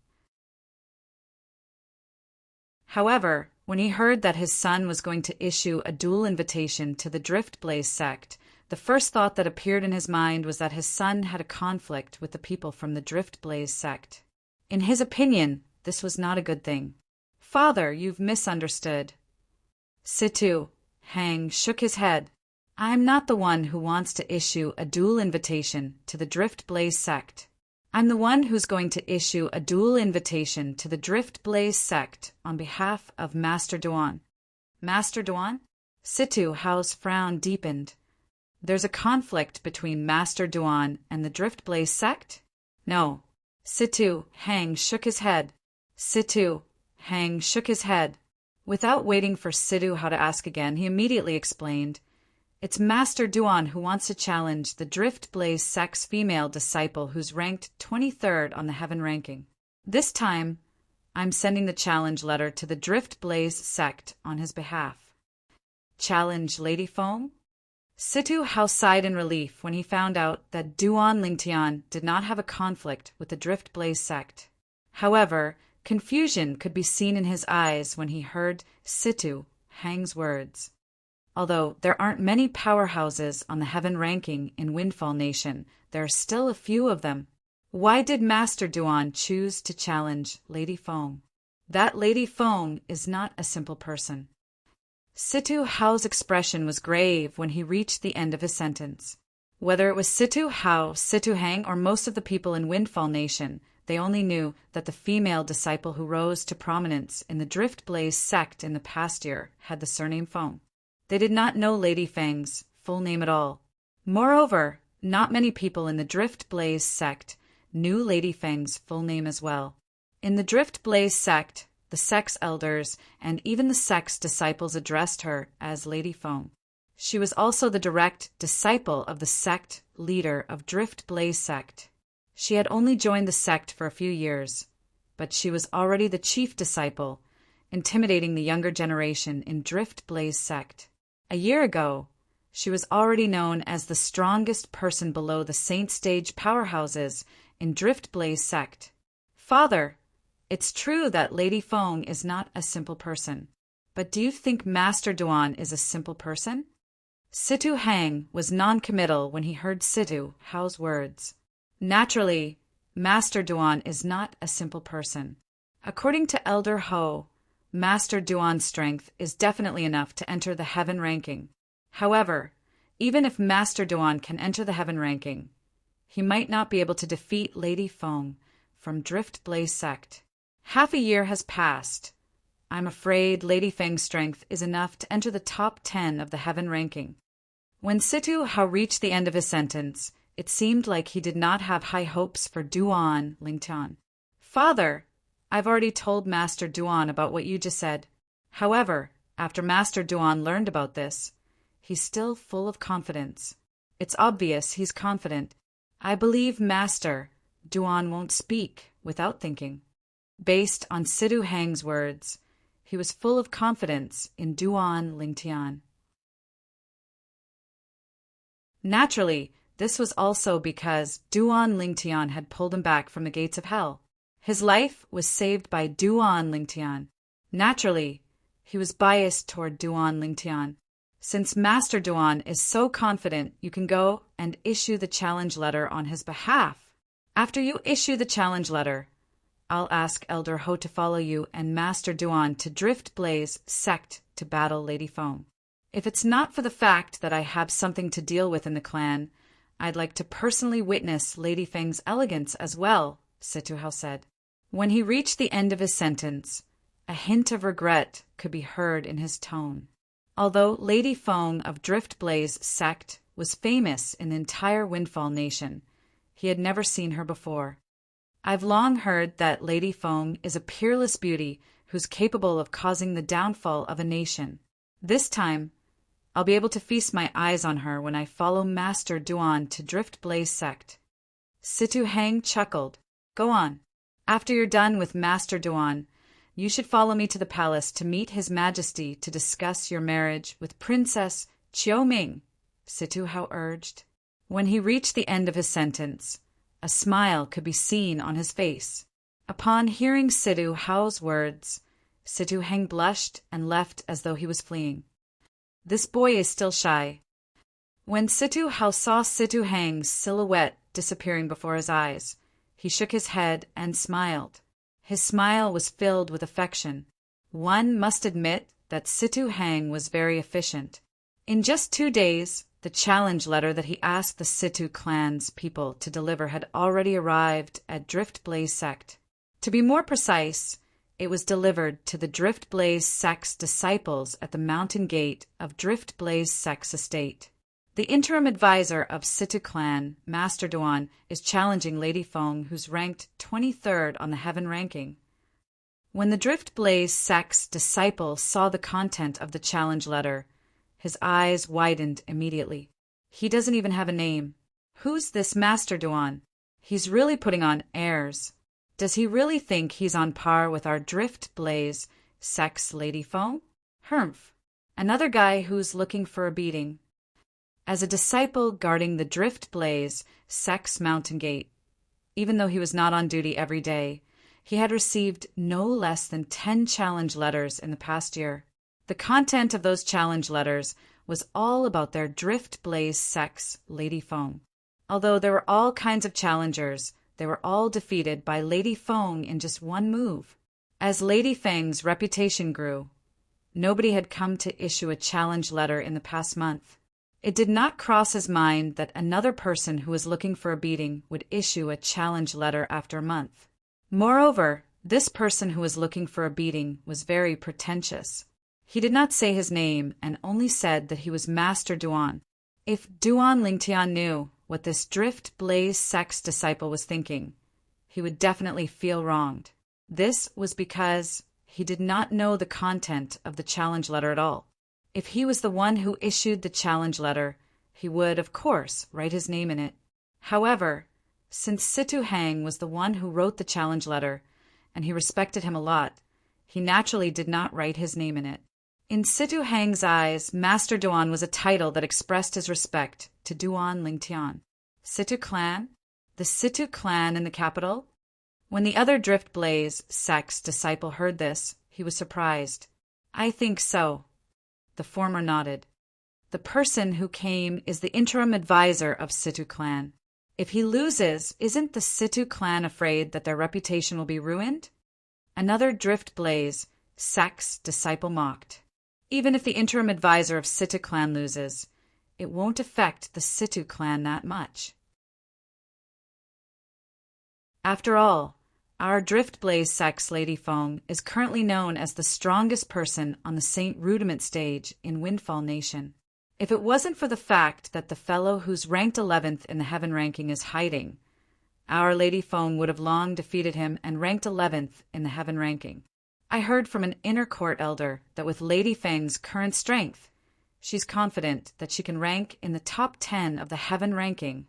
However, when he heard that his son was going to issue a dual invitation to the Drift Blaze sect, the first thought that appeared in his mind was that his son had a conflict with the people from the Drift Blaze sect. In his opinion, this was not a good thing. Father, you've misunderstood. Situ Hang shook his head. I'm not the one who wants to issue a dual invitation to the Drift Blaze sect. I'm the one who's going to issue a dual invitation to the Drift Blaze sect on behalf of Master Duan. Master Duan? Situ Hao's frown deepened. There's a conflict between Master Duan and the Drift Blaze sect? No. Situ Hang shook his head. Situ Hang shook his head. Without waiting for Situ Hao to ask again, he immediately explained, It's Master Duan who wants to challenge the Drift Blaze sect's female disciple who's ranked 23rd on the heaven ranking. This time, I'm sending the challenge letter to the Drift Blaze sect on his behalf. Challenge Lady Foam? Situ Hao sighed in relief when he found out that Duan Lingtian did not have a conflict with the Drift Blaze sect. However, confusion could be seen in his eyes when he heard Situ Hang's words. Although there aren't many powerhouses on the heaven ranking in Windfall Nation, there are still a few of them. Why did Master Duan choose to challenge Lady Feng? That Lady Feng is not a simple person. Situ Hao's expression was grave when he reached the end of his sentence. Whether it was Situ Hao, Situ Hang, or most of the people in Windfall Nation, they only knew that the female disciple who rose to prominence in the Drift Blaze sect in the past year had the surname Feng. They did not know Lady Feng's full name at all. Moreover, not many people in the Drift Blaze sect knew Lady Feng's full name as well. In the Drift Blaze sect, the sect's elders and even the sect's disciples addressed her as Lady Feng. She was also the direct disciple of the sect leader of Drift Blaze sect. She had only joined the sect for a few years, but she was already the chief disciple, intimidating the younger generation in Drift Blaze sect. A year ago, she was already known as the strongest person below the Saint Stage powerhouses in Drift Blaze sect. Father, it's true that Lady Feng is not a simple person, but do you think Master Duan is a simple person? Situ Hang was non-committal when he heard Situ Hao's words. Naturally, Master Duan is not a simple person. According to Elder Ho, Master Duan's strength is definitely enough to enter the heaven ranking. However, even if Master Duan can enter the heaven ranking, he might not be able to defeat Lady Feng from Drift Blaze sect. Half a year has passed. I'm afraid Lady Feng's strength is enough to enter the top 10 of the heaven ranking. When Situ Hao reached the end of his sentence, it seemed like he did not have high hopes for Duan Lingtian. Father, I've already told Master Duan about what you just said. However, after Master Duan learned about this, he's still full of confidence. It's obvious he's confident. I believe Master Duan won't speak without thinking. Based on Situ Hang's words, he was full of confidence in Duan Lingtian. Naturally, this was also because Duan Lingtian had pulled him back from the gates of hell. His life was saved by Duan Lingtian. Naturally, he was biased toward Duan Lingtian. Since Master Duan is so confident, you can go and issue the challenge letter on his behalf. After you issue the challenge letter, I'll ask Elder Ho to follow you and Master Duan to Drift Blaze sect to battle Lady Feng. If it's not for the fact that I have something to deal with in the clan, I'd like to personally witness Lady Feng's elegance as well, Situ Hao said. When he reached the end of his sentence, a hint of regret could be heard in his tone. Although Lady Feng of Drift Blaze sect was famous in the entire Windfall Nation, he had never seen her before. I've long heard that Lady Feng is a peerless beauty who's capable of causing the downfall of a nation. This time, I'll be able to feast my eyes on her when I follow Master Duan to Drift Blaze sect. Situ Hang chuckled. Go on. After you're done with Master Duan, you should follow me to the palace to meet His Majesty to discuss your marriage with Princess Qiuming, Situ Hao urged. When he reached the end of his sentence, a smile could be seen on his face. Upon hearing Situ Hao's words, Situ Hang blushed and left as though he was fleeing. This boy is still shy. When Situ Hao saw Situ Hang's silhouette disappearing before his eyes, he shook his head and smiled. His smile was filled with affection. One must admit that Situ Hang was very efficient. In just 2 days, the challenge letter that he asked the Situ clan's people to deliver had already arrived at Drift Blaze sect. To be more precise, it was delivered to the Drift Blaze sect's disciples at the mountain gate of Drift Blaze sect's estate. The interim advisor of Situ clan, Master Duan, is challenging Lady Feng, who's ranked 23rd on the heaven ranking. When the Drift Blaze sect's disciple saw the content of the challenge letter, his eyes widened immediately. He doesn't even have a name. Who's this Master Duan? He's really putting on airs. Does he really think he's on par with our Drift Blaze sect's Lady Feng? Humph. Another guy who's looking for a beating. as a disciple guarding the Drift Blaze Sex Mountain Gate. Even though he was not on duty every day, he had received no less than 10 challenge letters in the past year. The content of those challenge letters was all about their Drift Blaze sex, Lady Feng. Although there were all kinds of challengers, they were all defeated by Lady Feng in just one move. As Lady Feng's reputation grew, nobody had come to issue a challenge letter in the past month. It did not cross his mind that another person who was looking for a beating would issue a challenge letter after a month. Moreover, this person who was looking for a beating was very pretentious. He did not say his name and only said that he was Master Duan. If Duan Lingtian knew what this Drift Blaze sex disciple was thinking, he would definitely feel wronged. This was because he did not know the content of the challenge letter at all. If he was the one who issued the challenge letter, he would, of course, write his name in it. However, since Situ Hang was the one who wrote the challenge letter, and he respected him a lot, he naturally did not write his name in it. In Situ Hang's eyes, Master Duan was a title that expressed his respect to Duan Lingtian. Situ clan? The Situ clan in the capital? When the other Drift Blaze sex disciple heard this, he was surprised. I think so. The former nodded. The person who came is the interim advisor of Situ clan. If he loses, isn't the Situ clan afraid that their reputation will be ruined? Another Drift Blaze sex disciple mocked. Even if the interim advisor of Situ clan loses, it won't affect the Situ clan that much. After all, our Drift Blaze sex Lady Feng is currently known as the strongest person on the Saint Rudiment stage in Windfall Nation. If it wasn't for the fact that the fellow who's ranked 11th in the heaven ranking is hiding, our Lady Feng would have long defeated him and ranked 11th in the heaven ranking. I heard from an inner court elder that with Lady Feng's current strength, she's confident that she can rank in the top 10 of the heaven ranking.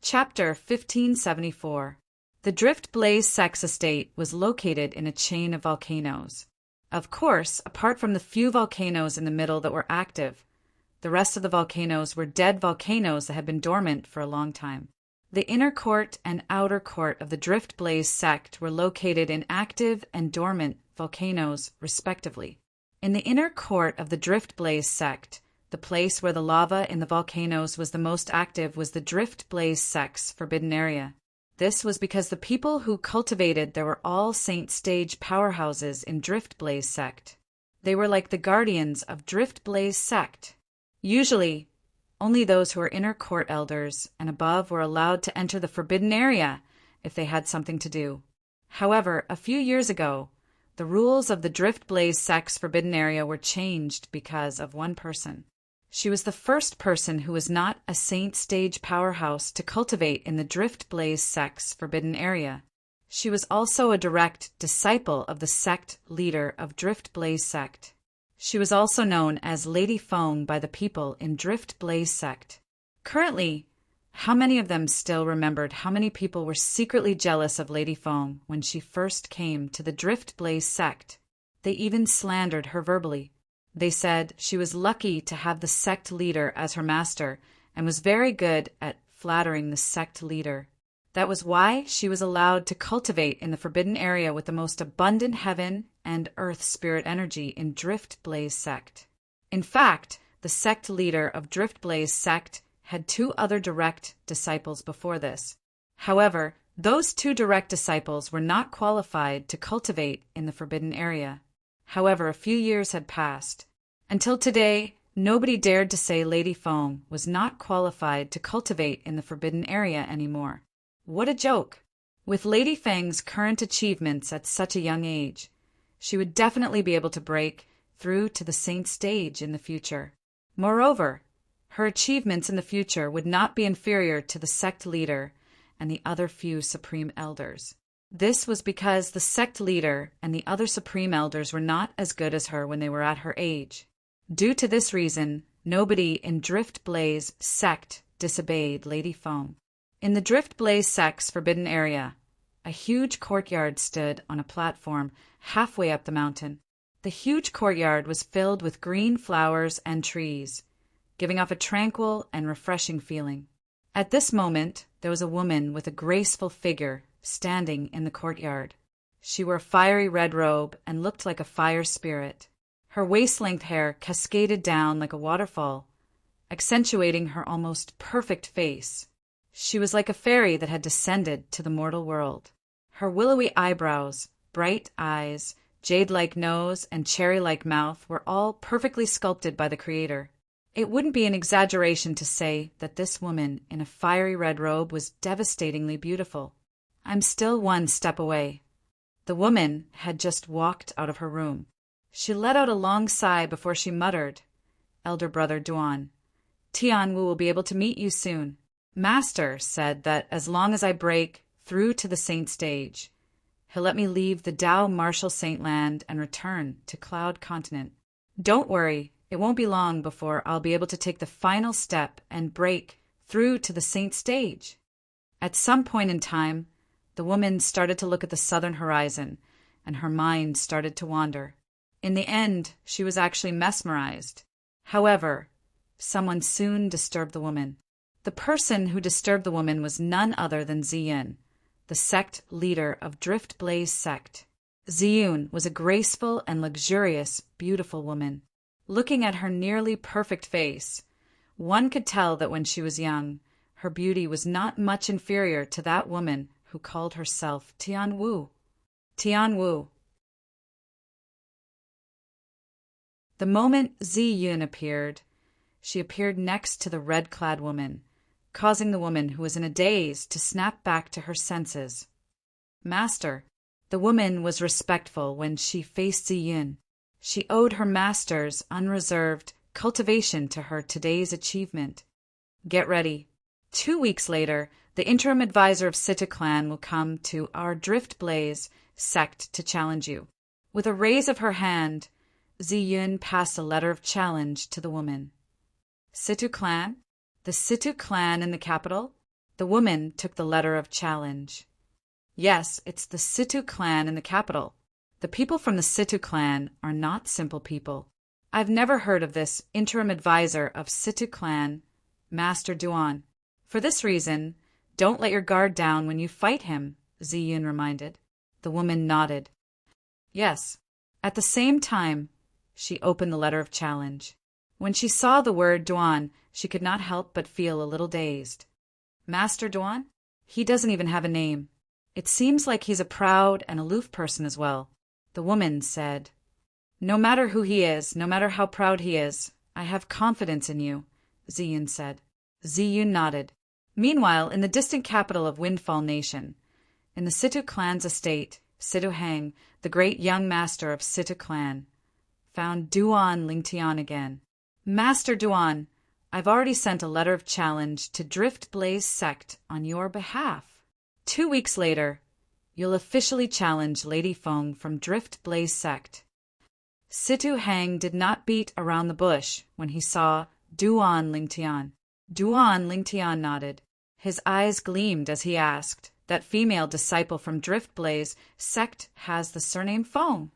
Chapter 1574. The Drift Blaze sex estate was located in a chain of volcanoes. Of course, apart from the few volcanoes in the middle that were active, the rest of the volcanoes were dead volcanoes that had been dormant for a long time. The inner court and outer court of the Drift Blaze sect were located in active and dormant volcanoes, respectively. In the inner court of the Drift Blaze sect, the place where the lava in the volcanoes was the most active was the Drift Blaze sect's forbidden area. This was because the people who cultivated there were all Saint Stage powerhouses in Drift Blaze sect. They were like the guardians of Drift Blaze sect. Usually, only those who were inner court elders and above were allowed to enter the forbidden area if they had something to do. However, a few years ago, the rules of the Drift Blaze sect's forbidden area were changed because of one person. She was the first person who was not a Saint Stage powerhouse to cultivate in the Drift Blaze sect's forbidden area. She was also a direct disciple of the sect leader of Drift Blaze sect. She was also known as Lady Feng by the people in Drift Blaze sect. Currently, how many of them still remembered how many people were secretly jealous of Lady Feng when she first came to the Drift Blaze sect? They even slandered her verbally. They said she was lucky to have the sect leader as her master and was very good at flattering the sect leader. That was why she was allowed to cultivate in the forbidden area with the most abundant heaven and earth spirit energy in Drift Blaze sect. In fact, the sect leader of Drift Blaze sect had 2 other direct disciples before this. However, those 2 direct disciples were not qualified to cultivate in the forbidden area. However, a few years had passed. Until today, nobody dared to say Lady Feng was not qualified to cultivate in the forbidden area anymore. What a joke! With Lady Feng's current achievements at such a young age, she would definitely be able to break through to the Saint Stage in the future. Moreover, her achievements in the future would not be inferior to the sect leader and the other few supreme elders. This was because the sect leader and the other supreme elders were not as good as her when they were at her age. Due to this reason, nobody in Drift Blaze sect disobeyed Lady Feng. In the Drift Blaze sect's forbidden area, a huge courtyard stood on a platform halfway up the mountain. The huge courtyard was filled with green flowers and trees, giving off a tranquil and refreshing feeling. At this moment, there was a woman with a graceful figure standing in the courtyard. She wore a fiery red robe and looked like a fire spirit. Her waist-length hair cascaded down like a waterfall, accentuating her almost perfect face. She was like a fairy that had descended to the mortal world. Her willowy eyebrows, bright eyes, jade-like nose, and cherry-like mouth were all perfectly sculpted by the Creator. It wouldn't be an exaggeration to say that this woman in a fiery red robe was devastatingly beautiful. I'm still one step away. The woman had just walked out of her room. She let out a long sigh before she muttered, "Elder brother Duan, Tianwu will be able to meet you soon. Master said that as long as I break through to the saint stage, he'll let me leave the Dao Martial Saint Land and return to Cloud Continent. Don't worry, it won't be long before I'll be able to take the final step and break through to the saint stage." At some point in time, the woman started to look at the southern horizon, and her mind started to wander. In the end, she was actually mesmerized. However, someone soon disturbed the woman. The person who disturbed the woman was none other than Ziyun, the sect leader of Drift Blaze sect. Ziyun was a graceful and luxurious, beautiful woman. Looking at her nearly perfect face, one could tell that when she was young, her beauty was not much inferior to that woman who called herself Tianwu. Tianwu. The moment Ziyun appeared, she appeared next to the red-clad woman, causing the woman who was in a daze to snap back to her senses. "Master." The woman was respectful when she faced Ziyun. She owed her master's unreserved cultivation to her today's achievement. "Get ready. 2 weeks later, the interim advisor of Situ Clan will come to our Drift Blaze sect to challenge you." With a raise of her hand, Ziyun passed a letter of challenge to the woman. "Situ Clan? The Situ Clan in the capital?" The woman took the letter of challenge. "Yes, it's the Situ Clan in the capital. The people from the Situ Clan are not simple people. I've never heard of this interim advisor of Situ Clan, Master Duan. For this reason, don't let your guard down when you fight him," Ziyun reminded. The woman nodded. "Yes." At the same time, she opened the letter of challenge. When she saw the word Duan, she could not help but feel a little dazed. "Master Duan? He doesn't even have a name. It seems like he's a proud and aloof person as well." The woman said, "No matter who he is, no matter how proud he is, I have confidence in you," Ziyun said. Ziyun nodded. Meanwhile, in the distant capital of Windfall Nation, in the Situ Clan's estate, Situ Hang, the great young master of Situ Clan, found Duan Lingtian again. "Master Duan, I've already sent a letter of challenge to Drift Blaze sect on your behalf. 2 weeks later, you'll officially challenge Lady Feng from Drift Blaze sect." Situ Hang did not beat around the bush when he saw Duan Lingtian. Duan Lingtian nodded. His eyes gleamed as he asked, "That female disciple from Drift Blaze sect has the surname Feng?"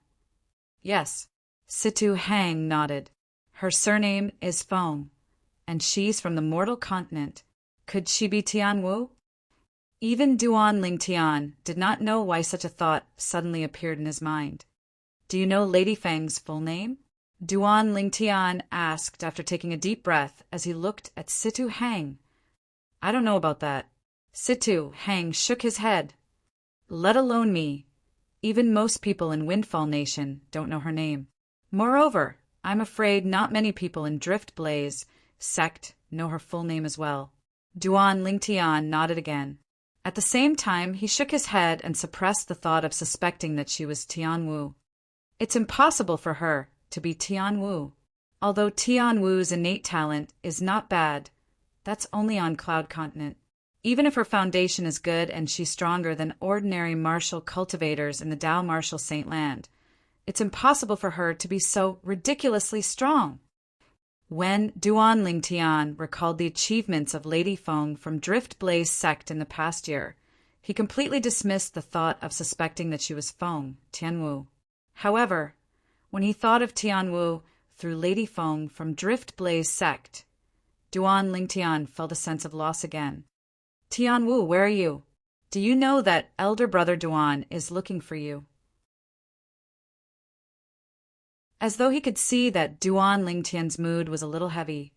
"Yes." Situ Hang nodded. "Her surname is Feng, and she's from the mortal continent. Could she be Tianwu?" Even Duan Lingtian did not know why such a thought suddenly appeared in his mind. "Do you know Lady Feng's full name?" Duan Lingtian asked after taking a deep breath as he looked at Situ Hang. "I don't know about that." Situ Hang shook his head. "Let alone me. Even most people in Windfall Nation don't know her name. Moreover, I'm afraid not many people in Drift Blaze sect know her full name as well." Duan Lingtian nodded again. At the same time, he shook his head and suppressed the thought of suspecting that she was Tianwu. It's impossible for her to be Tianwu. Although Tianwu's innate talent is not bad, that's only on Cloud Continent. Even if her foundation is good and she's stronger than ordinary martial cultivators in the Dao Martial Saint Land, it's impossible for her to be so ridiculously strong. When Duan Lingtian recalled the achievements of Lady Feng from Drift Blaze sect in the past year, He completely dismissed the thought of suspecting that she was Feng, Tianwu. However, when he thought of Tianwu through Lady Feng from Drift Blaze sect, Duan Lingtian felt a sense of loss again. Tianwu, where are you? Do you know that elder brother Duan is looking for you? As though he could see that Duan Lingtian's mood was a little heavy,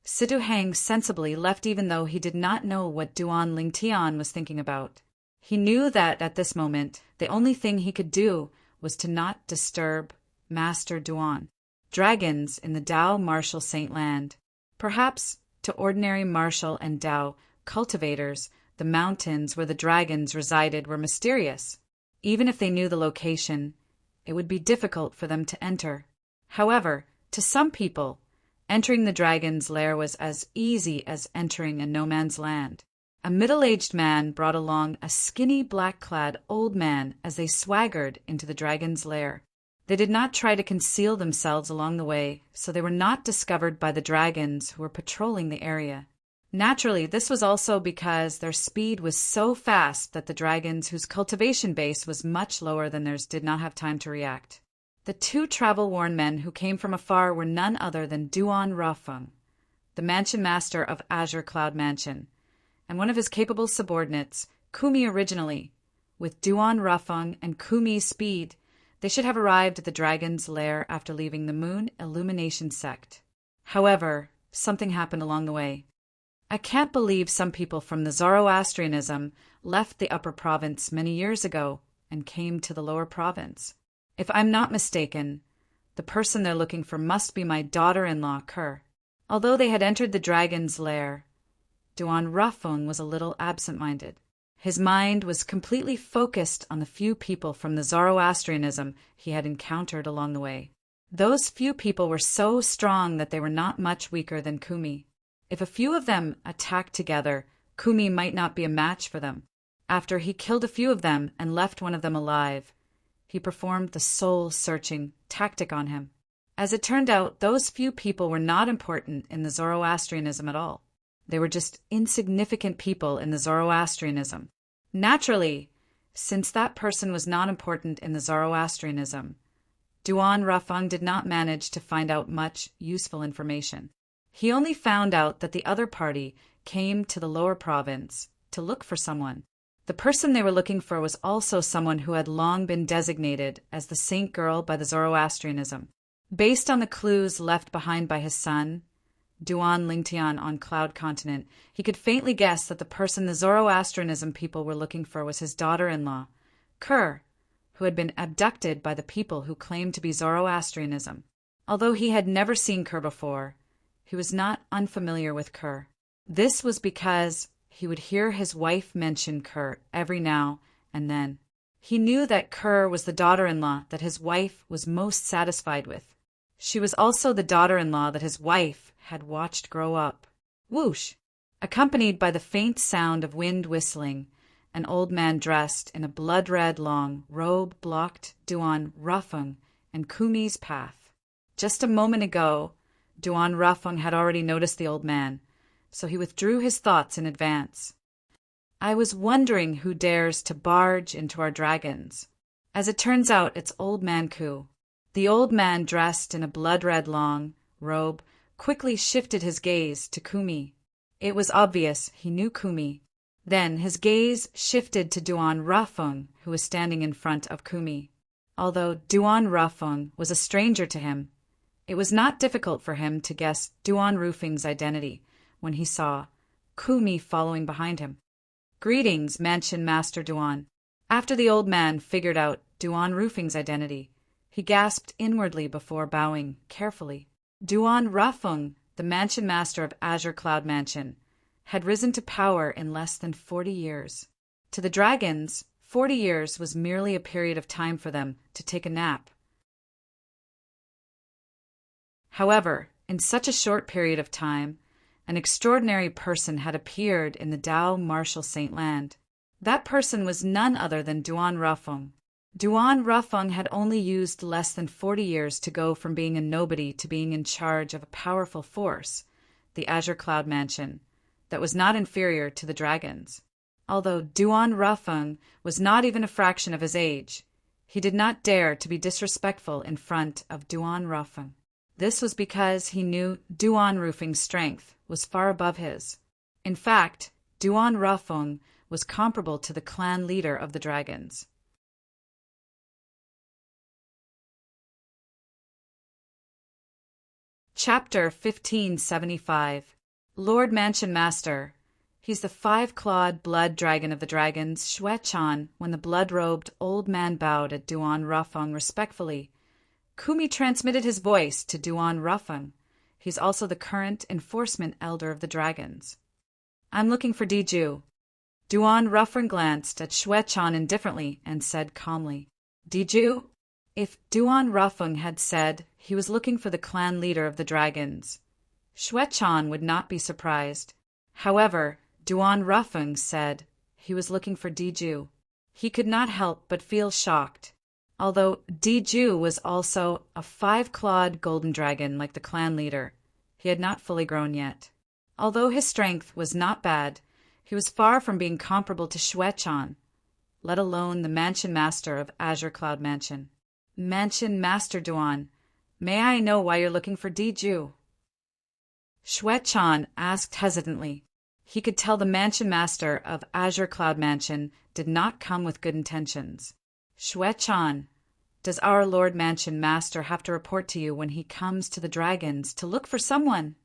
Sidu Hang sensibly left even though he did not know what Duan Lingtian was thinking about. He knew that at this moment, the only thing he could do was to not disturb Master Duan. Dragons in the Dao Martial Saint Land. Perhaps to ordinary martial and Dao cultivators, the mountains where the dragons resided were mysterious. Even if they knew the location, it would be difficult for them to enter. However, to some people, entering the dragon's lair was as easy as entering a no-man's land. A middle-aged man brought along a skinny black-clad old man as they swaggered into the dragon's lair. They did not try to conceal themselves along the way, so they were not discovered by the dragons who were patrolling the area. Naturally, this was also because their speed was so fast that the dragons whose cultivation base was much lower than theirs did not have time to react. The two travel-worn men who came from afar were none other than Duan Rafeng, the mansion master of Azure Cloud Mansion, and one of his capable subordinates, Kumi originally. With Duan Rafeng and Kumi's speed, they should have arrived at the dragon's lair after leaving the Moon Illumination sect. However, something happened along the way. I can't believe some people from the Zoroastrianism left the upper province many years ago and came to the lower province. If I'm not mistaken, the person they're looking for must be my daughter-in-law, Kerr. Although they had entered the dragon's lair, Duan Rafeng was a little absent-minded. His mind was completely focused on the few people from the Zoroastrianism he had encountered along the way. Those few people were so strong that they were not much weaker than Kumi. If a few of them attacked together, Kumi might not be a match for them. After he killed a few of them and left one of them alive, he performed the soul-searching tactic on him. As it turned out, those few people were not important in the Zoroastrianism at all. They were just insignificant people in the Zoroastrianism. Naturally, since that person was not important in the Zoroastrianism, Duan Rafeng did not manage to find out much useful information. He only found out that the other party came to the lower province to look for someone. The person they were looking for was also someone who had long been designated as the saint girl by the Zoroastrianism. Based on the clues left behind by his son, Duan Lingtian on Cloud Continent, he could faintly guess that the person the Zoroastrianism people were looking for was his daughter-in-law, Kerr, who had been abducted by the people who claimed to be Zoroastrianism. Although he had never seen Kerr before, he was not unfamiliar with Kerr. This was because he would hear his wife mention Kerr every now and then. He knew that Kerr was the daughter-in-law that his wife was most satisfied with. She was also the daughter-in-law that his wife had watched grow up. Whoosh! Accompanied by the faint sound of wind whistling, an old man dressed in a blood-red long robe blocked Duan Rafeng and Kumi's path. Just a moment ago, Duan Rafeng had already noticed the old man, so he withdrew his thoughts in advance. I was wondering who dares to barge into our dragons. As it turns out, it's Old Man Ku. The old man dressed in a blood-red long robe quickly shifted his gaze to Kumi. It was obvious he knew Kumi. Then his gaze shifted to Duan Rafeng, who was standing in front of Kumi. Although Duan Rafeng was a stranger to him, it was not difficult for him to guess Duan Rafeng's identity when he saw Kumi following behind him. Greetings, Mansion Master Duan. After the old man figured out Duan Rafeng's identity, he gasped inwardly before bowing carefully. Duan Rafeng, the mansion master of Azure Cloud Mansion, had risen to power in less than 40 years. To the dragons, 40 years was merely a period of time for them to take a nap. However, in such a short period of time, an extraordinary person had appeared in the Dao Martial Saint Land. That person was none other than Duan Rafeng. Duan Rafeng had only used less than 40 years to go from being a nobody to being in charge of a powerful force, the Azure Cloud Mansion, that was not inferior to the dragons. Although Duan Rafeng was not even a fraction of his age, he did not dare to be disrespectful in front of Duan Rafeng. This was because he knew Duan Rafeng's strength was far above his. In fact, Duan Rafeng was comparable to the clan leader of the dragons. Chapter 1575. Lord Mansion Master. He's the five-clawed blood dragon of the dragons, Xue Chan. When the blood-robed old man bowed at Duan Rafeng respectfully, Kumi transmitted his voice to Duan Rafeng. He's also the current enforcement elder of the dragons. I'm looking for Diju. Duan Rafeng glanced at Xue Chan indifferently and said calmly, Diju? If Duan Rafeng had said he was looking for the clan leader of the dragons, Xue Chan would not be surprised. However, Duan Rafeng said he was looking for Diju. He could not help but feel shocked. Although Diju was also a five-clawed golden dragon like the clan leader, he had not fully grown yet. Although his strength was not bad, he was far from being comparable to Xue Chan, let alone the Mansion Master of Azure Cloud Mansion. Mansion Master Duan, may I know why you're looking for Diju? Xue Chan asked hesitantly. He could tell the Mansion Master of Azure Cloud Mansion did not come with good intentions. Xue Chan, does our Lord Mansion Master have to report to you when he comes to the dragons to look for someone?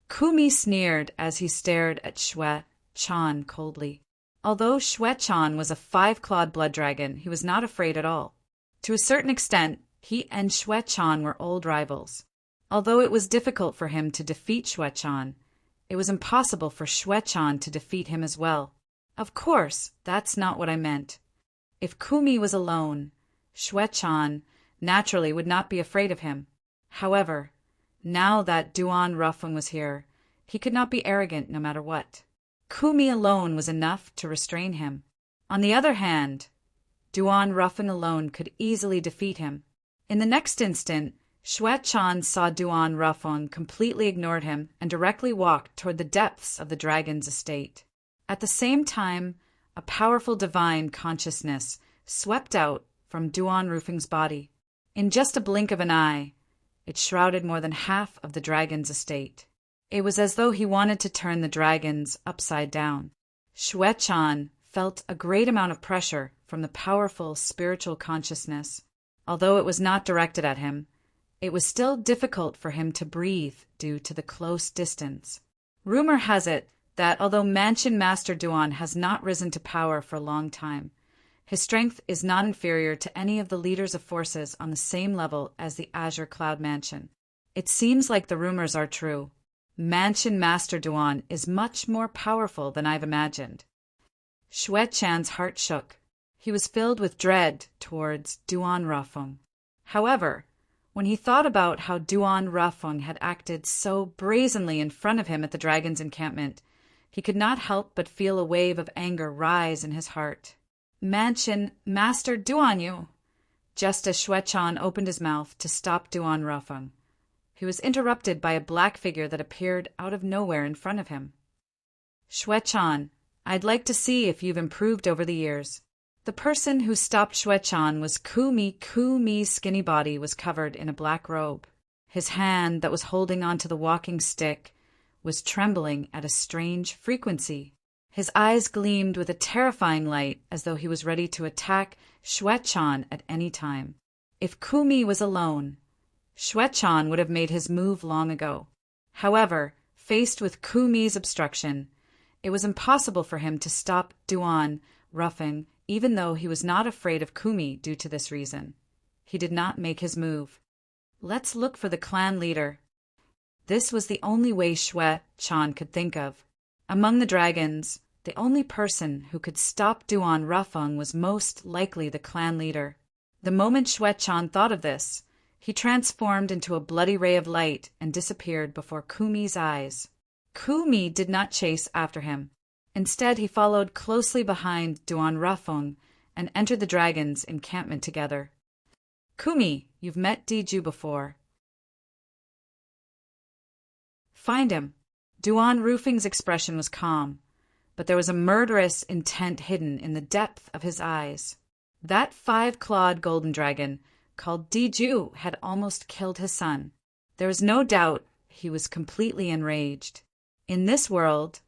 Kumi sneered as he stared at Xue Chan coldly. Although Xue Chan was a five-clawed blood dragon, he was not afraid at all. To a certain extent, he and Xue Chan were old rivals. Although it was difficult for him to defeat Xue Chan, it was impossible for Xue Chan to defeat him as well. Of course, that's not what I meant. If Kumi was alone, Xue Chan naturally would not be afraid of him. However, now that Duan Rafeng was here, he could not be arrogant no matter what. Kumi alone was enough to restrain him. On the other hand, Duan Rafeng alone could easily defeat him. In the next instant, Xue Chan saw Duan Rafeng completely ignored him and directly walked toward the depths of the dragon's estate. At the same time, a powerful divine consciousness swept out from Duan Rafeng's body. In just a blink of an eye, it shrouded more than half of the dragon's estate. It was as though he wanted to turn the dragons upside down. Xue Chan felt a great amount of pressure from the powerful spiritual consciousness. Although it was not directed at him, it was still difficult for him to breathe due to the close distance. Rumor has it that although Mansion Master Duan has not risen to power for a long time, his strength is not inferior to any of the leaders of forces on the same level as the Azure Cloud Mansion. It seems like the rumors are true. Mansion Master Duan is much more powerful than I've imagined. Xue Chan's heart shook. He was filled with dread towards Duan Rafeng. However, when he thought about how Duan Rafeng had acted so brazenly in front of him at the dragon's encampment, he could not help but feel a wave of anger rise in his heart. Mansion Master Duan, just as Xue Chan opened his mouth to stop Duan Rafeng, he was interrupted by a black figure that appeared out of nowhere in front of him. Xue Chan, I'd like to see if you've improved over the years. The person who stopped Xue Chan was Kumi. Kumi's skinny body was covered in a black robe. His hand that was holding onto the walking stick was trembling at a strange frequency. His eyes gleamed with a terrifying light as though he was ready to attack Xue Chan at any time. If Kumi was alone, Xue Chan would have made his move long ago. However, faced with Kumi's obstruction, it was impossible for him to stop Duan Rafeng, even though he was not afraid of Kumi due to this reason. He did not make his move. Let's look for the clan leader. This was the only way Xue Chan could think of. Among the dragons, the only person who could stop Duan Rafeng was most likely the clan leader. The moment Xue Chan thought of this, he transformed into a bloody ray of light and disappeared before Kumi's eyes. Kumi did not chase after him. Instead, he followed closely behind Duan Rafeng and entered the dragon's encampment together. Kumi, you've met Diju before. Find him. Duan Rafeng's expression was calm. but there was a murderous intent hidden in the depth of his eyes. That 5-clawed golden dragon, called Diju, had almost killed his son. There was no doubt he was completely enraged. In this world,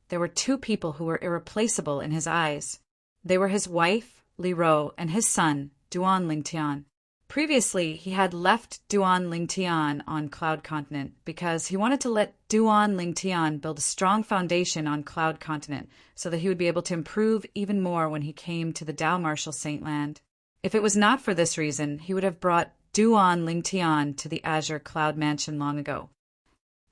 there were 2 people who were irreplaceable in his eyes. They were his wife, Li Ro, and his son, Duan Lingtian. Previously, he had left Duan Lingtian on Cloud Continent because he wanted to let Duan Lingtian build a strong foundation on Cloud Continent so that he would be able to improve even more when he came to the Dao Martial Saint Land. If it was not for this reason, he would have brought Duan Lingtian to the Azure Cloud Mansion long ago.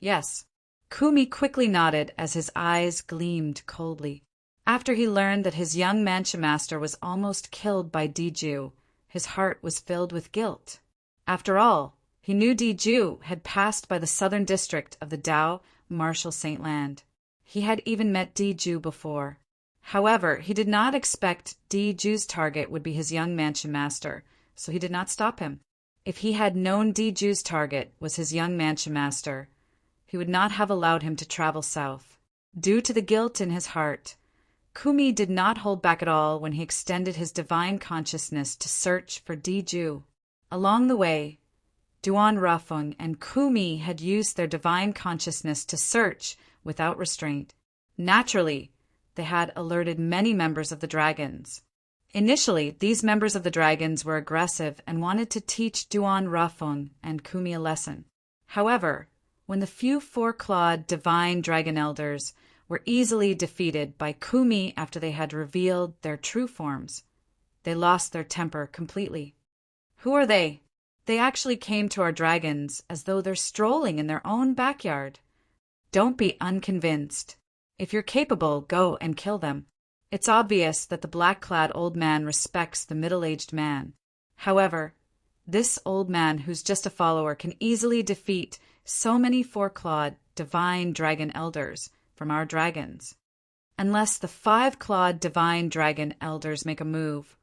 Yes. Kumi quickly nodded as his eyes gleamed coldly. After he learned that his young mansion master was almost killed by Diju, his heart was filled with guilt. After all, he knew Diju had passed by the southern district of the Dao Martial Saint Land. He had even met Diju before. However, he did not expect Diju's target would be his young mansion master, so he did not stop him. If he had known Diju's target was his young mansion master, he would not have allowed him to travel south. Due to the guilt in his heart, Kumi did not hold back at all when he extended his divine consciousness to search for Diju. Along the way, Duan Rafeng and Kumi had used their divine consciousness to search without restraint. Naturally, they had alerted many members of the dragons. Initially, these members of the dragons were aggressive and wanted to teach Duan Rafeng and Kumi a lesson. However, when the few 4-clawed divine dragon elders were easily defeated by Kumi after they had revealed their true forms, they lost their temper completely. Who are they? They actually came to our dragons as though they're strolling in their own backyard. Don't be unconvinced. If you're capable, go and kill them. It's obvious that the black-clad old man respects the middle-aged man. However, this old man who's just a follower can easily defeat so many 4-clawed divine dragon elders from our dragons. Unless the 5-clawed divine dragon elders make a move,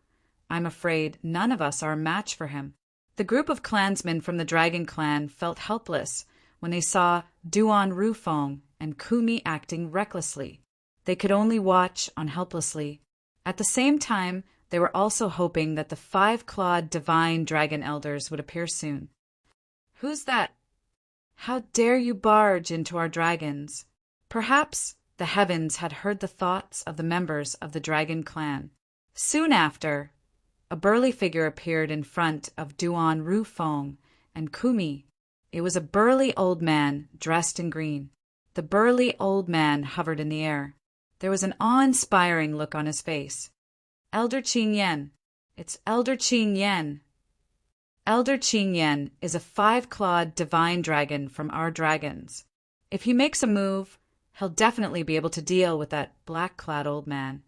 I'm afraid none of us are a match for him. The group of clansmen from the dragon clan felt helpless when they saw Duan Rufeng and Kumi acting recklessly. They could only watch on helplessly. At the same time, they were also hoping that the 5-clawed divine dragon elders would appear soon. Who's that? How dare you barge into our dragons? Perhaps the heavens had heard the thoughts of the members of the dragon clan. Soon after, a burly figure appeared in front of Duan Rufeng and Kumi. It was a burly old man dressed in green. The burly old man hovered in the air. There was an awe-inspiring look on his face. Elder Qin Yen. It's Elder Qin Yen. Elder Qin Yen is a 5-clawed divine dragon from our dragons. If he makes a move, he'll definitely be able to deal with that black-clad old man.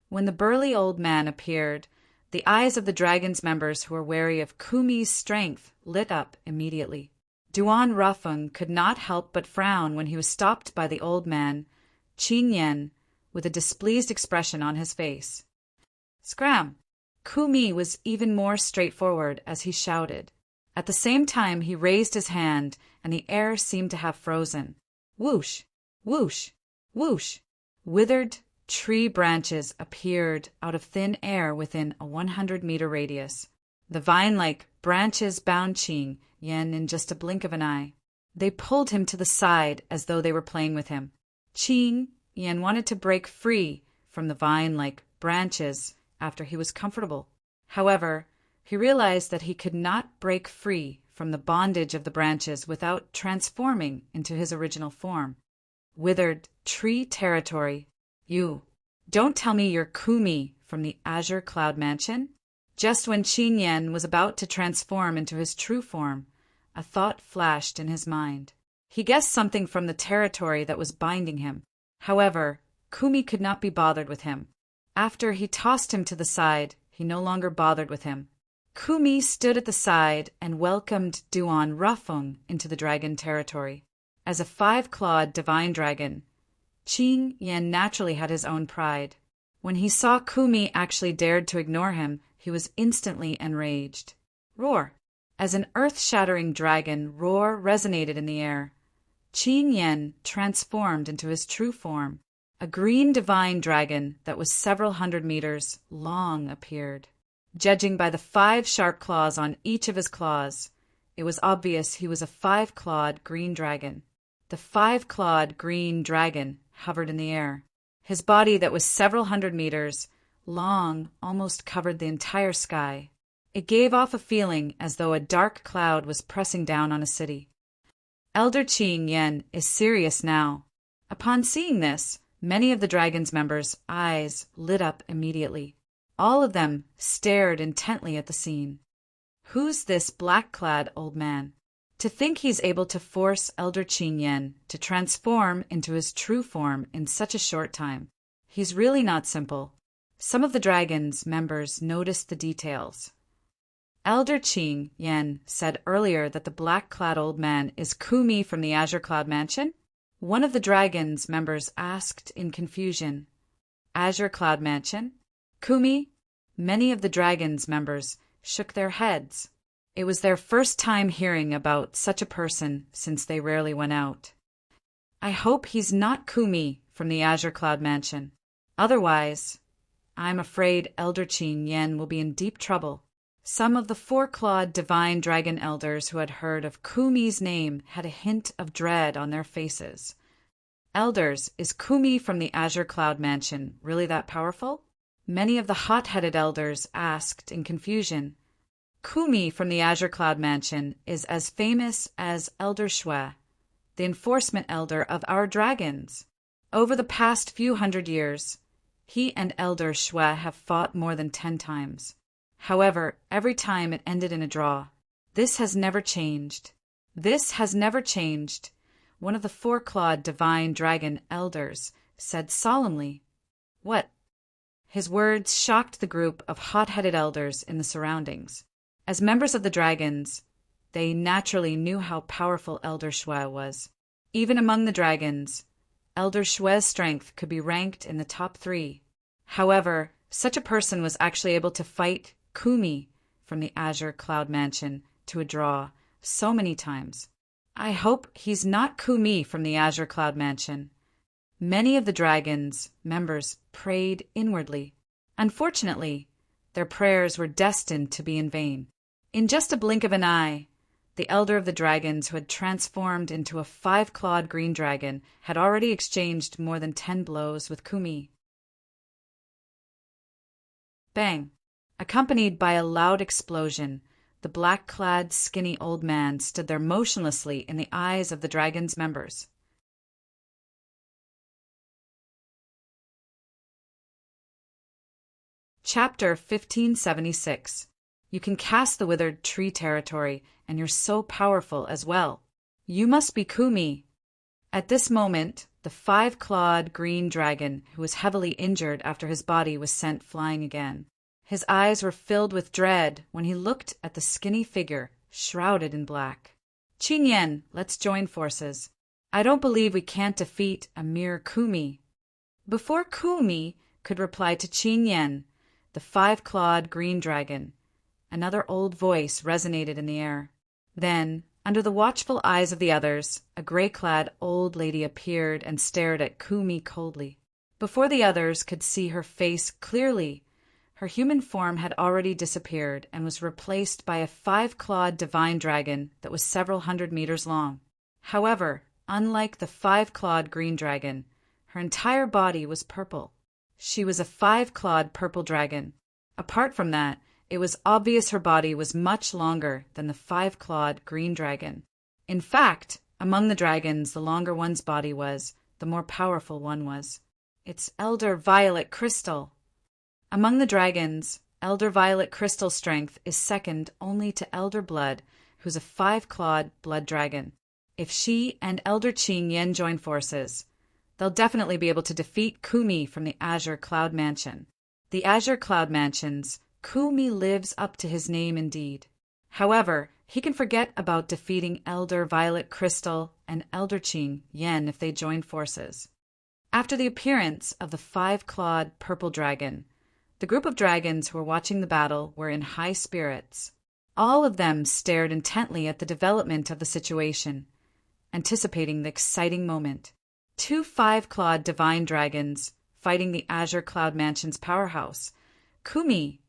When the burly old man appeared, the eyes of the dragon's members who were wary of Kumi's strength lit up immediately. Duan Rafeng could not help but frown when he was stopped by the old man, Qin Yen, with a displeased expression on his face. Scram! Kumi was even more straightforward as he shouted. At the same time, he raised his hand, and the air seemed to have frozen. Whoosh! Whoosh! Whoosh! Withered tree branches appeared out of thin air within a 100-meter radius. The vine-like branches bound Qin Yen in just a blink of an eye. They pulled him to the side as though they were playing with him. Qin Yen wanted to break free from the vine-like branches after he was comfortable. However, he realized that he could not break free from the bondage of the branches without transforming into his original form. Withered tree territory. You, don't tell me you're Kumi from the Azure Cloud Mansion? Just when Qin Yen was about to transform into his true form, a thought flashed in his mind. He guessed something from the territory that was binding him. However, Kumi could not be bothered with him. After he tossed him to the side, he no longer bothered with him. Kumi stood at the side and welcomed Duan Rafeng into the dragon territory. As a 5-clawed divine dragon, Qin Yen naturally had his own pride. When he saw Kumi actually dared to ignore him, he was instantly enraged. Roar! As an earth-shattering dragon roar resonated in the air, Qin Yen transformed into his true form. A green divine dragon that was several hundred meters long appeared. Judging by the 5 sharp claws on each of his claws, it was obvious he was a 5-clawed green dragon. The 5-clawed green dragon hovered in the air. His body that was several hundred meters long almost covered the entire sky. It gave off a feeling as though a dark cloud was pressing down on a city. Elder Qin Yen is serious now. Upon seeing this, many of the dragon's members' eyes lit up immediately. All of them stared intently at the scene. Who's this black-clad old man? To think he's able to force Elder Qin Yen to transform into his true form in such a short time. He's really not simple. Some of the dragon's members noticed the details. Elder Qin Yen said earlier that the black-clad old man is Kumi from the Azure Cloud Mansion. One of the dragon's members asked in confusion, Azure Cloud Mansion? Kumi? Many of the dragon's members shook their heads. It was their first time hearing about such a person since they rarely went out. I hope he's not Kumi from the Azure Cloud Mansion. Otherwise, I'm afraid Elder Qin Yen will be in deep trouble. Some of the 4-clawed divine dragon elders who had heard of Kumi's name had a hint of dread on their faces. Elders, is Kumi from the Azure Cloud Mansion really that powerful? Many of the hot-headed elders asked in confusion. Kumi from the Azure Cloud Mansion is as famous as Elder Shui, the enforcement elder of our dragons. Over the past few hundred years, he and Elder Shui have fought more than 10 times. However, every time it ended in a draw. This has never changed. This has never changed, one of the 4-clawed divine dragon elders said solemnly. What? His words shocked the group of hot-headed elders in the surroundings. As members of the dragons, they naturally knew how powerful Elder Shui was. Even among the dragons, Elder Shui's strength could be ranked in the top 3. However, such a person was actually able to fight Kumi from the Azure Cloud Mansion to a draw so many times. I hope he's not Kumi from the Azure Cloud Mansion. Many of the dragons' members prayed inwardly. Unfortunately, their prayers were destined to be in vain. In just a blink of an eye, the elder of the dragons who had transformed into a 5-clawed green dragon had already exchanged more than 10 blows with Kumi. Bang! Accompanied by a loud explosion, the black-clad, skinny old man stood there motionlessly in the eyes of the dragon's members. Chapter 1576. You can cast the withered tree territory, and you're so powerful as well. You must be Kumi. At this moment, the 5-clawed green dragon, who was heavily injured after his body was sent flying again. His eyes were filled with dread when he looked at the skinny figure shrouded in black. Qin Yen, let's join forces. I don't believe we can't defeat a mere Kumi. Before Kumi could reply to Qin Yen, the 5-clawed green dragon, another old voice resonated in the air. Then, under the watchful eyes of the others, a gray-clad old lady appeared and stared at Kumi coldly. Before the others could see her face clearly, her human form had already disappeared and was replaced by a 5-clawed divine dragon that was several hundred meters long. However, unlike the 5-clawed green dragon, her entire body was purple. She was a 5-clawed purple dragon. Apart from that, it was obvious her body was much longer than the 5-clawed green dragon. In fact, among the dragons, the longer one's body was, the more powerful one was. It's Elder Violet Crystal. Among the dragons, Elder Violet Crystal's strength is second only to Elder Blood, who's a 5-clawed blood dragon. If she and Elder Qin Yen join forces, they'll definitely be able to defeat Kumi from the Azure Cloud Mansion. The Azure Cloud Mansion's Kumi lives up to his name indeed. However, he can forget about defeating Elder Violet Crystal and Elder Qin Yen if they join forces. After the appearance of the 5-clawed purple dragon, the group of dragons who were watching the battle were in high spirits. All of them stared intently at the development of the situation. anticipating the exciting moment. Two five-clawed divine dragons fighting the Azure Cloud Mansion's powerhouse. Kumi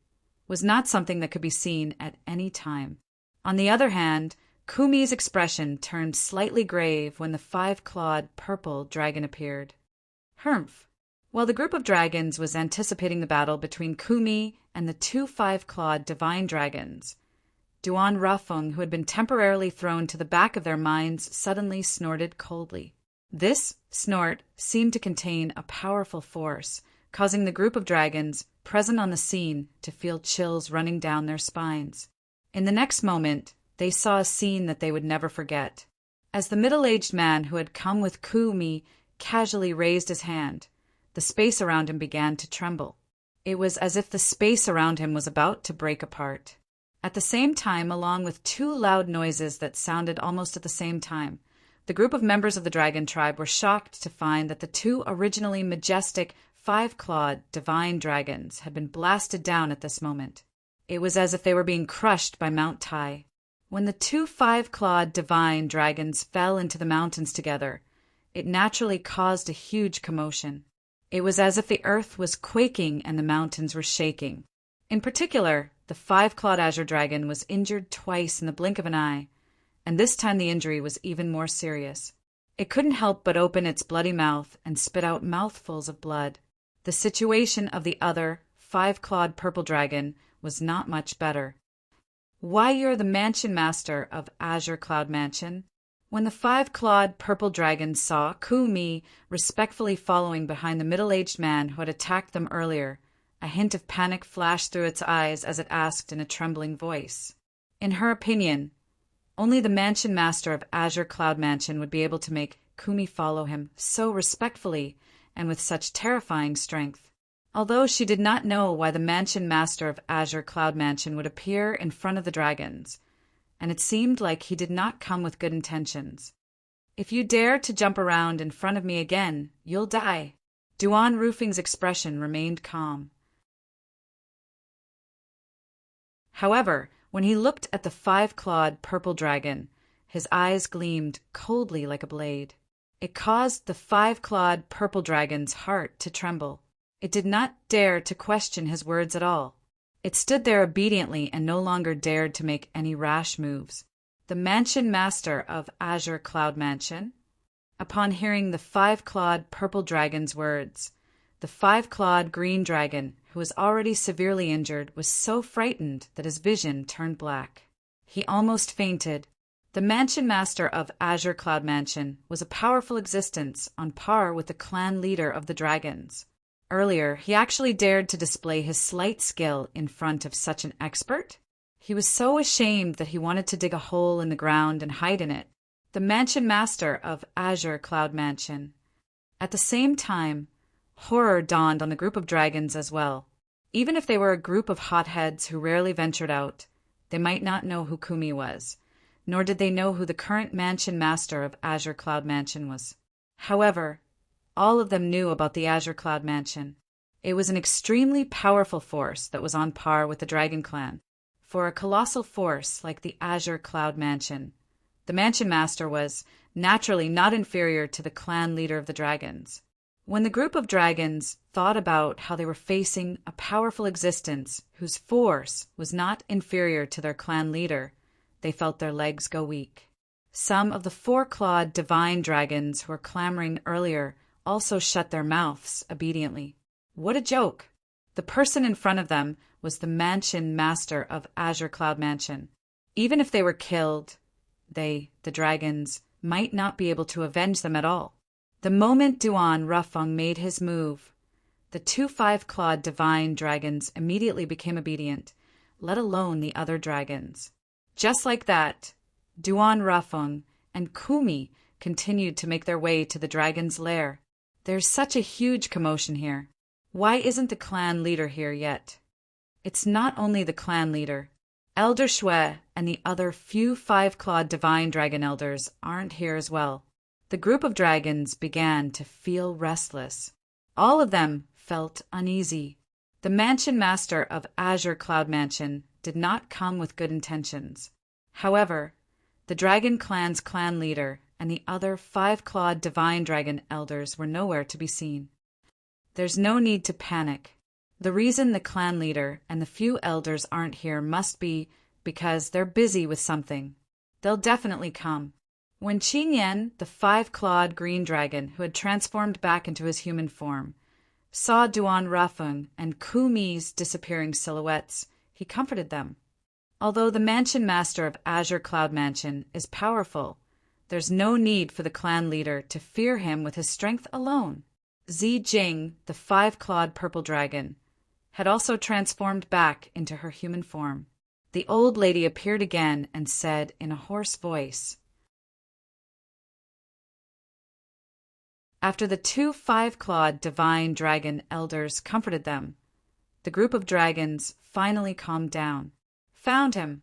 was not something that could be seen at any time. On the other hand, Kumi's expression turned slightly grave when the five-clawed purple dragon appeared. Humph! While the group of dragons was anticipating the battle between Kumi and the two five-clawed divine dragons, Duan Rafeng, who had been temporarily thrown to the back of their minds, suddenly snorted coldly. This snort seemed to contain a powerful force, causing the group of dragons present on the scene to feel chills running down their spines. In the next moment, they saw a scene that they would never forget. As the middle-aged man who had come with Kumi casually raised his hand, the space around him began to tremble. It was as if the space around him was about to break apart. At the same time, along with two loud noises that sounded almost at the same time, the group of members of the dragon tribe were shocked to find that the two originally majestic five-clawed divine dragons had been blasted down at this moment. It was as if they were being crushed by Mount Tai. When the two five-clawed divine dragons fell into the mountains together, it naturally caused a huge commotion. It was as if the earth was quaking and the mountains were shaking. In particular, the five-clawed azure dragon was injured twice in the blink of an eye, and this time the injury was even more serious. It couldn't help but open its bloody mouth and spit out mouthfuls of blood. The situation of the other five-clawed purple dragon was not much better. "Why, you're the mansion master of Azure Cloud Mansion." When the five-clawed purple dragon saw Kumi respectfully following behind the middle-aged man who had attacked them earlier, a hint of panic flashed through its eyes as it asked in a trembling voice. In her opinion, only the mansion master of Azure Cloud Mansion would be able to make Kumi follow him so respectfully and with such terrifying strength. Although she did not know why the mansion master of Azure Cloud Mansion would appear in front of the dragons, and it seemed like he did not come with good intentions. "If you dare to jump around in front of me again, you'll die." Duan Rufeng's expression remained calm. However, when he looked at the five-clawed purple dragon, his eyes gleamed coldly like a blade. It caused the five-clawed purple dragon's heart to tremble. It did not dare to question his words at all. It stood there obediently and no longer dared to make any rash moves. The mansion master of Azure Cloud Mansion, upon hearing the five-clawed purple dragon's words, the five-clawed green dragon, who was already severely injured, was so frightened that his vision turned black. He almost fainted. The mansion master of Azure Cloud Mansion was a powerful existence on par with the clan leader of the dragons. Earlier, he actually dared to display his slight skill in front of such an expert. He was so ashamed that he wanted to dig a hole in the ground and hide in it. The mansion master of Azure Cloud Mansion. At the same time, horror dawned on the group of dragons as well. Even if they were a group of hotheads who rarely ventured out, they might not know who Kumi was, nor did they know who the current mansion master of Azure Cloud Mansion was. However, all of them knew about the Azure Cloud Mansion. It was an extremely powerful force that was on par with the Dragon Clan. For a colossal force like the Azure Cloud Mansion, the Mansion Master was naturally not inferior to the clan leader of the dragons. When the group of dragons thought about how they were facing a powerful existence whose force was not inferior to their clan leader, they felt their legs go weak. Some of the four-clawed divine dragons who were clamoring earlier also shut their mouths obediently. What a joke! The person in front of them was the mansion master of Azure Cloud Mansion. Even if they were killed, the dragons, might not be able to avenge them at all. The moment Duan Rafeng made his move, the two five-clawed divine dragons immediately became obedient, let alone the other dragons. Just like that, Duan Rafeng and Kumi continued to make their way to the dragon's lair. There's such a huge commotion here. Why isn't the clan leader here yet? It's not only the clan leader. Elder Shui and the other few five-clawed divine dragon elders aren't here as well. The group of dragons began to feel restless. All of them felt uneasy. The mansion master of Azure Cloud Mansion did not come with good intentions. However, the Dragon Clan's clan leader and the other 5-clawed divine dragon elders were nowhere to be seen. There's no need to panic. The reason the clan leader and the few elders aren't here must be because they're busy with something. They'll definitely come. When Qin Yan, the 5-clawed green dragon who had transformed back into his human form, saw Duan Rafeng and Ku Mi's disappearing silhouettes, he comforted them. Although the Mansion Master of Azure Cloud Mansion is powerful, there's no need for the clan leader to fear him with his strength alone. Zi Jing, the 5-clawed purple dragon, had also transformed back into her human form. The old lady appeared again and said in a hoarse voice, after the two 5-clawed divine dragon elders comforted them, the group of dragons finally calmed down. Found him.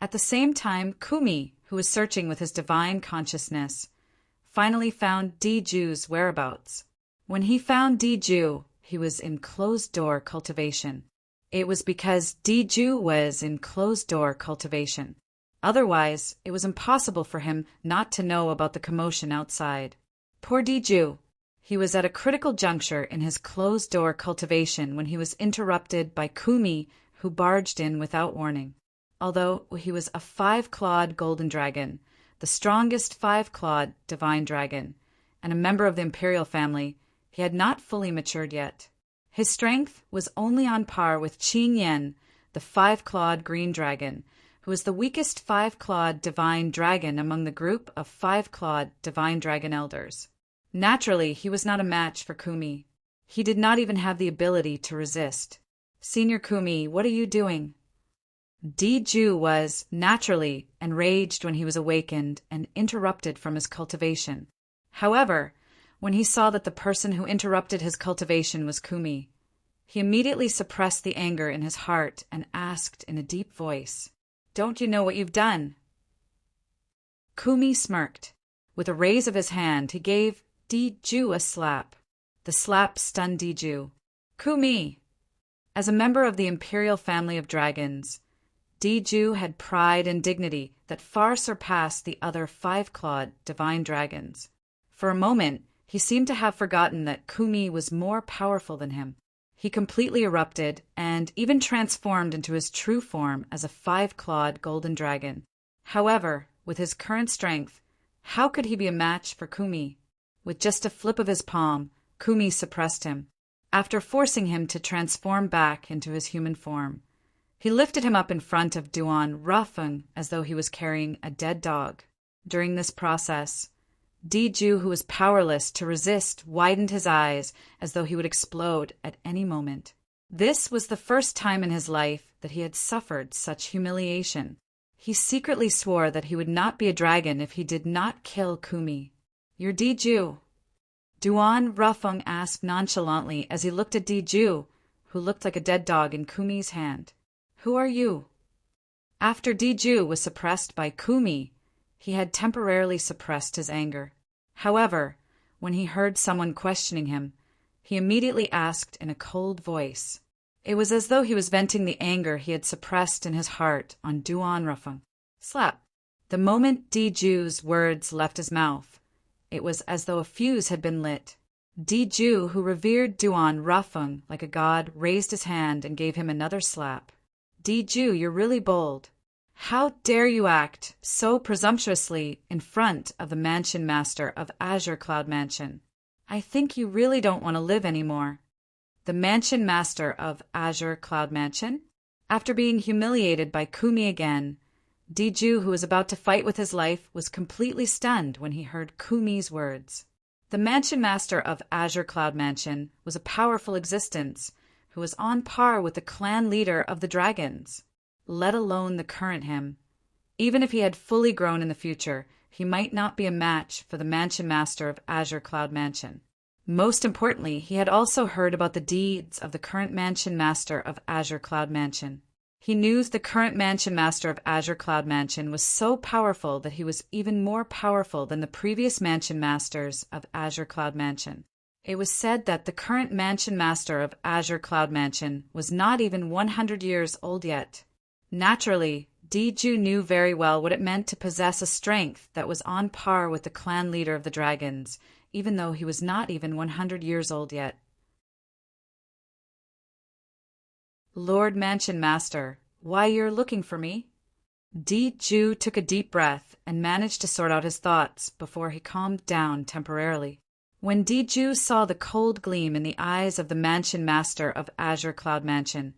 At the same time, Kumi, who was searching with his divine consciousness, finally found Diju's whereabouts. When he found Diju, he was in closed-door cultivation. It was because Diju was in closed-door cultivation. Otherwise, it was impossible for him not to know about the commotion outside. Poor Diju. He was at a critical juncture in his closed-door cultivation when he was interrupted by Kumi, who barged in without warning. Although he was a 5-clawed golden dragon, the strongest 5-clawed divine dragon, and a member of the imperial family, he had not fully matured yet. His strength was only on par with Qin Yan, the 5-clawed green dragon, who was the weakest 5-clawed divine dragon among the group of 5-clawed divine dragon elders. Naturally, he was not a match for Kumi. He did not even have the ability to resist. Senior Kumi, what are you doing? Diju was, naturally, enraged when he was awakened and interrupted from his cultivation. However, when he saw that the person who interrupted his cultivation was Kumi, he immediately suppressed the anger in his heart and asked in a deep voice, "Don't you know what you've done?" Kumi smirked. With a raise of his hand, he gave Diju a slap. The slap stunned Diju. Kumi! As a member of the imperial family of dragons, Diju had pride and dignity that far surpassed the other 5-clawed divine dragons. For a moment, he seemed to have forgotten that Kumi was more powerful than him. He completely erupted and even transformed into his true form as a 5-clawed golden dragon. However, with his current strength, how could he be a match for Kumi? With just a flip of his palm, Kumi suppressed him. After forcing him to transform back into his human form, he lifted him up in front of Duan Rafeng as though he was carrying a dead dog. During this process, Diju, who was powerless to resist, widened his eyes as though he would explode at any moment. This was the first time in his life that he had suffered such humiliation. He secretly swore that he would not be a dragon if he did not kill Kumi. "You're Diju?" Duan Rafeng asked nonchalantly as he looked at Diju, who looked like a dead dog in Kumi's hand. "Who are you?" After Diju was suppressed by Kumi, he had temporarily suppressed his anger. However, when he heard someone questioning him, he immediately asked in a cold voice. It was as though he was venting the anger he had suppressed in his heart on Duan Rafeng. Slap. The moment Diju's words left his mouth, it was as though a fuse had been lit. Diju, who revered Duan Rafeng like a god, raised his hand and gave him another slap. "Diju, you're really bold. How dare you act so presumptuously in front of the Mansion Master of Azure Cloud Mansion? I think you really don't want to live anymore." The Mansion Master of Azure Cloud Mansion? After being humiliated by Kumi again, Diju, who was about to fight with his life, was completely stunned when he heard Kumi's words. The Mansion Master of Azure Cloud Mansion was a powerful existence who was on par with the clan leader of the dragons, let alone the current him. Even if he had fully grown in the future, he might not be a match for the Mansion Master of Azure Cloud Mansion. Most importantly, he had also heard about the deeds of the current Mansion Master of Azure Cloud Mansion. He knew the current Mansion Master of Azure Cloud Mansion was so powerful that he was even more powerful than the previous Mansion Masters of Azure Cloud Mansion. It was said that the current Mansion Master of Azure Cloud Mansion was not even 100 years old yet. Naturally, Diju knew very well what it meant to possess a strength that was on par with the clan leader of the dragons, even though he was not even 100 years old yet. Lord Mansion Master, why you're looking for me? Diju took a deep breath and managed to sort out his thoughts before he calmed down temporarily. When Diju saw the cold gleam in the eyes of the Mansion Master of Azure Cloud Mansion,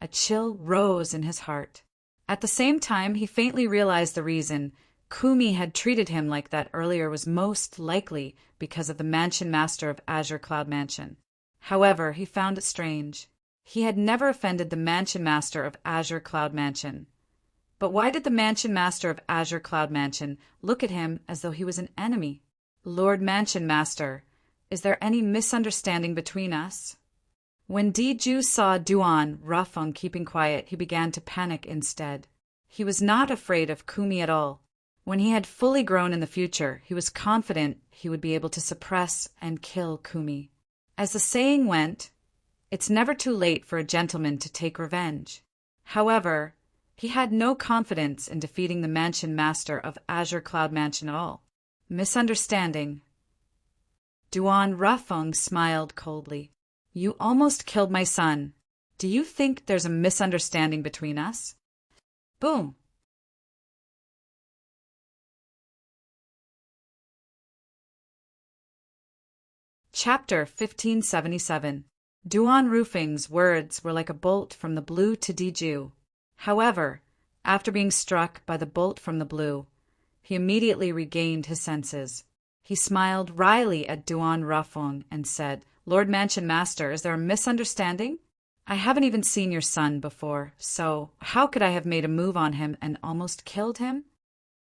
a chill rose in his heart. At the same time, he faintly realized the reason Kumi had treated him like that earlier was most likely because of the Mansion Master of Azure Cloud Mansion. However, he found it strange. He had never offended the Mansion Master of Azure Cloud Mansion. But why did the Mansion Master of Azure Cloud Mansion look at him as though he was an enemy? Lord Mansion Master, is there any misunderstanding between us? When Diju saw Duan rough on keeping quiet, he began to panic instead. He was not afraid of Kumi at all. When he had fully grown in the future, he was confident he would be able to suppress and kill Kumi. As the saying went, it's never too late for a gentleman to take revenge. However, he had no confidence in defeating the Mansion Master of Azure Cloud Mansion at all. Misunderstanding. Duan Rafeng smiled coldly. You almost killed my son. Do you think there's a misunderstanding between us? Boom. Chapter 1577. Duan Rufeng's words were like a bolt from the blue to Diju. However, after being struck by the bolt from the blue, he immediately regained his senses. He smiled wryly at Duan Rafeng and said, Lord Mansion Master, is there a misunderstanding? I haven't even seen your son before, so how could I have made a move on him and almost killed him?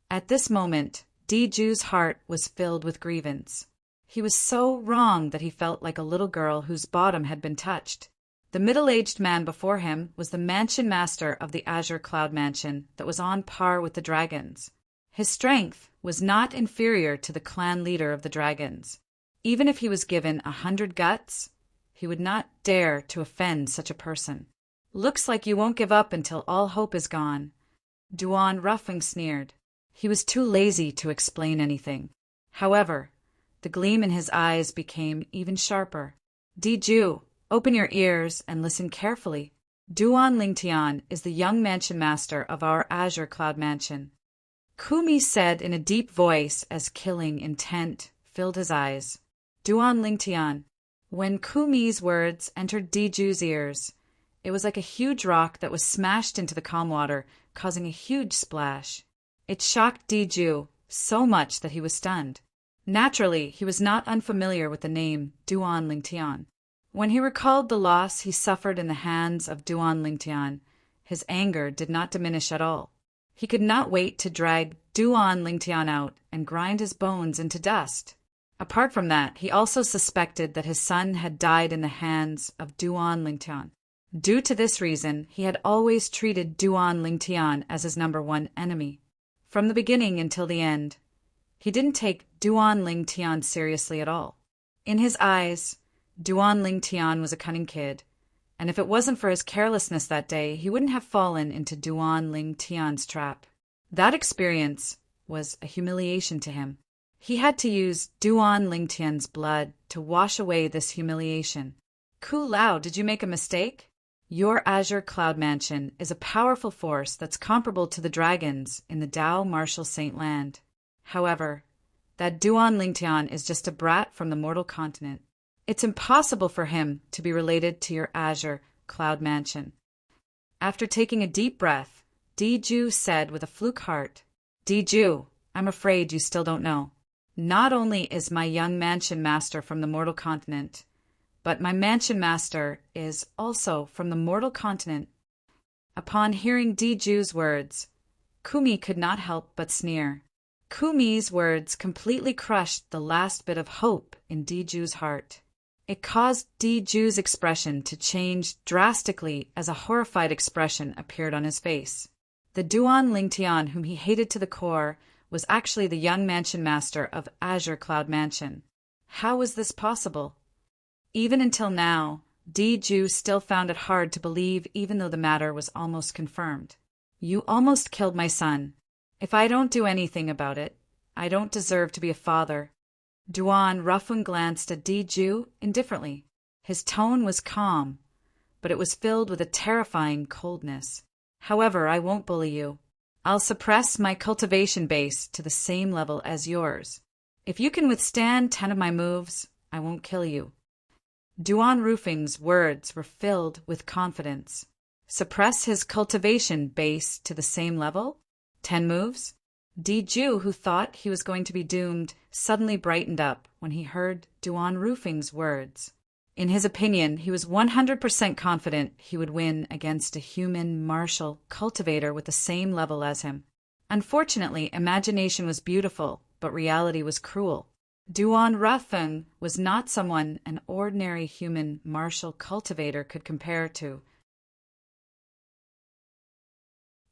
At this moment, Diju's heart was filled with grievance. He was so wrong that he felt like a little girl whose bottom had been touched. The middle-aged man before him was the Mansion Master of the Azure Cloud Mansion that was on par with the dragons. His strength was not inferior to the clan leader of the dragons. Even if he was given 100 guts, he would not dare to offend such a person. Looks like you won't give up until all hope is gone. Duan Rufeng sneered. He was too lazy to explain anything. However, the gleam in his eyes became even sharper. Diju, open your ears and listen carefully. Duan Lingtian is the young Mansion Master of our Azure Cloud Mansion. Kumi said in a deep voice as killing intent filled his eyes. Duan Lingtian. When Kumi's words entered Diju's ears, it was like a huge rock that was smashed into the calm water, causing a huge splash. It shocked Diju so much that he was stunned. Naturally, he was not unfamiliar with the name Duan Lingtian. When he recalled the loss he suffered in the hands of Duan Lingtian, his anger did not diminish at all. He could not wait to drag Duan Lingtian out and grind his bones into dust. Apart from that, he also suspected that his son had died in the hands of Duan Lingtian. Due to this reason, he had always treated Duan Lingtian as his #1 enemy. From the beginning until the end, he didn't take Duan Lingtian seriously at all. In his eyes, Duan Lingtian was a cunning kid, and if it wasn't for his carelessness that day, he wouldn't have fallen into Duan Lingtian's trap. That experience was a humiliation to him. He had to use Duan Lingtian's blood to wash away this humiliation. Ku Lao, did you make a mistake? Your Azure Cloud Mansion is a powerful force that's comparable to the dragons in the Dao Martial Saint Land. However, that Duan Lingtian is just a brat from the mortal continent. It's impossible for him to be related to your Azure Cloud Mansion. After taking a deep breath, Diju said with a fluke heart, Diju, I'm afraid you still don't know. Not only is my young Mansion Master from the mortal continent, but my Mansion Master is also from the mortal continent. Upon hearing Diju's words, Kumi could not help but sneer. Kumi's words completely crushed the last bit of hope in Diju's heart. It caused Diju's expression to change drastically as a horrified expression appeared on his face. The Duan Lingtian whom he hated to the core was actually the young Mansion Master of Azure Cloud Mansion. How was this possible? Even until now, Diju still found it hard to believe even though the matter was almost confirmed. You almost killed my son. If I don't do anything about it, I don't deserve to be a father." Duan Rufung glanced at Diju indifferently. His tone was calm, but it was filled with a terrifying coldness. "However, I won't bully you. I'll suppress my cultivation base to the same level as yours. If you can withstand 10 of my moves, I won't kill you." Duan Rufing's words were filled with confidence. Suppress his cultivation base to the same level? 10 moves? Diju, who thought he was going to be doomed, suddenly brightened up when he heard Duan Rufing's words. In his opinion, he was 100% confident he would win against a human martial cultivator with the same level as him. Unfortunately, imagination was beautiful, but reality was cruel. Duan Rufeng was not someone an ordinary human martial cultivator could compare to.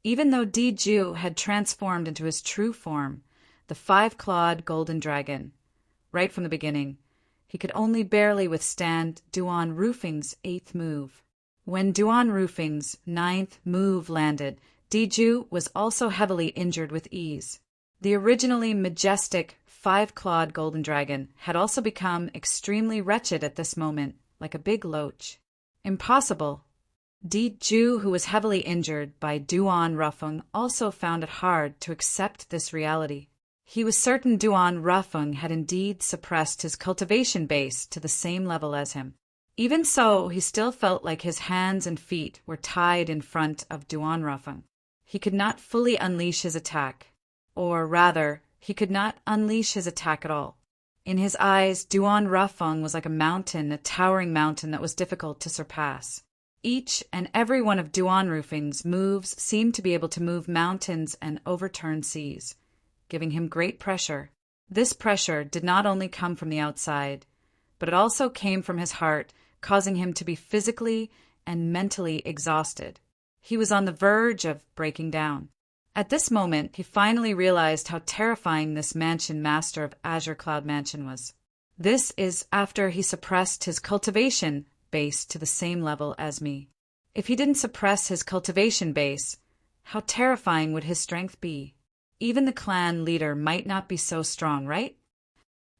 Even though Diju had transformed into his true form, the 5-clawed golden dragon, right from the beginning, he could only barely withstand Duan Rufing's 8th move. When Duan Rufing's 9th move landed, Diju was also heavily injured with ease. The originally majestic 5-clawed golden dragon had also become extremely wretched at this moment, like a big loach. Impossible. Diju, who was heavily injured by Duan Rufeng, also found it hard to accept this reality. He was certain Duan Rufeng had indeed suppressed his cultivation base to the same level as him. Even so, he still felt like his hands and feet were tied in front of Duan Rufeng. He could not fully unleash his attack. Or rather, he could not unleash his attack at all. In his eyes, Duan Rufeng was like a mountain, a towering mountain that was difficult to surpass. Each and every one of Duan Rufing's moves seemed to be able to move mountains and overturn seas, giving him great pressure. This pressure did not only come from the outside, but it also came from his heart, causing him to be physically and mentally exhausted. He was on the verge of breaking down. At this moment, he finally realized how terrifying this mansion master of Azure Cloud Mansion was. This is after he suppressed his cultivation base to the same level as me. If he didn't suppress his cultivation base, how terrifying would his strength be? Even the clan leader might not be so strong, right?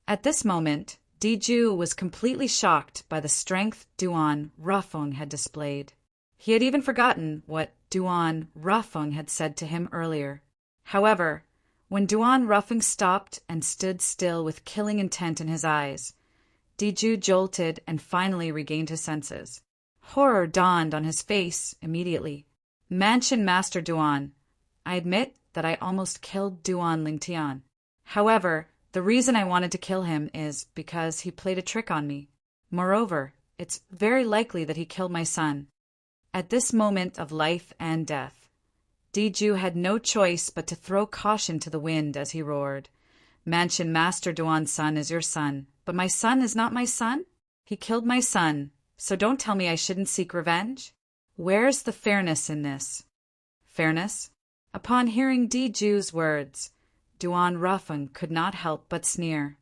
At this moment, Diju was completely shocked by the strength Duan Rufeng had displayed. He had even forgotten what Duan Rufeng had said to him earlier. However, when Duan Rufeng stopped and stood still with killing intent in his eyes, Diju jolted and finally regained his senses. Horror dawned on his face immediately. Mansion Master Duan, I admit that I almost killed Duan Lingtian. However, the reason I wanted to kill him is because he played a trick on me. Moreover, it's very likely that he killed my son. At this moment of life and death, Diju had no choice but to throw caution to the wind as he roared. Mansion Master Duan's son is your son, but my son is not my son? He killed my son, so don't tell me I shouldn't seek revenge. Where's the fairness in this? Fairness? Upon hearing Diju's words, Duan Rufeng could not help but sneer.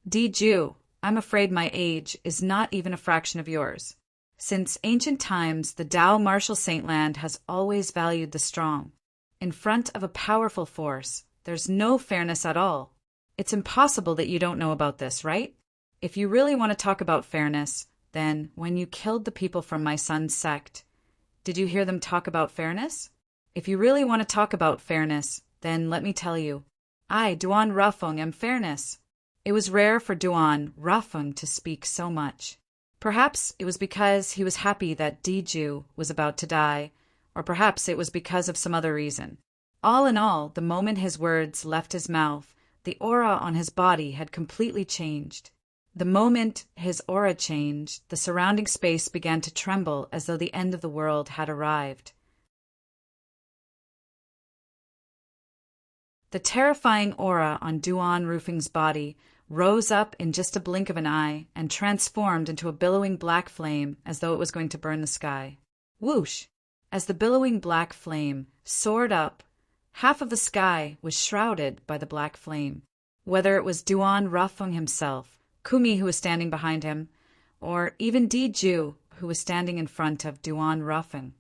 Diju, I'm afraid my age is not even a fraction of yours. Since ancient times, the Tao martial saintland has always valued the strong. In front of a powerful force, there's no fairness at all. It's impossible that you don't know about this, right? If you really want to talk about fairness, then when you killed the people from my son's sect, did you hear them talk about fairness? If you really want to talk about fairness, then let me tell you, I, Duan Rufeng, am fairness. It was rare for Duan Rufeng to speak so much. Perhaps it was because he was happy that Diju was about to die, or perhaps it was because of some other reason. All in all, the moment his words left his mouth, the aura on his body had completely changed. The moment his aura changed, the surrounding space began to tremble as though the end of the world had arrived. The terrifying aura on Duan Rufing's body rose up in just a blink of an eye and transformed into a billowing black flame as though it was going to burn the sky. Whoosh! As the billowing black flame soared up, half of the sky was shrouded by the black flame. Whether it was Duan Rufeng himself, Kumi who was standing behind him, or even Diju who was standing in front of Duan Rufeng,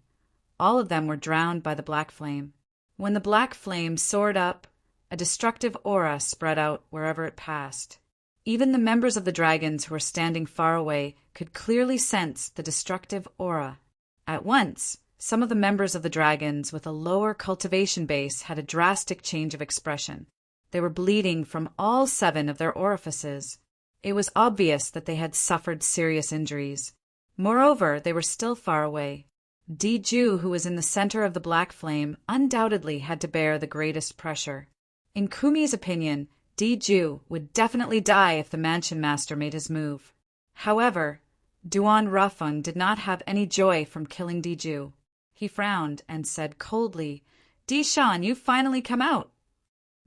All of them were drowned by the black flame. When the black flame soared up, a destructive aura spread out wherever it passed. Even the members of the dragons who were standing far away could clearly sense the destructive aura. At once, some of the members of the dragons with a lower cultivation base had a drastic change of expression. They were bleeding from all 7 of their orifices. It was obvious that they had suffered serious injuries. Moreover, they were still far away. Diju, who was in the center of the black flame, undoubtedly had to bear the greatest pressure. In Kumi's opinion, Diju would definitely die if the mansion master made his move. However, Duan Rafeng did not have any joy from killing Diju. He frowned and said coldly, "Dishan, you've finally come out."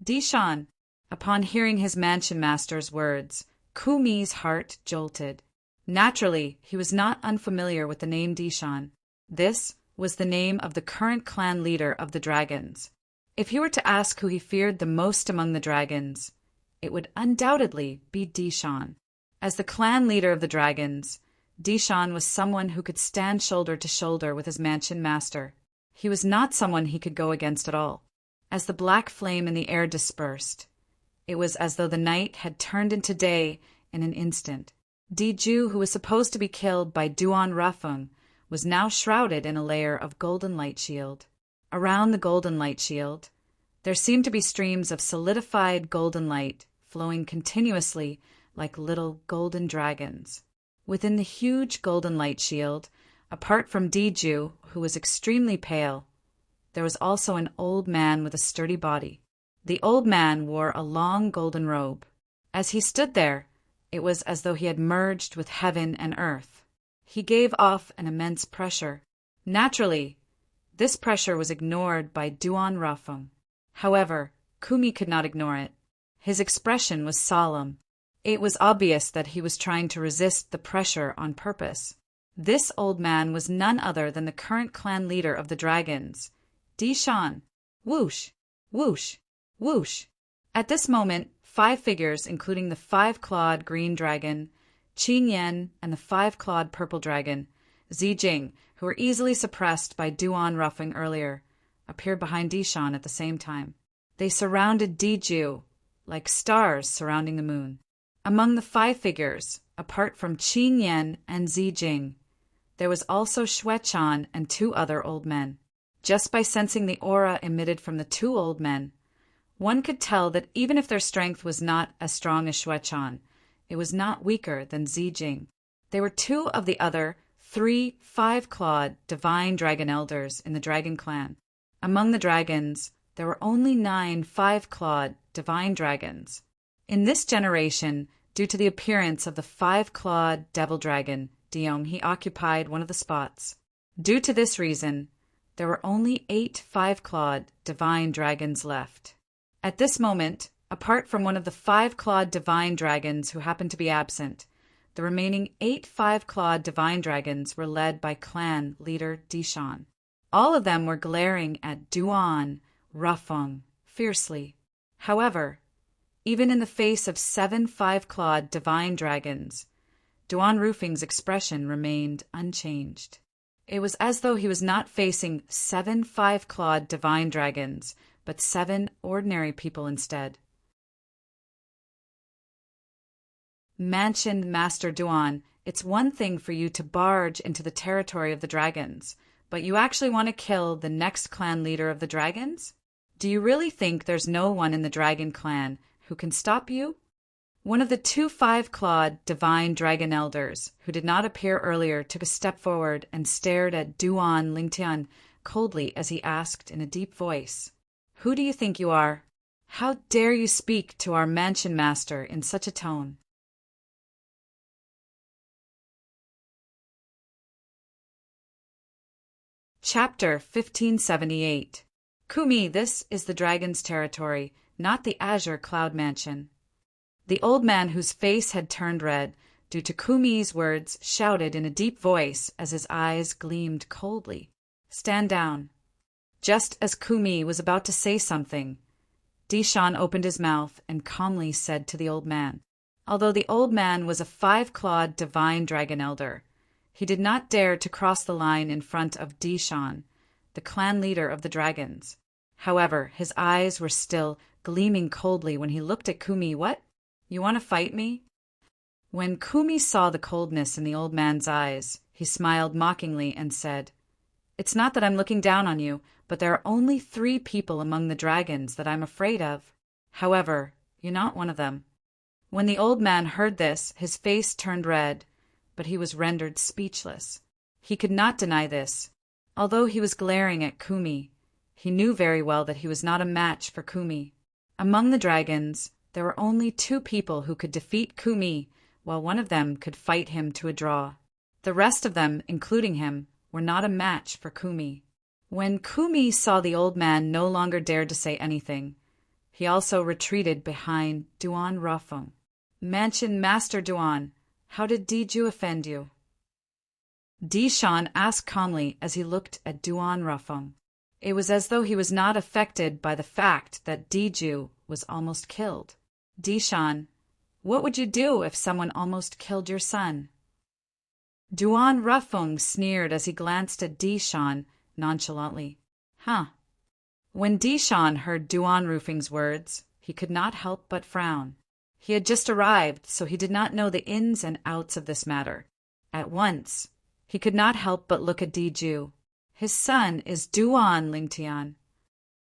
Dishan. Upon hearing his mansion master's words, Kumi's heart jolted. Naturally, he was not unfamiliar with the name Dishan. This was the name of the current clan leader of the dragons. If he were to ask who he feared the most among the dragons, it would undoubtedly be Dishan. As the clan leader of the dragons, Dishan was someone who could stand shoulder to shoulder with his mansion master. He was not someone he could go against at all. As the black flame in the air dispersed, it was as though the night had turned into day in an instant. Diju, who was supposed to be killed by Duan Rafeng, was now shrouded in a layer of golden light shield. Around the golden light shield, there seemed to be streams of solidified golden light flowing continuously like little golden dragons. Within the huge golden light shield, apart from Diju, who was extremely pale, there was also an old man with a sturdy body. The old man wore a long golden robe. As he stood there, it was as though he had merged with heaven and earth. He gave off an immense pressure. Naturally, this pressure was ignored by Duan Rafeng. However, Kumi could not ignore it. His expression was solemn. It was obvious that he was trying to resist the pressure on purpose. This old man was none other than the current clan leader of the dragons, Dishan. Whoosh, whoosh, whoosh. At this moment, 5 figures, including the 5-clawed green dragon, Qin Yan, and the 5-clawed purple dragon, Zijing, who were easily suppressed by Duan Rafeng earlier, appeared behind Dishan at the same time. They surrounded Diju like stars surrounding the moon. Among the 5 figures, apart from Qin Yan and Zijing, there was also Xuechan and 2 other old men. Just by sensing the aura emitted from the 2 old men, one could tell that even if their strength was not as strong as Xuechan, it was not weaker than Zijing. They were 2 of the other 3 5-clawed divine dragon elders in the dragon clan. Among the dragons, there were only 9 5-clawed divine dragons. In this generation, due to the appearance of the 5-clawed devil dragon, Diong, he occupied one of the spots. Due to this reason, there were only 8 5-clawed divine dragons left. At this moment, apart from one of the 5-clawed divine dragons who happened to be absent, the remaining 8 5-clawed divine dragons were led by clan leader Dishan. All of them were glaring at Duan Rafeng fiercely. However, even in the face of 7 5-clawed divine dragons, Duan Rafeng's expression remained unchanged. It was as though he was not facing 7 5-clawed divine dragons, but 7 ordinary people instead. Mansion Master Duan, it's one thing for you to barge into the territory of the dragons, but you actually want to kill the next clan leader of the dragons? Do you really think there's no one in the dragon clan who can stop you? One of the 2 5-clawed divine dragon elders, who did not appear earlier, took a step forward and stared at Duan Lingtian coldly as he asked in a deep voice, "Who do you think you are? How dare you speak to our mansion master in such a tone?" Chapter 1578. Kumi, this is the dragon's territory, not the Azure Cloud Mansion. The old man, whose face had turned red due to Kumi's words, shouted in a deep voice as his eyes gleamed coldly, "Stand down." Just as Kumi was about to say something, Dishan opened his mouth and calmly said to the old man. Although the old man was a 5-clawed divine dragon elder, he did not dare to cross the line in front of Dishan, the clan leader of the dragons. However, his eyes were still gleaming coldly when he looked at Kumi. "What? You want to fight me?" When Kumi saw the coldness in the old man's eyes, he smiled mockingly and said, "It's not that I'm looking down on you, but there are only 3 people among the dragons that I'm afraid of. However, you're not one of them." When the old man heard this, his face turned red, but he was rendered speechless. He could not deny this. Although he was glaring at Kumi, he knew very well that he was not a match for Kumi. Among the dragons, there were only 2 people who could defeat Kumi, while one of them could fight him to a draw. The rest of them, including him, were not a match for Kumi. When Kumi saw the old man no longer dared to say anything, he also retreated behind Duan Rafeng. "Mansion Master Duan, how did Diju offend you?" Dishan asked calmly as he looked at Duan Rafeng. It was as though he was not affected by the fact that Diju was almost killed. "Dishan, what would you do if someone almost killed your son?" Duan Rafeng sneered as he glanced at Dishan nonchalantly. "Huh." When Dishan heard Duan Rafeng's words, he could not help but frown. He had just arrived, so he did not know the ins and outs of this matter. At once, he could not help but look at Diju. His son is Duan Lingtian.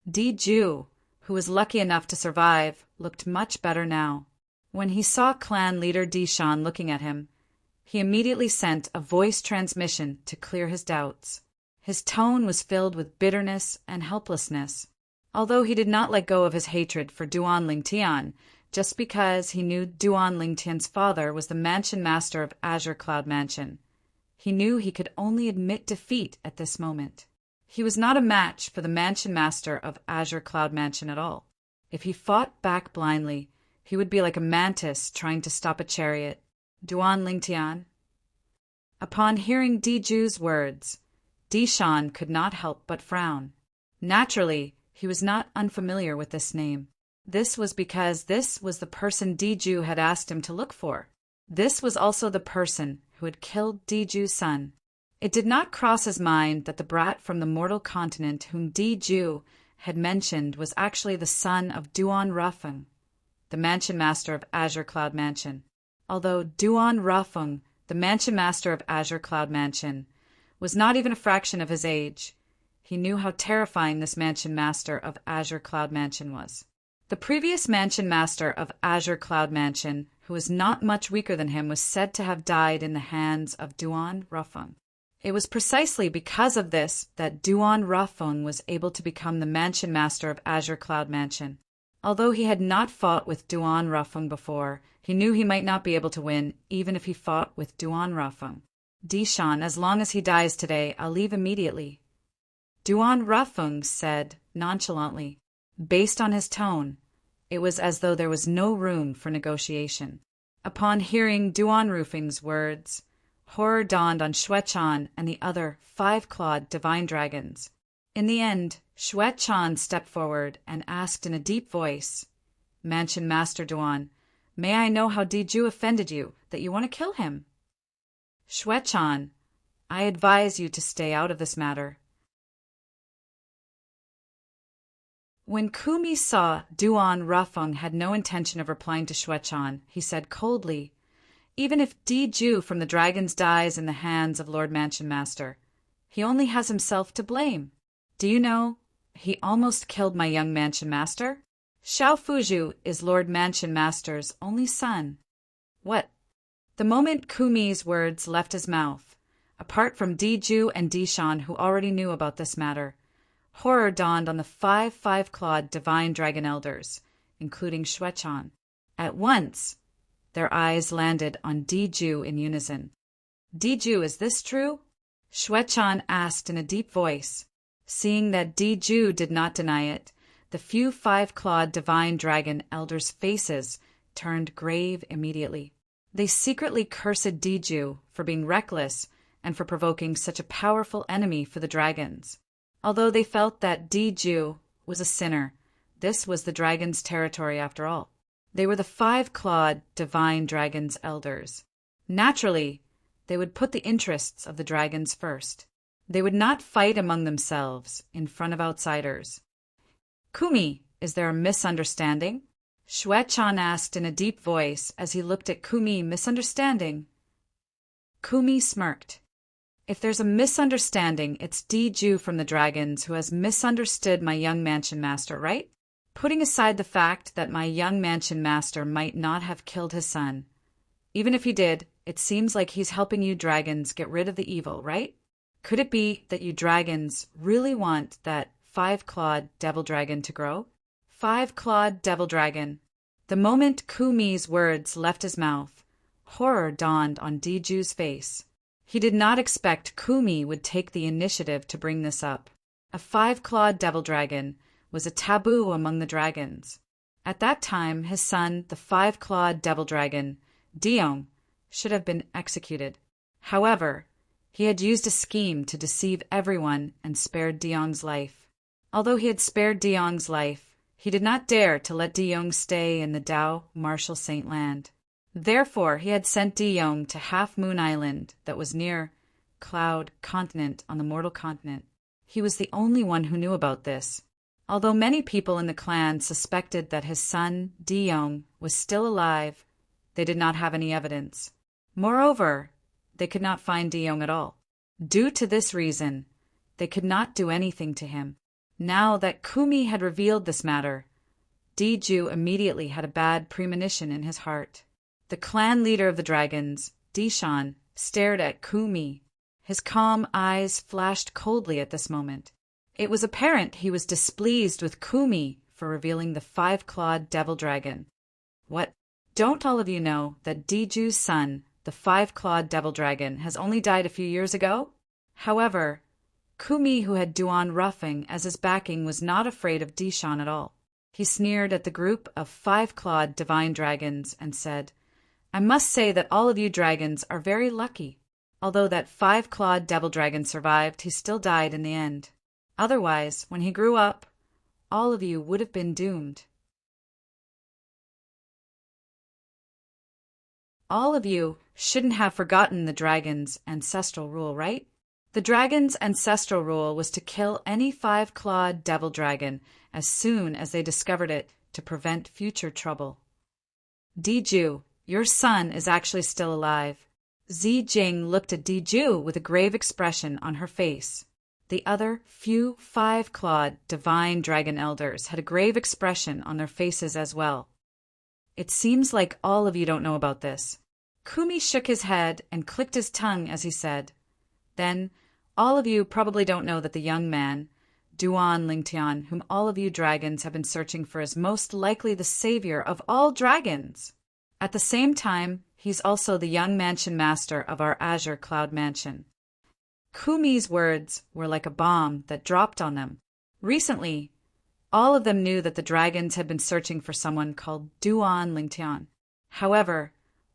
Diju, who was lucky enough to survive, looked much better now. When he saw clan leader Dishan looking at him, he immediately sent a voice transmission to clear his doubts. His tone was filled with bitterness and helplessness. Although he did not let go of his hatred for Duan Lingtian, just because he knew Duan Lingtian's father was the mansion master of Azure Cloud Mansion, he knew he could only admit defeat at this moment. He was not a match for the mansion master of Azure Cloud Mansion at all. If he fought back blindly, he would be like a mantis trying to stop a chariot. "Duan Lingtian." Upon hearing Diju's words, Dishan could not help but frown. Naturally, he was not unfamiliar with this name. This was because this was the person Diju had asked him to look for. This was also the person who had killed Diju's son. It did not cross his mind that the brat from the mortal continent whom Diju had mentioned was actually the son of Duan Rafeng, the mansion master of Azure Cloud Mansion. Although Duan Rafeng, the mansion master of Azure Cloud Mansion, was not even a fraction of his age, he knew how terrifying this mansion master of Azure Cloud Mansion was. The previous mansion master of Azure Cloud Mansion, who was not much weaker than him, was said to have died in the hands of Duan Rafeng. It was precisely because of this that Duan Rafeng was able to become the mansion master of Azure Cloud Mansion. Although he had not fought with Duan Rafeng before, he knew he might not be able to win even if he fought with Duan Rafeng. "Dishan, as long as he dies today, I'll leave immediately," Duan Rafeng said nonchalantly. Based on his tone, it was as though there was no room for negotiation. Upon hearing Duan Rafeng's words, horror dawned on Xuechan and the other 5-clawed divine dragons. In the end, Xuechan stepped forward and asked in a deep voice, "Mansion Master Duan, may I know how Diju offended you, that you want to kill him?" "Xuechan, I advise you to stay out of this matter." When Kumi saw Duan Rafeng had no intention of replying to Xuechan, he said coldly, "Even if Diju from the dragons dies in the hands of Lord Mansion Master, he only has himself to blame. Do you know, he almost killed my young Mansion Master? Xiao Fuju is Lord Mansion Master's only son." "What?" The moment Kumi's words left his mouth, apart from Diju and Dishan who already knew about this matter, horror dawned on the 5-clawed divine dragon elders, including Xuechan. At once, their eyes landed on Diju in unison. "Diju, is this true?" Xuechan asked in a deep voice. Seeing that Diju did not deny it, the few 5-clawed divine dragon elders' faces turned grave immediately. They secretly cursed Diju for being reckless and for provoking such a powerful enemy for the dragons. Although they felt that Diju was a sinner, this was the dragons' territory after all. They were the 5-clawed divine dragons' elders. Naturally, they would put the interests of the dragons first. They would not fight among themselves in front of outsiders. Kumi, is there a misunderstanding? Shuai-chan asked in a deep voice as he looked at Kumi. Misunderstanding? Kumi smirked. If there's a misunderstanding, it's Diju from the Dragons who has misunderstood my young mansion master, right? Putting aside the fact that my young mansion master might not have killed his son. Even if he did, it seems like he's helping you dragons get rid of the evil, right? Could it be that you dragons really want that five-clawed devil dragon to grow? Five-clawed devil dragon. The moment Kumi's words left his mouth, horror dawned on Diju's face. He did not expect Kumi would take the initiative to bring this up. A five-clawed devil dragon was a taboo among the dragons. At that time, his son, the five-clawed devil dragon, Diong, should have been executed. However, he had used a scheme to deceive everyone and spared Diong's life. Although he had spared Diong's life, he did not dare to let Diong stay in the Dao Marshal Saint Land. Therefore, he had sent Diong to Half Moon Island that was near Cloud Continent on the Mortal Continent. He was the only one who knew about this. Although many people in the clan suspected that his son, Diong, was still alive, they did not have any evidence. Moreover, they could not find Diong at all. Due to this reason, they could not do anything to him. Now that Kumi had revealed this matter, Diju immediately had a bad premonition in his heart. The clan leader of the dragons, Dishan, stared at Kumi. His calm eyes flashed coldly at this moment. It was apparent he was displeased with Kumi for revealing the five-clawed devil dragon. What? Don't all of you know that Diju's son, the five-clawed devil dragon, has only died a few years ago? However, Kumi, who had Duan Ruffing as his backing, was not afraid of Dishan at all. He sneered at the group of five-clawed divine dragons and said, I must say that all of you dragons are very lucky. Although that five-clawed devil dragon survived, he still died in the end. Otherwise, when he grew up, all of you would have been doomed. All of you shouldn't have forgotten the dragon's ancestral rule, right? The dragon's ancestral rule was to kill any five-clawed devil dragon as soon as they discovered it to prevent future trouble. Diju, your son is actually still alive. Zijing looked at Diju with a grave expression on her face. The other few five-clawed divine dragon elders had a grave expression on their faces as well. It seems like all of you don't know about this. Kumi shook his head and clicked his tongue as he said, Then, all of you probably don't know that the young man, Duan Lingtian, whom all of you dragons have been searching for, is most likely the savior of all dragons. At the same time, he's also the young mansion master of our Azure Cloud Mansion. Kumi's words were like a bomb that dropped on them. Recently, all of them knew that the dragons had been searching for someone called Duan Lingtian. However,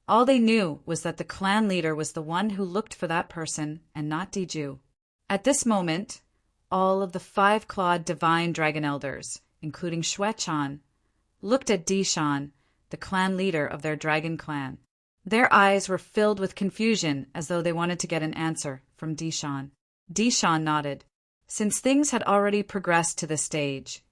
all they knew was that the clan leader was the one who looked for that person and not Diju. At this moment, all of the five-clawed divine dragon elders, including Shuai-chan, looked at Dishan, the clan leader of their dragon clan. Their eyes were filled with confusion as though they wanted to get an answer from Dishan. Dishan nodded. Since things had already progressed to this stage,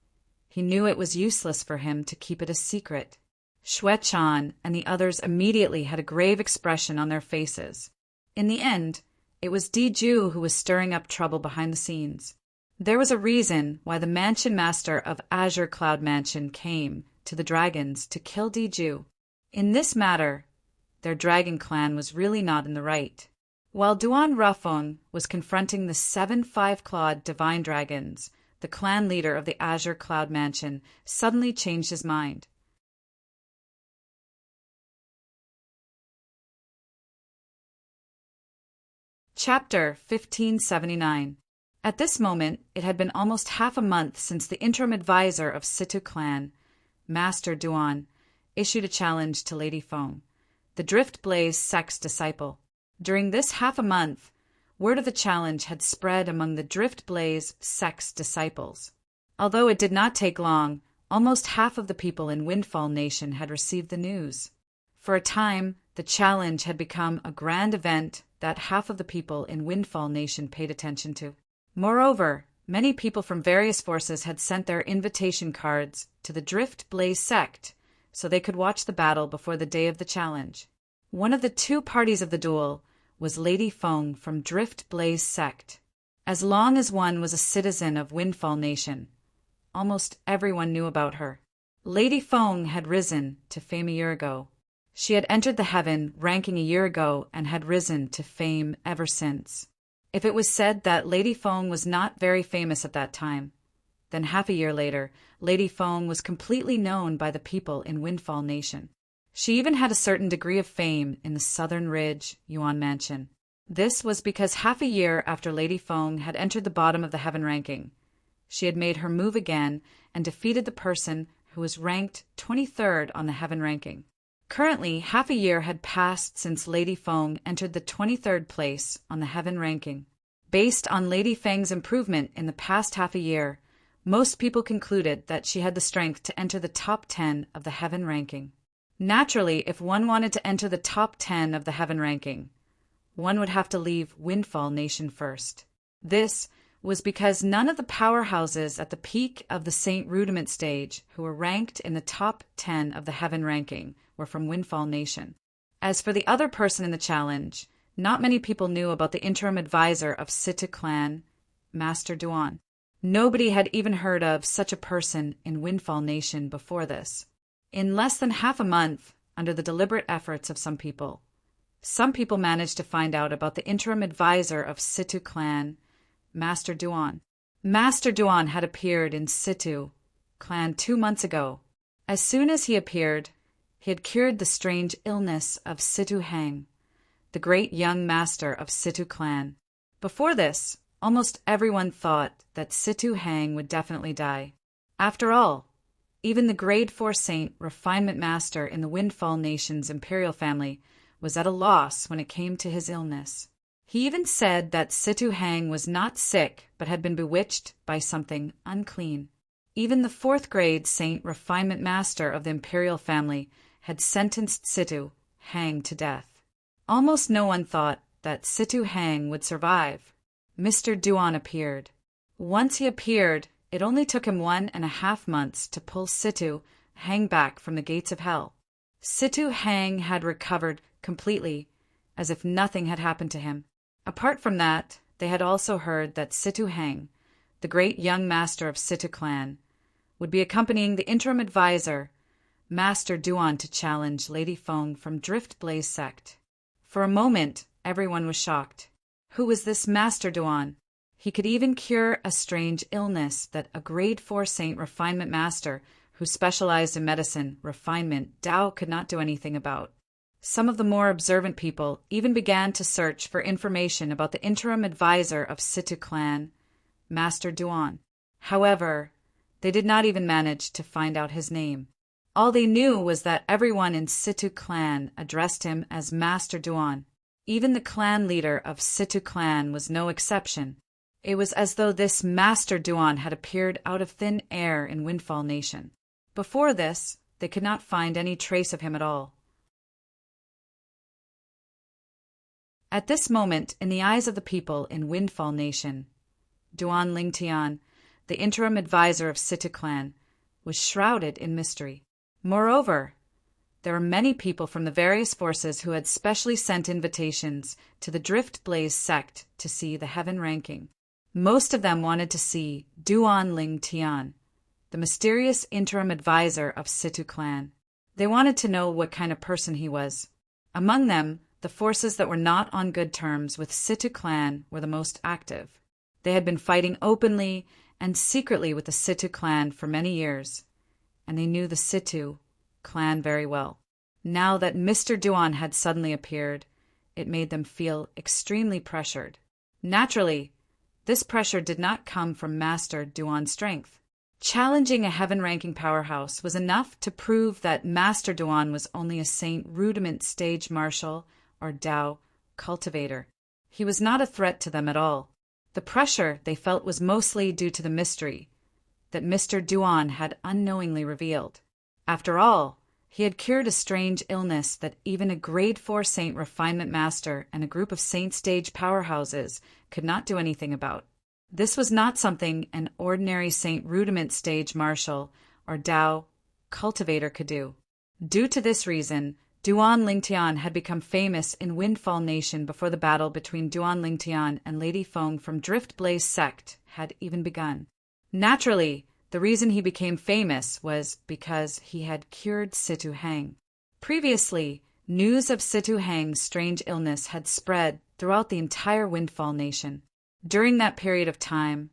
he knew it was useless for him to keep it a secret. Shuai-chan and the others immediately had a grave expression on their faces. In the end, it was Diju who was stirring up trouble behind the scenes. There was a reason why the mansion master of Azure Cloud Mansion came to the dragons to kill Diju. In this matter, their dragon clan was really not in the right. While Duan Rafeng was confronting the 7 five-clawed divine dragons, the clan leader of the Azure Cloud Mansion suddenly changed his mind. Chapter 1579. At this moment, it had been almost half a month since the interim advisor of Situ clan, Master Duan, issued a challenge to Lady Feng, the Drift Blaze sect's disciple. During this half a month, word of the challenge had spread among the Drift Blaze sect's disciples. Although it did not take long, almost half of the people in Windfall Nation had received the news. For a time, the challenge had become a grand event that half of the people in Windfall Nation paid attention to. Moreover, many people from various forces had sent their invitation cards to the Drift Blaze sect so they could watch the battle before the day of the challenge. One of the two parties of the duel was Lady Feng from Drift Blaze sect. As long as one was a citizen of Windfall Nation, almost everyone knew about her. Lady Feng had risen to fame a year ago. She had entered the heaven ranking a year ago and had risen to fame ever since. If it was said that Lady Feng was not very famous at that time, then half a year later, Lady Feng was completely known by the people in Windfall Nation. She even had a certain degree of fame in the Southern Ridge Yuan Mansion. This was because half a year after Lady Feng had entered the bottom of the heaven ranking, she had made her move again and defeated the person who was ranked 23rd on the heaven ranking. Currently, half a year had passed since Lady Feng entered the 23rd place on the heaven ranking. Based on Lady Feng's improvement in the past half a year, most people concluded that she had the strength to enter the top 10 of the heaven ranking. Naturally, if one wanted to enter the top 10 of the heaven ranking, one would have to leave Windfall Nation first. This was because none of the powerhouses at the peak of the Saint Rudiment stage who were ranked in the top 10 of the heaven ranking were from Windfall Nation. As for the other person in the challenge, not many people knew about the interim advisor of Situ clan, Master Duan. Nobody had even heard of such a person in Windfall Nation before this. In less than half a month, under the deliberate efforts of some people managed to find out about the interim advisor of Situ clan, Master Duan. Master Duan had appeared in Situ clan 2 months ago. As soon as he appeared, he had cured the strange illness of Situ Hang, the great young master of Situ clan. Before this, almost everyone thought that Situ Hang would definitely die. After all, even the grade 4 saint refinement master in the Windfall Nation's imperial family was at a loss when it came to his illness. He even said that Situ Hang was not sick but had been bewitched by something unclean. Even the 4th grade saint refinement master of the imperial family had sentenced Situ Hang to death. Almost no one thought that Situ Hang would survive. Mr. Duan appeared. Once he appeared, it only took him 1.5 months to pull Situ Hang back from the gates of hell. Situ Hang had recovered completely, as if nothing had happened to him. Apart from that, they had also heard that Situ Hang, the great young master of Situ clan, would be accompanying the interim advisor, Master Duan, to challenge Lady Feng from Drift Blaze sect. For a moment, everyone was shocked. Who was this Master Duan? He could even cure a strange illness that a grade 4 saint refinement master who specialized in medicine, refinement, Tao could not do anything about. Some of the more observant people even began to search for information about the interim advisor of Situ clan, Master Duan. However, they did not even manage to find out his name. All they knew was that everyone in Situ clan addressed him as Master Duan. Even the clan leader of Situ clan was no exception. It was as though this Master Duan had appeared out of thin air in Windfall Nation. Before this, they could not find any trace of him at all. At this moment, in the eyes of the people in Windfall Nation, Duan Lingtian, the interim advisor of Situ clan, was shrouded in mystery. Moreover, there were many people from the various forces who had specially sent invitations to the Drift Blaze sect to see the heaven ranking. Most of them wanted to see Duan Lingtian, the mysterious interim advisor of Situ clan. They wanted to know what kind of person he was. Among them, the forces that were not on good terms with Situ clan were the most active. They had been fighting openly and secretly with the Situ clan for many years, and they knew the Situ clan very well. Now that Mr. Duan had suddenly appeared, it made them feel extremely pressured. Naturally, this pressure did not come from Master Duan's strength. Challenging a heaven-ranking powerhouse was enough to prove that Master Duan was only a Saint Rudiment stage marshal or Tao cultivator. He was not a threat to them at all. The pressure they felt was mostly due to the mystery that Mr. Duan had unknowingly revealed. After all, He had cured a strange illness that even a grade 4 saint refinement master and a group of saint stage powerhouses could not do anything about. This was not something an ordinary saint rudiment stage marshal or Tao cultivator could do. Due to this reason, Duan Lingtian had become famous in Windfall Nation before the battle between Duan Lingtian and Lady Feng from Drift Blaze sect had even begun. Naturally, the reason he became famous was because he had cured Situ Hang. Previously, news of Situ Hang's strange illness had spread throughout the entire Windfall Nation. During that period of time,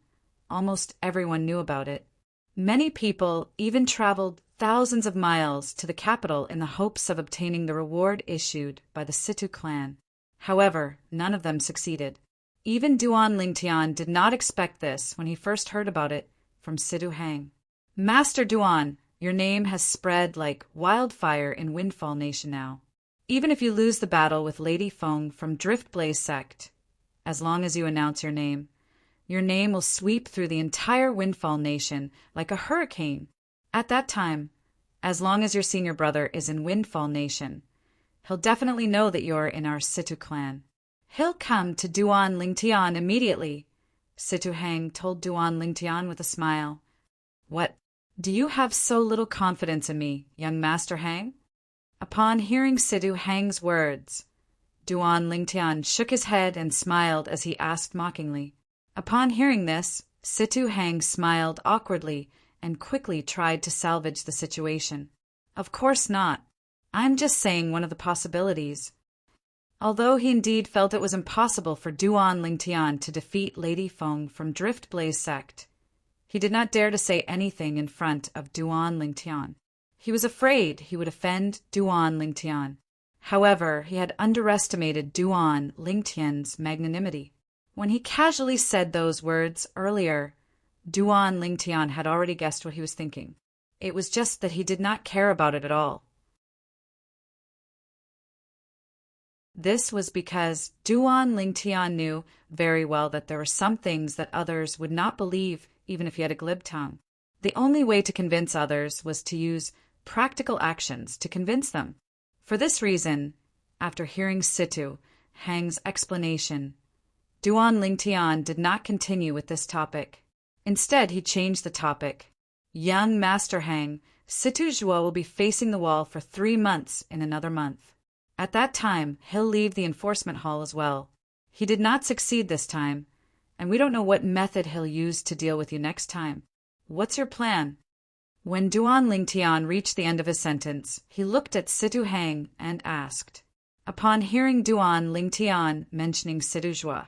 almost everyone knew about it. Many people even traveled thousands of miles to the capital in the hopes of obtaining the reward issued by the Situ clan. However, none of them succeeded. Even Duan Lingtian did not expect this when he first heard about it from Situ Hang. Master Duan, your name has spread like wildfire in Windfall Nation now. Even if you lose the battle with Lady Feng from Drift Blaze sect, as long as you announce your name will sweep through the entire Windfall Nation like a hurricane. At that time, as long as your senior brother is in Windfall Nation, he'll definitely know that you're in our Situ clan. He'll come to Duan Lingtian immediately, Situ Hang told Duan Lingtian with a smile. What? Do you have so little confidence in me, young Master Hang? Upon hearing Situ Hang's words, Duan Lingtian shook his head and smiled as he asked mockingly. Upon hearing this, Situ Hang smiled awkwardly and quickly tried to salvage the situation. Of course not. I'm just saying one of the possibilities. Although he indeed felt it was impossible for Duan Lingtian to defeat Lady Feng from Drift Blaze sect, he did not dare to say anything in front of Duan Lingtian. He was afraid he would offend Duan Lingtian. However, he had underestimated Duan Lingtian's magnanimity. When he casually said those words earlier, Duan Lingtian had already guessed what he was thinking. It was just that he did not care about it at all. This was because Duan Lingtian knew very well that there were some things that others would not believe even if he had a glib tongue. The only way to convince others was to use practical actions to convince them. For this reason, after hearing Situ Hang's explanation, Duan Lingtian did not continue with this topic. Instead, he changed the topic. Young Master Hang, Situ Zhuo will be facing the wall for 3 months in another month. At that time, he'll leave the enforcement hall as well. He did not succeed this time, and we don't know what method he'll use to deal with you next time. What's your plan? When Duan Lingtian reached the end of his sentence, he looked at Situ Hang and asked. Upon hearing Duan Lingtian mentioning Situ Zhuo,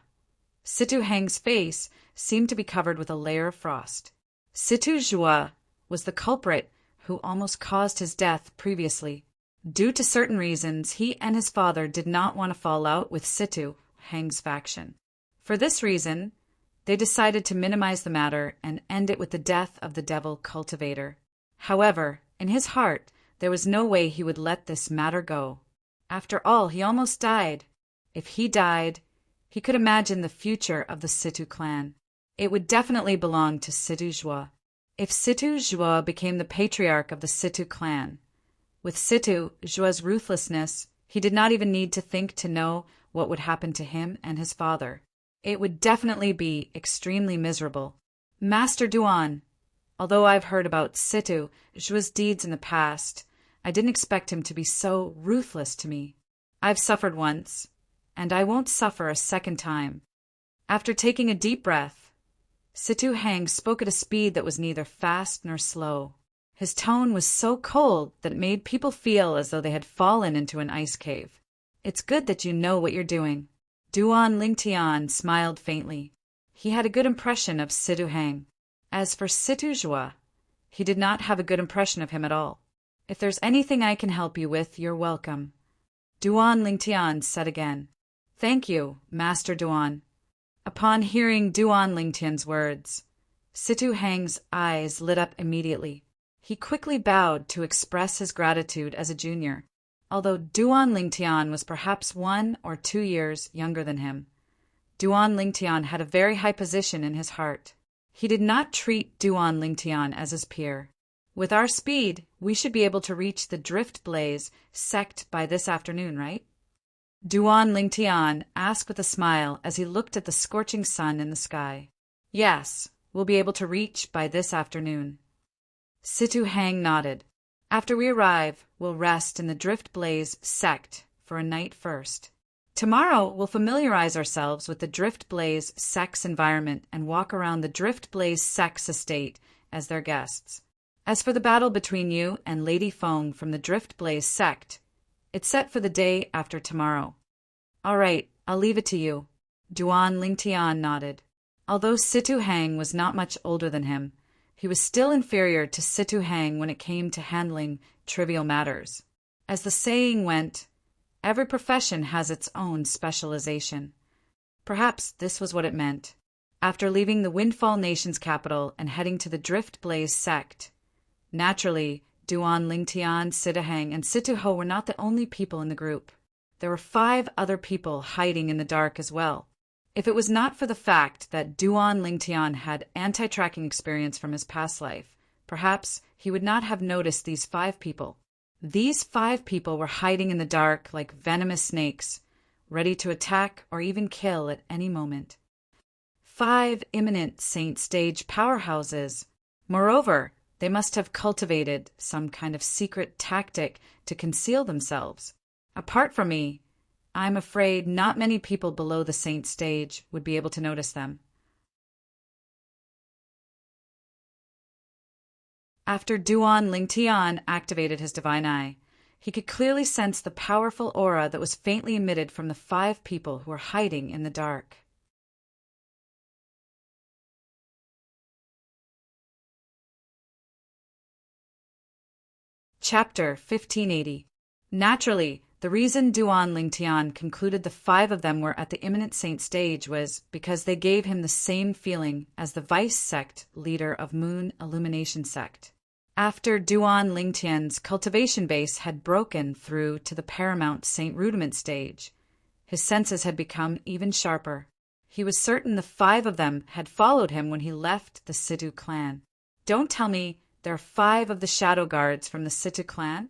Situ Hang's face seemed to be covered with a layer of frost. Situ Zhuo was the culprit who almost caused his death previously. Due to certain reasons, he and his father did not want to fall out with Situ Hang's faction. For this reason, they decided to minimize the matter and end it with the death of the devil cultivator. However, in his heart, there was no way he would let this matter go. After all, he almost died. If he died, he could imagine the future of the Situ clan. It would definitely belong to Situ Zhuo. If Situ Zhuo became the patriarch of the Situ clan, with Situ Zhuo's ruthlessness, he did not even need to think to know what would happen to him and his father. It would definitely be extremely miserable. Master Duan, although I've heard about Situ Zhuo's deeds in the past, I didn't expect him to be so ruthless to me. I've suffered once, and I won't suffer a second time. After taking a deep breath, Situ Hang spoke at a speed that was neither fast nor slow. His tone was so cold that it made people feel as though they had fallen into an ice cave. It's good that you know what you're doing. Duan Lingtian smiled faintly. He had a good impression of Situ Hang. As for Situ Zhuo, he did not have a good impression of him at all. If there's anything I can help you with, you're welcome, Duan Lingtian said again. Thank you, Master Duan. Upon hearing Duan Lingtian's words, Situ Hang's eyes lit up immediately. He quickly bowed to express his gratitude as a junior. Although Duan Lingtian was perhaps 1 or 2 years younger than him, Duan Lingtian had a very high position in his heart. He did not treat Duan Lingtian as his peer. With our speed, we should be able to reach the Drift Blaze sect by this afternoon, right? Duan Lingtian asked with a smile as he looked at the scorching sun in the sky. Yes, we'll be able to reach by this afternoon. Situ Hang nodded. After we arrive, we'll rest in the Drift Blaze sect for a night first. Tomorrow, we'll familiarize ourselves with the Drift Blaze sect's environment and walk around the Drift Blaze sect's estate as their guests. As for the battle between you and Lady Feng from the Drift Blaze sect, it's set for the day after tomorrow. All right, I'll leave it to you. Duan Lingtian nodded. Although Situ Hang was not much older than him, he was still inferior to Situ Hang when it came to handling trivial matters. As the saying went, every profession has its own specialization. Perhaps this was what it meant. After leaving the Windfall Nation's capital and heading to the Drift Blaze sect, naturally, Duan Lingtian, Situ Hang, and Situ Ho were not the only people in the group. There were 5 other people hiding in the dark as well. If it was not for the fact that Duan Lingtian had anti-tracking experience from his past life, perhaps he would not have noticed these 5 people. These 5 people were hiding in the dark like venomous snakes, ready to attack or even kill at any moment. 5 imminent Saint Stage powerhouses. Moreover, they must have cultivated some kind of secret tactic to conceal themselves. Apart from me, I'm afraid not many people below the Saint Stage would be able to notice them. After Duan Lingtian activated his divine eye, he could clearly sense the powerful aura that was faintly emitted from the 5 people who were hiding in the dark. Chapter 1580. Naturally, the reason Duan Lingtian concluded the 5 of them were at the imminent Saint Stage was because they gave him the same feeling as the Vice Sect leader of Moon Illumination Sect. After Duan Lingtian's cultivation base had broken through to the paramount Saint Rudiment Stage, his senses had become even sharper. He was certain the 5 of them had followed him when he left the Situ clan. Don't tell me there are 5 of the Shadow Guards from the Situ clan?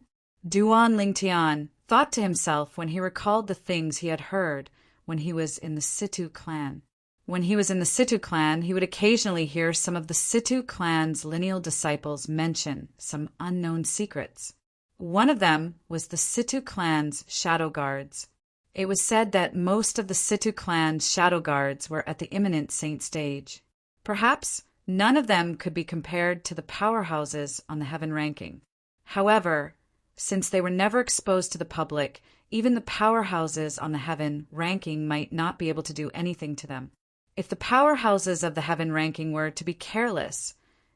Duan Lingtian thought to himself when he recalled the things he had heard when he was in the Situ clan. When he was in the Situ clan, he would occasionally hear some of the Situ clan's lineal disciples mention some unknown secrets. One of them was the Situ clan's Shadow Guards. It was said that most of the Situ clan's Shadow Guards were at the imminent Saint Stage. Perhaps none of them could be compared to the powerhouses on the Heaven ranking. However, since they were never exposed to the public, even the powerhouses on the Heaven ranking might not be able to do anything to them. If the powerhouses of the Heaven ranking were to be careless,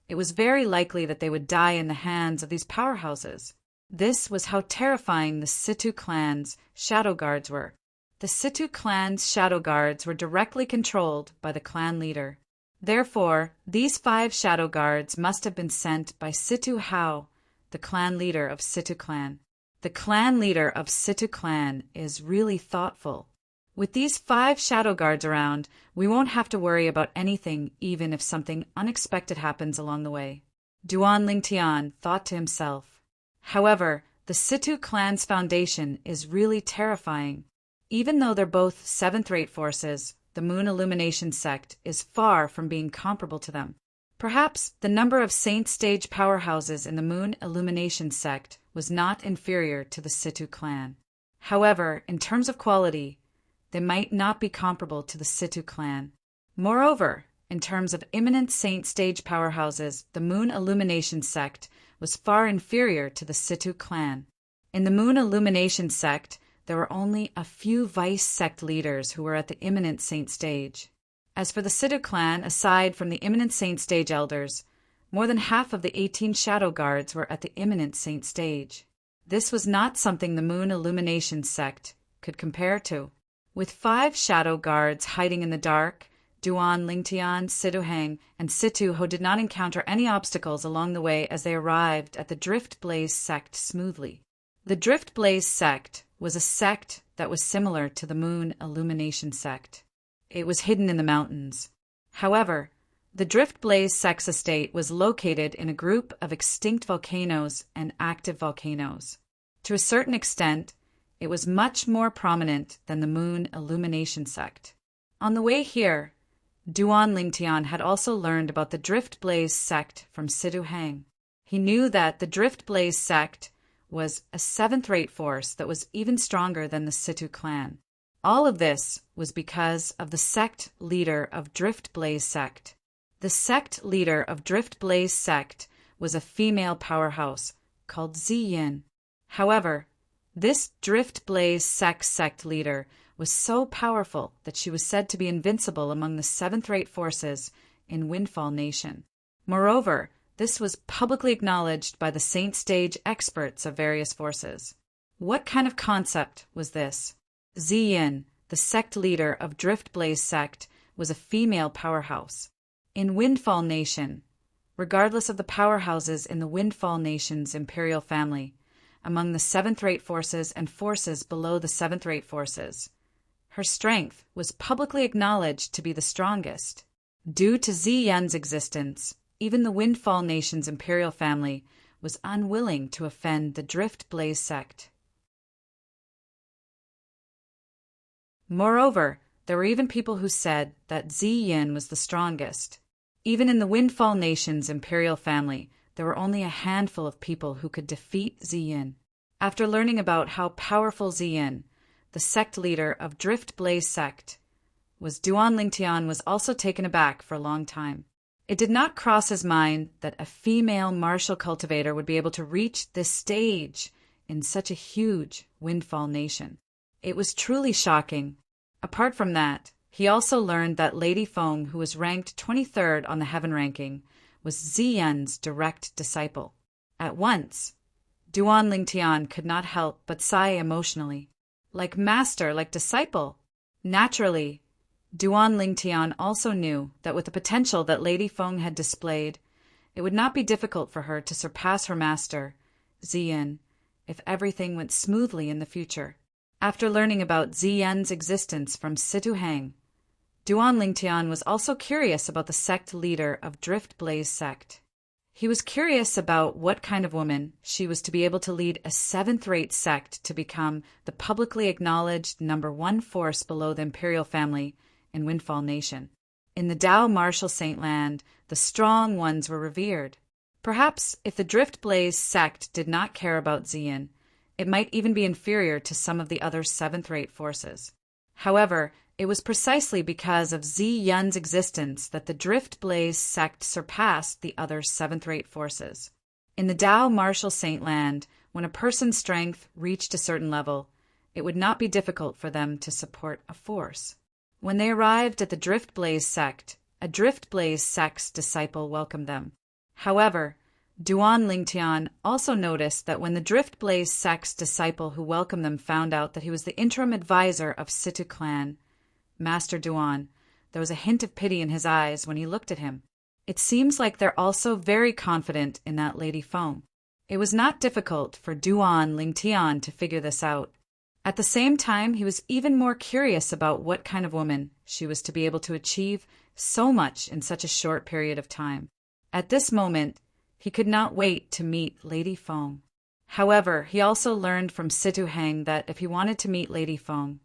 it was very likely that they would die in the hands of these powerhouses. This was how terrifying the Situ clan's Shadow Guards were. The Situ clan's Shadow Guards were directly controlled by the clan leader. Therefore, these 5 Shadow Guards must have been sent by Situ Hao, the clan leader of Situ clan. The clan leader of Situ clan is really thoughtful. With these 5 Shadow Guards around, we won't have to worry about anything even if something unexpected happens along the way. Duan Lingtian thought to himself. However, the Situ clan's foundation is really terrifying. Even though they're both 7th-rate forces, the Moon Illumination sect is far from being comparable to them. Perhaps the number of Saint Stage powerhouses in the Moon Illumination sect was not inferior to the Situ clan. However, in terms of quality, they might not be comparable to the Situ clan. Moreover, in terms of imminent Saint Stage powerhouses, the Moon Illumination sect was far inferior to the Situ clan. In the Moon Illumination sect, there were only a few Vice sect leaders who were at the imminent Saint Stage. As for the Situ clan, aside from the imminent Saint Stage elders, more than half of the 18 Shadow Guards were at the imminent Saint Stage. This was not something the Moon Illumination sect could compare to. With 5 Shadow Guards hiding in the dark, Duan Lingtian, Situ Hang, and Situ Ho did not encounter any obstacles along the way as they arrived at the Drift Blaze sect smoothly. The Drift Blaze sect was a sect that was similar to the Moon Illumination sect. It was hidden in the mountains. However, The Drift Blaze sex estate was located in a group of extinct volcanoes and active volcanoes. To a certain extent, it was much more prominent than the Moon Illumination sect. On the way here, Duan Lingtian had also learned about the Drift Blaze sect from Sidhu Hang. He knew that the Drift Blaze sect was a seventh-rate force that was even stronger than the Sidhu clan. All of this was because of the sect leader of Drift Blaze sect. The sect leader of Drift Blaze sect was a female powerhouse called Ziyin. However, this Drift Blaze sect leader was so powerful that she was said to be invincible among the seventh-rate forces in Windfall Nation. Moreover, this was publicly acknowledged by the Saint Stage experts of various forces. What kind of concept was this? Ziyin, the sect leader of Drift Blaze sect, was a female powerhouse. In Windfall Nation, regardless of the powerhouses in the Windfall Nation's imperial family, among the seventh-rate forces and forces below the seventh-rate forces, her strength was publicly acknowledged to be the strongest. Due to Ziyun's existence, even the Windfall Nation's imperial family was unwilling to offend the Drift Blaze sect. Moreover, there were even people who said that Ziyin was the strongest. Even in the Windfall Nation's imperial family, there were only a handful of people who could defeat Ziyin. After learning about how powerful Ziyin, the sect leader of Drift Blaze sect, was, Duan Lingtian was also taken aback for a long time. It did not cross his mind that a female martial cultivator would be able to reach this stage in such a huge Windfall Nation. It was truly shocking. Apart from that, he also learned that Lady Feng, who was ranked 23rd on the heaven ranking, was Ziyun's direct disciple. At once, Duan Lingtian could not help but sigh emotionally. Like master, like disciple. Naturally, Duan Lingtian also knew that with the potential that Lady Feng had displayed, it would not be difficult for her to surpass her master, Ziyun, if everything went smoothly in the future. After learning about Ziyun's existence from Sidhu Hang, Duan Lingtian was also curious about the sect leader of Drift Blaze sect. He was curious about what kind of woman she was to be able to lead a seventh-rate sect to become the publicly acknowledged #1 force below the imperial family in Windfall Nation. In the Dao Martial Saint Land, the strong ones were revered. Perhaps if the Drift Blaze sect did not care about Ziyun, it might even be inferior to some of the other seventh-rate forces. However, it was precisely because of Ziyun's existence that the Drift Blaze sect surpassed the other seventh-rate forces. In the Dao Martial Saint Land, when a person's strength reached a certain level, it would not be difficult for them to support a force. When they arrived at the Drift Blaze sect, a Drift Blaze sect's disciple welcomed them. However, Duan Lingtian also noticed that when the Drift Blaze sect's disciple who welcomed them found out that he was the interim advisor of Sidhu clan, Master Duan, there was a hint of pity in his eyes when he looked at him. It seems like they're also very confident in that Lady Feng. It was not difficult for Duan Lingtian to figure this out. At the same time, he was even more curious about what kind of woman she was to be able to achieve so much in such a short period of time. At this moment, he could not wait to meet Lady Feng. However, he also learned from Sidhu Hang that if he wanted to meet Lady Feng,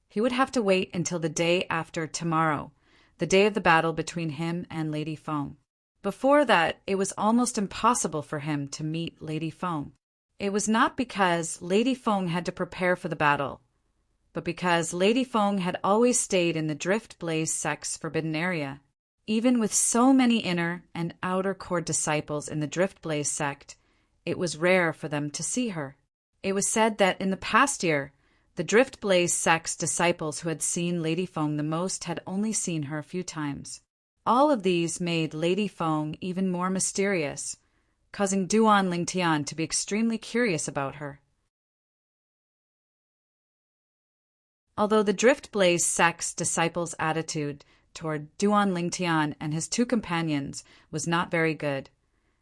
he would have to wait until the day after tomorrow, the day of the battle between him and Lady Feng. Before that, it was almost impossible for him to meet Lady Feng. It was not because Lady Feng had to prepare for the battle, but because Lady Feng had always stayed in the Drift Blaze sect's forbidden area. Even with so many inner and outer court disciples in the Drift Blaze sect, it was rare for them to see her. It was said that in the past year, the Drift Blaze sect's disciples who had seen Lady Feng the most had only seen her a few times. All of these made Lady Feng even more mysterious, causing Duan Lingtian to be extremely curious about her. Although the Drift Blaze sect's disciples' attitude toward Duan Lingtian and his two companions was not very good,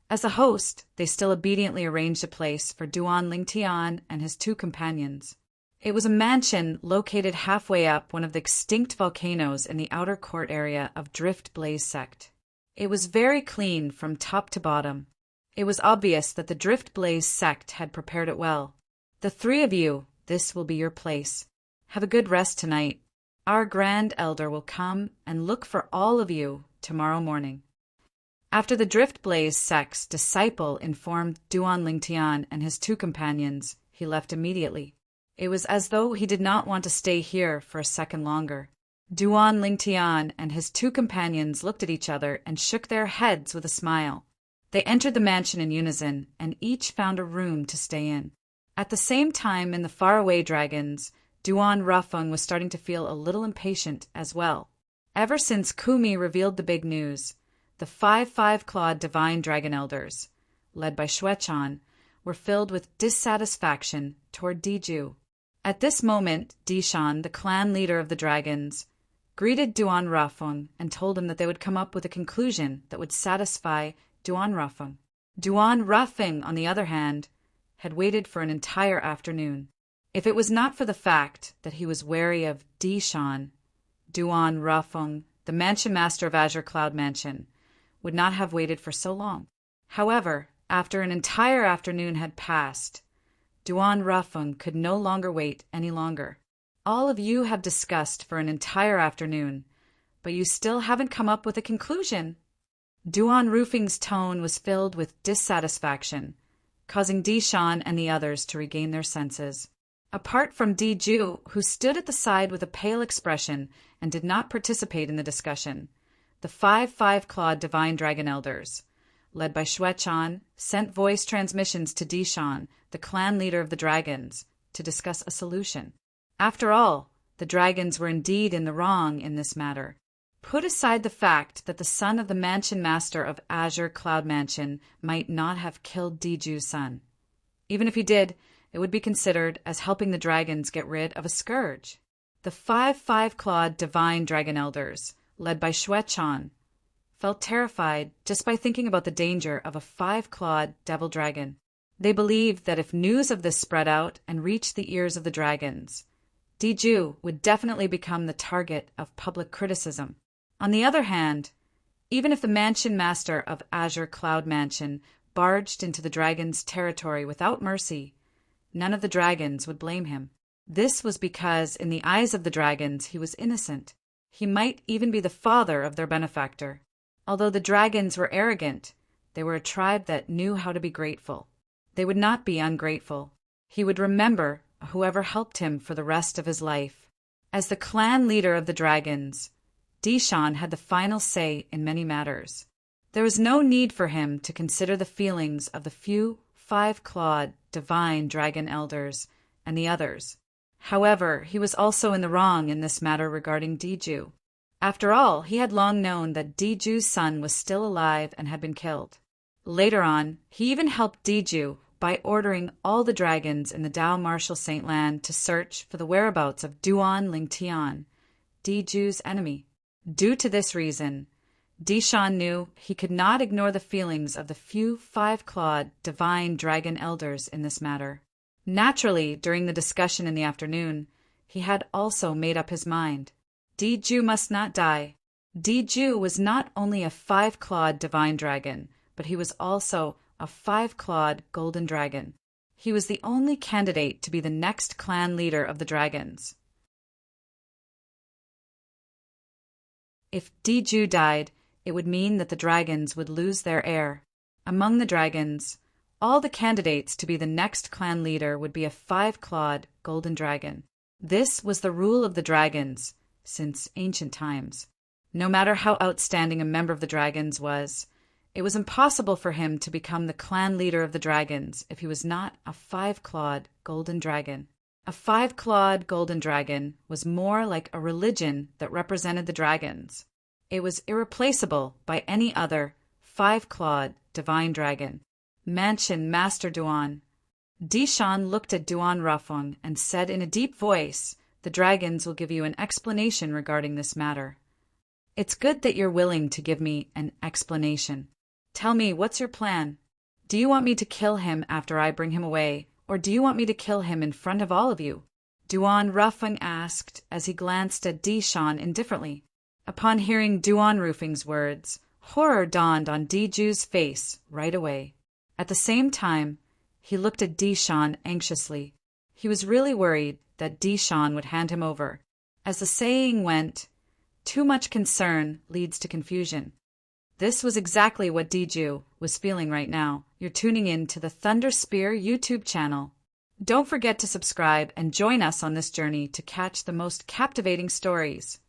as a host, they still obediently arranged a place for Duan Lingtian and his two companions. It was a mansion located halfway up one of the extinct volcanoes in the outer court area of Drift Blaze sect. It was very clean from top to bottom. It was obvious that the Drift Blaze sect had prepared it well. The three of you, this will be your place. Have a good rest tonight. Our Grand Elder will come and look for all of you tomorrow morning. After the Drift Blaze sect's disciple informed Duan Lingtian and his two companions, he left immediately. It was as though he did not want to stay here for a second longer. Duan Lingtian and his two companions looked at each other and shook their heads with a smile. They entered the mansion in unison, and each found a room to stay in. At the same time, in the faraway dragons, Duan Rafeng was starting to feel a little impatient as well. Ever since Kumi revealed the big news, the 5-5-clawed divine dragon elders, led by Xuechan, were filled with dissatisfaction toward Diju. At this moment, Dishan, the clan leader of the dragons, greeted Duan Rafeng and told him that they would come up with a conclusion that would satisfy Duan Rafeng. Duan Rafeng, on the other hand, had waited for an entire afternoon. If it was not for the fact that he was wary of Dishan, Duan Rafeng, the mansion master of Azure Cloud Mansion, would not have waited for so long. However, after an entire afternoon had passed, Duan Rafeng could no longer wait any longer. All of you have discussed for an entire afternoon, but you still haven't come up with a conclusion. Duan Rafeng's tone was filled with dissatisfaction, causing Dishan and the others to regain their senses. Apart from Diju, who stood at the side with a pale expression and did not participate in the discussion, the 5-5-clawed divine dragon elders, led by Xuechan, sent voice transmissions to Dishan, the clan leader of the dragons, to discuss a solution. After all, the dragons were indeed in the wrong in this matter. Put aside the fact that the son of the mansion master of Azure Cloud Mansion might not have killed Diju's son. Even if he did, it would be considered as helping the dragons get rid of a scourge. The 5-5-clawed divine dragon elders, led by Xuechan, felt terrified just by thinking about the danger of a 5-clawed devil dragon. They believed that if news of this spread out and reached the ears of the dragons, Diju would definitely become the target of public criticism. On the other hand, even if the mansion master of Azure Cloud Mansion barged into the dragon's territory without mercy, none of the dragons would blame him. This was because, in the eyes of the dragons, he was innocent. He might even be the father of their benefactor. Although the dragons were arrogant, they were a tribe that knew how to be grateful. They would not be ungrateful. He would remember whoever helped him for the rest of his life. As the clan leader of the dragons, Dishan had the final say in many matters. There was no need for him to consider the feelings of the few 5-clawed divine dragon elders and the others. However, he was also in the wrong in this matter regarding Diju. After all, he had long known that Diju's son was still alive and had been killed. Later on, he even helped Diju by ordering all the dragons in the Dao Martial Saint Land to search for the whereabouts of Duan Lingtian, Diju's enemy. Due to this reason, Dishan knew he could not ignore the feelings of the few 5-clawed divine dragon elders in this matter. Naturally, during the discussion in the afternoon, he had also made up his mind. Diju must not die. Diju was not only a 5-clawed divine dragon, but he was also a 5-clawed golden dragon. He was the only candidate to be the next clan leader of the dragons. If Diju died, it would mean that the dragons would lose their heir. Among the dragons, all the candidates to be the next clan leader would be a 5-clawed golden dragon. This was the rule of the dragons since ancient times. No matter how outstanding a member of the dragons was, it was impossible for him to become the clan leader of the dragons if he was not a 5-clawed golden dragon. A 5-clawed golden dragon was more like a religion that represented the dragons. It was irreplaceable by any other 5-clawed divine dragon. Mansion Master Duan. Dishan looked at Duan Rafeng and said in a deep voice, "The dragons will give you an explanation regarding this matter." "It's good that you're willing to give me an explanation. Tell me, what's your plan? Do you want me to kill him after I bring him away, or do you want me to kill him in front of all of you?" Duan Rafeng asked as he glanced at Dishan indifferently. Upon hearing Duan Rafeng's words, Horror dawned on Diju's face right away. At the same time, he looked at Dishan anxiously. He was really worried that Dishan would hand him over. As the saying went, too much concern leads to confusion. This was exactly what Diju was feeling right now. You're tuning in to the Thunder Spear YouTube channel. Don't forget to subscribe and join us on this journey to catch the most captivating stories.